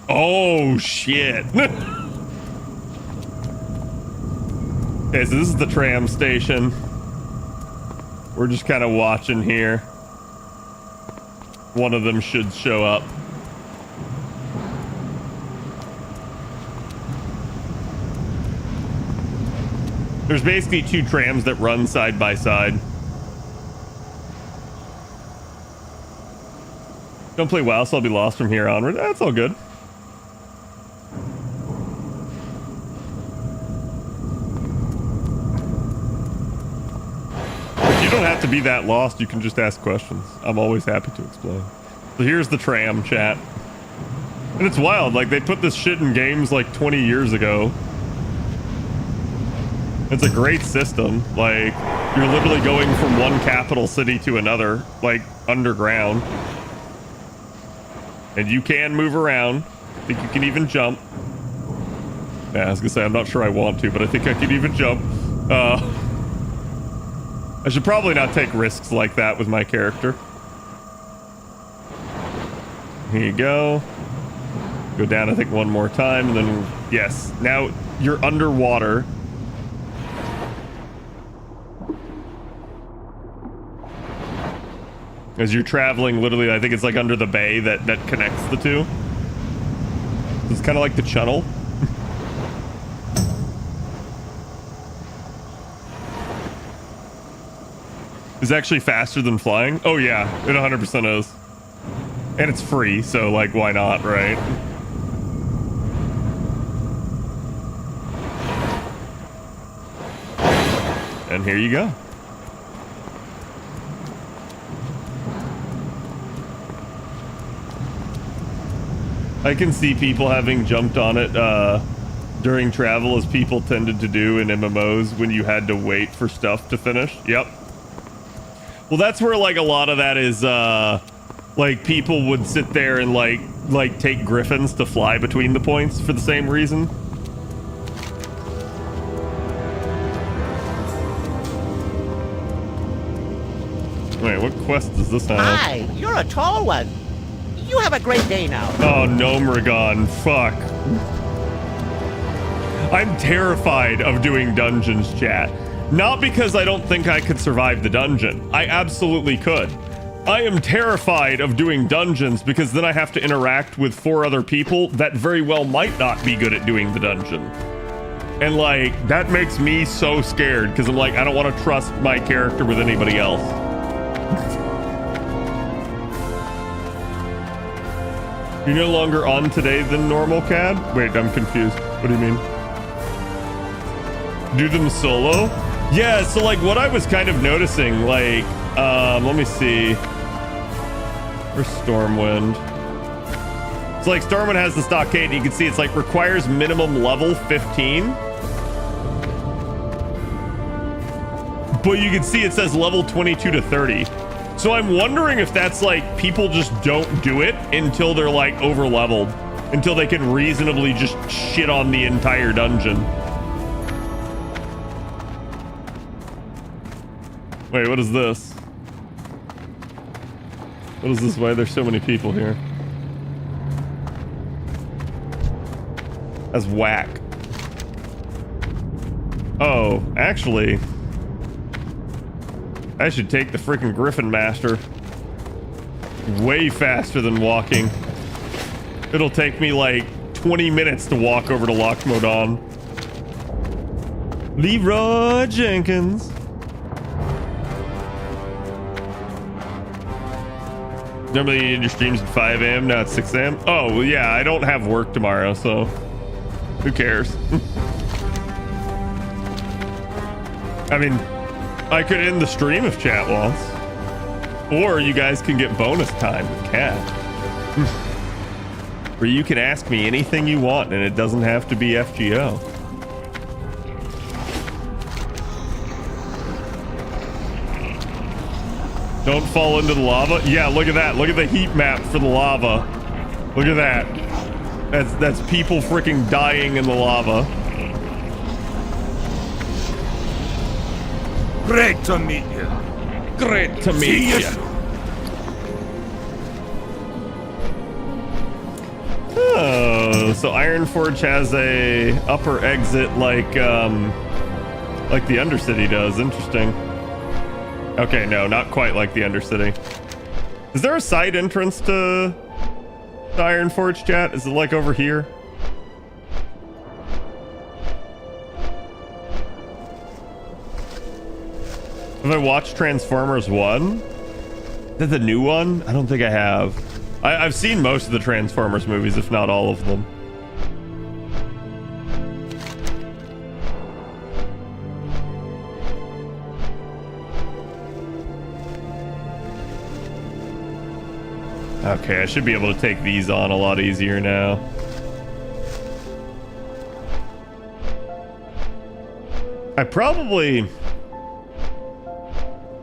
oh, shit. Okay, so this is the tram station. We're just kind of watching here. One of them should show up. There's basically two trams that run side by side. Don't play WoW, so I'll be lost from here onward. That's all good. You don't have to be that lost. You can just ask questions. I'm always happy to explain. So here's the tram, chat. And it's wild. Like, they put this shit in games like 20 years ago. It's a great system. Like, you're literally going from one capital city to another, like, underground. And you can move around. I think you can even jump. Yeah, I was gonna say, I'm not sure I want to, but I think I can even jump. I should probably not take risks like that with my character. Here you go. Go down, I think, one more time, and then, yes. Now, you're underwater. As you're traveling, literally, I think it's like under the bay that connects the two. It's kind of like the channel. It's actually faster than flying. Oh yeah, it 100% is. And it's free, so like, why not, right? And here you go. I can see people having jumped on it during travel, as people tended to do in MMOs when you had to wait for stuff to finish. Yep. Well, that's where like a lot of that is like people would sit there and like take griffins to fly between the points for the same reason. Wait, what quest does this have? Hi, you're a tall one. You have a great day now. Oh, Nomragon, fuck. I'm terrified of doing dungeons, chat. Not because I don't think I could survive the dungeon. I absolutely could. I am terrified of doing dungeons because then I have to interact with 4 other people that very well might not be good at doing the dungeon. And like, that makes me so scared because I'm like, I don't want to trust my character with anybody else. You're no longer on today than normal, Cad? Wait, I'm confused. What do you mean? Do them solo? Yeah, so like what I was kind of noticing, like, let me see. Where's Stormwind? So like Stormwind has the stockade, and you can see it's like requires minimum level 15. But you can see it says level 22 to 30. So I'm wondering if that's like people just don't do it until they're like over leveled, until they can reasonably just shit on the entire dungeon. Wait, what is this? What is this? Why there's so many people here? That's whack. Oh, actually, I should take the freaking Griffin Master. Way faster than walking. It'll take me like 20 minutes to walk over to Lochmodon. Leroy Jenkins. Normally you did your streams at 5 a.m. Now it's 6 a.m. Oh, well, yeah, I don't have work tomorrow, so who cares? I mean, I could end the stream if chat wants. Or you guys can get bonus time with Cat. Where you can ask me anything you want and it doesn't have to be FGO. Don't fall into the lava. Yeah, look at that. Look at the heat map for the lava. Look at that. That's people freaking dying in the lava. Great to meet you. Great to meet you. Oh, so Ironforge has a upper exit like the Undercity does. Interesting. Okay, no, not quite like the Undercity. Is there a side entrance to the Ironforge, chat? Is it like over here? Have I watched Transformers 1? Is that the new one? I don't think I have. I've seen most of the Transformers movies, if not all of them. Okay, I should be able to take these on a lot easier now. I probably...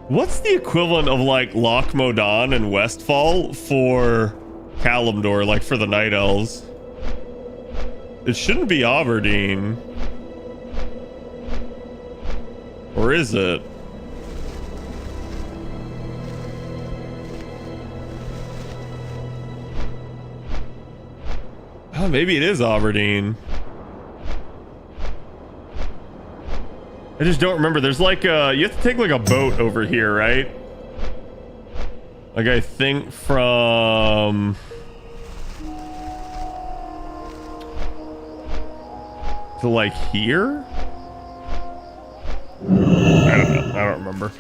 What's the equivalent of like Loch Modan and Westfall for Kalimdor, like for the Night Elves? It shouldn't be Aberdeen. Or is it? Oh, maybe it is Aberdeen. I just don't remember. There's like you have to take like a boat over here, right? Like I think from to like here? I don't know. I don't remember.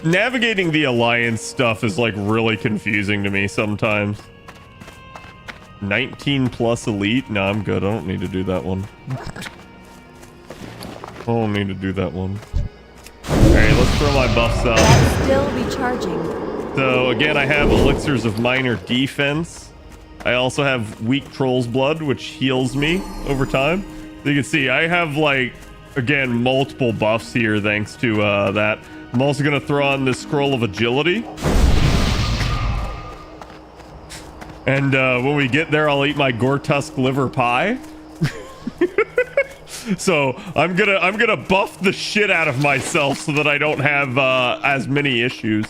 Navigating the Alliance stuff is like really confusing to me sometimes. 19 plus elite? No, I'm good. I don't need to do that one. I don't need to do that one. Alright, let's throw my buffs out. I'll still be charging. So again, I have elixirs of minor defense. I also have weak troll's blood, which heals me over time. So you can see I have like, again, multiple buffs here thanks to that. I'm also going to throw on this scroll of agility. And when we get there, I'll eat my Gortusk liver pie. So I'm gonna buff the shit out of myself so that I don't have as many issues.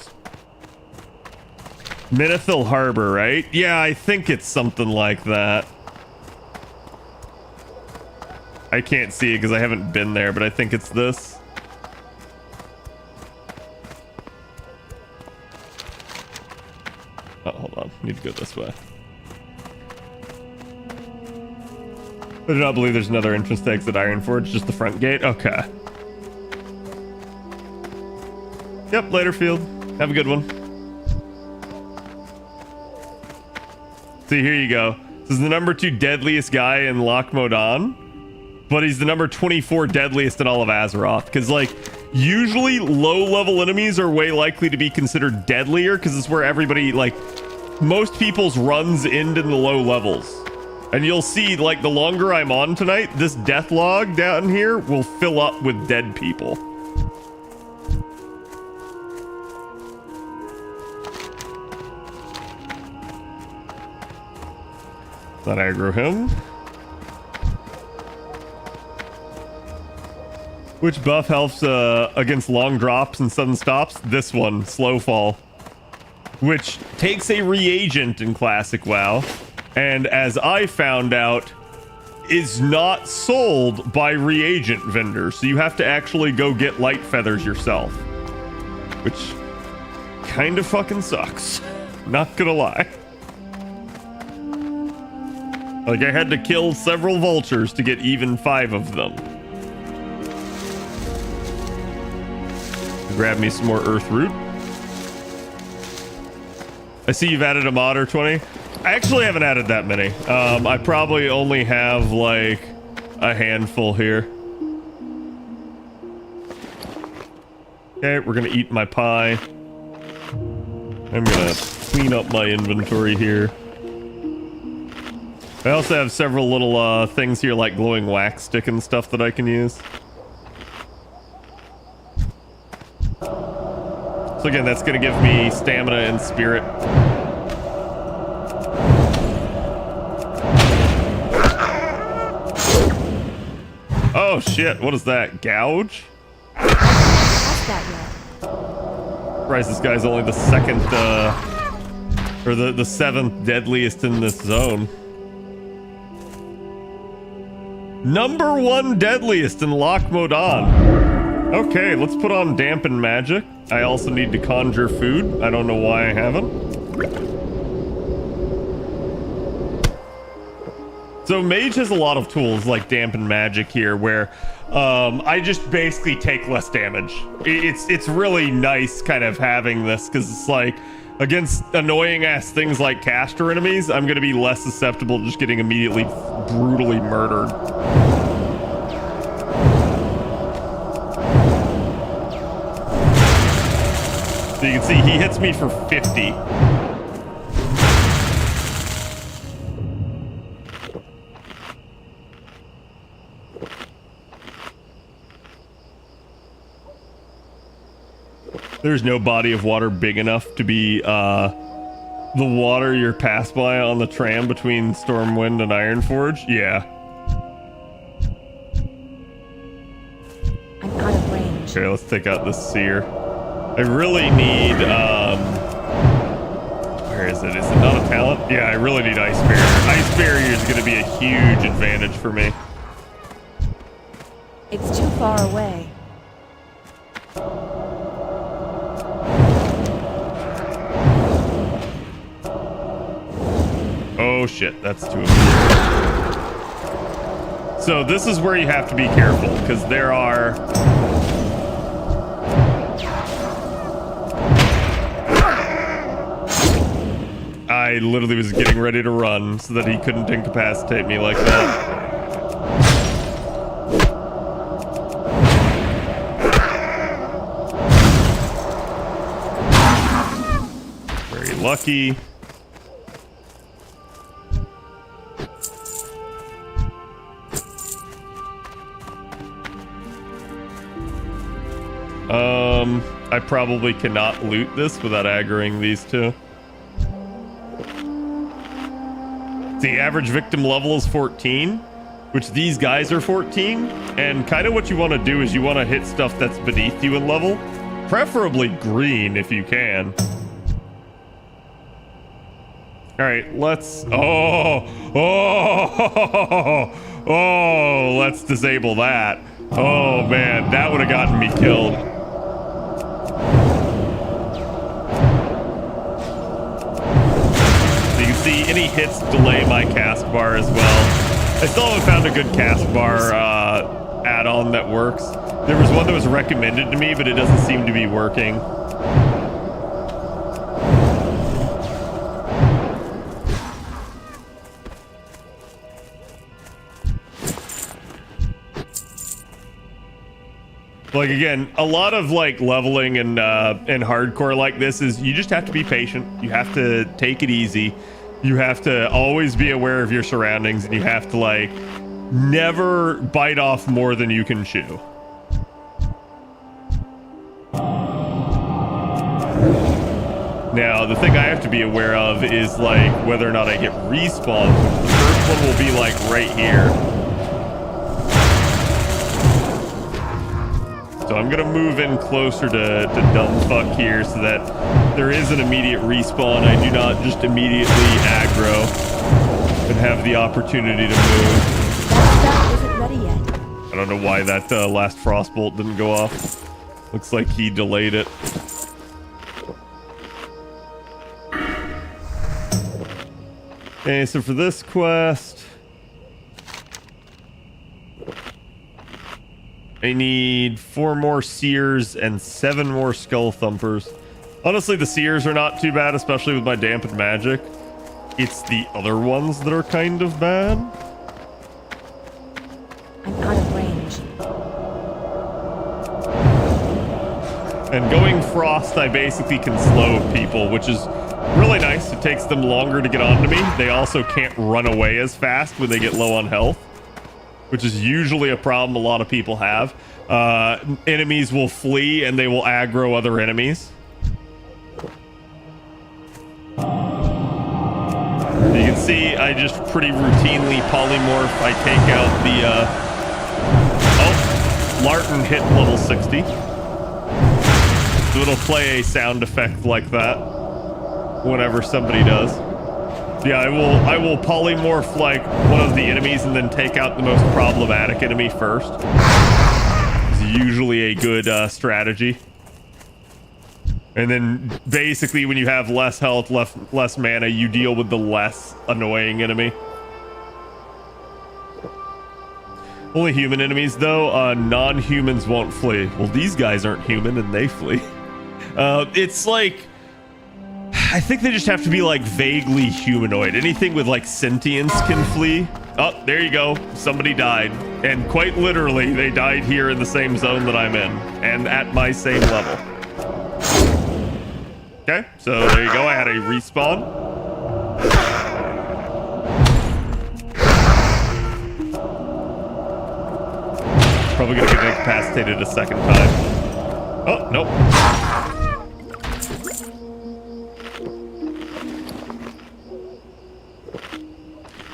Minithil Harbor, right? Yeah, I think it's something like that. I can't see it because I haven't been there, but I think it's this. Oh, hold on. I need to go this way. I do not believe there's another entrance to exit Ironforge, just the front gate. Okay. Yep, later, Field. Have a good one. See, here you go. This is the number 2 deadliest guy in Loch Modan, but he's the number 24 deadliest in all of Azeroth. Because, like, usually low-level enemies are way likely to be considered deadlier, because it's where everybody, like, most people's runs end in the low levels. And you'll see, like, the longer I'm on tonight, this death log down here will fill up with dead people. That aggro him. Which buff helps against long drops and sudden stops? This one, Slow Fall. Which takes a reagent in Classic WoW. And as I found out, is not sold by reagent vendors. So you have to actually go get light feathers yourself. Which kind of fucking sucks. Not gonna lie. Like, I had to kill several vultures to get even 5 of them. Grab me some more earth root. I see you've added a mod or 20. I actually haven't added that many. I probably only have like a handful here. Okay, we're gonna eat my pie. I'm gonna clean up my inventory here. I also have several little things here like glowing wax stick and stuff that I can use. So again, that's gonna give me stamina and spirit. Oh shit, what is that? Gouge? Christ, this guy's only the second, or the seventh deadliest in this zone. Number 1 deadliest in Loch Modan. Okay, let's put on Dampen Magic. I also need to conjure food. I don't know why I haven't. So Mage has a lot of tools like Dampen Magic here where I just basically take less damage. It's really nice kind of having this because it's like against annoying ass things like caster enemies, I'm going to be less susceptible to just getting immediately brutally murdered. So you can see he hits me for 50. There's no body of water big enough to be the water you're passed by on the tram between Stormwind and Ironforge. Yeah. I'm out of range. Okay, let's take out this seer. I really need, where is it? Is it not a talent? Yeah, I really need Ice Barrier. Ice Barrier is going to be a huge advantage for me. It's too far away. Oh shit, that's too important. So this is where you have to be careful, because there are... I literally was getting ready to run so that he couldn't incapacitate me like that. Very lucky. I probably cannot loot this without aggroing these two. The average victim level is 14, which these guys are 14. And kind of what you want to do is you want to hit stuff that's beneath you in level. Preferably green if you can. All right, let's... Oh, let's disable that. Oh, man, that would have gotten me killed. So you can see any hits delay my cast bar as well. I still haven't found a good cast bar add-on that works. There was one that was recommended to me, but it doesn't seem to be working. Like, again, a lot of like leveling and hardcore like this is you just have to be patient. You have to take it easy. You have to always be aware of your surroundings, and you have to like never bite off more than you can chew. Now, the thing I have to be aware of is like whether or not I get respawned. The first one will be like right here. So I'm gonna move in closer to dumb fuck here so that there is an immediate respawn. I do not just immediately aggro and have the opportunity to move. That isn't ready yet. I don't know why that last frostbolt didn't go off. Looks like he delayed it. Okay, so for this quest, I need 4 more Seers and 7 more Skull Thumpers. Honestly, the Seers are not too bad, especially with my Dampened Magic. It's the other ones that are kind of bad. I'm out of range. And going frost, I basically can slow people, which is really nice. It takes them longer to get onto me. They also can't run away as fast when they get low on health, which is usually a problem a lot of people have. Enemies will flee and they will aggro other enemies. You can see I just pretty routinely polymorph. I take out the oh, Larton hit level 60, so it'll play a sound effect like that whenever somebody does. Yeah, I will polymorph like one of the enemies and then take out the most problematic enemy first. It's usually a good strategy. And then basically when you have less health, less mana, you deal with the less annoying enemy. Only human enemies though, non-humans won't flee. Well, these guys aren't human and they flee. It's like, I think they just have to be like vaguely humanoid. Anything with like sentience can flee. Oh, there you go. Somebody died. And quite literally, they died here in the same zone that I'm in and at my same level. Okay, so there you go. I had a respawn. Probably gonna get incapacitated a second time. Oh, nope.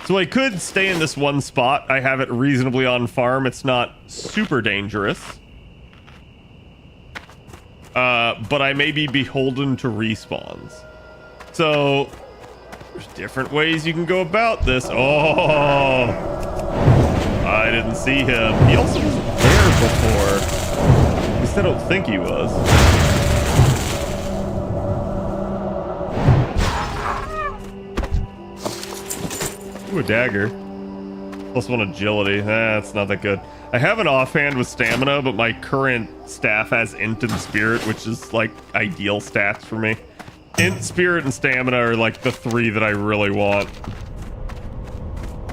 So I could stay in this one spot. I have it reasonably on farm. It's not super dangerous. But I may be beholden to respawns. So there's different ways you can go about this. Oh, I didn't see him. He also wasn't there before. At least I don't think he was. Ooh, a dagger. +1 agility. That's not that good. I have an offhand with stamina, but my current staff has int and spirit, which is like ideal stats for me. Int, spirit, and stamina are like the 3 that I really want.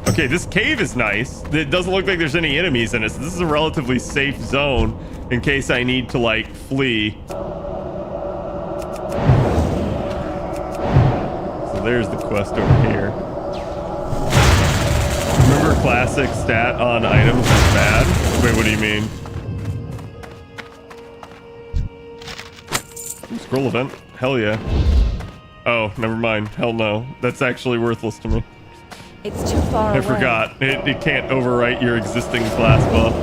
Okay, this cave is nice. It doesn't look like there's any enemies in it, so this is a relatively safe zone in case I need to like flee. So there's the quest over here. Remember classic stat on items is bad? Wait, what do you mean? Ooh, scroll event? Hell yeah. Oh, never mind. Hell no. That's actually worthless to me. It's too far away. I forgot. It can't overwrite your existing class buff.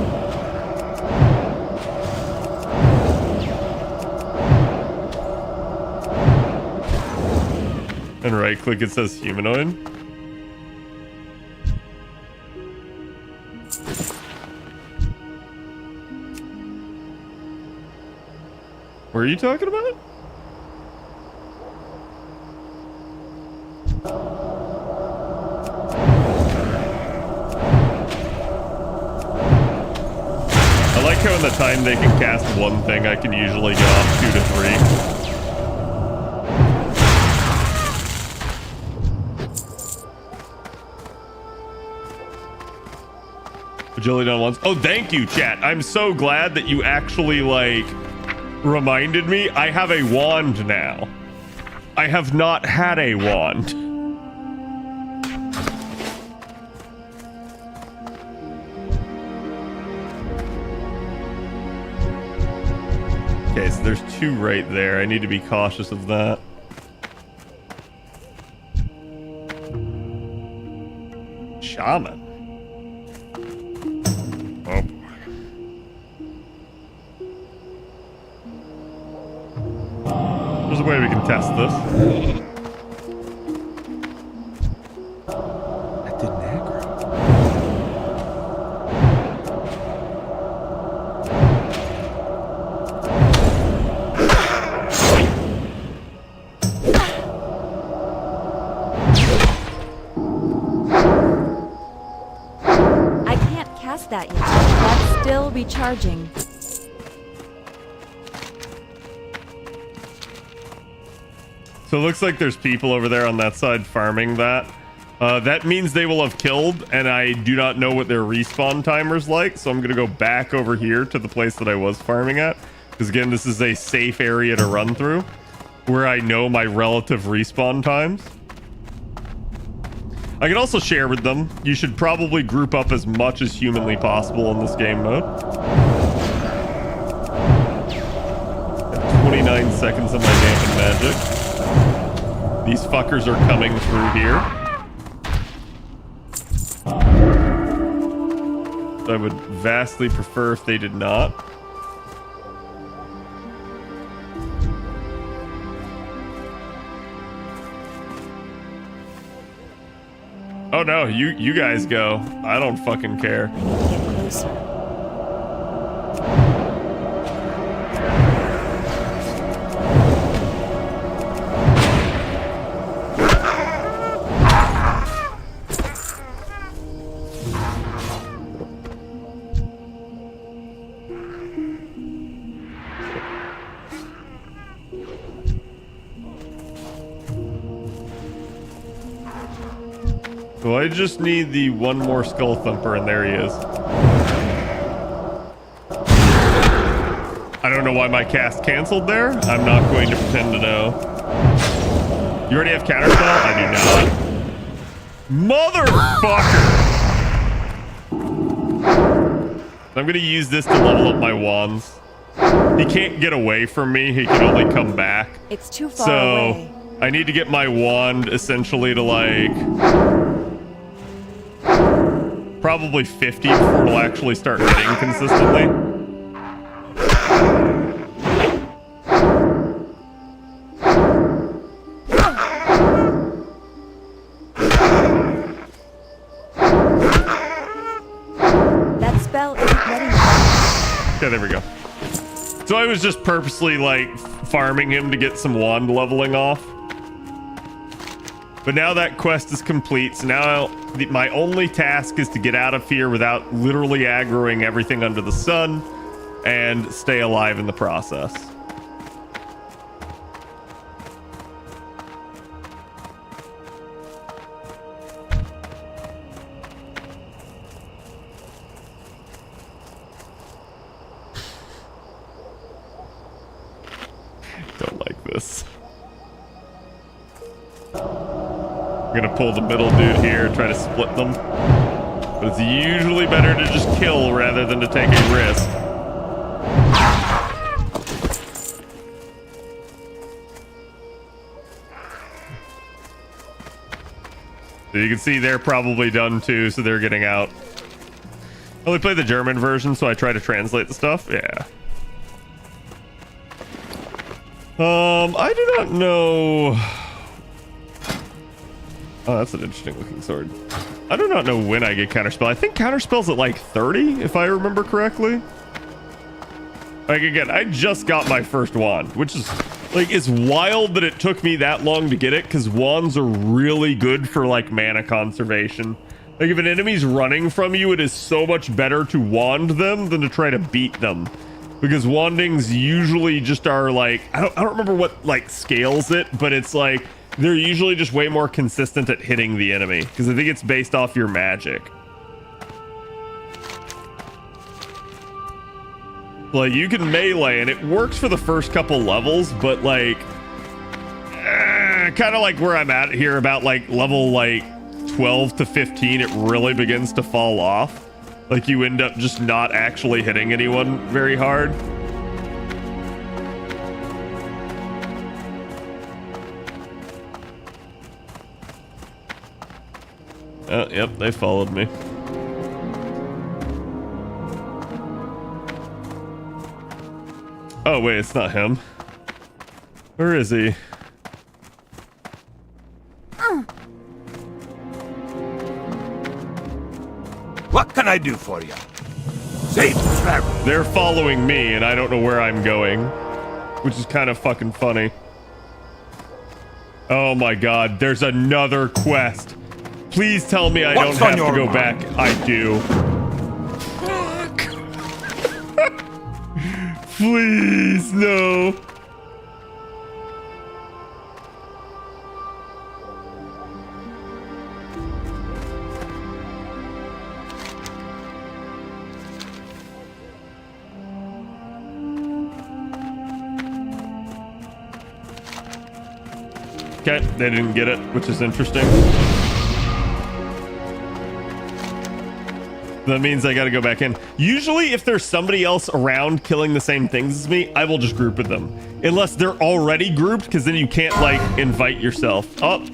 And right click, it says humanoid. What are you talking about? I like how in the time they can cast one thing, I can usually get off 2 to 3. Agility on once. Oh, thank you, chat. I'm so glad that you actually, like, reminded me. I have a wand now. I have not had a wand. Okay, so there's 2 right there. I need to be cautious of that. Shaman. Oh. There's a way we can test this. That didn't aggro. I can't cast that yet. That's still recharging. So it looks like there's people over there on that side farming that. That means they will have killed, and I do not know what their respawn timer's like, so I'm going to go back over here to the place that I was farming at. Because again, this is a safe area to run through, where I know my relative respawn times. I can also share with them. You should probably group up as much as humanly possible in this game mode. 29 seconds of my dampened magic. These fuckers are coming through here. I would vastly prefer if they did not. Oh no, you guys go. I don't fucking care. Get closer. Well, I just need the one more skull thumper, and there he is. I don't know why my cast canceled there. I'm not going to pretend to know. You already have counterspell? I do not. Motherfucker! I'm gonna use this to level up my wands. He can't get away from me. He can only come back. It's too far away. I need to get my wand essentially to like probably 50 before it'll actually start hitting consistently. That spell isn't ready yet. Okay, there we go. So I was just purposely like farming him to get some wand leveling off. But now that quest is complete, so now my only task is to get out of here without literally aggroing everything under the sun and stay alive in the process. Don't like this. I'm gonna pull the middle dude here, try to split them. But it's usually better to just kill rather than to take a risk. So you can see they're probably done too, so they're getting out. I only play the German version, so I try to translate the stuff. Yeah. I do not know. Oh, that's an interesting looking sword. I do not know when I get counterspell. I think counterspell's at like 30, if I remember correctly. Like again, I just got my first wand, which is like, it's wild that it took me that long to get it, because wands are really good for like mana conservation. Like if an enemy's running from you, it is so much better to wand them than to try to beat them. Because wandings usually just are like, I don't remember what like scales it, but it's like, they're usually just way more consistent at hitting the enemy, because I think it's based off your magic. Like you can melee and it works for the first couple levels, but like kind of like where I'm at here, about like level like 12 to 15, it really begins to fall off. Like you end up just not actually hitting anyone very hard. Oh, yep, they followed me. Oh, wait, it's not him. Where is he? What can I do for you? Safe travel. They're following me, and I don't know where I'm going, which is kind of fucking funny. Oh my god, there's another quest. Please tell me I don't have to go back. I do. Please, no. Okay, they didn't get it, which is interesting. That means I gotta go back in. Usually, if there's somebody else around killing the same things as me, I will just group with them. Unless they're already grouped, because then you can't, like, invite yourself. Oh,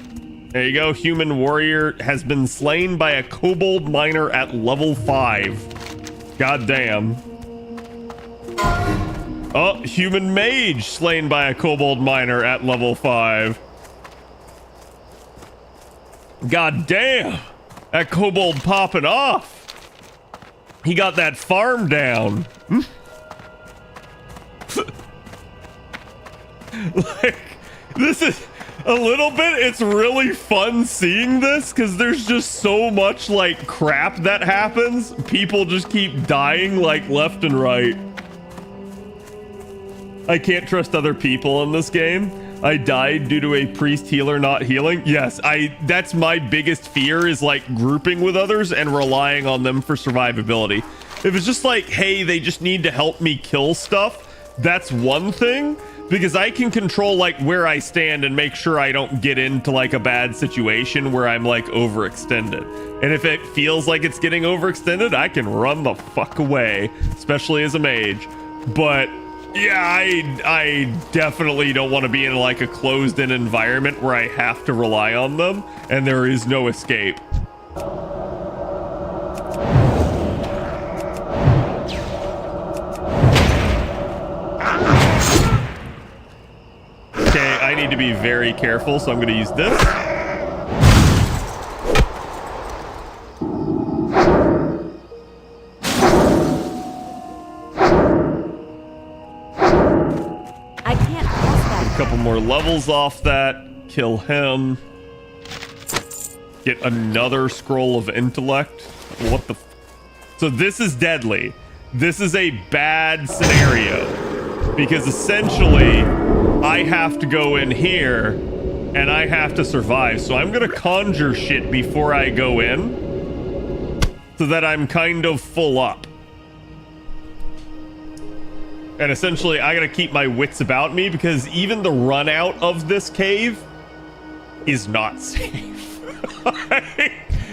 there you go. Human warrior has been slain by a kobold miner at level 5. God damn. Oh, human mage slain by a kobold miner at level 5. God damn. That kobold popping off. He got that farm down. Like, this is a little bit, it's really fun seeing this because there's just so much like crap that happens. People just keep dying like left and right. I can't trust other people in this game. I died due to a priest healer not healing. Yes, that's my biggest fear, is like grouping with others and relying on them for survivability. If it's just like, hey, they just need to help me kill stuff, that's one thing, because I can control like where I stand and make sure I don't get into like a bad situation where I'm like overextended. And if it feels like it's getting overextended, I can run the fuck away, especially as a mage. But yeah, I definitely don't want to be in like a closed-in environment where I have to rely on them and there is no escape. Okay, I need to be very careful, so I'm going to use this. Couple more levels off that. Kill him. Get another scroll of intellect. What the so this is deadly. This is a bad scenario because essentially I have to go in here and I have to survive. So I'm gonna conjure shit before I go in so that I'm kind of full up. And essentially, I gotta keep my wits about me because even the run out of this cave is not safe.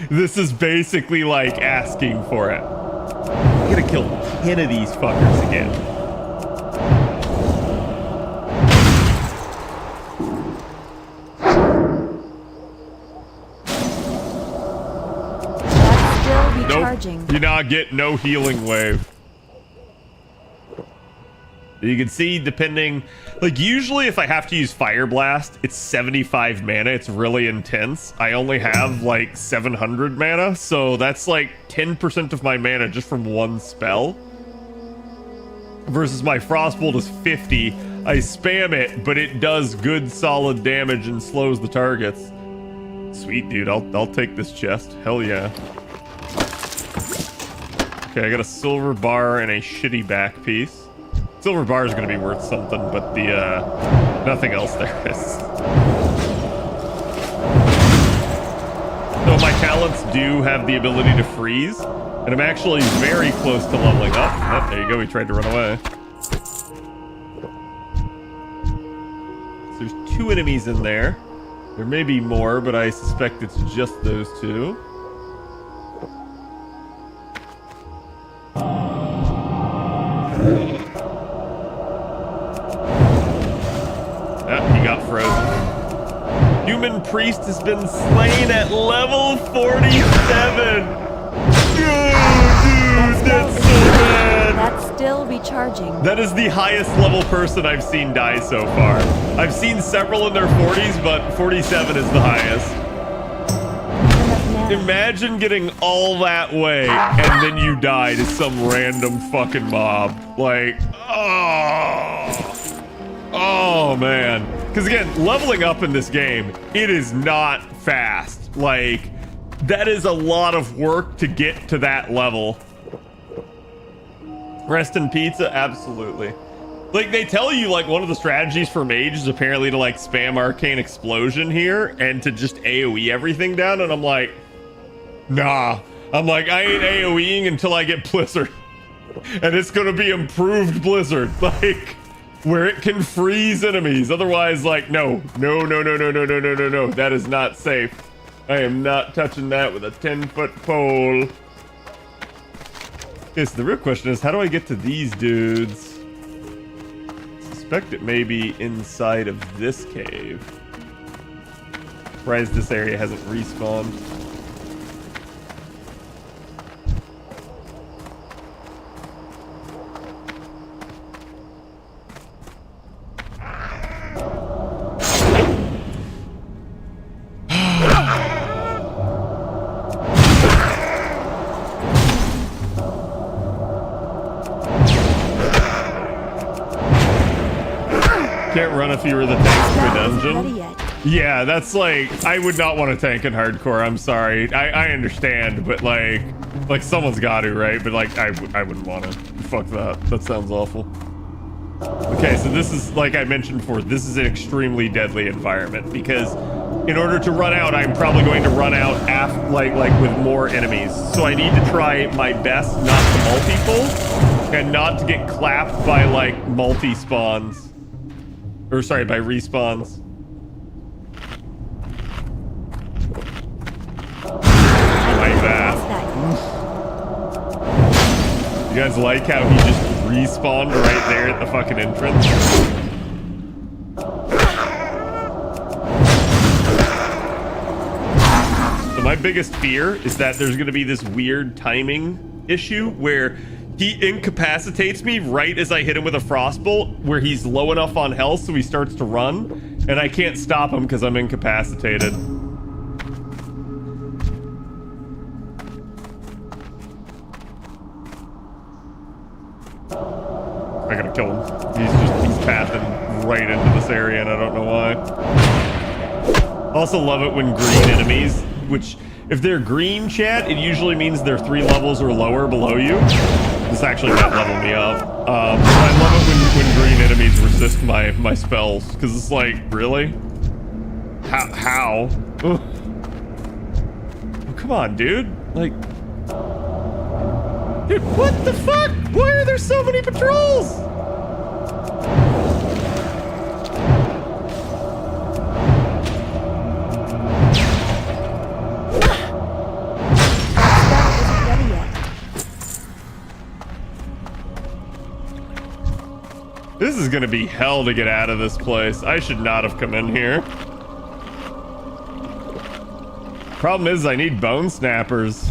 This is basically like asking for it. I gotta kill 10 of these fuckers again. That's still recharging. Nope, you not get no healing wave. You can see, depending, like usually if I have to use Fire Blast, it's 75 mana. It's really intense. I only have like 700 mana, so that's like 10% of my mana just from one spell. Versus my Frostbolt is 50. I spam it, but it does good solid damage and slows the targets. Sweet, dude. I'll take this chest. Hell yeah. Okay, I got a silver bar and a shitty back piece. Silver bar is going to be worth something, but the nothing else there is. So my talents do have the ability to freeze, and I'm actually very close to leveling up. Oh, there you go, he tried to run away. So there's 2 enemies in there. There may be more, but I suspect it's just those 2. He got frozen. Human priest has been slain at level 47. Dude, that's so bad. That's still recharging. That is the highest level person I've seen die so far. I've seen several in their 40s, but 47 is the highest. Imagine getting all that way and then you die to some random fucking mob. Like, oh man. Because again, leveling up in this game, it is not fast. Like, that is a lot of work to get to that level. Rest in pizza? Absolutely. Like, they tell you, like, one of the strategies for mage is apparently to, like, spam Arcane Explosion here and to just AoE everything down, and I'm like, nah. I'm like, I ain't AoEing until I get Blizzard. And it's gonna be improved Blizzard. Like, where it can freeze enemies. Otherwise, like, no. That is not safe. I am not touching that with a 10-foot pole. Okay, so the real question is, how do I get to these dudes? I suspect it may be inside of this cave. Surprised this area hasn't respawned. Can't run if you were the tank of a dungeon. Yeah, that's like, I would not want to tank in hardcore. I'm sorry. I understand, but like someone's got to, right? But like, I wouldn't want to. Fuck that. That sounds awful. Okay, so this is, like I mentioned before, this is an extremely deadly environment because in order to run out, I'm probably going to run out like with more enemies. So I need to try my best not to multi-pull and not to get clapped by like multi-spawns. Or sorry, by respawns. Like that. You guys like how he just respawned right there at the fucking entrance? So my biggest fear is that there's going to be this weird timing issue where he incapacitates me right as I hit him with a frostbolt, where he's low enough on health so he starts to run, and I can't stop him because I'm incapacitated. I gotta kill him. He's pathing right into this area and I don't know why. Also love it when green enemies, which if they're green, chat, it usually means they're 3 levels or lower below you. This actually might level me up. I love it when green enemies resist my spells, because it's like, really? How? Oh, come on, dude. Like, dude, what the fuck? Why are there so many patrols? This is gonna be hell to get out of this place. I should not have come in here. Problem is, I need bone snappers.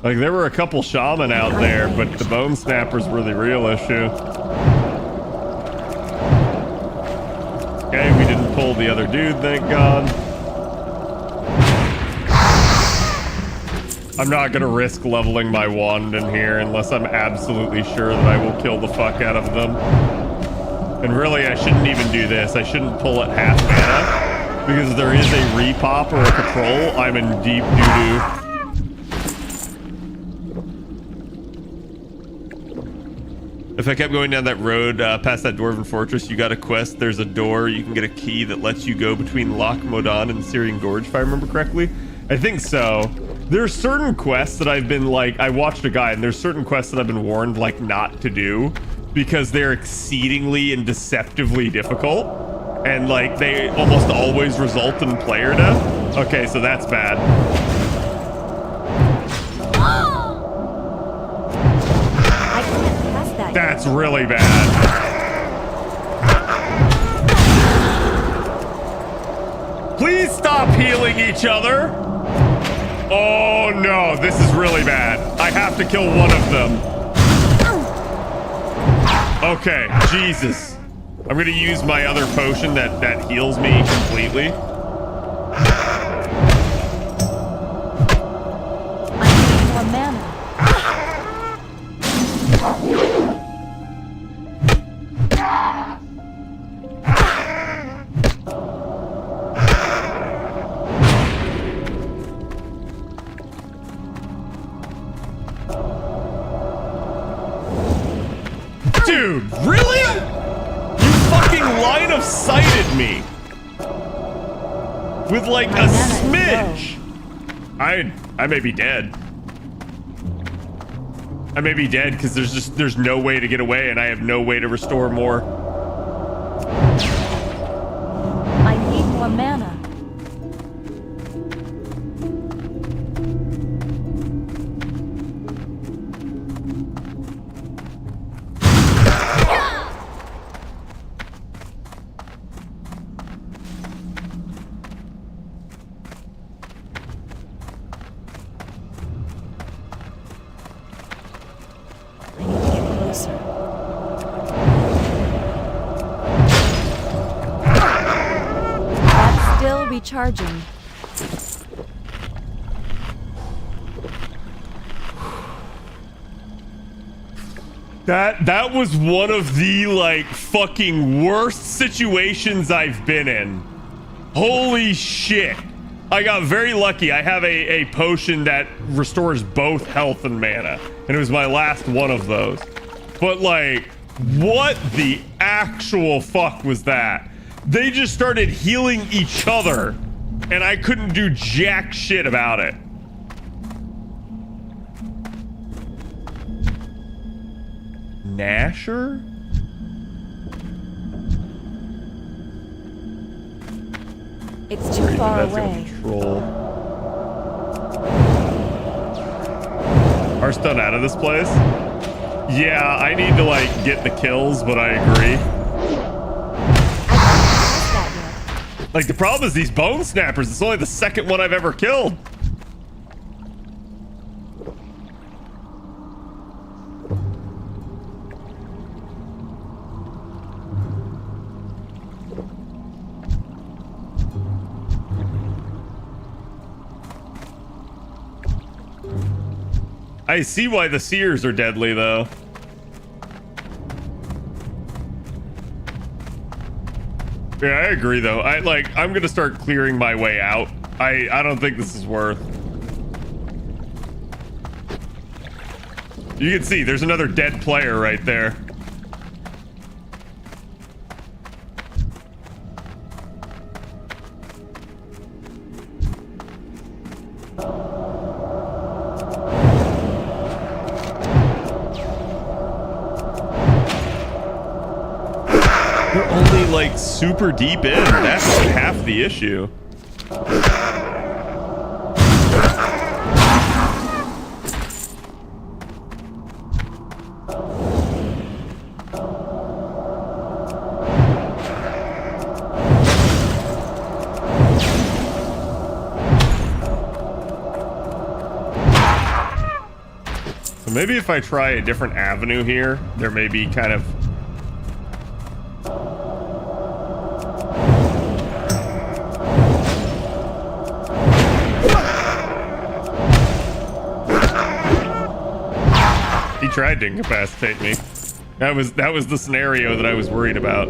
Like, there were a couple shaman out there, but the bone snappers were the real issue. Okay, we didn't pull the other dude, thank God. I'm not gonna risk leveling my wand in here unless I'm absolutely sure that I will kill the fuck out of them. And really, I shouldn't even do this. I shouldn't pull at half mana, because if there is a repop or a patrol, I'm in deep doo-doo. If I kept going down that road past that dwarven fortress, you got a quest. There's a door. You can get a key that lets you go between Loch Modan and Syrian Gorge, if I remember correctly. I think so. There's certain quests that I've been like, I watched a guide, and there's certain quests that I've been warned like not to do because they're exceedingly and deceptively difficult, and like they almost always result in player death. Okay, so that's bad. I can't pass that. That's really bad. Please stop healing each other. Oh no, this is really bad. I have to kill one of them. Okay, Jesus. I'm gonna use my other potion that heals me completely. I need more mana. Dude, really? You fucking line of sighted me with like a smidge. I may be dead. I may be dead because there's no way to get away, and I have no way to restore more. or mana. Recharging. That was one of the like fucking worst situations I've been in. Holy shit. I got very lucky. I have a potion that restores both health and mana, and it was my last one of those. But like, what the actual fuck was that? They just started healing each other, and I couldn't do jack shit about it. Nasher? It's too far away. Control. Are done out of this place? Yeah, I need to like get the kills, but I agree. Like, the problem is these bone snappers. It's only the second one I've ever killed. I see why the seers are deadly, though. Yeah, I agree though. I'm gonna start clearing my way out. I don't think this is worth. You can see there's another dead player right there. We're only like super deep in. That's half the issue. So maybe if I try a different avenue here, there may be kind of tried to incapacitate me. That was the scenario that I was worried about.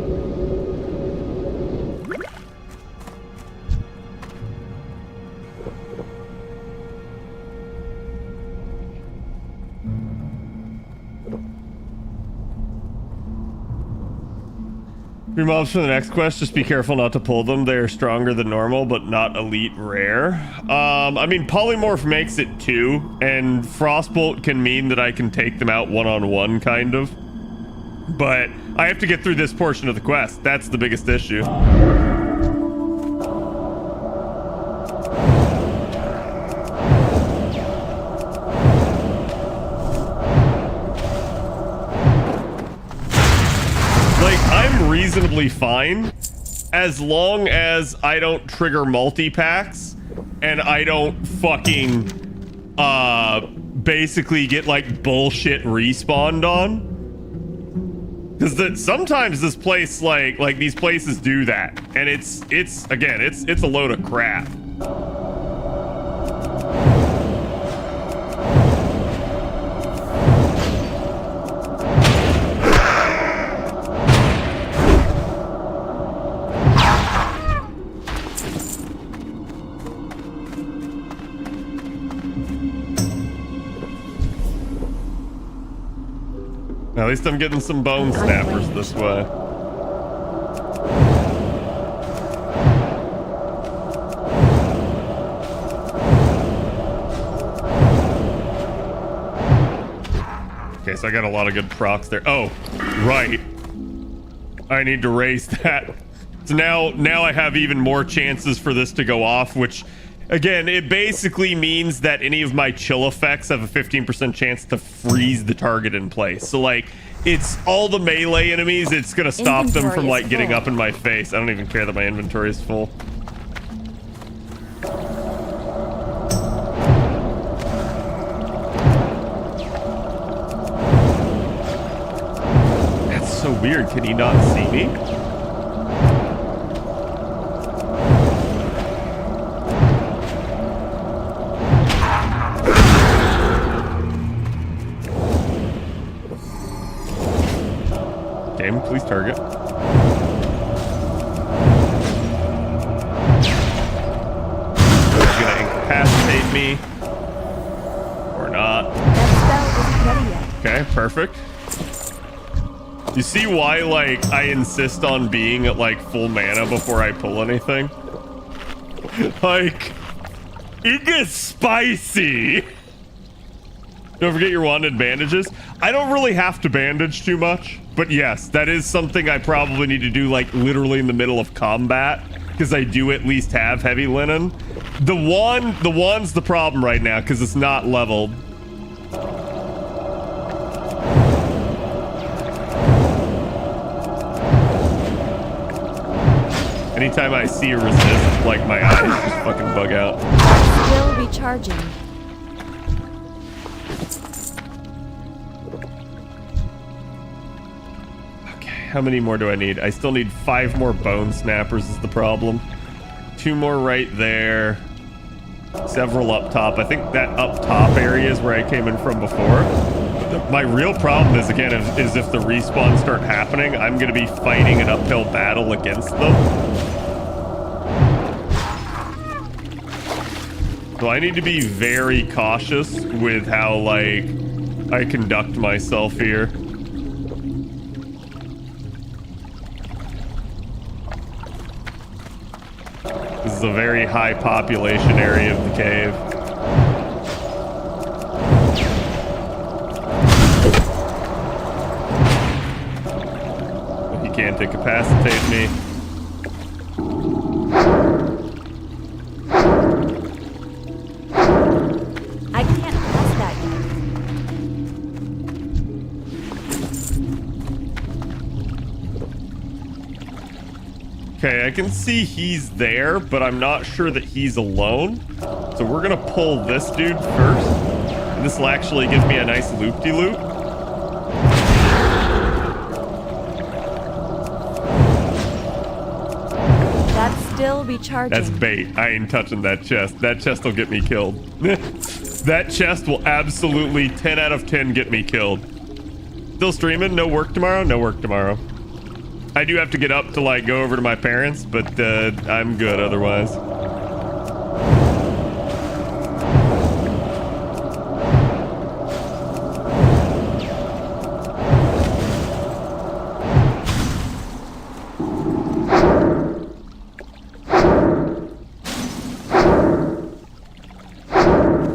Your mobs for the next quest, just be careful not to pull them. They are stronger than normal, but not elite rare. I mean, Polymorph makes it too, and Frostbolt can mean that I can take them out one-on-one, kind of. But I have to get through this portion of the quest. That's the biggest issue. Reasonably fine as long as I don't trigger multi-packs and I don't fucking basically get like bullshit respawned on, because sometimes this place like these places do that, and it's again it's a load of crap. At least I'm getting some bone snappers this way. Okay, so I got a lot of good procs there. Oh, right. I need to raise that. So now I have even more chances for this to go off, which, again, it basically means that any of my chill effects have a 15% chance to freeze the target in place. So, like, it's all the melee enemies, it's gonna stop them from, like, getting up in my face. I don't even care that my inventory is full. That's so weird. Can he not see me? Game, please target. He's gonna incapacitate me. Or not. That spell isn't ready yet. Okay, perfect. You see why, like, I insist on being at, like, full mana before I pull anything? Like, it gets spicy. Don't forget your wanded bandages. I don't really have to bandage too much, but yes, that is something I probably need to do, like, literally in the middle of combat, because I do at least have heavy linen. The wand's the problem right now, because it's not leveled. Anytime I see a resist, like, my eyes just fucking bug out. Still recharging. How many more do I need? I still need 5 more bone snappers is the problem. 2 more right there. Several up top. I think that up top area is where I came in from before. My real problem is, again, is if the respawns start happening, I'm going to be fighting an uphill battle against them. So I need to be very cautious with how, like, I conduct myself here. This is a very high population area of the cave. He can't incapacitate me. I can't pass that yet. Okay, I can see he's there, but I'm not sure that he's alone. So we're gonna pull this dude first. And this will actually give me a nice loop-de-loop. That's still recharging. That's bait. I ain't touching that chest. That chest will get me killed. That chest will absolutely 10 out of 10 get me killed. Still streaming? No work tomorrow? No work tomorrow. I do have to get up to, like, go over to my parents, but I'm good otherwise.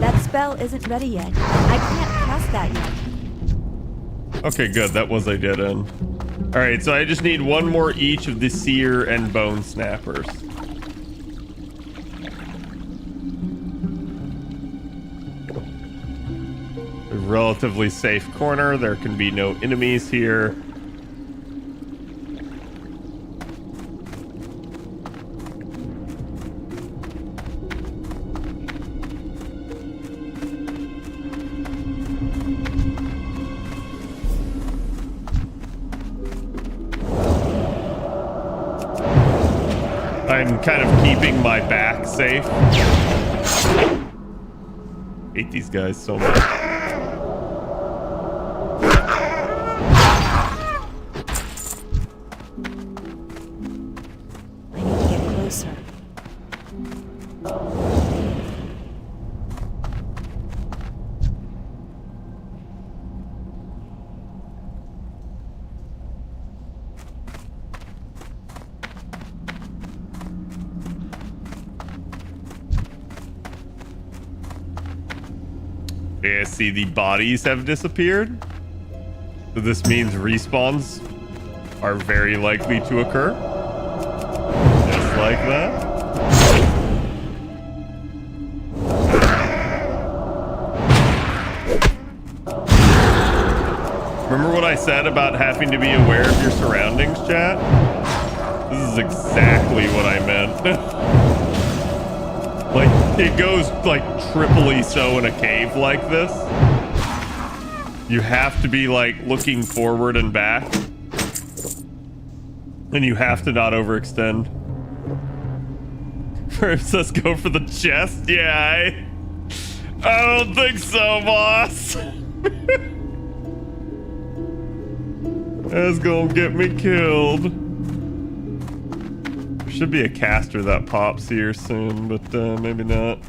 That spell isn't ready yet. I can't cast that yet. Okay, good. That was a dead end. All right, so I just need 1 more each of the seer and bone snappers. A relatively safe corner. There can be no enemies here. I'm kind of keeping my back safe. Hate these guys so much. I need to get closer. Yeah, see, the bodies have disappeared. So this means respawns are very likely to occur. like that. Remember what I said about having to be aware of your surroundings, chat? This is exactly what I meant. Like, it goes like triply so in a cave like this. You have to be like looking forward and back. And you have to not overextend. First, let's go for the chest. Yeah, I don't think so, boss. That's gonna get me killed. There should be a caster that pops here soon, but maybe not.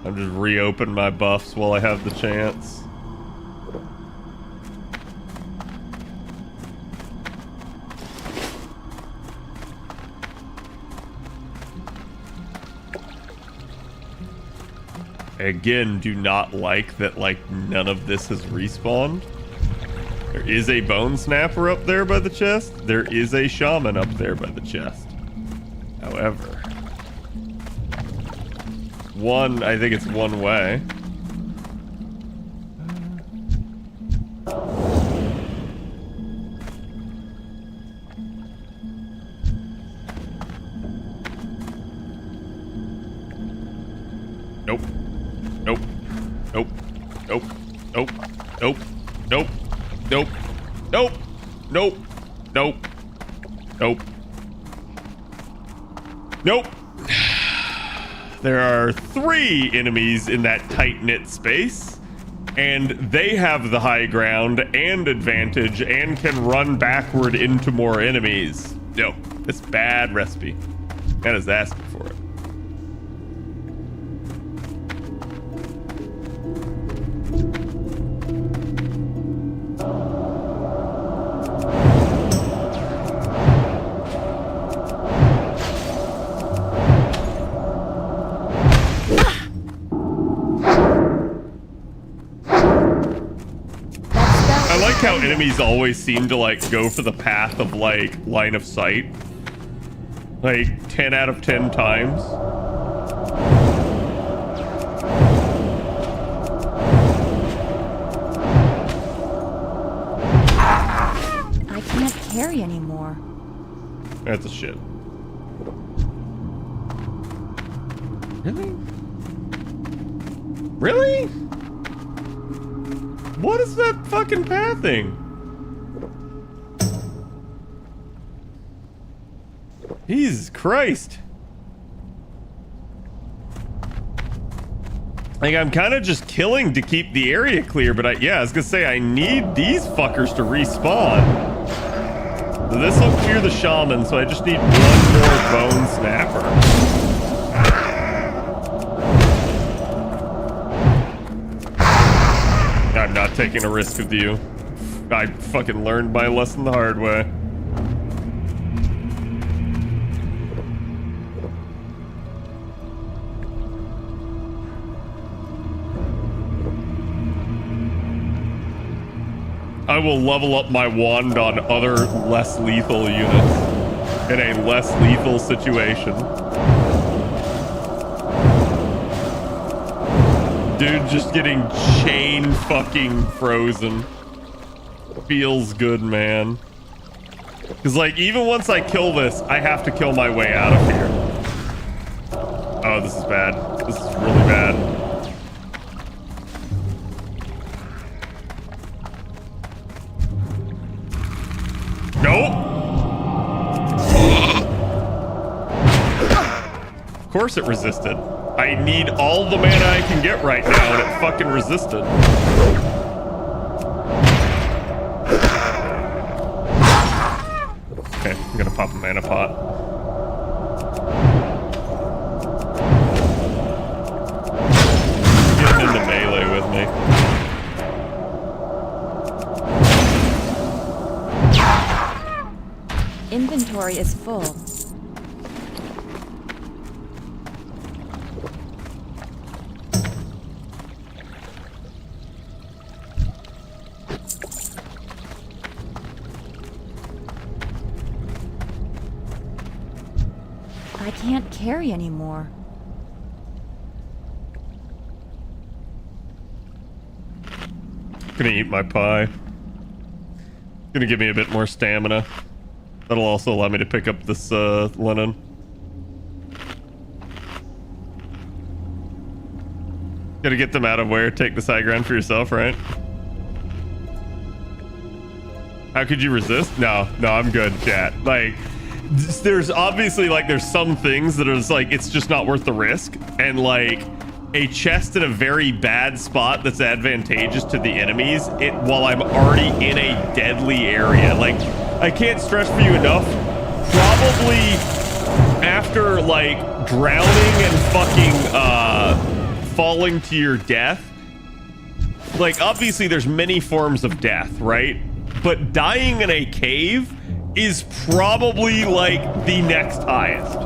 I'm just reopen my buffs while I have the chance. Again, do not like that, like, none of this has respawned. There is a bone snapper up there by the chest. There is a shaman up there by the chest. However, I think it's one way. Nope. Nope. Nope. Nope. Nope. Nope. Nope. Nope. Nope. Nope. Nope. Nope. Nope. There are 3 enemies in that tight-knit space, and they have the high ground and advantage and can run backward into more enemies. No, it's bad recipe. That is asking for it. How enemies always seem to like go for the path of like line of sight, like 10 out of 10 times. I can't carry anymore. That's a shit. Really? Really? What is that fucking pathing? Jesus Christ. Like, I'm kind of just killing to keep the area clear, but yeah, I was gonna say, I need these fuckers to respawn. So this will clear the shaman, so I just need one more bone snapper. I'm not taking a risk with you. I fucking learned my lesson the hard way. I will level up my wand on other less lethal units in a less lethal situation. Dude, just getting chain fucking frozen feels good, man. Because, like, even once I kill this, I have to kill my way out of here. Oh, this is bad. This is really bad. Nope. Of course it resisted. I need all the mana I can get right now, and it fucking resisted. Okay, I'm gonna pop a mana pot. Getting into melee with me. inventory is full. I can't carry anymore. Gonna eat my pie. Gonna give me a bit more stamina. That'll also allow me to pick up this linen. Gotta get them out of where? Take this high ground for yourself, right? How could you resist? No, I'm good, chat. Like, there's obviously, like, there's some things that are just, like, it's just not worth the risk. And, like, a chest in a very bad spot that's advantageous to the enemies, while I'm already in a deadly area. Like, I can't stress for you enough. Probably after, like, drowning and fucking, falling to your death. Like, obviously there's many forms of death, right? But dying in a cave is probably like the next highest.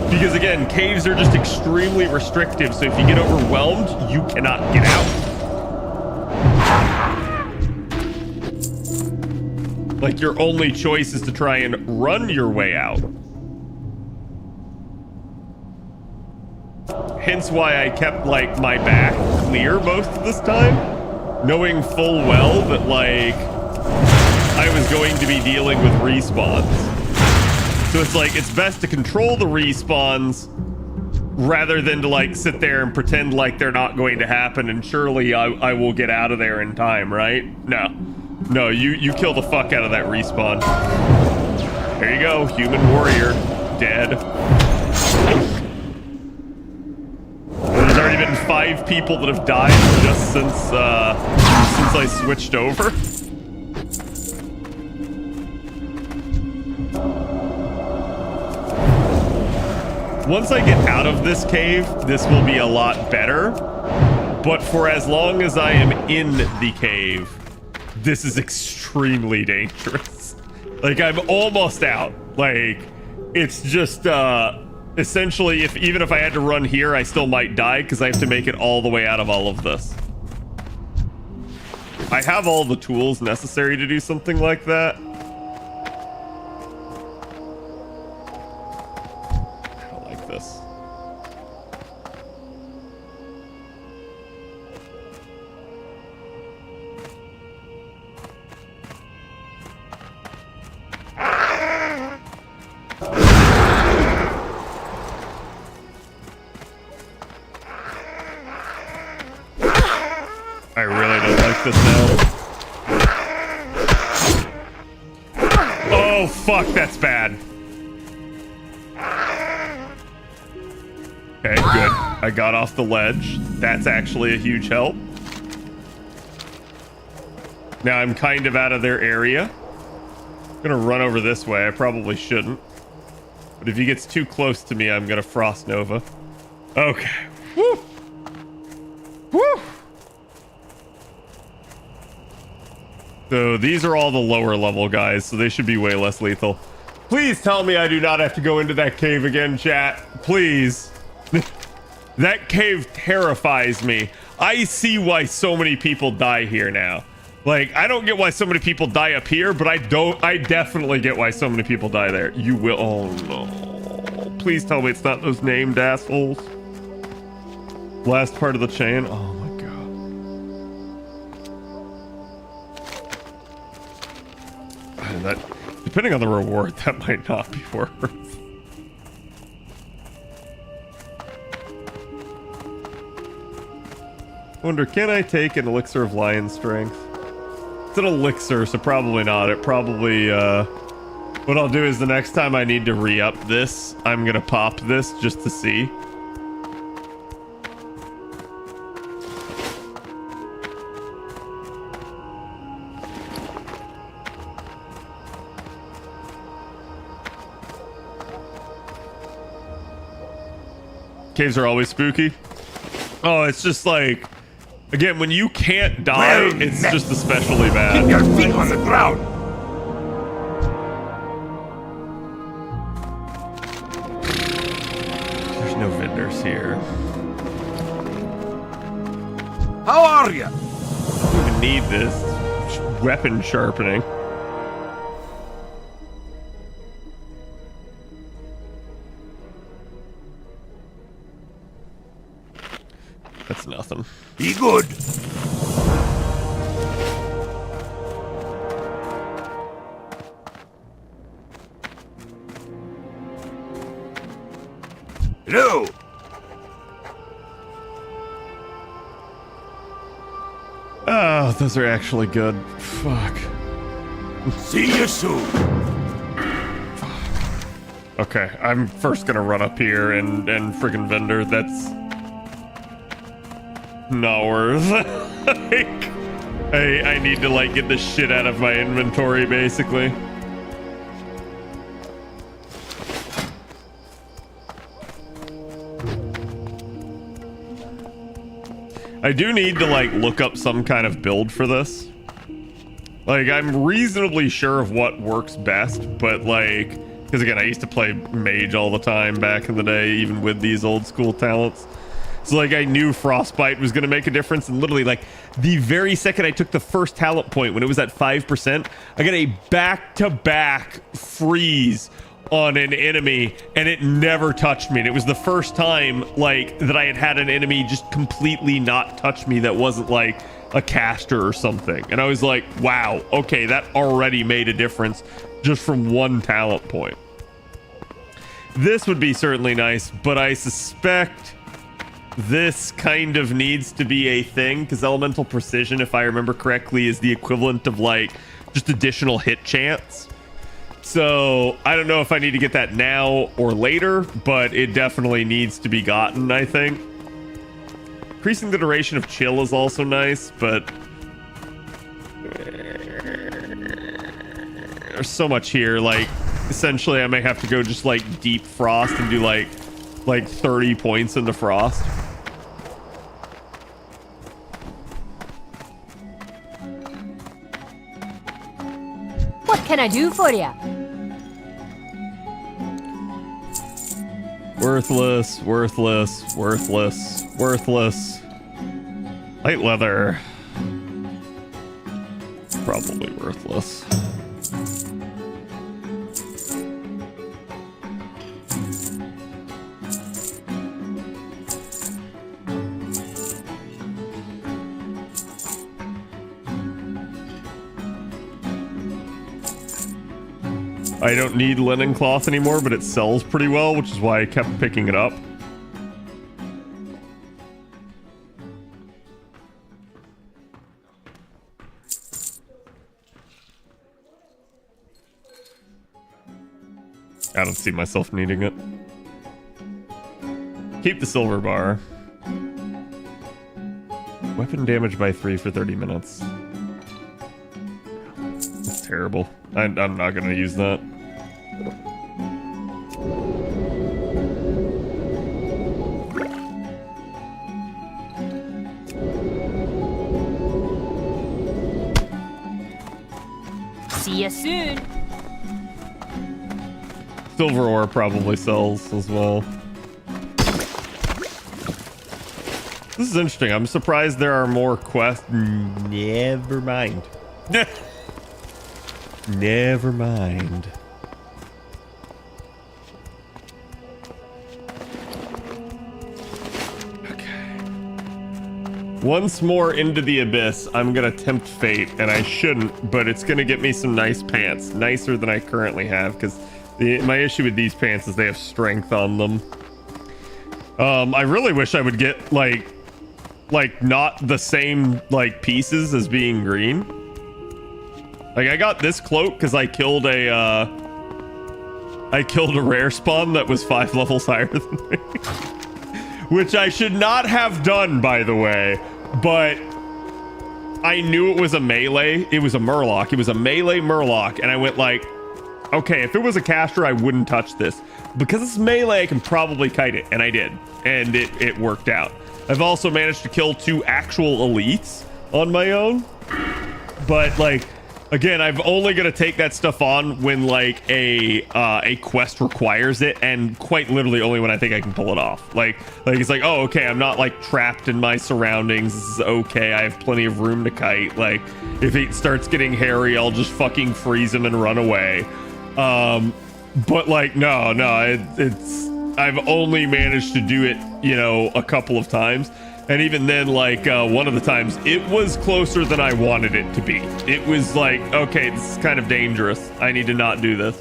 Because again, caves are just extremely restrictive, so if you get overwhelmed, you cannot get out. Like, your only choice is to try and run your way out. Hence why I kept, like, my back clear most of this time, knowing full well that, like, I was going to be dealing with respawns. So it's like, it's best to control the respawns rather than to, like, sit there and pretend like they're not going to happen and surely I will get out of there in time, right? No, you kill the fuck out of that respawn. There you go, human warrior, dead. There's already been 5 people that have died just since I switched over. Once I get out of this cave, this will be a lot better. But for as long as I am in the cave, this is extremely dangerous. Like, I'm almost out. Like, it's just, essentially, even if I had to run here, I still might die because I have to make it all the way out of all of this. I have all the tools necessary to do something like that. I don't like this. I really don't like this now. Oh, fuck, that's bad. Okay, good. I got off the ledge. That's actually a huge help. Now I'm kind of out of their area. I'm gonna run over this way. I probably shouldn't. But if he gets too close to me, I'm gonna Frost Nova. Okay. Woo! Woo! So these are all the lower level guys, so they should be way less lethal. Please tell me I do not have to go into that cave again, chat. Please. That cave terrifies me. I see why so many people die here now. Like, I don't get why so many people die up here, but I definitely get why so many people die there. You will, oh no. Please tell me it's not those named assholes. Last part of the chain, oh my god. That, depending on the reward, that might not be worth. Wonder, can I take an elixir of lion strength? It's an elixir, so probably not. It probably, what I'll do is the next time I need to re-up this, I'm gonna pop this just to see. Caves are always spooky. Oh, it's just like, again, when you can't die, Well, it's just especially bad. Keep your feet on the ground. no vendors here. How are you? I don't even need this weapon sharpening. That's nothing. Be good. Hello. Oh, those are actually good. Fuck. See you soon. Okay, I'm first gonna run up here and friggin' vendor. That's not worth. Like, I need to like get the shit out of my inventory, basically. I do need to like look up some kind of build for this. Like, I'm reasonably sure of what works best, but like, because again, I used to play mage all the time back in the day, even with these old school talents. So like, I knew frostbite was going to make a difference, and literally like the very second I took the first talent point when it was at 5%, I got a back-to-back freeze on an enemy, and it never touched me. And it was the first time like that I had an enemy just completely not touch me that wasn't like a caster or something. And I was like, wow, okay, that already made a difference just from one talent point. This would be certainly nice, but I suspect this kind of needs to be a thing, because elemental precision, if I remember correctly, is the equivalent of like just additional hit chance. So I don't know if I need to get that now or later, but it definitely needs to be gotten, I think. Increasing the duration of chill is also nice, but there's so much here. Like, essentially I may have to go just like deep frost and do like 30 points in the frost. What can I do for you? Worthless, worthless, worthless, worthless. Light leather. Probably worthless. I don't need linen cloth anymore, but it sells pretty well, which is why I kept picking it up. I don't see myself needing it. Keep the silver bar. Weapon damage by 3 for 30 minutes. That's terrible. I'm not gonna use that. See you soon. Silver ore probably sells as well. This is interesting. I'm surprised there are more quests. Never mind. Never mind. Okay. Once more into the abyss, I'm gonna tempt fate, and I shouldn't, but it's gonna get me some nice pants, nicer than I currently have, because my issue with these pants is they have strength on them. I really wish I would get like not the same like pieces as being green. Like, I got this cloak because I killed a rare spawn that was 5 levels higher than me. Which I should not have done, by the way, but I knew it was a melee. It was a murloc. It was a melee murloc, and I went like, okay, if it was a caster, I wouldn't touch this. Because it's melee, I can probably kite it, and I did. And it worked out. I've also managed to kill 2 actual elites on my own. But, like, Again, I'm only gonna take that stuff on when like a quest requires it, and quite literally only when I think I can pull it off. Like it's like, oh, okay, I'm not like trapped in my surroundings. This is okay. I have plenty of room to kite. Like, if it starts getting hairy, I'll just fucking freeze him and run away. But like, no, it's I've only managed to do it, you know, a couple of times. And even then, like, one of the times, it was closer than I wanted it to be. It was like, okay, this is kind of dangerous. I need to not do this.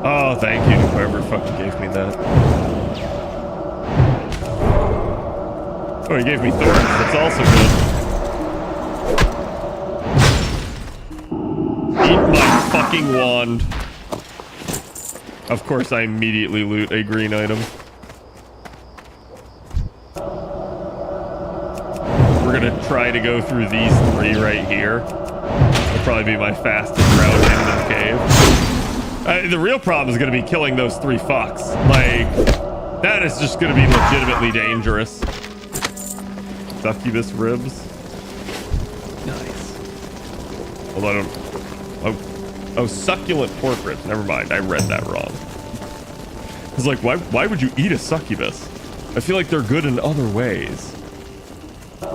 Oh, thank you to whoever fucking gave me that. Oh, he gave me thorns. That's also good. Eat my fucking wand. Of course, I immediately loot a green item. We're gonna try to go through these 3 right here. It'll probably be my fastest route into the cave. The real problem is gonna be killing those 3 fucks. Like, that is just gonna be legitimately dangerous. Succubus ribs. Nice. Although I don't... Oh, succulent pork ribs. Never mind. I read that wrong. It's like, why would you eat a succubus? I feel like they're good in other ways. I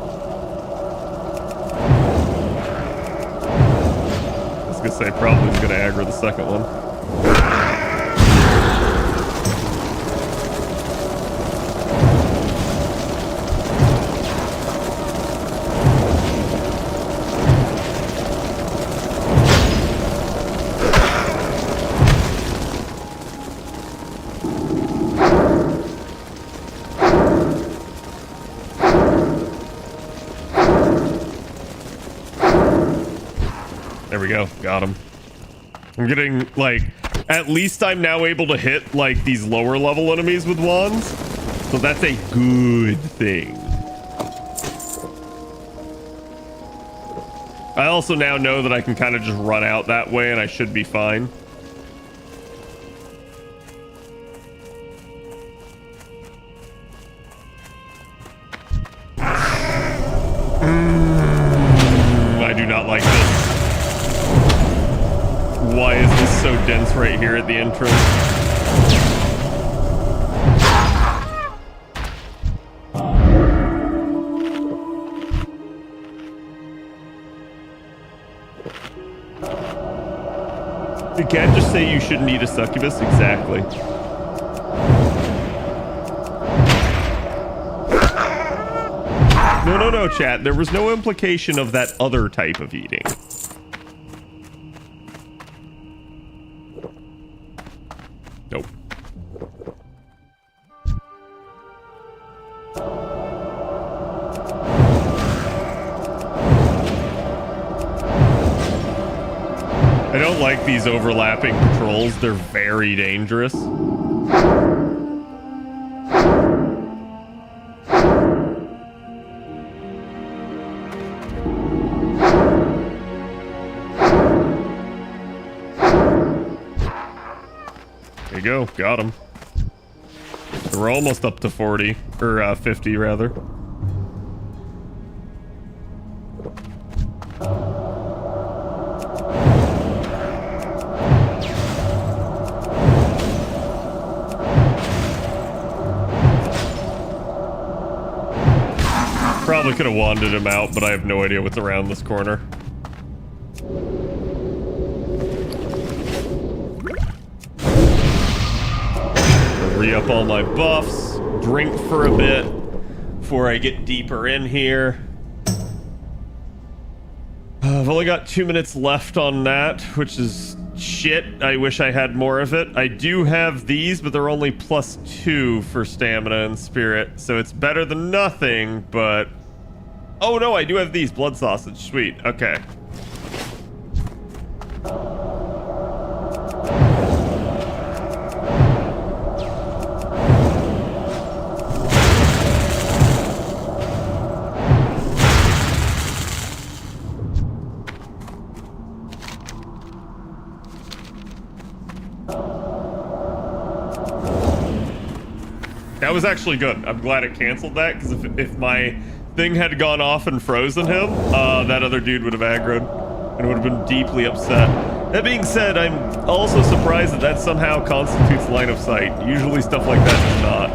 was gonna say, probably is gonna aggro the second one. There we go. Got him. I'm getting, like, at least I'm now able to hit, like, these lower level enemies with wands. So that's a good thing. I also now know that I can kind of just run out that way and I should be fine. I do not like this. Why is this so dense right here at the entrance? You can't just say you shouldn't eat a succubus. Exactly. No, chat. There was no implication of that other type of eating. Nope. I don't like these overlapping patrols. They're very dangerous. There you go. Got him. We're almost up to 40. Or 50, rather. Probably could have wanded him out, but I have no idea what's around this corner. Re-up all my buffs, drink for a bit before I get deeper in here. I've only got 2 minutes left on that, which is shit. I wish I had more of it. I do have these, but they're only +2 for stamina and spirit, so it's better than nothing, but... Oh no, I do have these. Blood sausage. Sweet. Okay. That was actually good. I'm glad it canceled that, because if my thing had gone off and frozen him, that other dude would have aggroed and would have been deeply upset. That being said, I'm also surprised that that somehow constitutes line of sight. Usually stuff like that does not.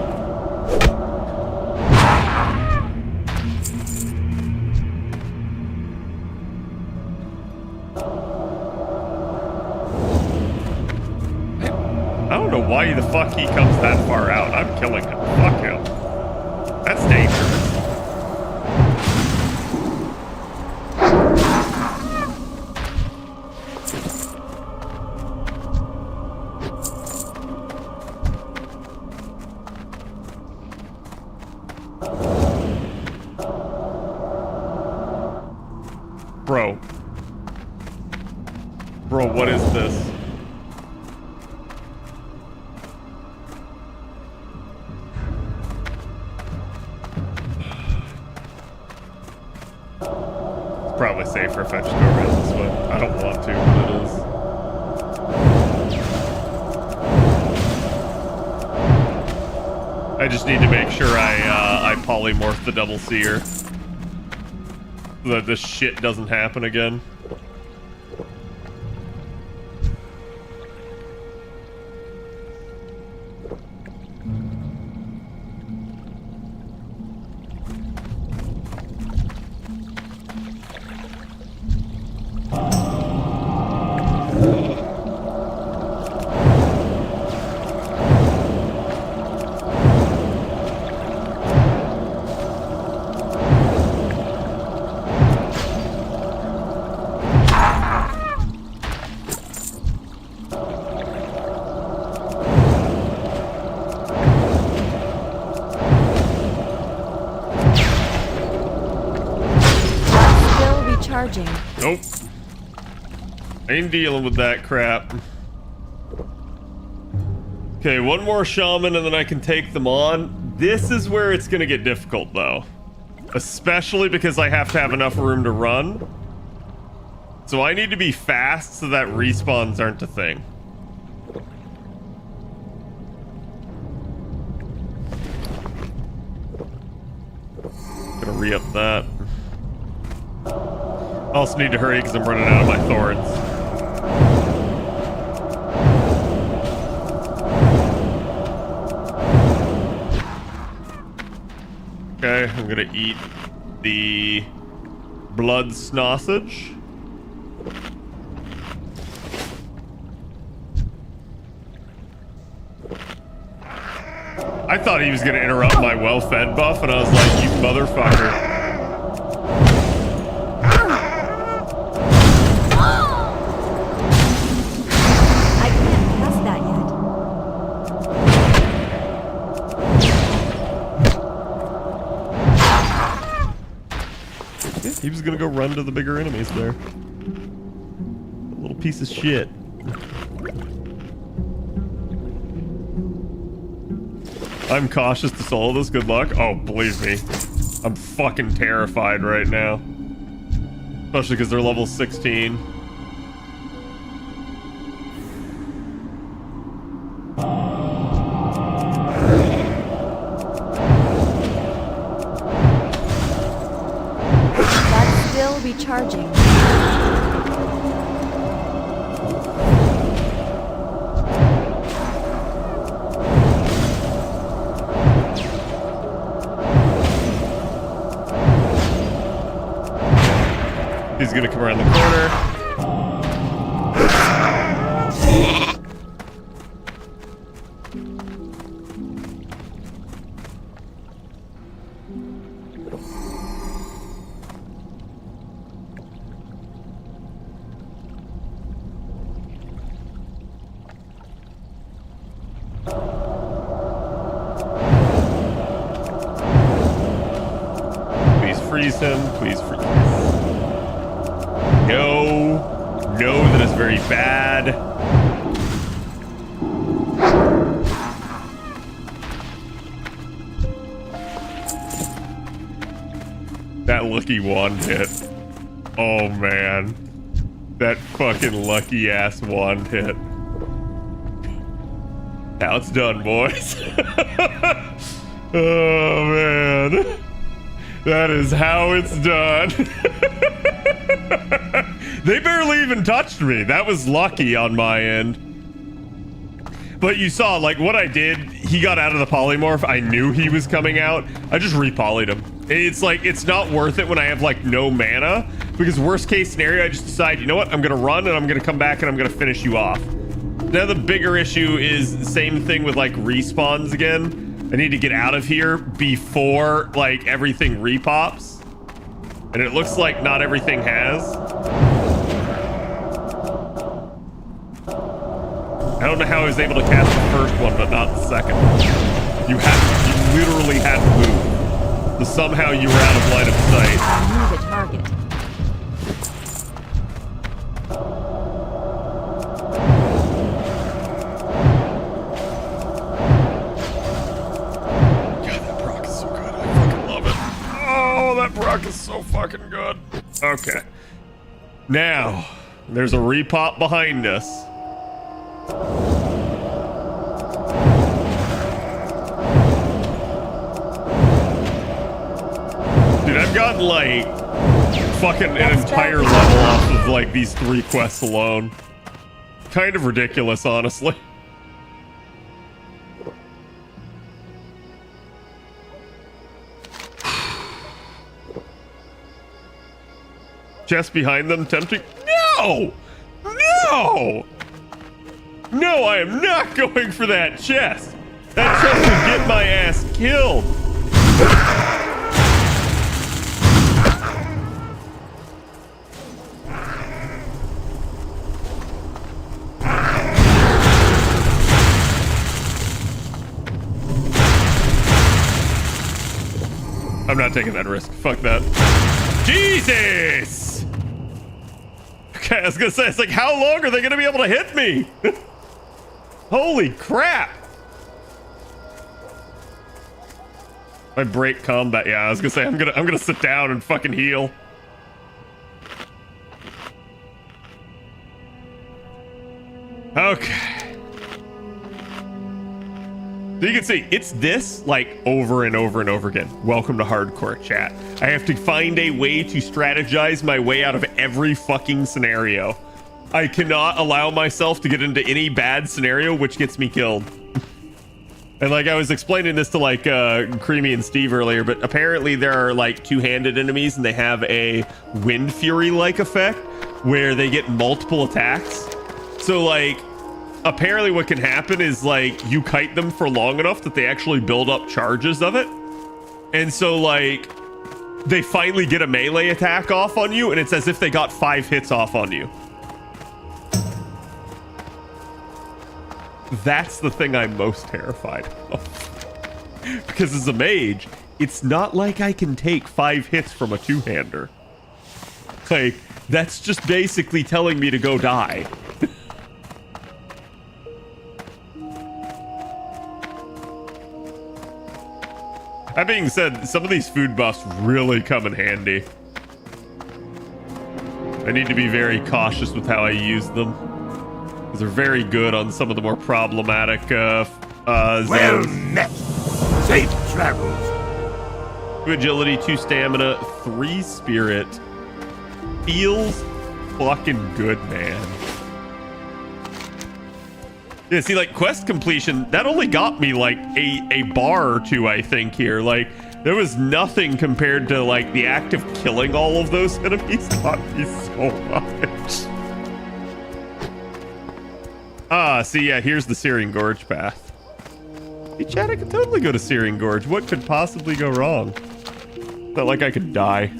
I don't know why the fuck he comes that far out. I'm killing him. Fuck him. That's dangerous. Bro, what is this? It's probably safer if I just go around this way. I don't want to, but it is. I just need to make sure I polymorph the double seer so that this shit doesn't happen again. Nope. Ain't dealing with that crap. Okay, one more shaman and then I can take them on. This is where it's gonna get difficult though. Especially because I have to have enough room to run. So I need to be fast so that respawns aren't a thing. Gonna re-up that. I also need to hurry because I'm running out of my thorns. Okay, I'm gonna eat the blood sausage. I thought he was gonna interrupt my well-fed buff, and I was like, you motherfucker. He was gonna go run to the bigger enemies there. A little piece of shit. I'm cautious to solo this. Good luck. Oh, believe me. I'm fucking terrified right now. Especially because they're level 16. Recharging. He's gonna come around the corner. Freeze him, please freeze. No, that is very bad. That lucky one hit. Oh man, that fucking lucky ass one hit. Now it's done, boys. Oh, man. That is how it's done. They barely even touched me. That was lucky on my end. But you saw, like, what I did, he got out of the polymorph. I knew he was coming out. I just repolyed him. It's like, it's not worth it when I have, like, no mana. Because worst case scenario, I just decide, you know what? I'm going to run and I'm going to come back and I'm going to finish you off. Now, the bigger issue is the same thing with, like, respawns again. I need to get out of here before, like, everything repops. And it looks like not everything has. I don't know how I was able to cast the first one, but not the second. You literally had to move. So somehow you were out of line of sight. I knew the target. That proc is so fucking good. Okay. Now, there's a repop behind us. Dude, I've gotten like fucking an entire level off of like these 3 quests alone. Kind of ridiculous, honestly. Chest behind them, tempting. No! No! No, I am not going for that chest. That chest will get my ass killed. I'm not taking that risk. Fuck that. Jesus! Okay, I was gonna say, it's like, how long are they gonna be able to hit me? Holy crap! My break combat. Yeah, I was gonna say, I'm gonna sit down and fucking heal. Okay. So you can see, it's this, like, over and over and over again. Welcome to hardcore, chat. I have to find a way to strategize my way out of every fucking scenario. I cannot allow myself to get into any bad scenario which gets me killed. And like I was explaining this to like Creamy and Steve earlier, but apparently there are like two-handed enemies and they have a Wind Fury-like effect where they get multiple attacks. So like, apparently what can happen is like you kite them for long enough that they actually build up charges of it. And so like they finally get a melee attack off on you and it's as if they got 5 hits off on you. That's the thing I'm most terrified of. Because as a mage, it's not like I can take 5 hits from a two-hander. Like, that's just basically telling me to go die. That being said, some of these food buffs really come in handy. I need to be very cautious with how I use them. Because they're very good on some of the more problematic zones. Well met. Safe travels. 2 agility, 2 stamina, 3 spirit. Feels fucking good, man. Yeah, see, like, quest completion, that only got me, like, a bar or 2, I think, here. Like, there was nothing compared to, like, the act of killing all of those enemies got me so much. Ah, see, yeah, here's the Searing Gorge path. Hey, Chad, I could totally go to Searing Gorge. What could possibly go wrong? Not like I could die.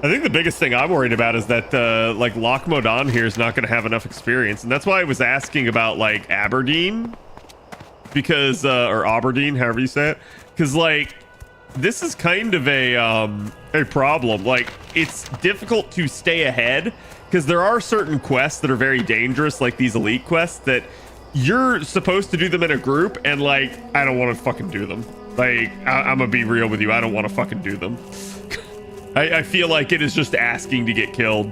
I think the biggest thing I'm worried about is that, like, Loch Modan here is not going to have enough experience. And that's why I was asking about, like, Aberdeen. Because, or Aberdeen, however you say it. Because, like, this is kind of a problem. Like, it's difficult to stay ahead. Because there are certain quests that are very dangerous, like these elite quests, that you're supposed to do them in a group. And, like, I don't want to fucking do them. Like, I'm going to be real with you. I don't want to fucking do them. I feel like it is just asking to get killed.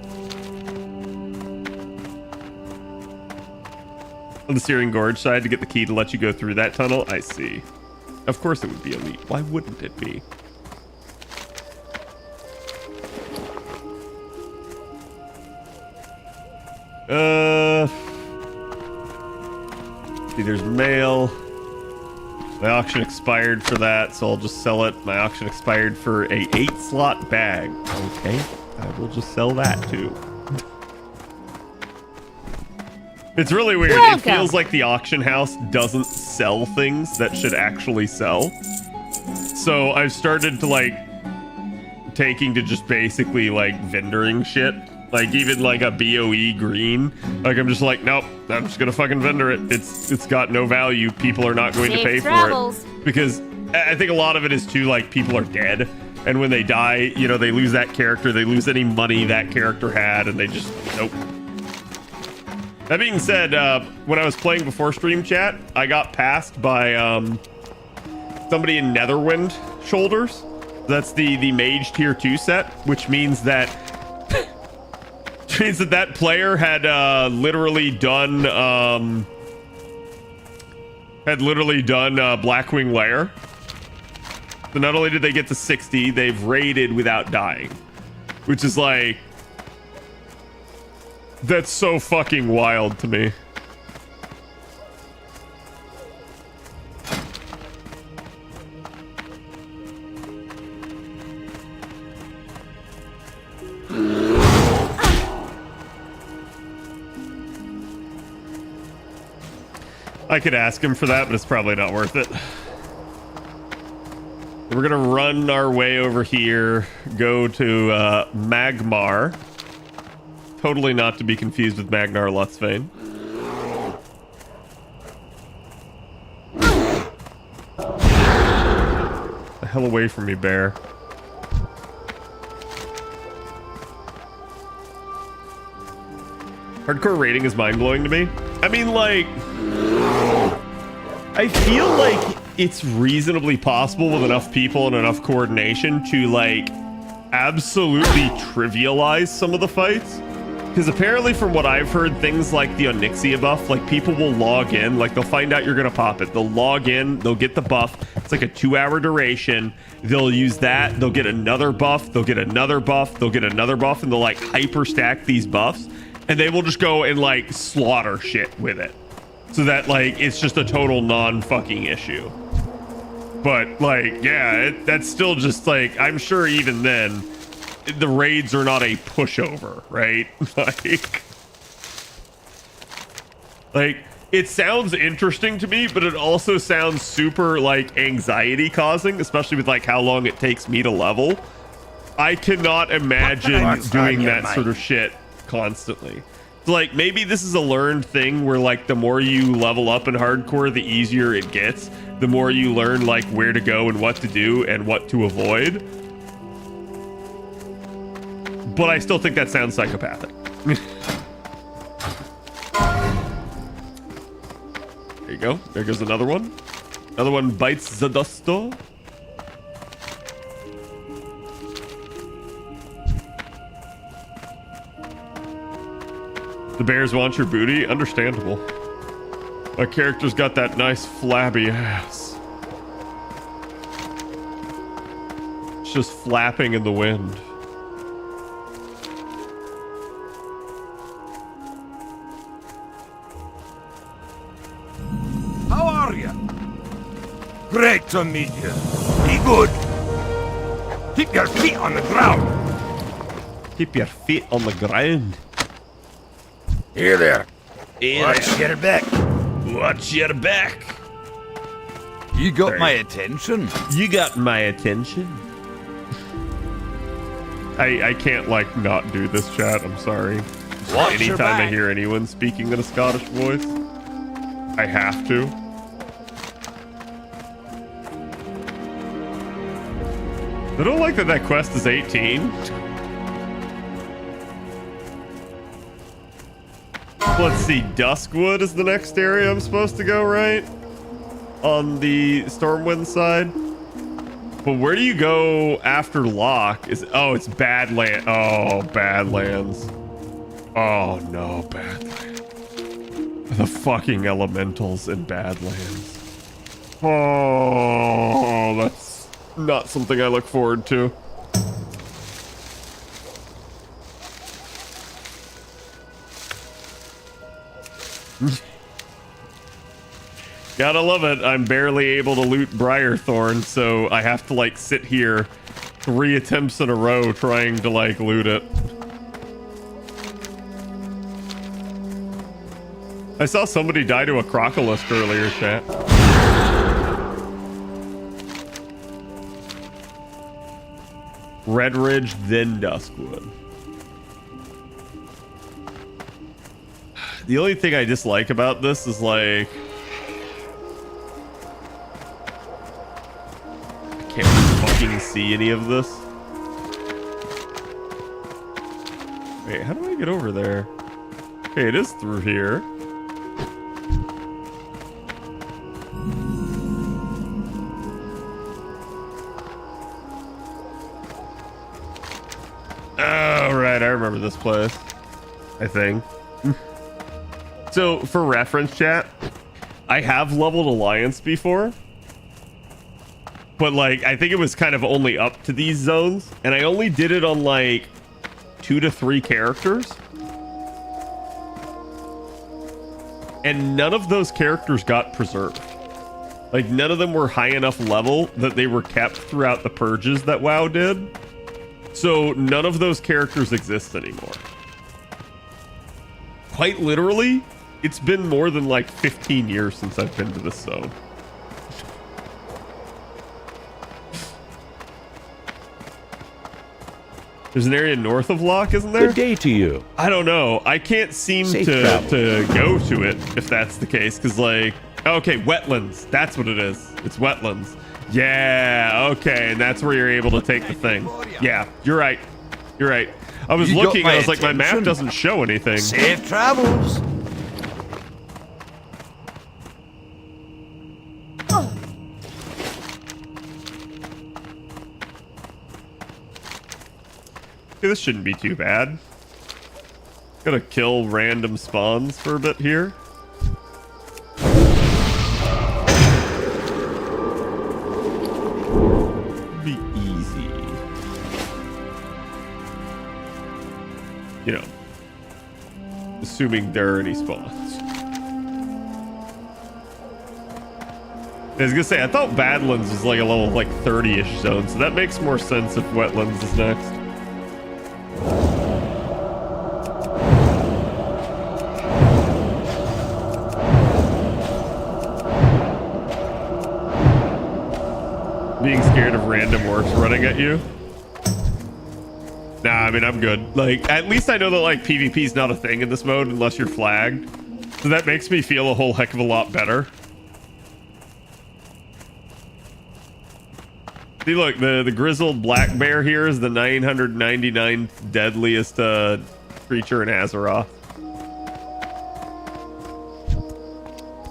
On the Syrian Gorge side to get the key to let you go through that tunnel. I see. Of course it would be elite. Why wouldn't it be? See, there's mail. My auction expired for that, so I'll just sell it. My auction expired for a 8-slot bag. Okay, I will just sell that too. It's really weird. Welcome. It feels like the auction house doesn't sell things that should actually sell. So I've started to like taking to just basically like vendoring shit. Like even like a BOE green. Like I'm just like, nope, I'm just gonna fucking vendor it. It's got no value. People are not going to pay travels. for it. Because I think a lot of it is too like people are dead. And when they die, you know, they lose that character, they lose any money that character had, and they just nope. That being said, when I was playing before stream chat, I got passed by somebody in Netherwind shoulders. That's the mage tier 2 set, which means that that player had literally done Blackwing Lair. So not only did they get to 60, they've raided without dying, which is like, that's so fucking wild to me. I could ask him for that, but it's probably not worth it. We're gonna run our way over here, go to Magmar. Totally not to be confused with Magnar Lutzvane. The hell away from me, bear. Hardcore raiding is mind-blowing to me. I mean, like, I feel like it's reasonably possible with enough people and enough coordination to, like, absolutely trivialize some of the fights. Because apparently from what I've heard, things like the Onyxia buff, like people will log in, like they'll find out you're going to pop it. They'll log in, they'll get the buff. It's like a 2-hour duration. They'll use that. They'll get another buff. They'll get another buff. They'll get another buff. And they'll like hyper stack these buffs. And they will just go and like slaughter shit with it. So that like, it's just a total non-fucking issue. But like, yeah, that's still just like, I'm sure even then, the raids are not a pushover, right? like it sounds interesting to me, but it also sounds super like anxiety causing, especially with like how long it takes me to level. I cannot imagine doing that sort of shit constantly. So, like maybe this is a learned thing where like the more you level up in hardcore, the easier it gets. The more you learn like where to go and what to do and what to avoid. But I still think that sounds psychopathic. There you go. There goes another one. Another one bites the dusto. The bears want your booty? Understandable. My character's got that nice flabby ass. It's just flapping in the wind. How are you? Great to meet you. Be good. Keep your feet on the ground. Keep your feet on the ground. Here there. Hey Watch your back. Watch your back. You got my attention. You got my attention. I can't like not do this chat. I'm sorry. Watch your Anytime back. I hear anyone speaking in a Scottish voice, I have to. I don't like that quest is 18. Let's see, Duskwood is the next area I'm supposed to go, right? On the Stormwind side. But where do you go after Lock? Oh, it's Badland. Oh, Badlands. Oh no, Badlands. The fucking elementals in Badlands. Oh, that's not something I look forward to. Gotta love it. I'm barely able to loot Briarthorn, so I have to like sit here 3 attempts in a row trying to like loot it. I saw somebody die to a crocolisk earlier, chat. Red Ridge, then Duskwood. The only thing I dislike about this is like I can't fucking see any of this. Wait, how do I get over there? Okay, it is through here. Oh, right, I remember this place. I think. So, for reference, chat, I have leveled Alliance before. But, like, I think it was kind of only up to these zones. And I only did it on, like, 2 to 3 characters. And none of those characters got preserved. Like, none of them were high enough level that they were kept throughout the purges that WoW did. So, none of those characters exist anymore. Quite literally, it's been more than like 15 years since I've been to this zone. There's an area north of Lock, isn't there? Good day to you. I don't know. I can't seem Safe to travels. go to it if that's the case. Because, like, okay, wetlands. That's what it is. It's wetlands. Yeah, okay. And that's where you're able to take the thing. Yeah, you're right. You're right. I was You got looking, my I was like, my map attention. doesn't show anything. Safe travels. Okay, this shouldn't be too bad. Gotta kill random spawns for a bit here. Be easy. You know, assuming there are any spawns. I was gonna say, I thought Badlands was like a level like 30-ish zone, so that makes more sense if Wetlands is next. Being scared of random orcs running at you? Nah, I mean, I'm good. Like, at least I know that, like, PvP's not a thing in this mode unless you're flagged. So that makes me feel a whole heck of a lot better. See, look, the grizzled black bear here is the 999th deadliest creature in Azeroth.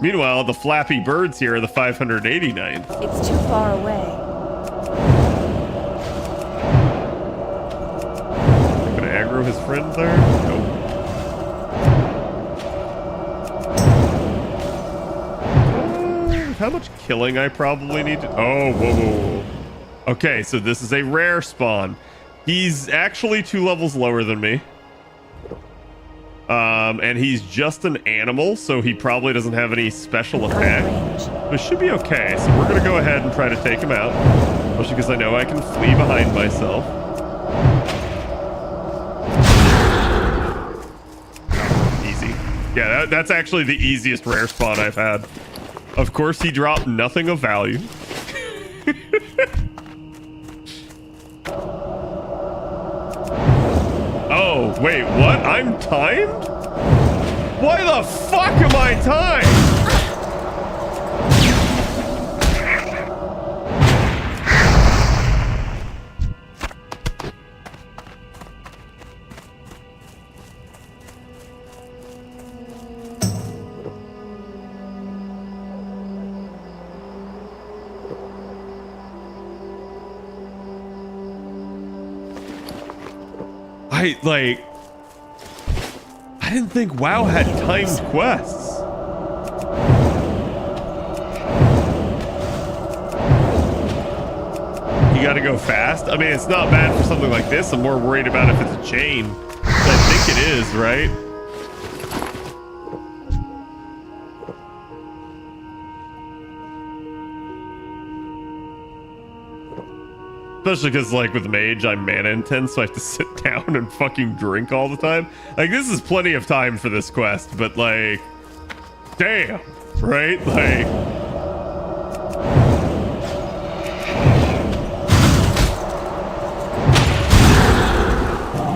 Meanwhile, the flappy birds here are the 589th. It's too far away. Gonna aggro his friend there? Nope. How much killing I probably need to... Oh, whoa, whoa, whoa. Okay, so this is a rare spawn. He's actually 2 levels lower than me. And he's just an animal, so he probably doesn't have any special attack. But it should be okay, so we're gonna go ahead and try to take him out. Especially because I know I can flee behind myself. Easy. Yeah, that's actually the easiest rare spawn I've had. Of course, he dropped nothing of value. Oh, wait, what? I'm timed? Why the fuck am I timed? I didn't think WoW had timed quests. You gotta go fast. I mean, it's not bad for something like this. I'm more worried about if it's a chain. I think it is, right? Especially because, like, with mage, I'm mana intense, so I have to sit down and fucking drink all the time. Like, this is plenty of time for this quest, but, like, damn, right? Like,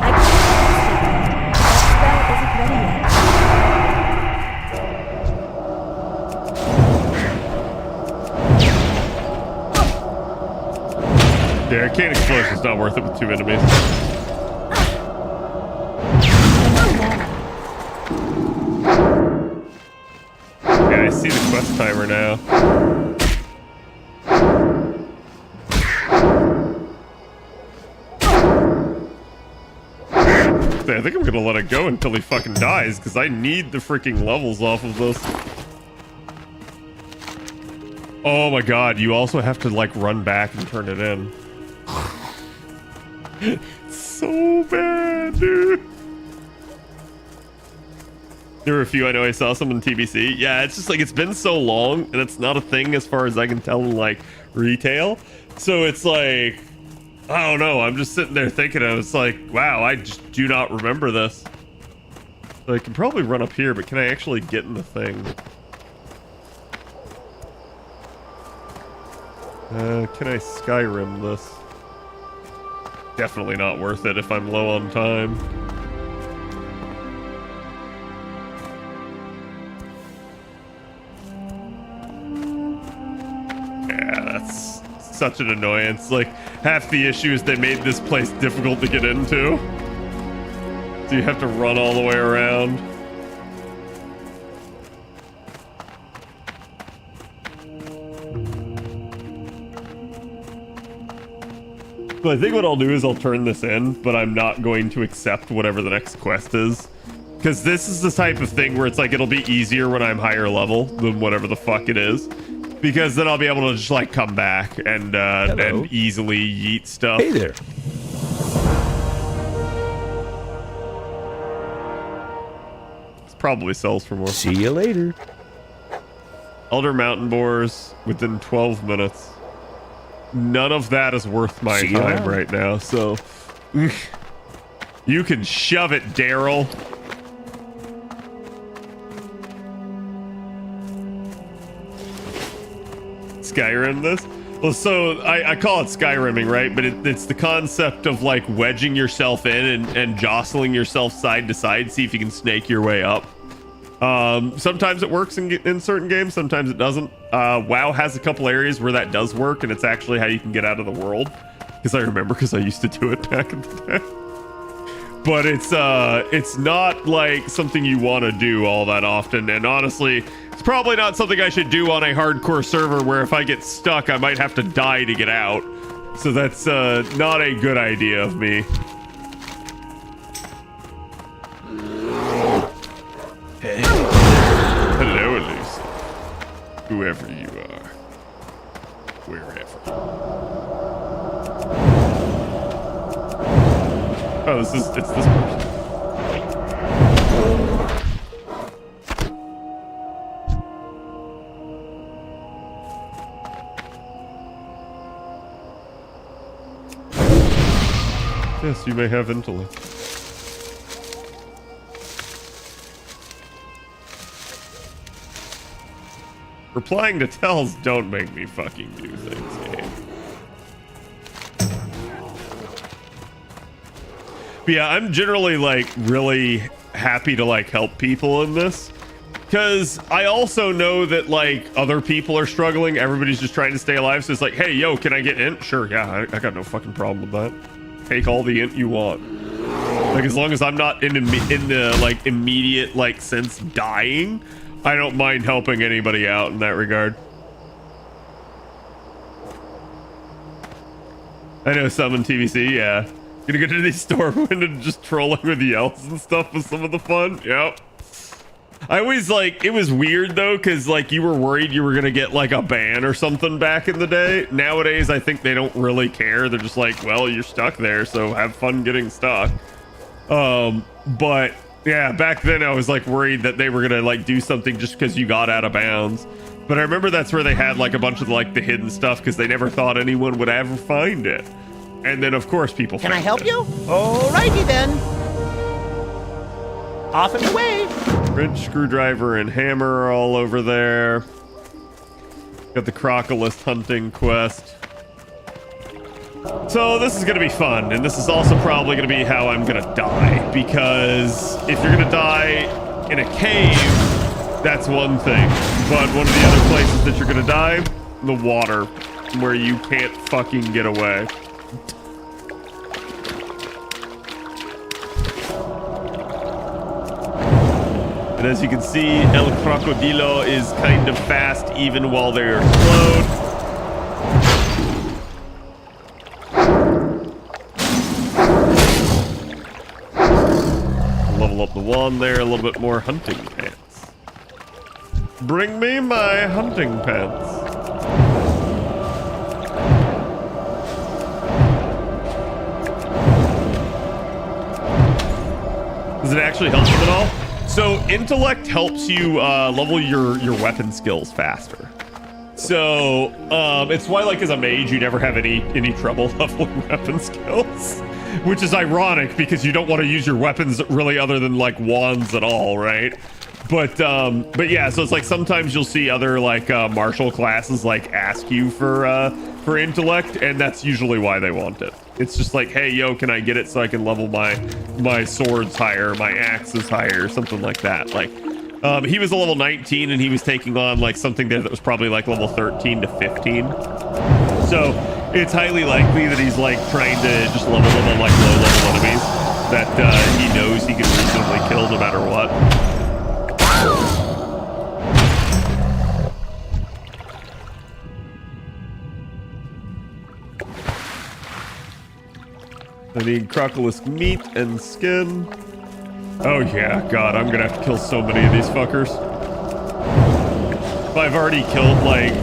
That spell isn't ready yet. yeah, arcane explosion's not worth it with 2 enemies. Yeah, I see the quest timer now. I think I'm gonna let it go until he fucking dies, because I need the freaking levels off of this. Oh my god, you also have to, like, run back and turn it in. So bad, dude. There were a few I know I saw some in TBC. Yeah, it's just like, it's been so long, and it's not a thing as far as I can tell in, like, retail. So it's like, I don't know. I'm just sitting there thinking, I was like, wow, I just do not remember this. So I can probably run up here, but can I actually get in the thing? Can I Skyrim this? Definitely not worth it if I'm low on time. Yeah, that's such an annoyance. Like, half the issue is they made this place difficult to get into. So you have to run all the way around. So I think what I'll do is I'll turn this in, but I'm not going to accept whatever the next quest is. Because this is the type of thing where it's like, it'll be easier when I'm higher level than whatever the fuck it is. Because then I'll be able to just, like, come back and easily yeet stuff. Hey there. This probably sells for more. See you later. Elder Mountain Boars within 12 minutes. None of that is worth my See you time around. right now, so... You can shove it, Daryl. Skyrim this? Well, so I call it Skyrimming, right? But it's the concept of, like, wedging yourself in and jostling yourself side to side, see if you can snake your way up. Sometimes it works in certain games, sometimes it doesn't. WoW has a couple areas where that does work, and it's actually how you can get out of the world. Because I remember, because I used to do it back in the day. But it's not like something you want to do all that often, and honestly, it's probably not something I should do on a hardcore server where if I get stuck, I might have to die to get out. So that's not a good idea of me. Hey. Hello, Lucy. Whoever you are. Wherever. Oh, it's this person. Yes, you may have intellect. Replying to tells don't make me fucking do things, game. But yeah, I'm generally, like, really happy to, like, help people in this. Because I also know that, like, other people are struggling. Everybody's just trying to stay alive. So it's like, hey, yo, can I get int? Sure, yeah, I got no fucking problem with that. Take all the int you want. Like, as long as I'm not in the, like, immediate, like, sense dying, I don't mind helping anybody out in that regard. I know some in TVC, yeah. Gonna get into these Stormwind and just trolling with yells and stuff was some of the fun. Yep. I always like, it was weird though, because like you were worried you were gonna get like a ban or something back in the day. Nowadays, I think they don't really care. They're just like, well, you're stuck there, so have fun getting stuck. But yeah, back then I was like worried that they were gonna like do something just because you got out of bounds. But I remember that's where they had like a bunch of like the hidden stuff because they never thought anyone would ever find it. And then of course people Can I found help it. you? Alrighty then. Off and away. Wrench, screwdriver, and hammer are all over there. Got the Crocolist hunting quest. So this is going to be fun, and this is also probably going to be how I'm going to die, because if you're going to die in a cave, that's one thing. But one of the other places that you're going to die, the water, where you can't fucking get away. And as you can see, El Crocodilo is kind of fast even while they're slowed. Level up the wand there, a little bit more hunting pants. Bring me my hunting pants. Does it actually help them at all? So intellect helps you level your weapon skills faster. So it's why, like, as a mage, you never have any trouble leveling weapon skills, which is ironic because you don't want to use your weapons really other than like wands at all, right? But yeah, so it's like sometimes you'll see other like martial classes like ask you for intellect, and that's usually why they want it. It's just like, hey, yo, can I get it so I can level my swords higher, my axes higher, something like that. Like, he was a level 19 and he was taking on like something that was probably like level 13 to 15. So it's highly likely that he's like trying to just level them on like low level enemies that he knows he can reasonably kill no matter what. I need Crocolisk meat and skin. Oh yeah, God, I'm gonna have to kill so many of these fuckers. If I've already killed like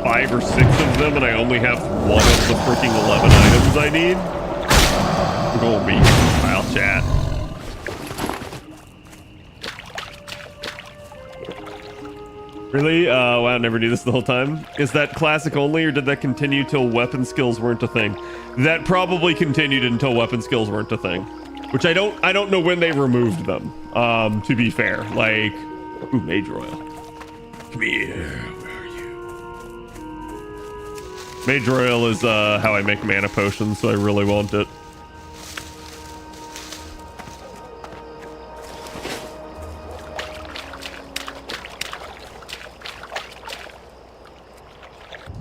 5 or 6 of them and I only have one of the freaking 11 items I need, I'm gonna be I'll chat. Really? Wow, never knew this the whole time. Is that classic only, or did that continue till weapon skills weren't a thing? That probably continued until weapon skills weren't a thing. Which I don't know when they removed them, to be fair. Like, ooh, Mage Royal. Come here, where are you? Mage Royal is how I make mana potions, so I really want it.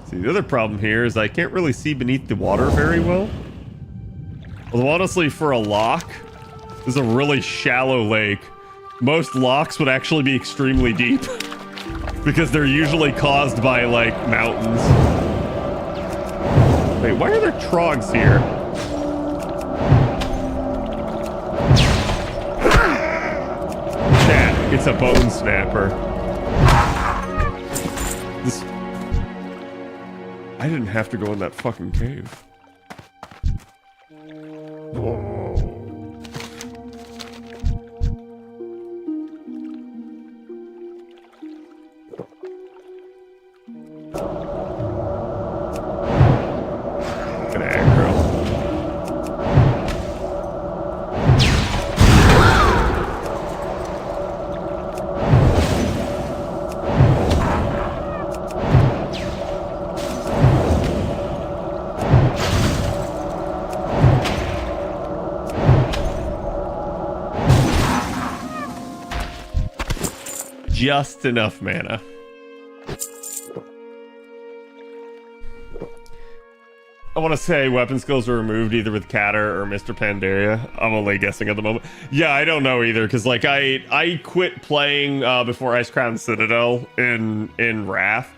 See, the other problem here is I can't really see beneath the water very well. Although honestly, for a lock, this is a really shallow lake. Most locks would actually be extremely deep because they're usually caused by like mountains. Wait, why are there trogs here? Chat, it's a bone snapper. This... I didn't have to go in that fucking cave. Just enough mana. I want to say weapon skills are removed either with Catter or Mr. Pandaria. I'm only guessing at the moment. Yeah, I don't know either, because like I quit playing before Ice Crown Citadel in Wrath,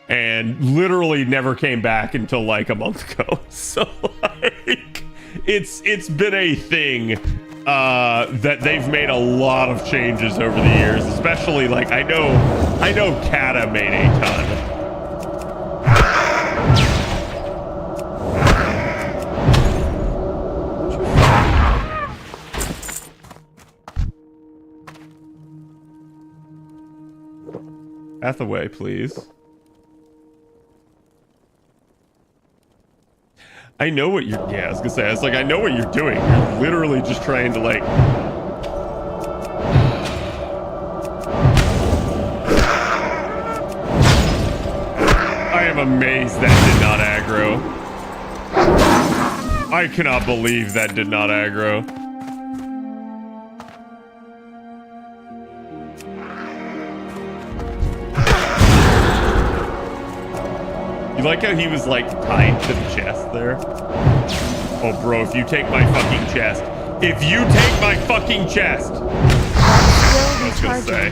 and literally never came back until like a month ago. So like it's been a thing that they've made a lot of changes over the years, especially like I know Kata made a ton. Hathaway, please. I know what you're... Yeah, I was gonna say, it's like, I know what you're doing. You're literally just trying to, like... I am amazed that did not aggro. I cannot believe that did not aggro. You like how he was like tied to the chest there? Oh, bro, if you take my fucking chest. If you take my fucking chest. I was gonna say.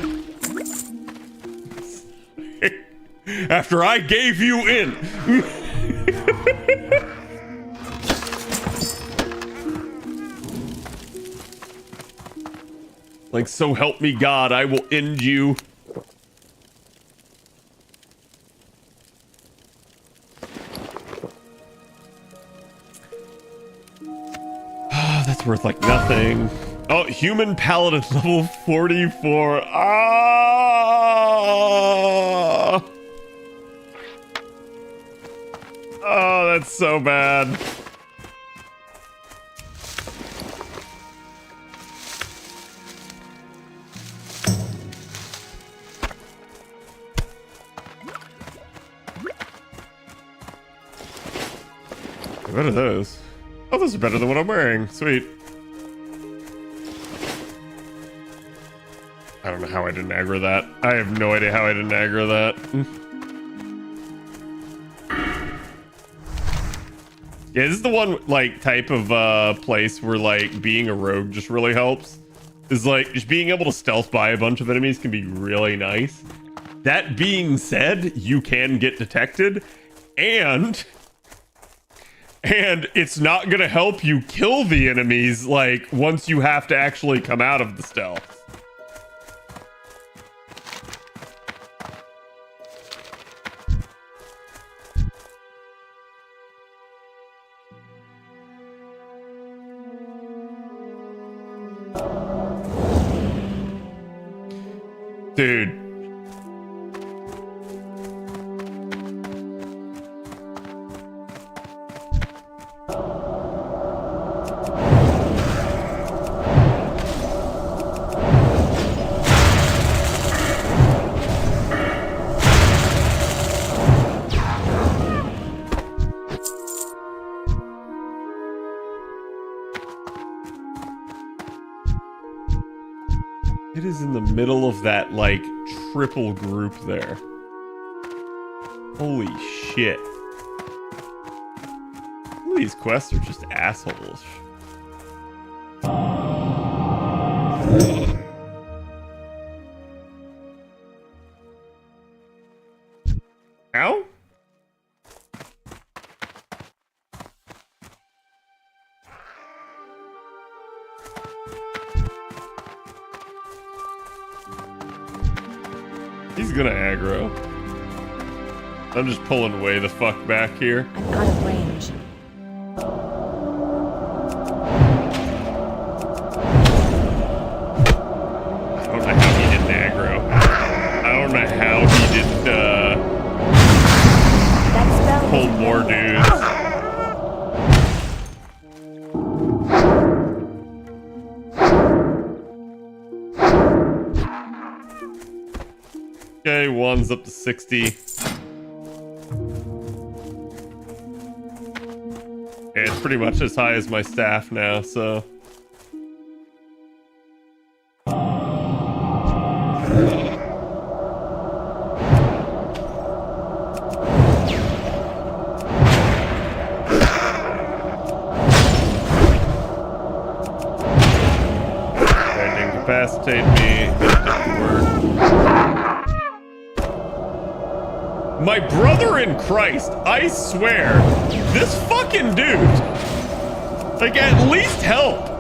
After I gave you in. Like, so help me God, I will end you. That's worth like nothing. Oh, human paladin level 44. Ah! Oh, that's so bad. What are those? Oh, those are better than what I'm wearing. Sweet. I don't know how I didn't aggro that. I have no idea how I didn't aggro that. Yeah, this is the one, like, type of place where, like, being a rogue just really helps. Is, like, just being able to stealth by a bunch of enemies can be really nice. That being said, you can get detected, and it's not gonna help you kill the enemies, like, once you have to actually come out of the stealth. Dude. It is in the middle of that, like, triple group there. Holy shit. Some of these quests are just assholes. Ow? He's gonna aggro. I'm just pulling way the fuck back here. I'm out of range. I don't know how he didn't aggro. I don't know how he didn't pull more dudes. Okay, one's up to 60. Yeah, it's pretty much as high as my staff now, so. Trying to incapacitate me. It didn't work. My brother in Christ, I swear, this fucking dude. Like, at least help.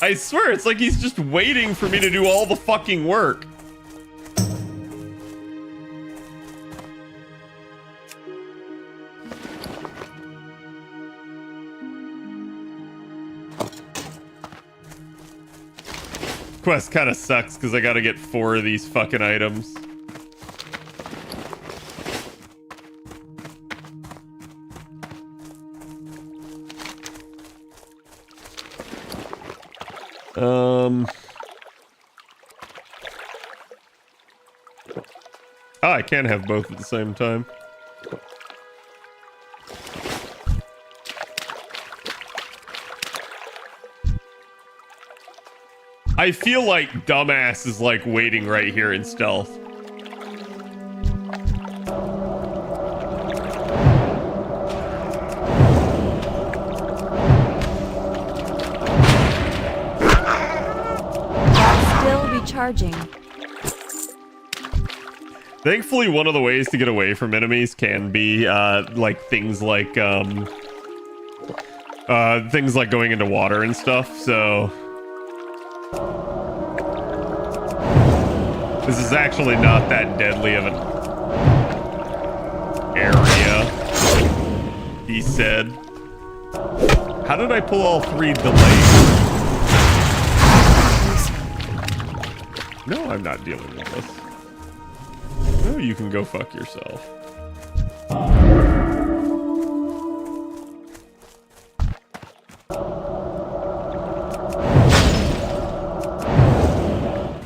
I swear, it's like he's just waiting for me to do all the fucking work. Quest kind of sucks because I gotta get 4 of these fucking items. Oh, I can't have both at the same time. I feel like dumbass is like waiting right here in stealth. Still recharging. Thankfully, one of the ways to get away from enemies can be like things like going into water and stuff. So this is actually not that deadly of an area, he said. How did I pull all 3 delays? No, I'm not dealing with this. No, you can go fuck yourself.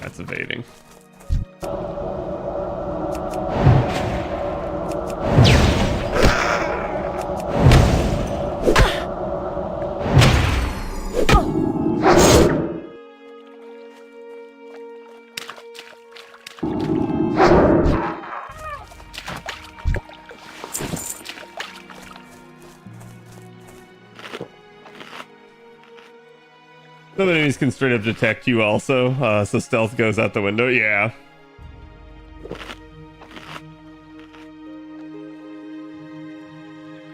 That's evading. Some enemies can straight up detect you also, so stealth goes out the window. Yeah.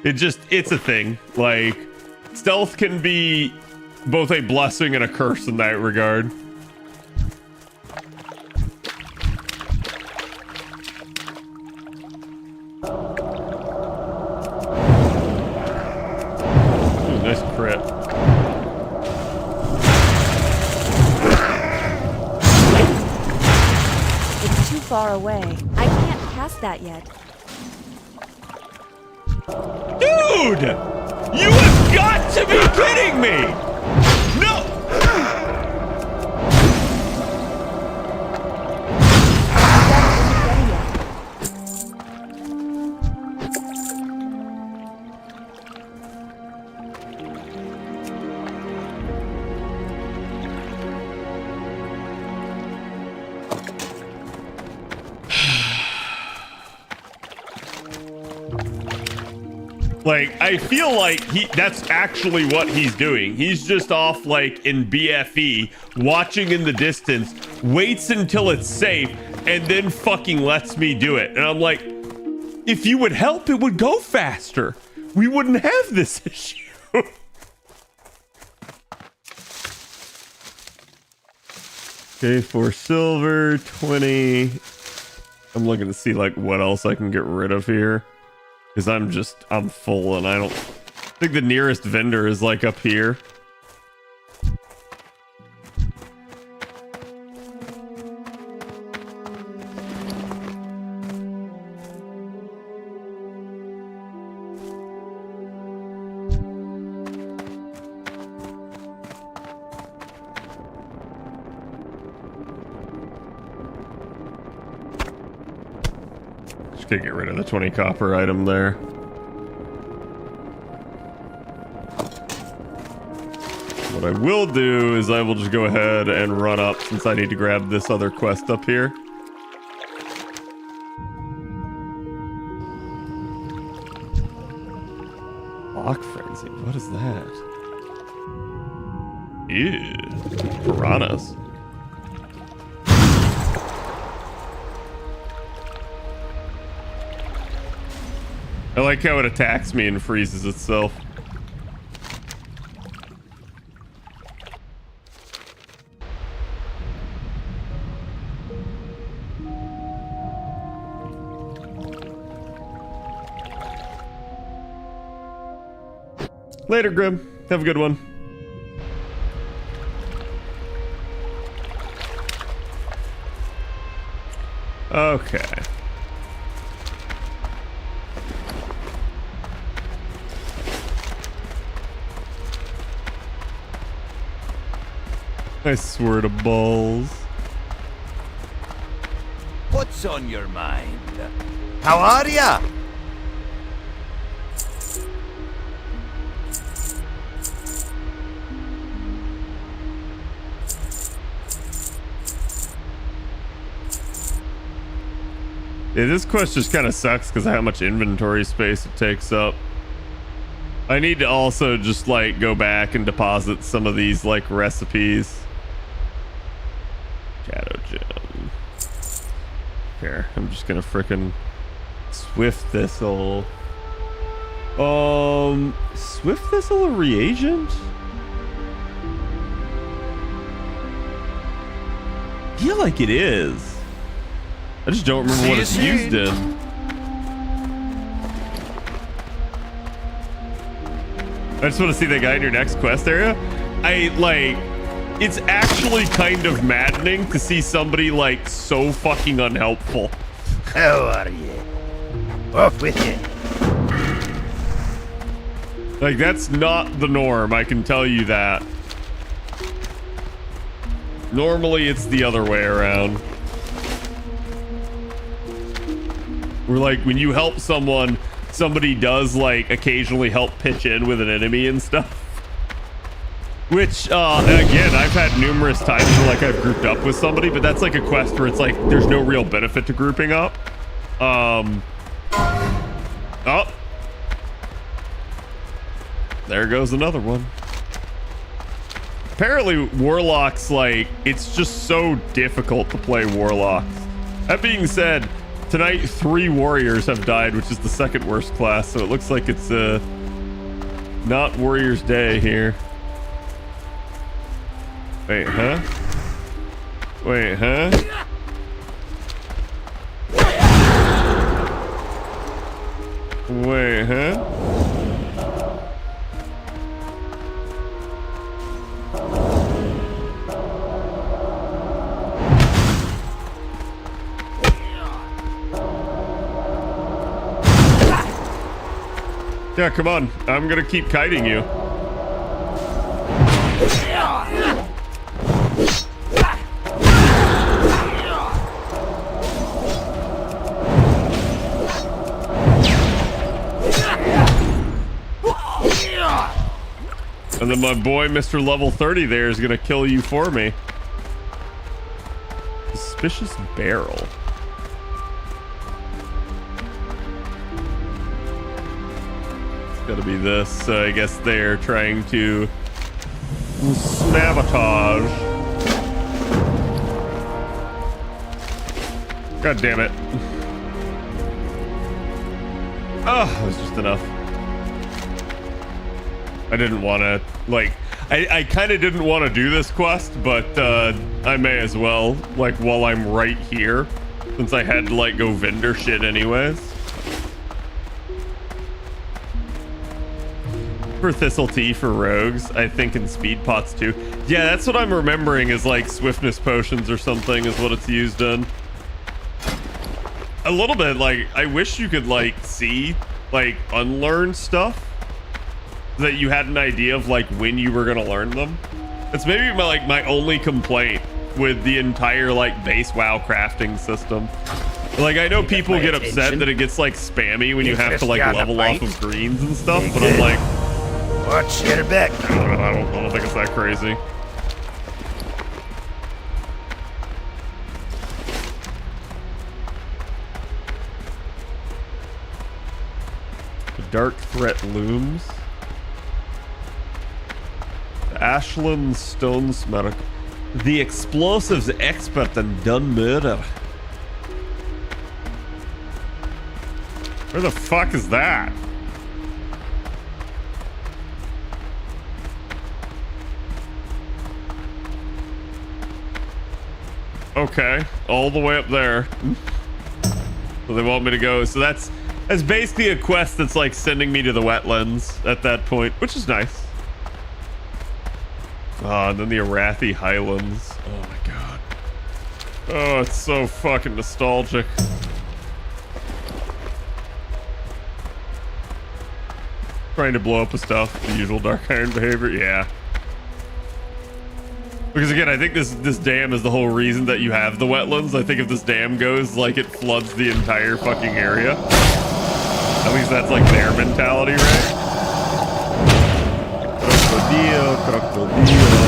It's a thing. Like, stealth can be both a blessing and a curse in that regard. Ooh, nice crit. It's too far away. I can't pass that yet. Dude! You have got to be kidding me! No! Like, I feel like that's actually what he's doing. He's just off, like, in BFE, watching in the distance, waits until it's safe, and then fucking lets me do it. And I'm like, if you would help, it would go faster. We wouldn't have this issue. Okay, 4 silver, 20. I'm looking to see, like, what else I can get rid of here. Because I'm full and I think the nearest vendor is like up here. Just gonna get rid of the 20 copper item there. What I will do is I will just go ahead and run up since I need to grab this other quest up here. Lock frenzy, what is that? Ew, piranhas. I like how it attacks me and freezes itself. Later, Grim. Have a good one. Okay. I swear to balls. What's on your mind? How are ya? Yeah, this quest just kind of sucks because of how much inventory space it takes up. I need to also just like go back and deposit some of these like recipes. Shadow Gem. Here, I'm just gonna frickin' Swift Thistle. Swift Thistle a reagent? Feel like it is. I just don't remember what it's used in. I just want to see that guy in your next quest area. It's actually kind of maddening to see somebody like so fucking unhelpful. How are you? Off with you. Like, that's not the norm, I can tell you that. Normally it's the other way around. Where like when you help someone, somebody does like occasionally help pitch in with an enemy and stuff. Which again, I've had numerous times where like I've grouped up with somebody, but that's like a quest where it's like there's no real benefit to grouping up. Oh, there goes another one. Apparently warlocks, like, it's just so difficult to play warlocks. That being said, tonight 3 warriors have died, which is the second worst class, so it looks like it's not Warriors Day here. Wait, huh? Wait, huh? Wait, huh? Yeah, come on. I'm gonna keep kiting you. And then my boy, Mr. Level 30 there, is gonna kill you for me. Suspicious barrel. Gotta be this. I guess they're trying to sabotage. God damn it. Oh, that was just enough. I didn't want to, like, I kind of didn't want to do this quest, but I may as well, like, while I'm right here, since I had to, like, go vendor shit anyways. For Thistle Tea for rogues, I think in speed pots too. Yeah, that's what I'm remembering is like swiftness potions or something is what it's used in. A little bit, like, I wish you could like see, like, unlearn stuff so that you had an idea of like when you were gonna learn them. It's maybe my only complaint with the entire like base WoW crafting system. Like, I know people get upset that it gets like spammy when you have to like level off of greens and stuff, but I'm like, watch your back. I don't think it's that crazy. The dark threat looms. The Ashland Stonesmith. The explosives expert and done murder. Where the fuck is that? Okay, all the way up there. So they want me to go. So that's basically a quest that's like sending me to the wetlands at that point, which is nice. And then the Arathi Highlands. Oh my god. Oh, it's so fucking nostalgic. Trying to blow up with stuff. The usual Dark Iron behavior. Yeah. Because again, I think this dam is the whole reason that you have the wetlands. I think if this dam goes, like, it floods the entire fucking area. At least that's like their mentality, right? Crocodile, crocodile.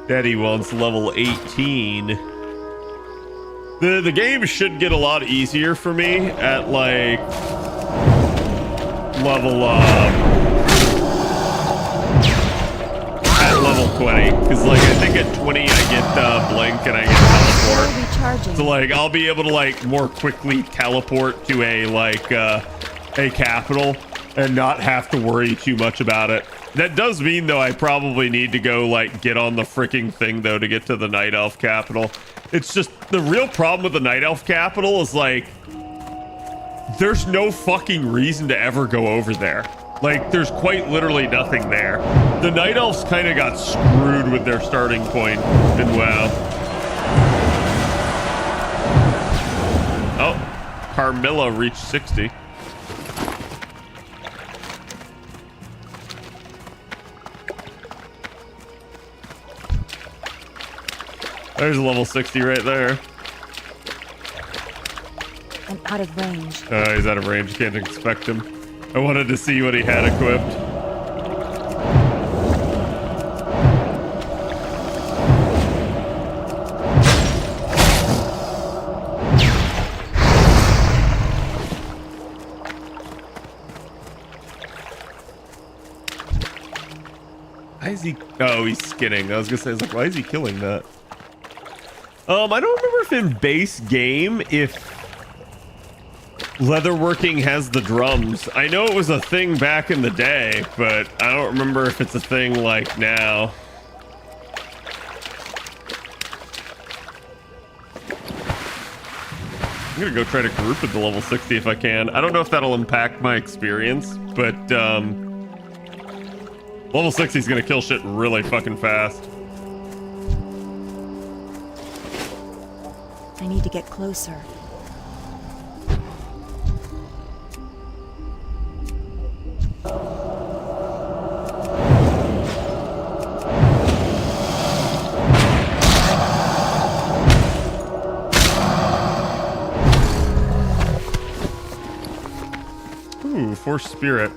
Daddy wants level 18. The game should get a lot easier for me at like level 20, because like I think at 20 I get blink and I get teleport. So like I'll be able to like more quickly teleport to a like a capital and not have to worry too much about it. That does mean though I probably need to go like get on the freaking thing though to get to the Night Elf capital. It's just the real problem with the Night Elf capital is like there's no fucking reason to ever go over there. Like there's quite literally nothing there. The Night Elves kind of got screwed with their starting point in WoW. Oh, Carmilla reached 60. There's a level 60 right there. I'm out of range. He's out of range. Can't expect him. I wanted to see what he had equipped. Why is he... Oh, he's skinning. I was gonna say, I was like, why is he killing that? I don't remember if in base game, if leatherworking has the drums. I know it was a thing back in the day, but I don't remember if it's a thing like now. I'm gonna go try to group at the level 60 if I can. I don't know if that'll impact my experience, but level 60 is gonna kill shit really fucking fast. I need to get closer. Ooh, Force Spirit.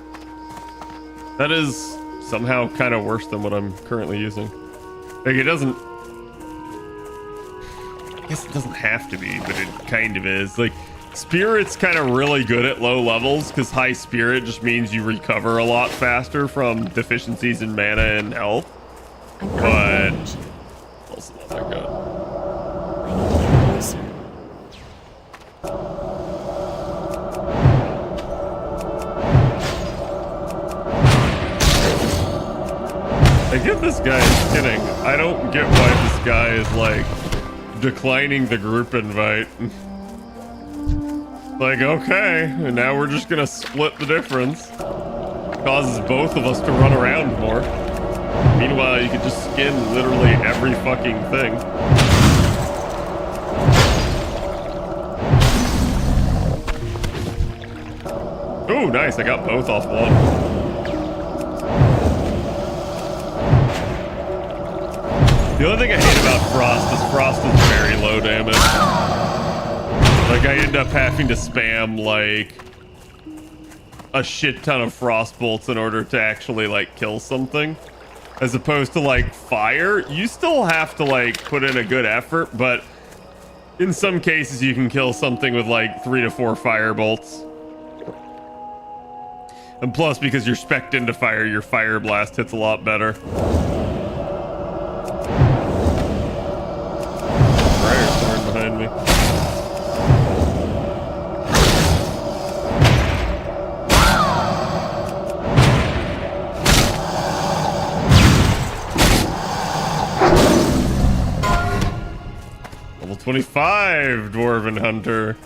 That is somehow kind of worse than what I'm currently using. Like, it doesn't... I guess it doesn't have to be, but it kind of is. Like, Spirit's kind of really good at low levels, because high Spirit just means you recover a lot faster from deficiencies in mana and health. But... also not that good. I need to get closer. I get this guy is kidding. I don't get why this guy is like declining the group invite. Like, okay, and now we're just gonna split the difference. Causes both of us to run around more. Meanwhile, you could just skin literally every fucking thing. Ooh, nice, I got both off one. The only thing I hate about Frost is very low damage. Like, I end up having to spam, like, a shit ton of Frost bolts in order to actually, like, kill something. As opposed to, like, fire. You still have to, like, put in a good effort, but in some cases you can kill something with, like, 3 to 4 fire bolts. And plus, because you're spec'd into fire, your fire blast hits a lot better. Briar thorn behind me. Level 25, Dwarven Hunter.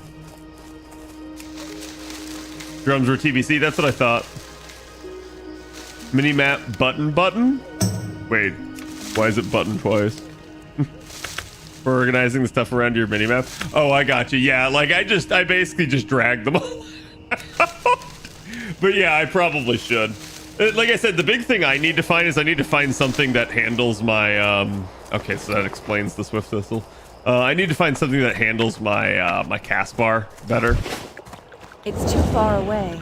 Drums were TBC, that's what I thought. Minimap button? Wait, why is it button twice? For organizing the stuff around your minimap? Oh, I got you. Yeah, like I basically just dragged them all out. But yeah, I probably should. Like I said, the big thing I need to find is I need to find something that handles my, okay, so that explains the Swift Thistle. I need to find something that handles my, my cast bar better. It's too far away.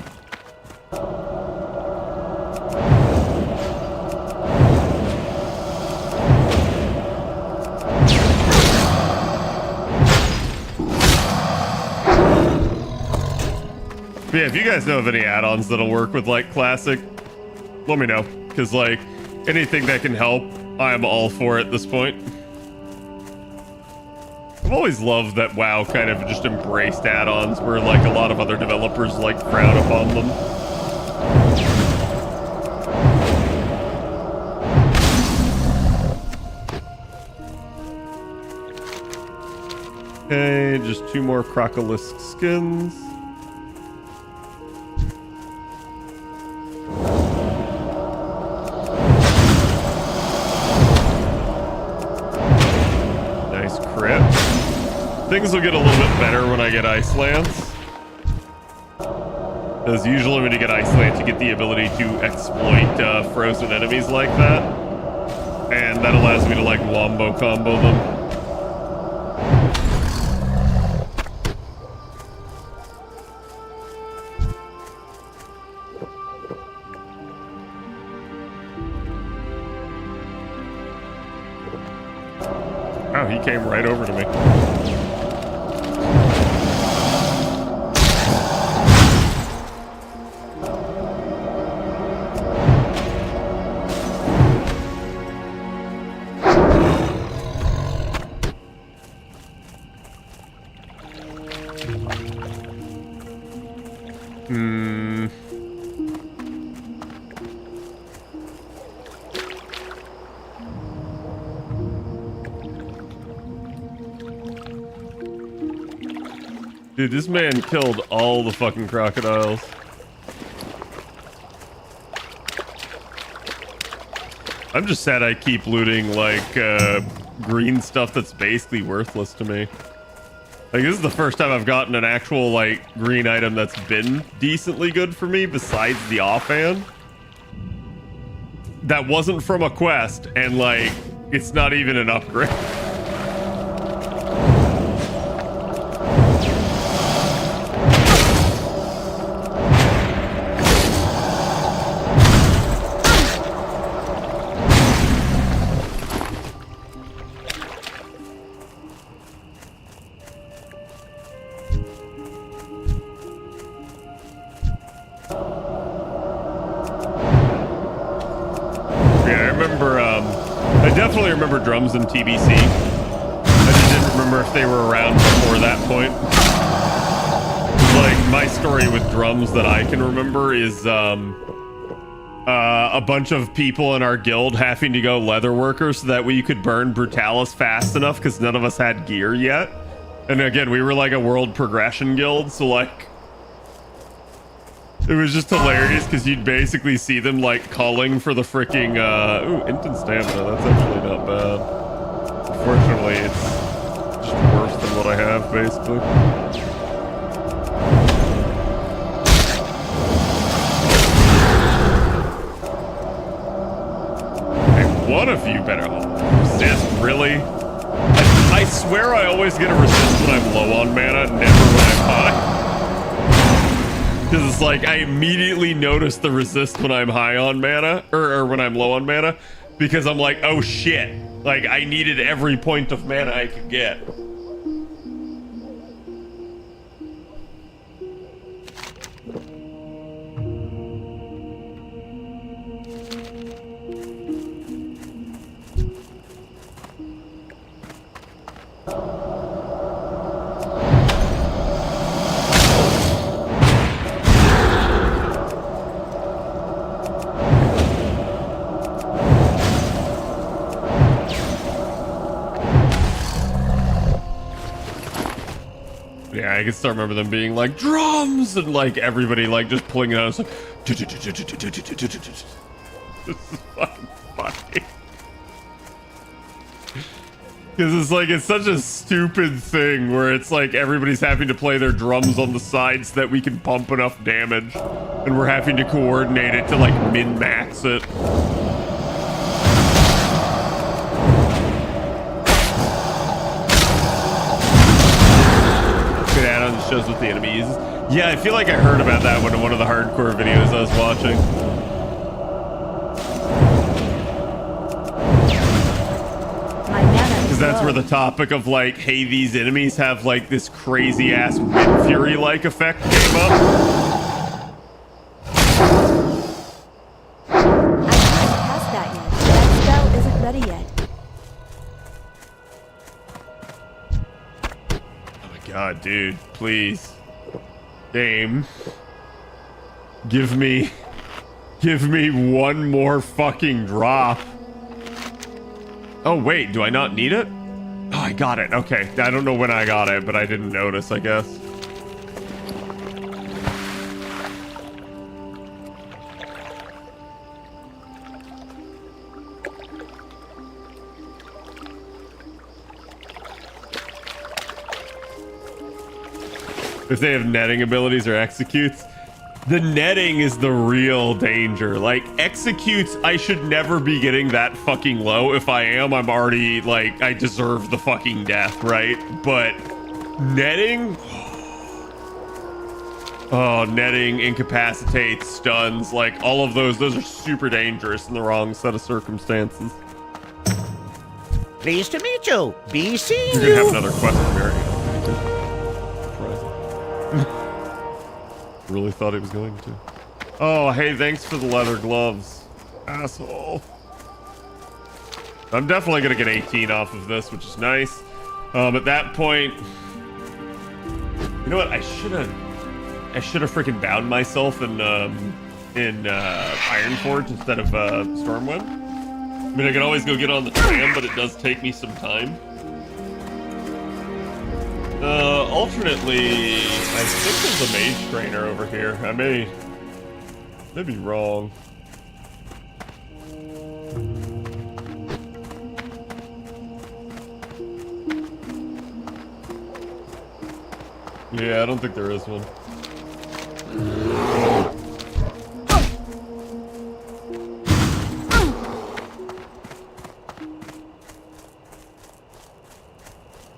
But yeah, if you guys know of any add-ons that'll work with like classic, let me know. Because like anything that can help, I'm all for it at this point. I've always loved that WoW kind of just embraced add-ons where like a lot of other developers like frown upon them. Okay, just 2 more Crocolisk skins. Nice crit. Things will get a little bit better when I get Ice Lance. Because usually when you get Ice Lance, you get the ability to exploit frozen enemies like that. And that allows me to like wombo combo them. Oh, he came right over to me. Dude, this man killed all the fucking crocodiles. I'm just sad I keep looting, like, green stuff that's basically worthless to me. Like, this is the first time I've gotten an actual, like, green item that's been decently good for me, besides the offhand. That wasn't from a quest, and, like, it's not even an upgrade. I remember drums in TBC. I just didn't remember if they were around before that point. Like, my story with drums that I can remember is a bunch of people in our guild having to go leather workers so that we could burn Brutalis fast enough because none of us had gear yet. And again, we were like a world progression guild, so like it was just hilarious because you'd basically see them like calling for the freaking ooh, instant stamina. That's actually not bad. Unfortunately, it's just worse than what I have, basically. Hey, one of you better resist, really? I swear I always get a resist when I'm low on mana, never when I'm high. Because it's like, I immediately notice the resist when I'm high on mana, or when I'm low on mana, because I'm like, oh shit. Like, I needed every point of mana I could get. Yeah, I can still remember them being like drums and like everybody like just pulling it out. It's like this is fucking funny. Because it's such a stupid thing where it's like everybody's having to play their drums on the side so that we can pump enough damage, and we're having to coordinate it to like min-max it. Good add-on that shows what the enemy uses. Yeah, I feel like I heard about that one in one of the hardcore videos I was watching. That's where the topic of like, hey, these enemies have like this crazy ass wind fury like effect came up. I can't cast that yet. That spell isn't ready yet. Oh my god, dude, please. Game. Give me one more fucking drop. Oh, wait, do I not need it? Oh, I got it. Okay. I don't know when I got it, but I didn't notice, I guess. If they have netting abilities or executes. The netting is the real danger. Like, executes, I should never be getting that fucking low. If I am, I'm already, like, I deserve the fucking death, right? But netting? Oh, netting, incapacitates, stuns, like, all of those are super dangerous in the wrong set of circumstances. Pleased to meet you. Be seeing You're you. gonna have another quest for Mary. Really thought he was going to. Oh, hey, thanks for the leather gloves, asshole. I'm definitely gonna get 18 off of this, which is nice. At that point, you know what? I should have freaking bound myself in Ironforge instead of Stormwind. I mean, I can always go get on the tram, but it does take me some time. Alternately, I think there's a mage trainer over here. I may be wrong. Yeah, I don't think there is one.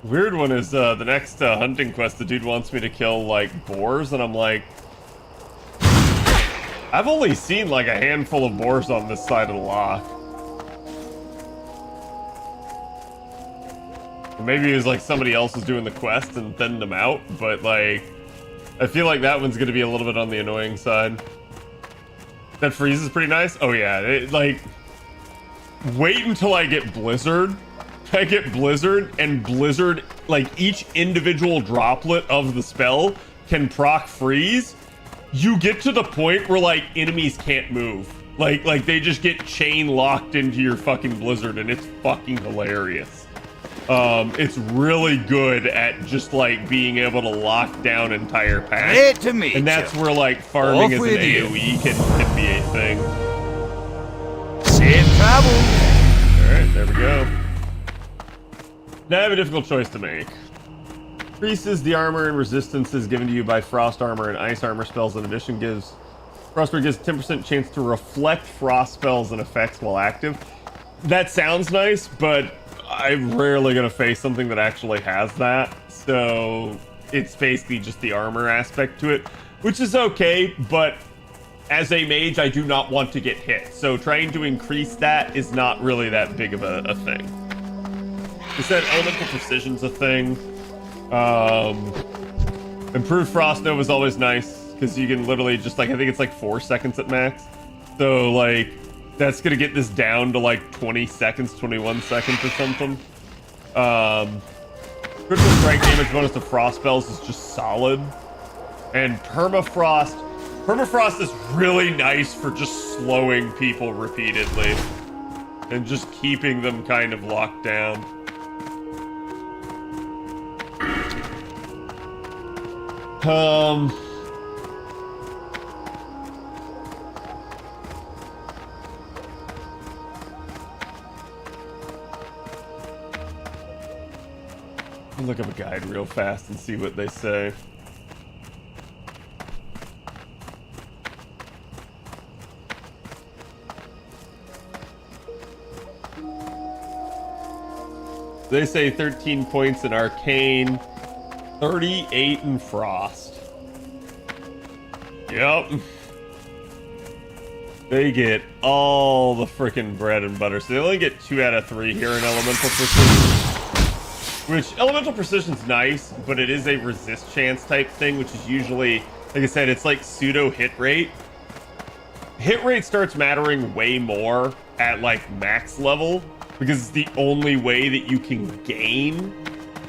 Weird one is the next hunting quest. The dude wants me to kill like boars, and I'm like, I've only seen like a handful of boars on this side of the lock. Or maybe it was like somebody else was doing the quest and thinned them out, but like, I feel like that one's gonna be a little bit on the annoying side. That freeze is pretty nice. Oh yeah, like, wait until I get Blizzard. I get Blizzard, and Blizzard, like, each individual droplet of the spell can proc freeze. You get to the point where, like, enemies can't move. Like they just get chain locked into your fucking Blizzard, and it's fucking hilarious. It's really good at just, like, being able to lock down entire packs. Great to meet and that's you. where, like, farming as Off an with you. AoE can be a thing. Safe travels. Alright, there we go. Now I have a difficult choice to make. Increases the armor and resistances given to you by frost armor and ice armor spells. In addition, Frostbite gives 10% chance to reflect frost spells and effects while active. That sounds nice, but I'm rarely going to face something that actually has that. So it's basically just the armor aspect to it, which is okay, but as a mage, I do not want to get hit. So trying to increase that is not really that big of a thing. He said elemental precision's a thing. Improved Frost Nova is always nice, because you can literally just, like, I think it's like 4 seconds at max. So, like, that's gonna get this down to, like, 20 seconds, 21 seconds or something. Critical strike damage bonus to Frost spells is just solid. And Permafrost is really nice for just slowing people repeatedly. And just keeping them kind of locked down. Look up a guide real fast and see what they say. They say 13 points in Arcane, 38 in Frost. Yep. They get all the frickin' bread and butter. So they only get 2 out of 3 here in Elemental Precision. Which, Elemental Precision's nice, but it is a resist chance type thing, which is usually, like I said, it's like pseudo hit rate. Hit rate starts mattering way more at like max level, because it's the only way that you can gain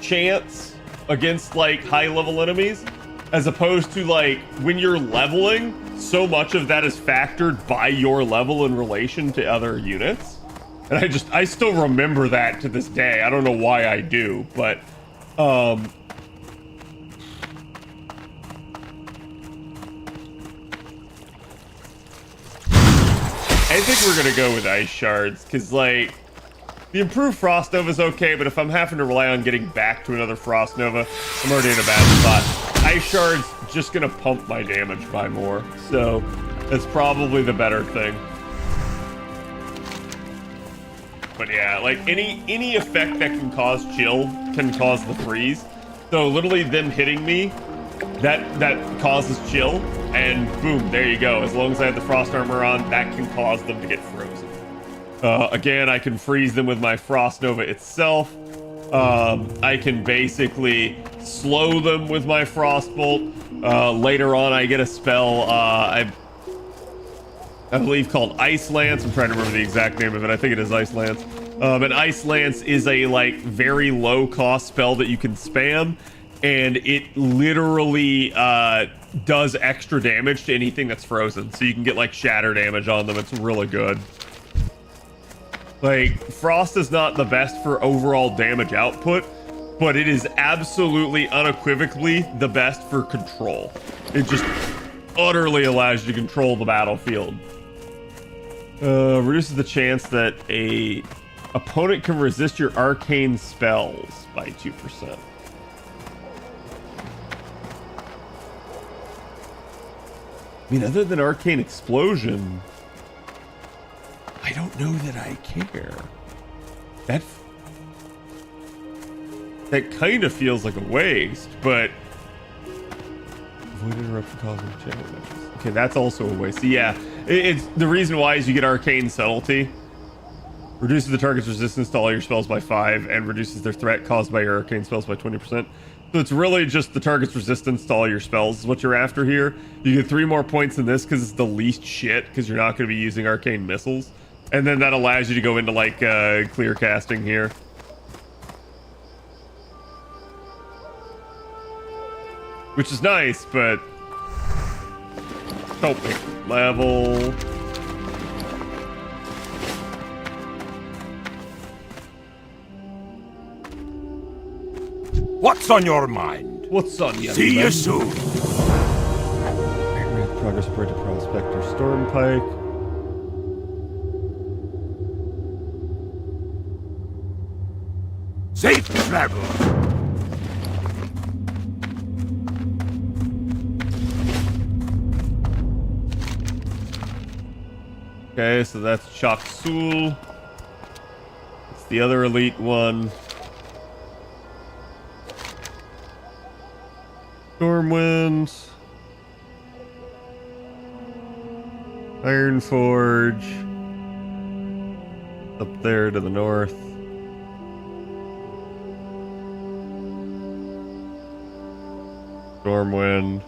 chance against like high level enemies, as opposed to like when you're leveling, so much of that is factored by your level in relation to other units. And I still remember that to this day. I don't know why I do, but I think we're gonna go with Ice Shards, because like the improved Frost Nova is okay, but if I'm having to rely on getting back to another Frost Nova, I'm already in a bad spot. Ice Shards just gonna pump my damage by more, so that's probably the better thing. But yeah, like any effect that can cause chill can cause the freeze. So literally them hitting me, that causes chill, and boom, there you go. As long as I have the frost armor on, that can cause them to get frozen. Again, I can freeze them with my Frost Nova itself. I can basically slow them with my Frostbolt. Later on, I get a spell, I believe called Ice Lance. I'm trying to remember the exact name of it. I think it is Ice Lance. And Ice Lance is a like very low cost spell that you can spam, and it literally does extra damage to anything that's frozen. So you can get like shatter damage on them. It's really good. Like, Frost is not the best for overall damage output, but it is absolutely unequivocally the best for control. It just utterly allows you to control the battlefield. Reduces the chance that a opponent can resist your arcane spells by 2%. I mean, other than Arcane Explosion, I don't know that I care. That kind of feels like a waste, but avoid interruption causing damage. Okay, that's also a waste. Yeah, it's the reason why is you get Arcane Subtlety. Reduces the target's resistance to all your spells by 5 and reduces their threat caused by your arcane spells by 20%. So it's really just the target's resistance to all your spells is what you're after here. You get 3 more points in this because it's the least shit, because you're not going to be using arcane missiles. And then that allows you to go into like clear casting here. Which is nice, but don't pick level. What's on your mind? What's on your See you mind? soon. Progress report to Prospector Stormpike. Safe travel. Okay, so that's Chok Sul. It's the other elite one. Stormwind. Ironforge. Up there to the north. Stormwind.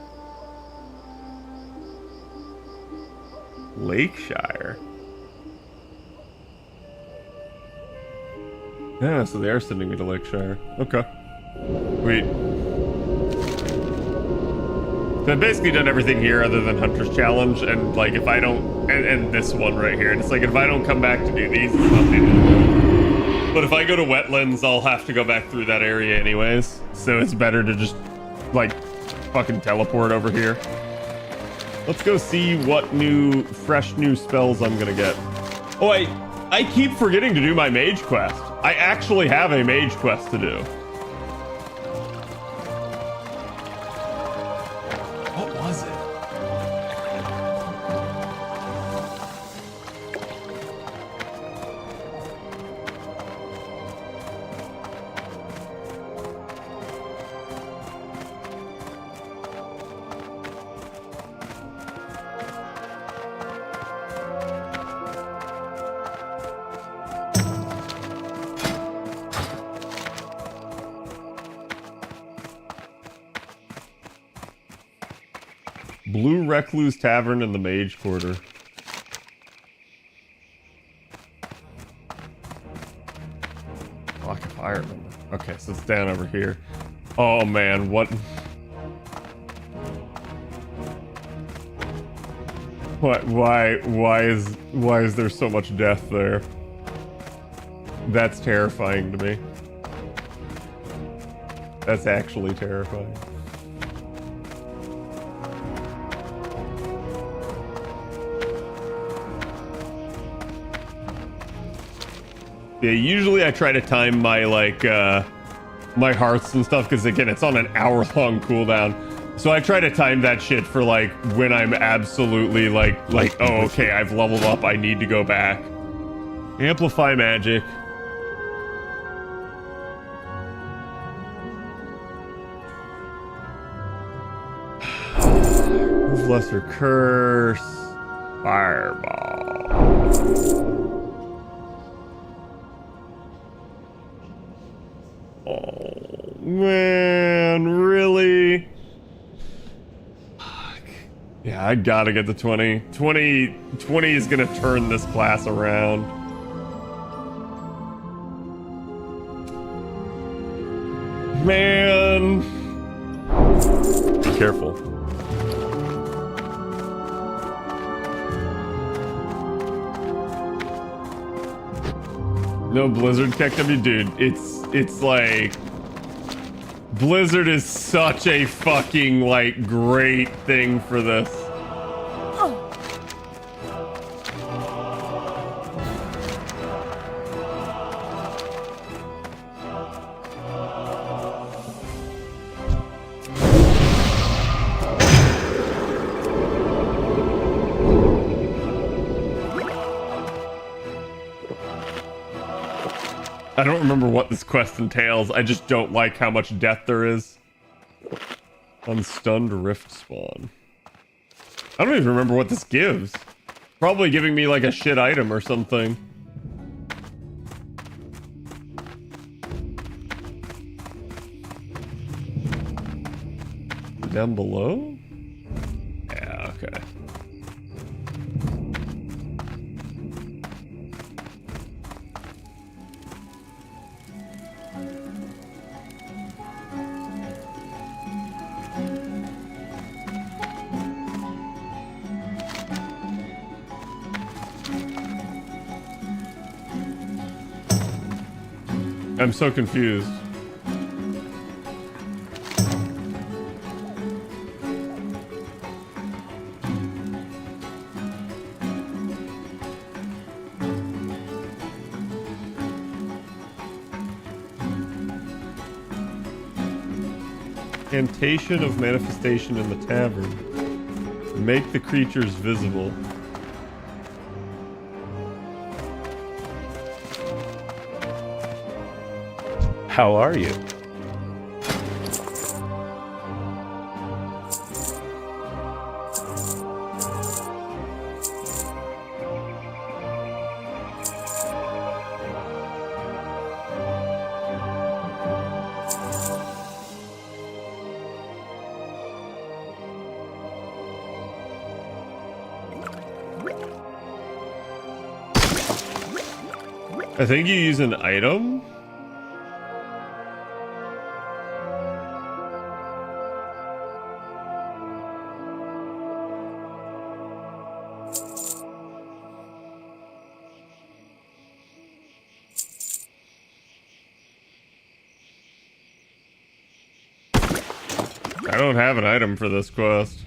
Lakeshire. Yeah, so they are sending me to Lakeshire. Okay. Wait. So I've basically done everything here other than Hunter's Challenge, and like if I don't, and this one right here, and it's like if I don't come back to do these, it's nothing to do. But if I go to Wetlands, I'll have to go back through that area anyways, so it's better to just like fucking teleport over here. Let's go see what fresh new spells I'm gonna get. Oh, I keep forgetting to do my mage quest. I actually have a mage quest to do. What was it? Blue Recluse Tavern in the Mage Quarter. Block of Fire. Okay, so it's down over here. Oh man, what? What? Why is there so much death there? That's terrifying to me. That's actually terrifying. Yeah, usually I try to time my my hearts and stuff because again it's on an hour-long cooldown. So I try to time that shit for like when I'm absolutely like oh okay, I've leveled up, I need to go back. Amplify magic. Lesser curse. Fireball. Oh, man, really? Fuck. Yeah, I gotta get the 20. 20 is gonna turn this class around. Man. Be careful. No Blizzard KW, dude. It's like Blizzard is such a fucking like great thing for this. I don't remember what this quest entails. I just don't like how much death there is. Unstunned Rift Spawn. I don't even remember what this gives. Probably giving me like a shit item or something. Down below? Yeah, okay. I'm so confused. Incantation of manifestation in the tavern. Make the creatures visible. How are you? I think you use an item. I don't have an item for this quest.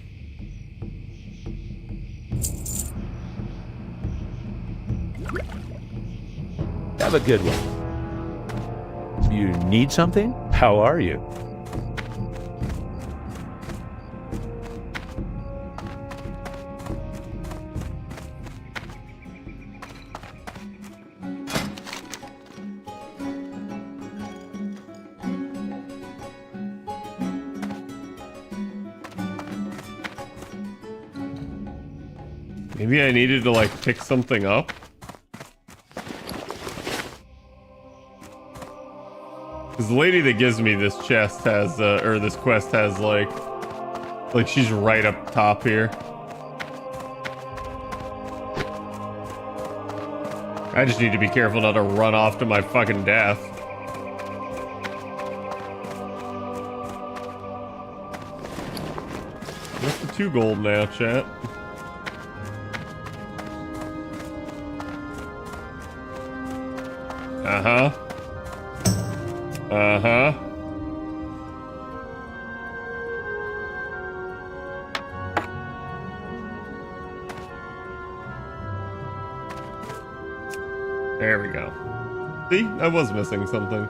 Have a good one. You need something? How are you? Maybe I needed to like pick something up. Because the lady that gives me this chest has, or this quest has like she's right up top here. I just need to be careful not to run off to my fucking death. What's the 2 gold now, chat? Uh-huh. Uh-huh. There we go. See? I was missing something.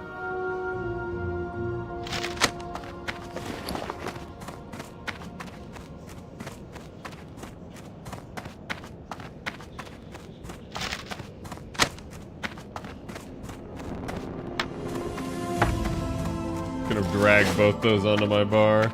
Gonna drag both those onto my bar.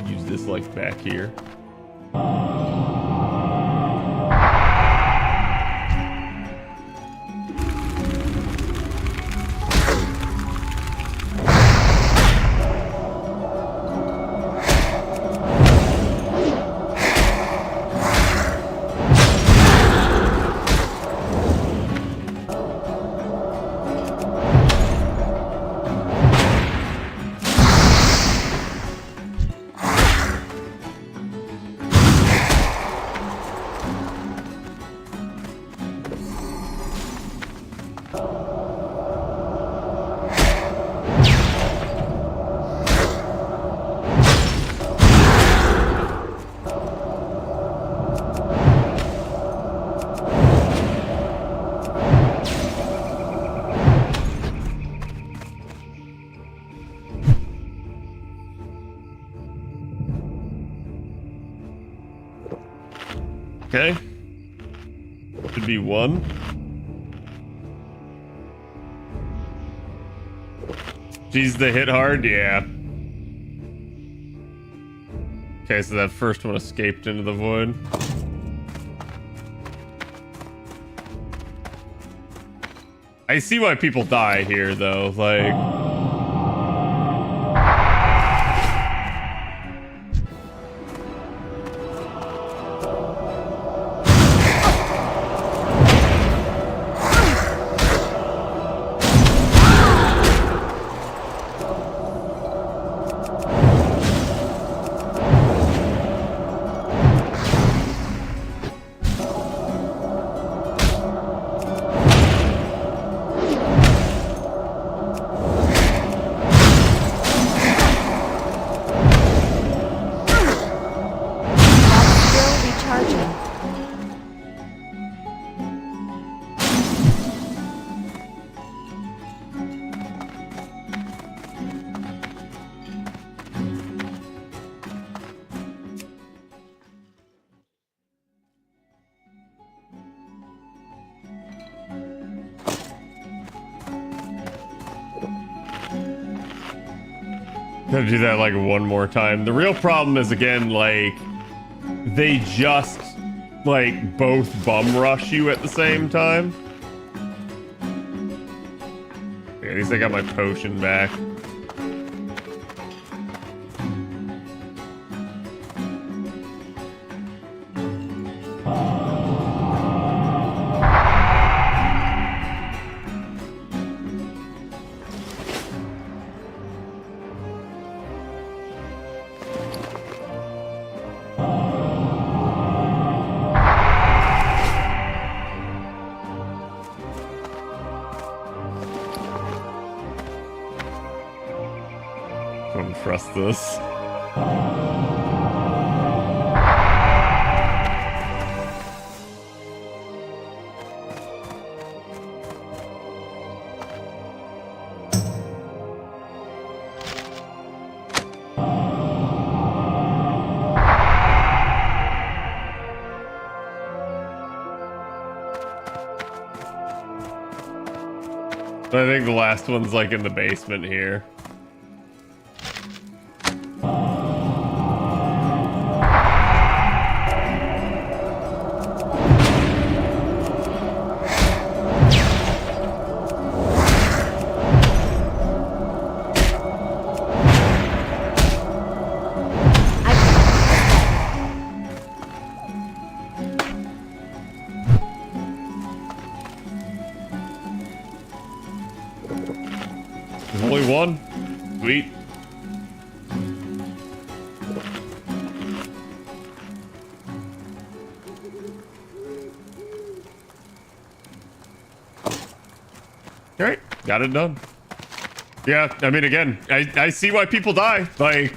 Use this like back here. Okay. Should be 1. Geez, they hit hard? Yeah. Okay, so that first one escaped into the void. I see why people die here, though. Like... Gotta do that like 1 more time. The real problem is, again, like, they just like both bum rush you at the same time. At least I got my potion back. trust this. I think the last one's like in the basement here. There's only one. Sweet. All right, got it done. Yeah, I mean, again, I see why people die. Like,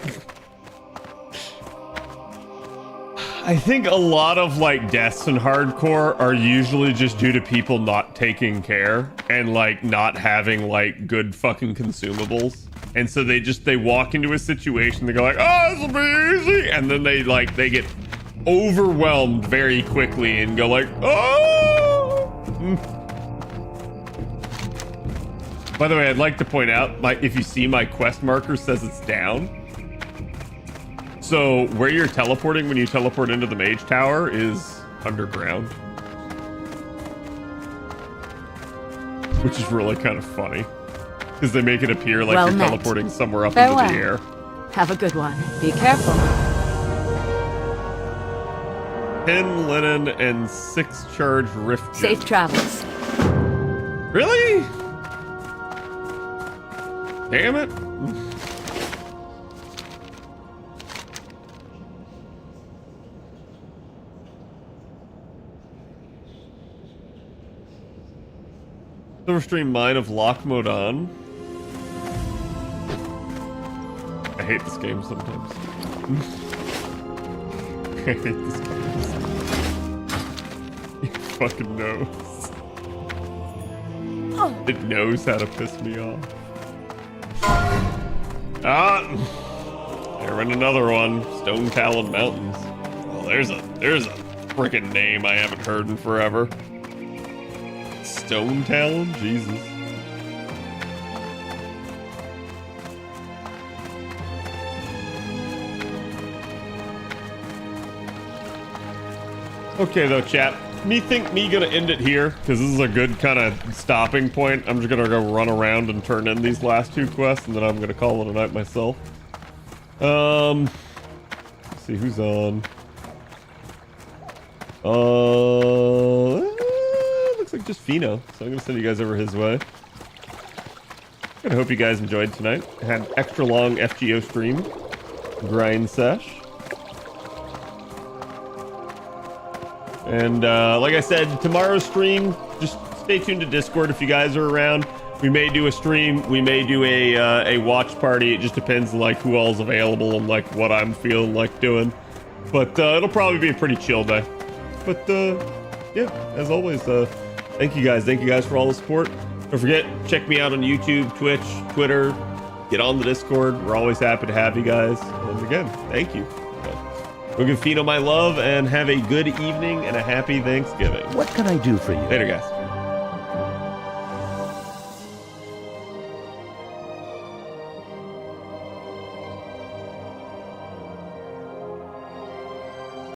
I think a lot of like deaths in hardcore are usually just due to people not taking care and like not having like good fucking consumables. And so they walk into a situation, they go like, oh, this will be easy. And then they get overwhelmed very quickly and go like, oh. By the way, I'd like to point out, if you see my quest marker says it's down. So where you're teleporting when you teleport into the mage tower is underground. Which is really kind of funny. Because they make it appear like Well you're met. teleporting somewhere up Farewell. into the air. Have a good one. Be careful. 10 linen and 6 charge rift gems. Safe travels. Really? Damn it. Silverstream Mine of Lochmodon. I hate this game sometimes. I hate this game. It fucking knows. It knows how to piss me off. Ah! There went another one. Stone Talon Mountains. Well, there's a freaking name I haven't heard in forever. Stone Talon? Jesus. Okay though, chat. Me gonna end it here, because this is a good kind of stopping point. I'm just gonna go run around and turn in these last 2 quests, and then I'm gonna call it a night myself. Let's see who's on. Looks like just Fino, so I'm gonna send you guys over his way. I hope you guys enjoyed tonight. I had an extra long FGO stream, grind sesh. And like I said, tomorrow's stream, just stay tuned to Discord if you guys are around. We may do a stream, we may do a watch party. It just depends on like who all's available and like what I'm feeling like doing. But it'll probably be a pretty chill day. But yeah, as always, thank you guys for all the support. Don't forget, check me out on YouTube, Twitch, Twitter. Get on the Discord. We're always happy to have you guys. And again, thank you. We'll give Fino my love and have a good evening and a happy Thanksgiving. What can I do for you? Later, guys.